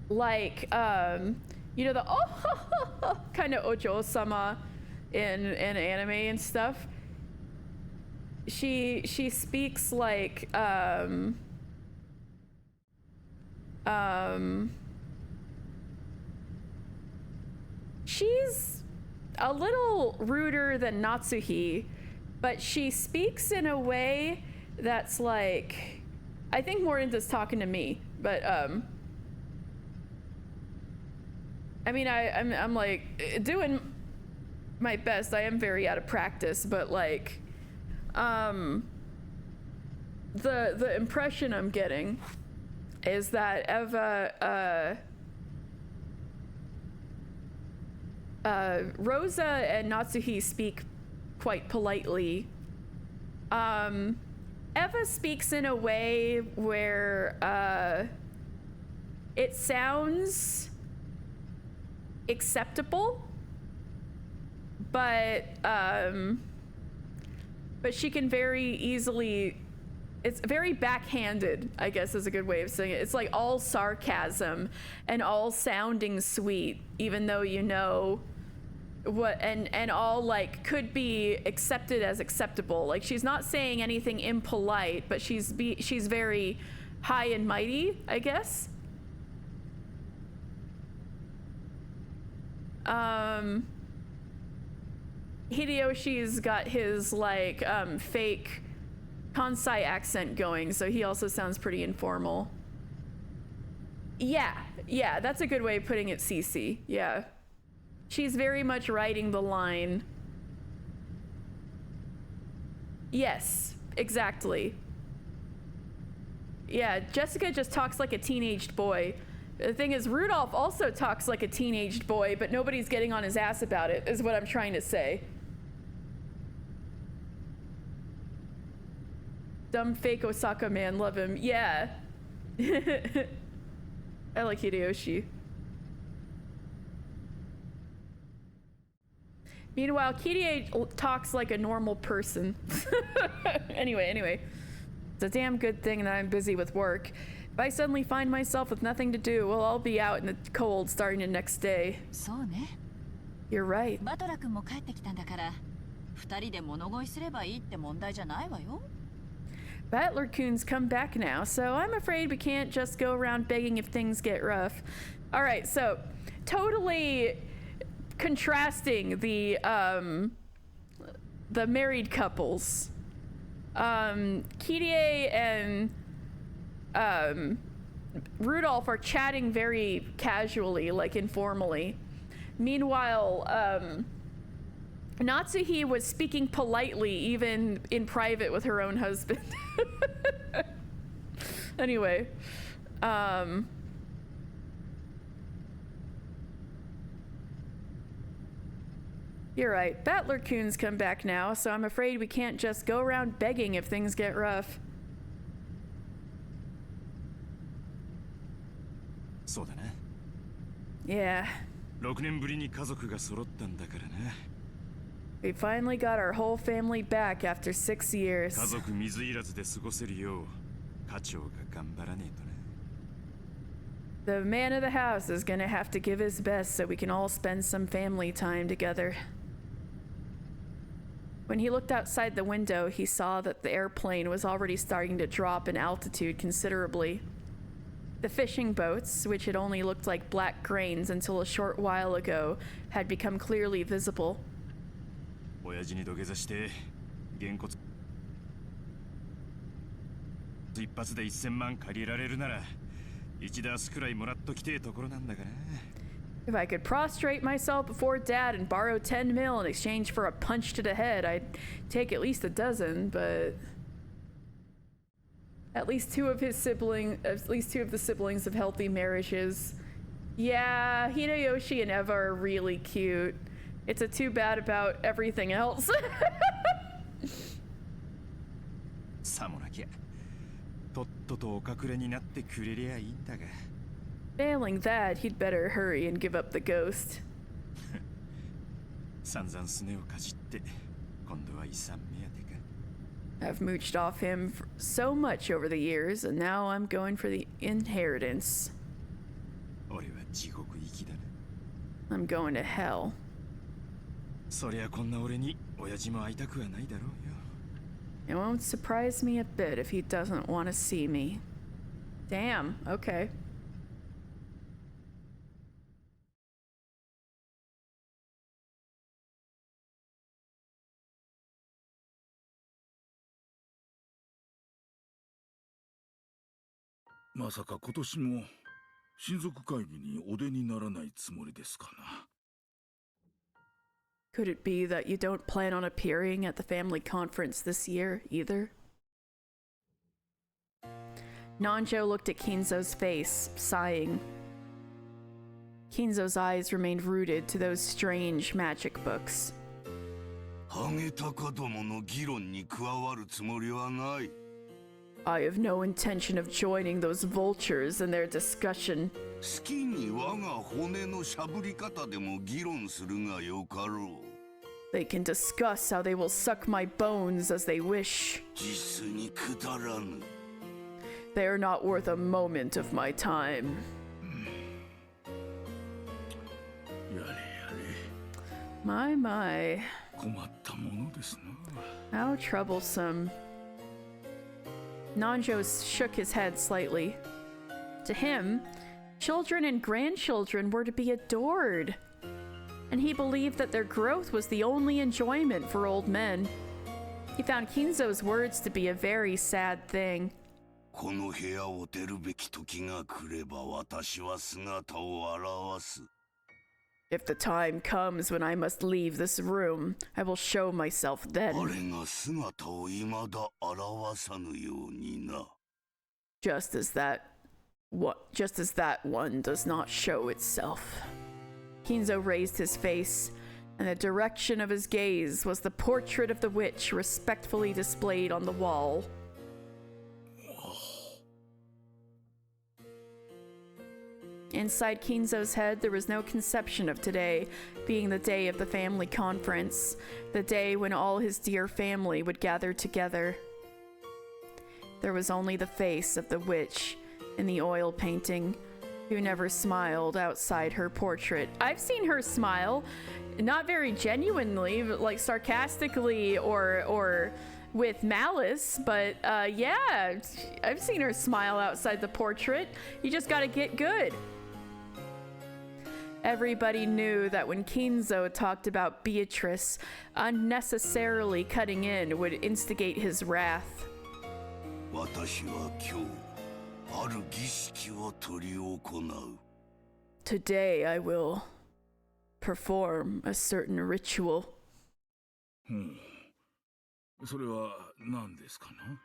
like you know, the oh kind of Ojo-sama in anime and stuff. She speaks like she's a little ruder than Natsuhi, but she speaks in a way that's like, I think Morden's talking to me, but I mean, I'm like doing my best. I am very out of practice, but like the impression I'm getting is that Eva Rosa and Natsuhi speak quite politely. Eva speaks in a way where it sounds acceptable, but she can very easily, it's very backhanded, I guess is a good way of saying it. It's like all sarcasm and all sounding sweet, even though you know what, and all like could be accepted as acceptable. Like she's not saying anything impolite, but she's very high and mighty, I guess. Hideyoshi's got his like fake Kansai accent going, so he also sounds pretty informal. Yeah, that's a good way of putting it, Cece. Yeah. She's very much riding the line. Yes, exactly. Yeah, Jessica just talks like a teenaged boy. The thing is, Rudolph also talks like a teenaged boy, but nobody's getting on his ass about it, is what I'm trying to say. Dumb fake Osaka man, love him. Yeah. I like Hideyoshi. Meanwhile, Kirie talks like a normal person. Anyway. It's a damn good thing that I'm busy with work. If I suddenly find myself with nothing to do, we'll all be out in the cold starting the next day. そうね。 You're right. バトラ君も帰ってきたんだから、二人で物乞いすればいいって問題じゃないわよ。Battler-kun's come back now, so I'm afraid we can't just go around begging if things get rough. All right, so totally contrasting the married couples. Kirie and Rudolph are chatting very casually, like informally. Meanwhile, Natsuhi was speaking politely, even in private with her own husband. Anyway, You're right. Battler Coons come back now, so I'm afraid we can't just go around begging if things get rough. そうだな。Yeah. 6年ぶりに家族が揃ったんだからな。We finally got our whole family back after 6 years. 家族水入らずで過ごせるよう、課長が頑張らねえとな。The man of the house is gonna have to give his best so we can all spend some family time together. When he looked outside the window, he saw that the airplane was already starting to drop in altitude considerably. The fishing boats, which had only looked like black grains until a short while ago, had become clearly visible. 親父に土下座して原骨一発で1000万借りられるなら1ダースくらいもらっときてえところなんだから。If I could prostrate myself before Dad and borrow 10 mil in exchange for a punch to the head, I'd take at least a dozen, but at least two of the siblings have healthy marriages. Yeah, Hideyoshi and Eva are really cute. It's a too bad about everything else. さもなきゃとっととお隠れになってくれりゃいいんだが。Failing that, he'd better hurry and give up the ghost. 散々すねをかじって今度は遺産目当てか。I've mooched off him so much over the years, and now I'm going for the inheritance. 俺は地獄行きだな。I'm going to hell. そりゃこんな俺に親父も会いたくはないだろうよ。It won't surprise me a bit if he doesn't want to see me. Damn, okay. まさか今年も親族会議にお出にならないつもりですかな。Could it be that you don't plan on appearing at the family conference this year either? Nanjo looked at Kinzo's face, sighing. Kinzo's eyes remained rooted to those strange magic books. ハゲタカどもの議論に加わるつもりはない。I have no intention of joining those vultures in their discussion. 好きに我が骨のしゃぶり方でも議論するがよかろう。They can discuss how they will suck my bones as they wish. 実にくだらぬ。They are not worth a moment of my time. やれやれ。My, my. 困ったものですな。How troublesome. Nanjo shook his head slightly. To him, children and grandchildren were to be adored. And he believed that their growth was the only enjoyment for old men. He found Kinzo's words to be a very sad thing. この部屋を出るべき時が来れば私は姿を現す。If the time comes when I must leave this room, I will show myself then. 俺が姿を未だ現さぬようにな。Just as that one does not show itself. Kinzo raised his face, and the direction of his gaze was the portrait of the witch respectfully displayed on the wall. Inside Kinzo's head, there was no conception of today being the day of the family conference, the day when all his dear family would gather together. There was only the face of the witch in the oil painting, who never smiled outside her portrait. I've seen her smile, not very genuinely, but like sarcastically or with malice, but yeah, I've seen her smile outside the portrait. You just gotta get good. Everybody knew that when Kinzo talked about Beatrice, unnecessarily cutting in would instigate his wrath. 私は今日ある儀式を執り行う。Today I will perform a certain ritual. それは何ですかな?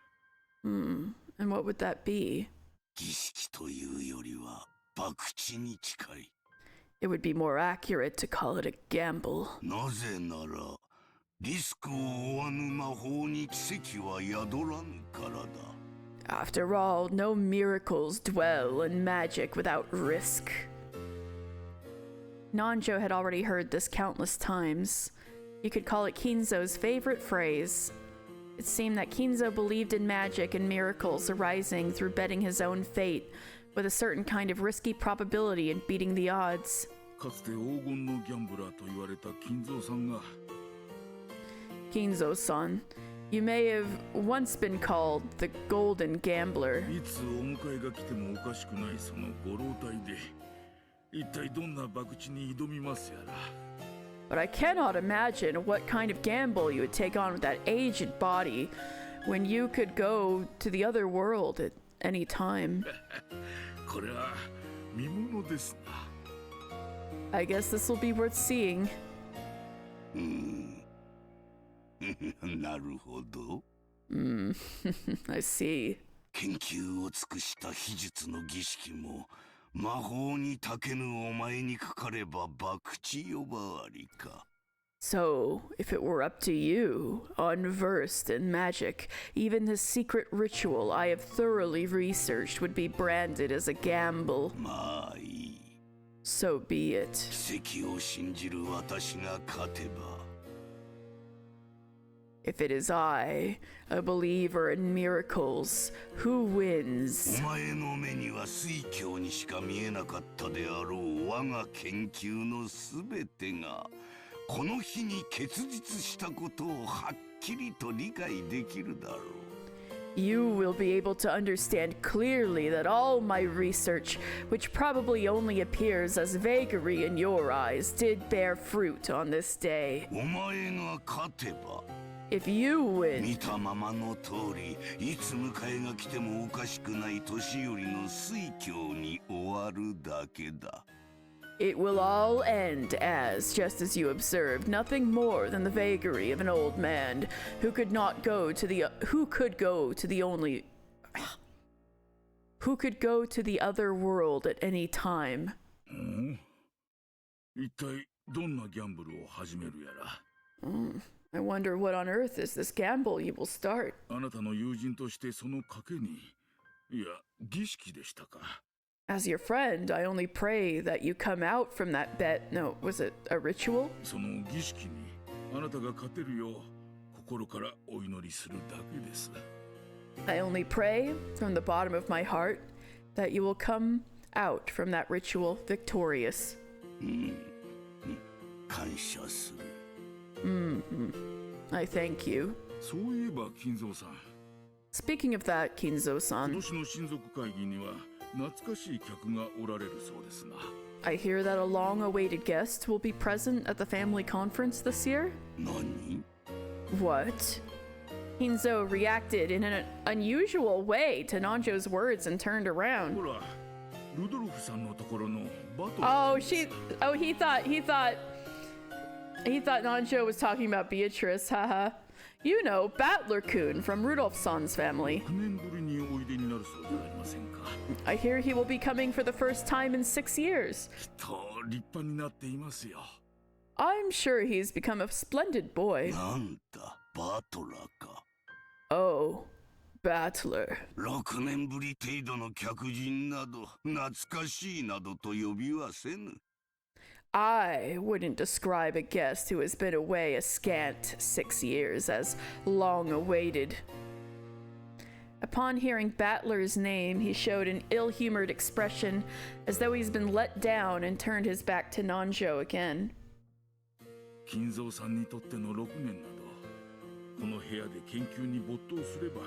And what would that be? 儀式というよりは博打に近い。It would be more accurate to call it a gamble. なぜならリスクを負わぬ魔法に奇跡は宿らぬからだ。 After all, no miracles dwell in magic without risk. Nanjo had already heard this countless times. You could call it Kinzo's favorite phrase. It seemed that Kinzo believed in magic and miracles arising through betting his own fate, with a certain kind of risky probability in beating the odds. かつて黄金のギャンブラーと言われた金蔵さんが Kinzo-san, you may have once been called the Golden Gambler. いつお迎えが来てもおかしくないそのご老体で一体どんな博打に挑みますやら But I cannot imagine what kind of gamble you would take on with that aged body when you could go to the other world at any time. これは見物ですな I guess this will be worth seeing. なるほど。I see. 研究を尽くした秘術の儀式も魔法に長けぬお前にかかれば博打呼ばわりか。 So, if it were up to you, unversed in magic, even this secret ritual I have thoroughly researched would be branded as a gamble. まあいい。 So be it. 奇跡を信じる私が勝てば。 If it is I, a believer in miracles, who wins? お前の目には水鏡にしか見えなかったであろう我が研究のすべてがこの日に結実したことをはっきりと理解できるだろう。 You will be able to understand clearly that all my research, which probably only appears as vagary in your eyes, did bear fruit on this day. お前が勝てば If you win, 見たままの通りいつ迎えが来てもおかしくない年寄りの水鏡に終わるだけだ。 it will all end as, just as you observed, nothing more than the vagary of an old man who could go to the other world at any time. 一体どんなギャンブルを始めるやら I wonder what on earth is this gamble you will start. あなたの友人としてその賭けにいや儀式でしたか As your friend, I only pray that you come out from that bet. No, was it a ritual? その儀式にあなたが勝てるよう心からお祈りするだけです I only pray from the bottom of my heart that you will come out from that ritual victorious. 感謝する。 I thank you. そういえば金蔵さん Speaking of that, 今 Kinzo-san, 年の親族会議には懐かしい客がおられるそうですな I hear that a long-awaited guest will be present at the family conference this year? 何 What? Kinzo reacted in an unusual way to Nanjo's words and turned around. ほらルドルフさんのところのバトル He thought Nanjo was talking about Beatrice, haha. You know, Battler-kun from Rudolph-san's family. 9年ぶりにおいでになるそうじゃありませんか I hear he will be coming for the first time in 6 years. きっと立派になっていますよ I'm sure he's become a splendid boy. なんだバトラーか。 Oh, Battler. 6年ぶり程度の客人など懐かしいなどと呼びはせぬ。 I wouldn't describe a guest who has been away a scant 6 years as long-awaited. Upon hearing Battler's name, he showed an ill-humored expression, as though he's been let down, and turned his back to Nanjo again. 金蔵さんにとっての6年などこの部屋で研究に没頭すれば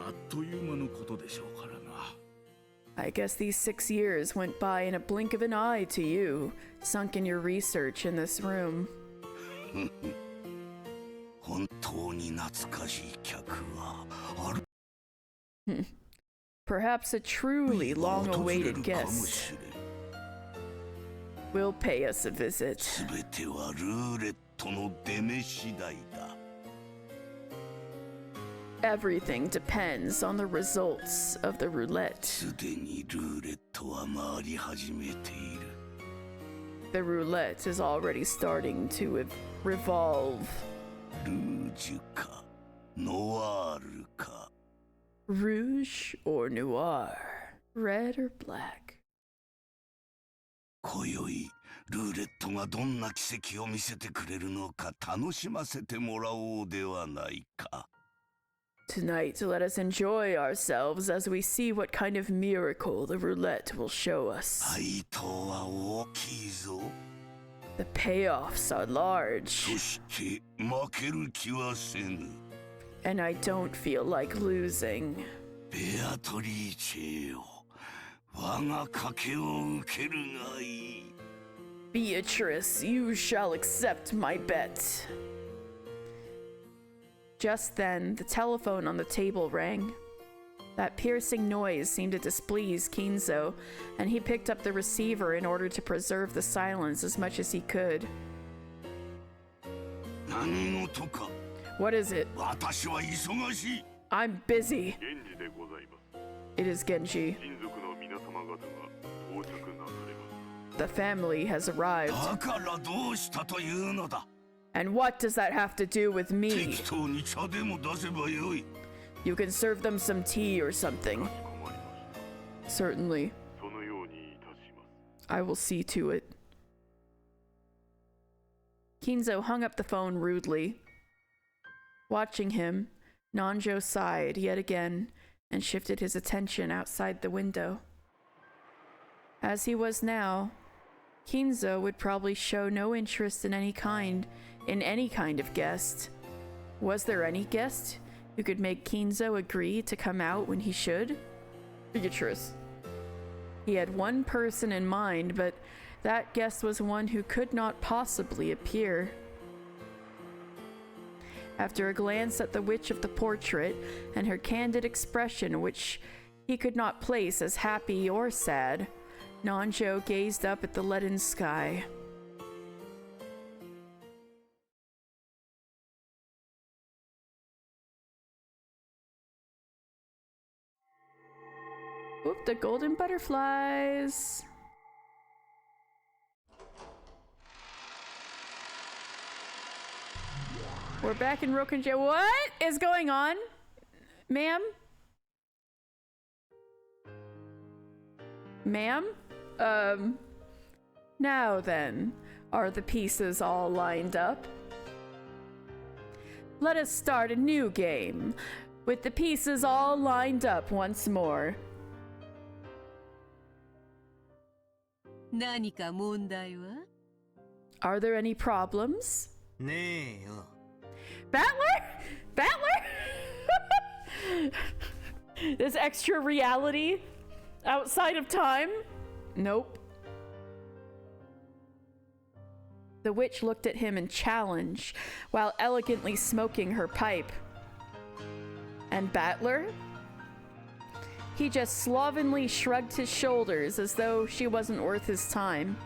あっという間のことでしょうからな I guess these 6 years went by in a blink of an eye to you, sunk in your research in this room. 本当に懐かしい客はある Perhaps a truly long-awaited guest will pay us a visit. すべてはルーレットの出目次第だ Everything depends on the results of the roulette. すでにルーレットは回り始めている The roulette is already starting to revolve. ルージュかノワールか Rouge or noir? Red or black? 今宵ルーレットがどんな奇跡を見せてくれるのか楽しませてもらおうではないか。 Tonight, let us enjoy ourselves as we see what kind of miracle the roulette will show us. 配当は大きいぞ。 The payoffs are large. そして負ける気はせぬ。 And I don't feel like losing. ベアトリーチェよ、我が賭けを受けるがいい。 Beatrice, you shall accept my bet. Just then, the telephone on the table rang. That piercing noise seemed to displease Kinzo, and he picked up the receiver in order to preserve the silence as much as he could. 何事か。 What is it? 私は忙しい。 I'm busy. 源氏でございます。 It is Genji. 親族の皆様方が到着なされます。 The family has arrived. だからどうしたというのだ。 And what does that have to do with me? 適当に茶でも出せばよい。 You can serve them some tea or something. Certainly. そのようにいたします。 I will see to it. Kinzo hung up the phone rudely. Watching him, Nanjo sighed yet again and shifted his attention outside the window. As he was now, Kinzo would probably show no interest in any kind of guest. Was there any guest who could make Kinzo agree to come out when he should? Beatrice. He had one person in mind, but that guest was one who could not possibly appear. After a glance at the witch of the portrait and her candid expression, which he could not place as happy or sad, Nanjo gazed up at the leaden sky. Oop, the golden butterflies. We're back in Rokenja. What is going on, ma'am? Ma'am? Now then, are the pieces all lined up? Let us start a new game, with the pieces all lined up once more. 何か問題は? Are there any problems? ねえよ。 Battler? Battler? This extra reality outside of time? Nope. The witch looked at him in challenge while elegantly smoking her pipe. And Battler? He just slovenly shrugged his shoulders as though she wasn't worth his time.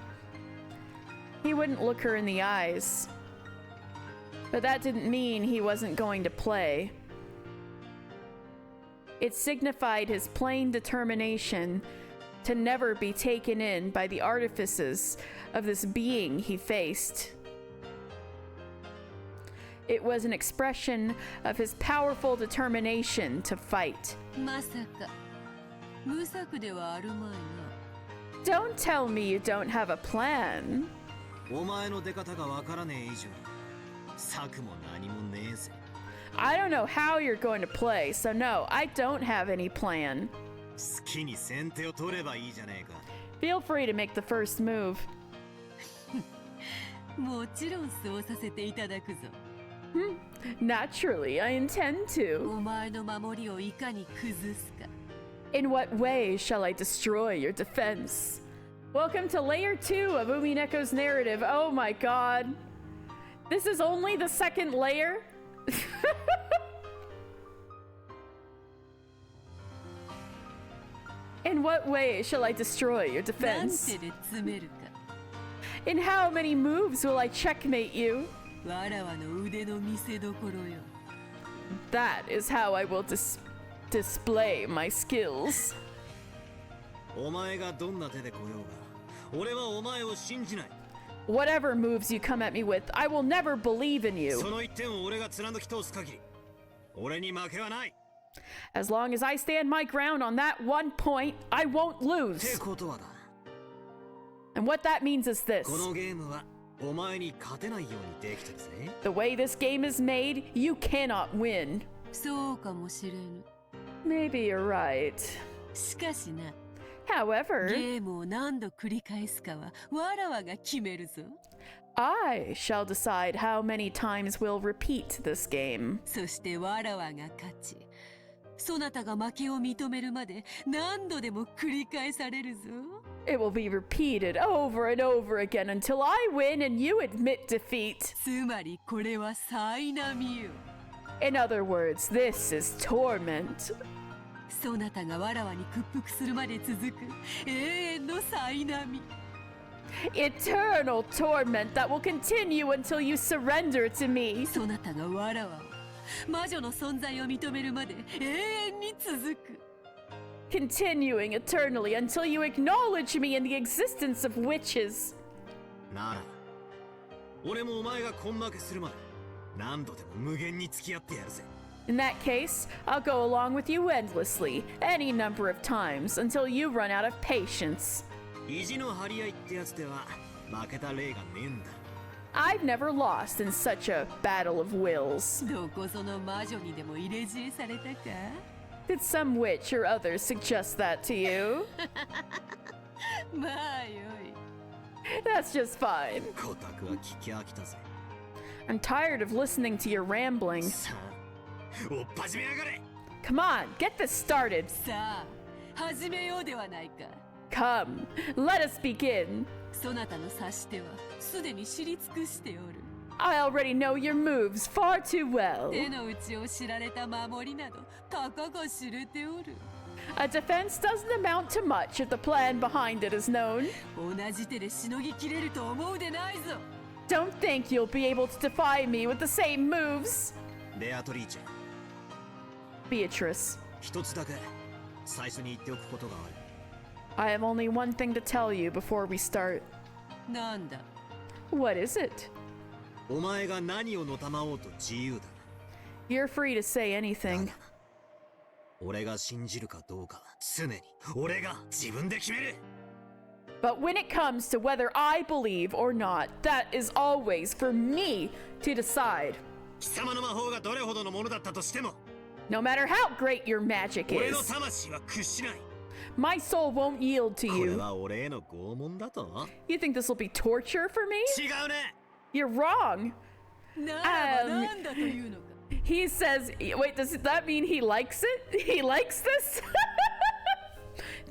He wouldn't look her in the eyes. But that didn't mean he wasn't going to play. It signified his plain determination to never be taken in by the artifices of this being he faced. It was an expression of his powerful determination to fight. まさか無策ではあるまいな。 Don't tell me you don't have a plan. お前の出方がわからねえ以上、策も何もねえぜ。 I don't know how you're going to play, so no, I don't have any plan. 好きに先手を取ればいいじゃねえか。 Feel free to make the first move. もちろんそうさせていただくぞ。 Naturally, I intend to. お前の守りをいかに崩すか。 In what way shall I destroy your defense? Welcome to layer 2 of Umineko's narrative. Oh my god. This is only the second layer? In what way shall I destroy your なん defense? てで詰めるか。 In how many moves will I checkmate you? わらわの腕の見せ所よ。 That is how I will display my skills. お前がどんな手で来ようが、俺はお前を信じない。Whatever moves you come at me with, I will never believe in you. その一点を俺が貫き通す限り、俺に負けはない。 As long as I stand my ground on that one point, I won't lose. ってことはだ。 And what that means is this. このゲームはお前に勝てないようにできてるぜ。 The way this game is made, you cannot win. そうかもしれぬ。 Maybe you're right. しかしな。 However, ゲームを何度繰り返すかはわらわが決めるぞ。 I shall decide how many times we'll repeat this game. そしてわらわが勝ち、そなたが負けを認めるまで何度でも繰り返されるぞ。 It will be repeated over and over again until I win and you admit defeat. つまりこれは災難よ。 In other words, this is torment. そなたがわらわに屈服するまで続く永遠の災難。 Eternal torment that will continue until you surrender to me. そなたがわらわを魔女の存在を認めるまで永遠に続く。 Continuing eternally until you acknowledge me in the existence of witches. なら、俺もお前が根負けするまで何度でも無限に付き合ってやるぜ。 In that case, I'll go along with you endlessly, any number of times, until you run out of patience. 意地の張り合いってやつでは負けた例がねえんだ。 I've never lost in such a battle of wills. どこぞの魔女にでも入れ知恵されたか？ Did some witch or others suggest that to you? まあよい。 That's just fine. コタクは聞き飽きたぜ。 I'm tired of listening to your rambling. さあ、おっ始めやがれ。 Come on, get this started. さあ、始めようではないか。 Come, let us begin. そなたの指し手はすでに知り尽くしておる。 I already know your moves far too well. 手の内を知られた守りなどたかが知れておる。 A defense doesn't amount to much if the plan behind it is known. 同じ手でしのぎきれると思うでないぞ。 Don't think you'll be able to defy me with the same moves. ベアトリーチェ。 Beatrice, 一つだけ最初に言っておくことがある。 I have only one thing to tell you before we start. なんだ？ What is it? お前が何をのたまおうと自由だ。 You're free to say anything. 俺が信じるかどうかは常に俺が自分で決める。 But when it comes to whether I believe or not, that is always for me to decide. 貴様の魔法がどれほどのものだったとしても、 No matter how great your magic 俺の is, 魂は屈しない。 my soul won't yield to これ you. は俺への拷問だと？ You think this will be torture for me? 違うね。 You're wrong. ならばなんだというのか。 He says, wait, does that mean he likes it? He likes this?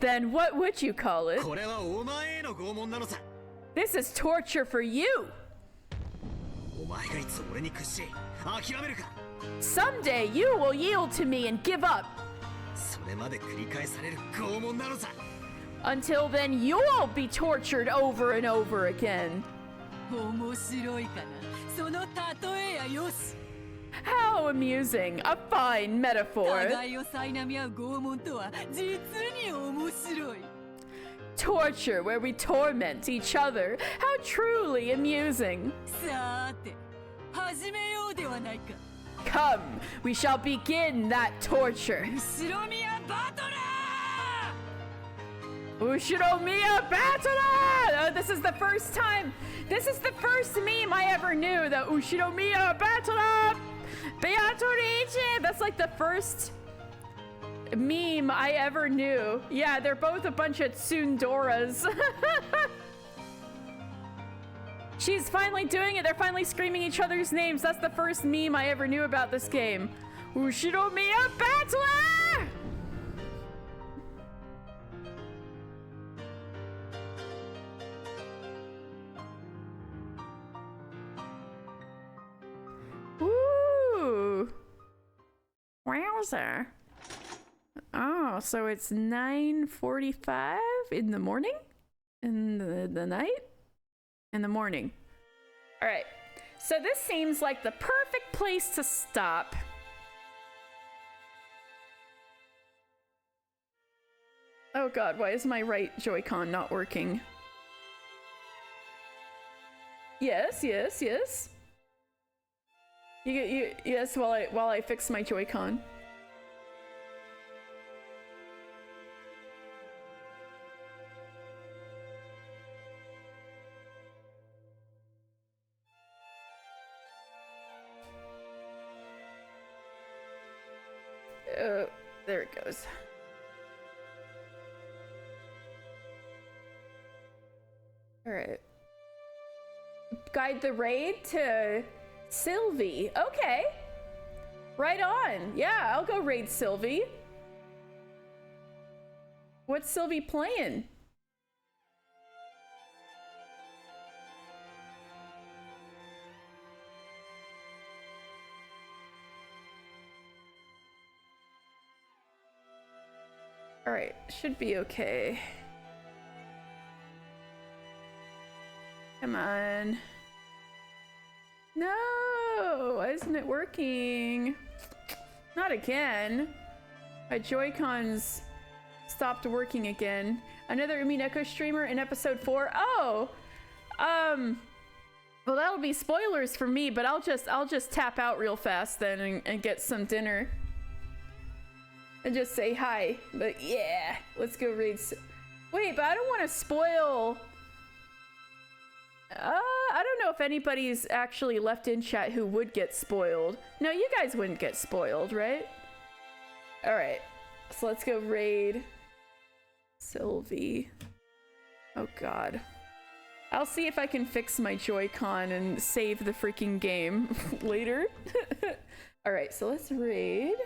Then what would you call it? これはお前への拷問なのさ。 This is torture for you. お前がいつ俺に屈し諦めるか。 Someday you will yield to me and give up. それまで繰り返される拷問なのさ。 Until then, you'll be tortured over and over again. 面白いかな。その例えやよし。 How amusing. A fine metaphor. 互いを苛み合う拷問とは実に面白い。 Torture where we torment each other. How truly amusing. さーて、始めようではないか。 Come, we shall begin that torture. 後ろ宮バトラー Ushiromiya Battler! This is the first time. This is the first meme I ever knew. The Ushiromiya Battler! Beatrice! That's like the first meme I ever knew. Yeah, they're both a bunch of tsundoras. She's finally doing it. They're finally screaming each other's names. That's the first meme I ever knew about this game. Ushiromiya Battler! Ooh. Wowzer. Oh, so it's 9:45 in the morning? In the night? In the morning. All right. So this seems like the perfect place to stop. Oh god, why is my right Joy-Con not working? Yes, yes, yes. Yes, while I fix my Joy-Con. There it goes. All right. Guide the raid to Sylvie. Okay. Right on. Yeah, I'll go raid Sylvie. What's Sylvie playing? All right, should be okay. Come on. No, why isn't it working? Not again. My Joy-Cons stopped working again. Another Umineko streamer in episode 4. Oh, well, that'll be spoilers for me, but I'll just tap out real fast then and get some dinner. And just say hi. But yeah, let's go raid. Wait, but I don't want to spoil. I don't know if anybody's actually left in chat who would get spoiled. No, you guys wouldn't get spoiled, right? All right, so let's go raid Sylvie. Oh God. I'll see if I can fix my Joy-Con and save the freaking game later. All right, so let's raid.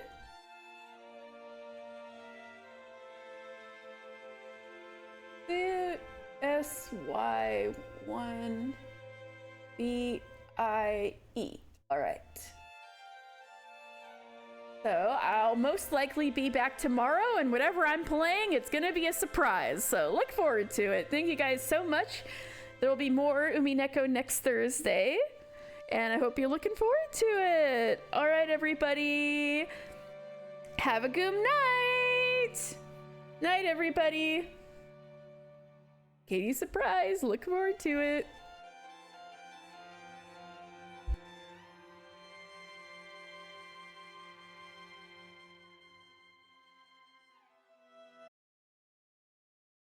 SY1BIE. All right. So I'll most likely be back tomorrow, and whatever I'm playing, it's gonna be a surprise. So look forward to it. Thank you guys so much. There will be more Umineko next Thursday, and I hope you're looking forward to it. All right, everybody. Have a good night. Night, everybody. Katie's surprise. Look forward to it.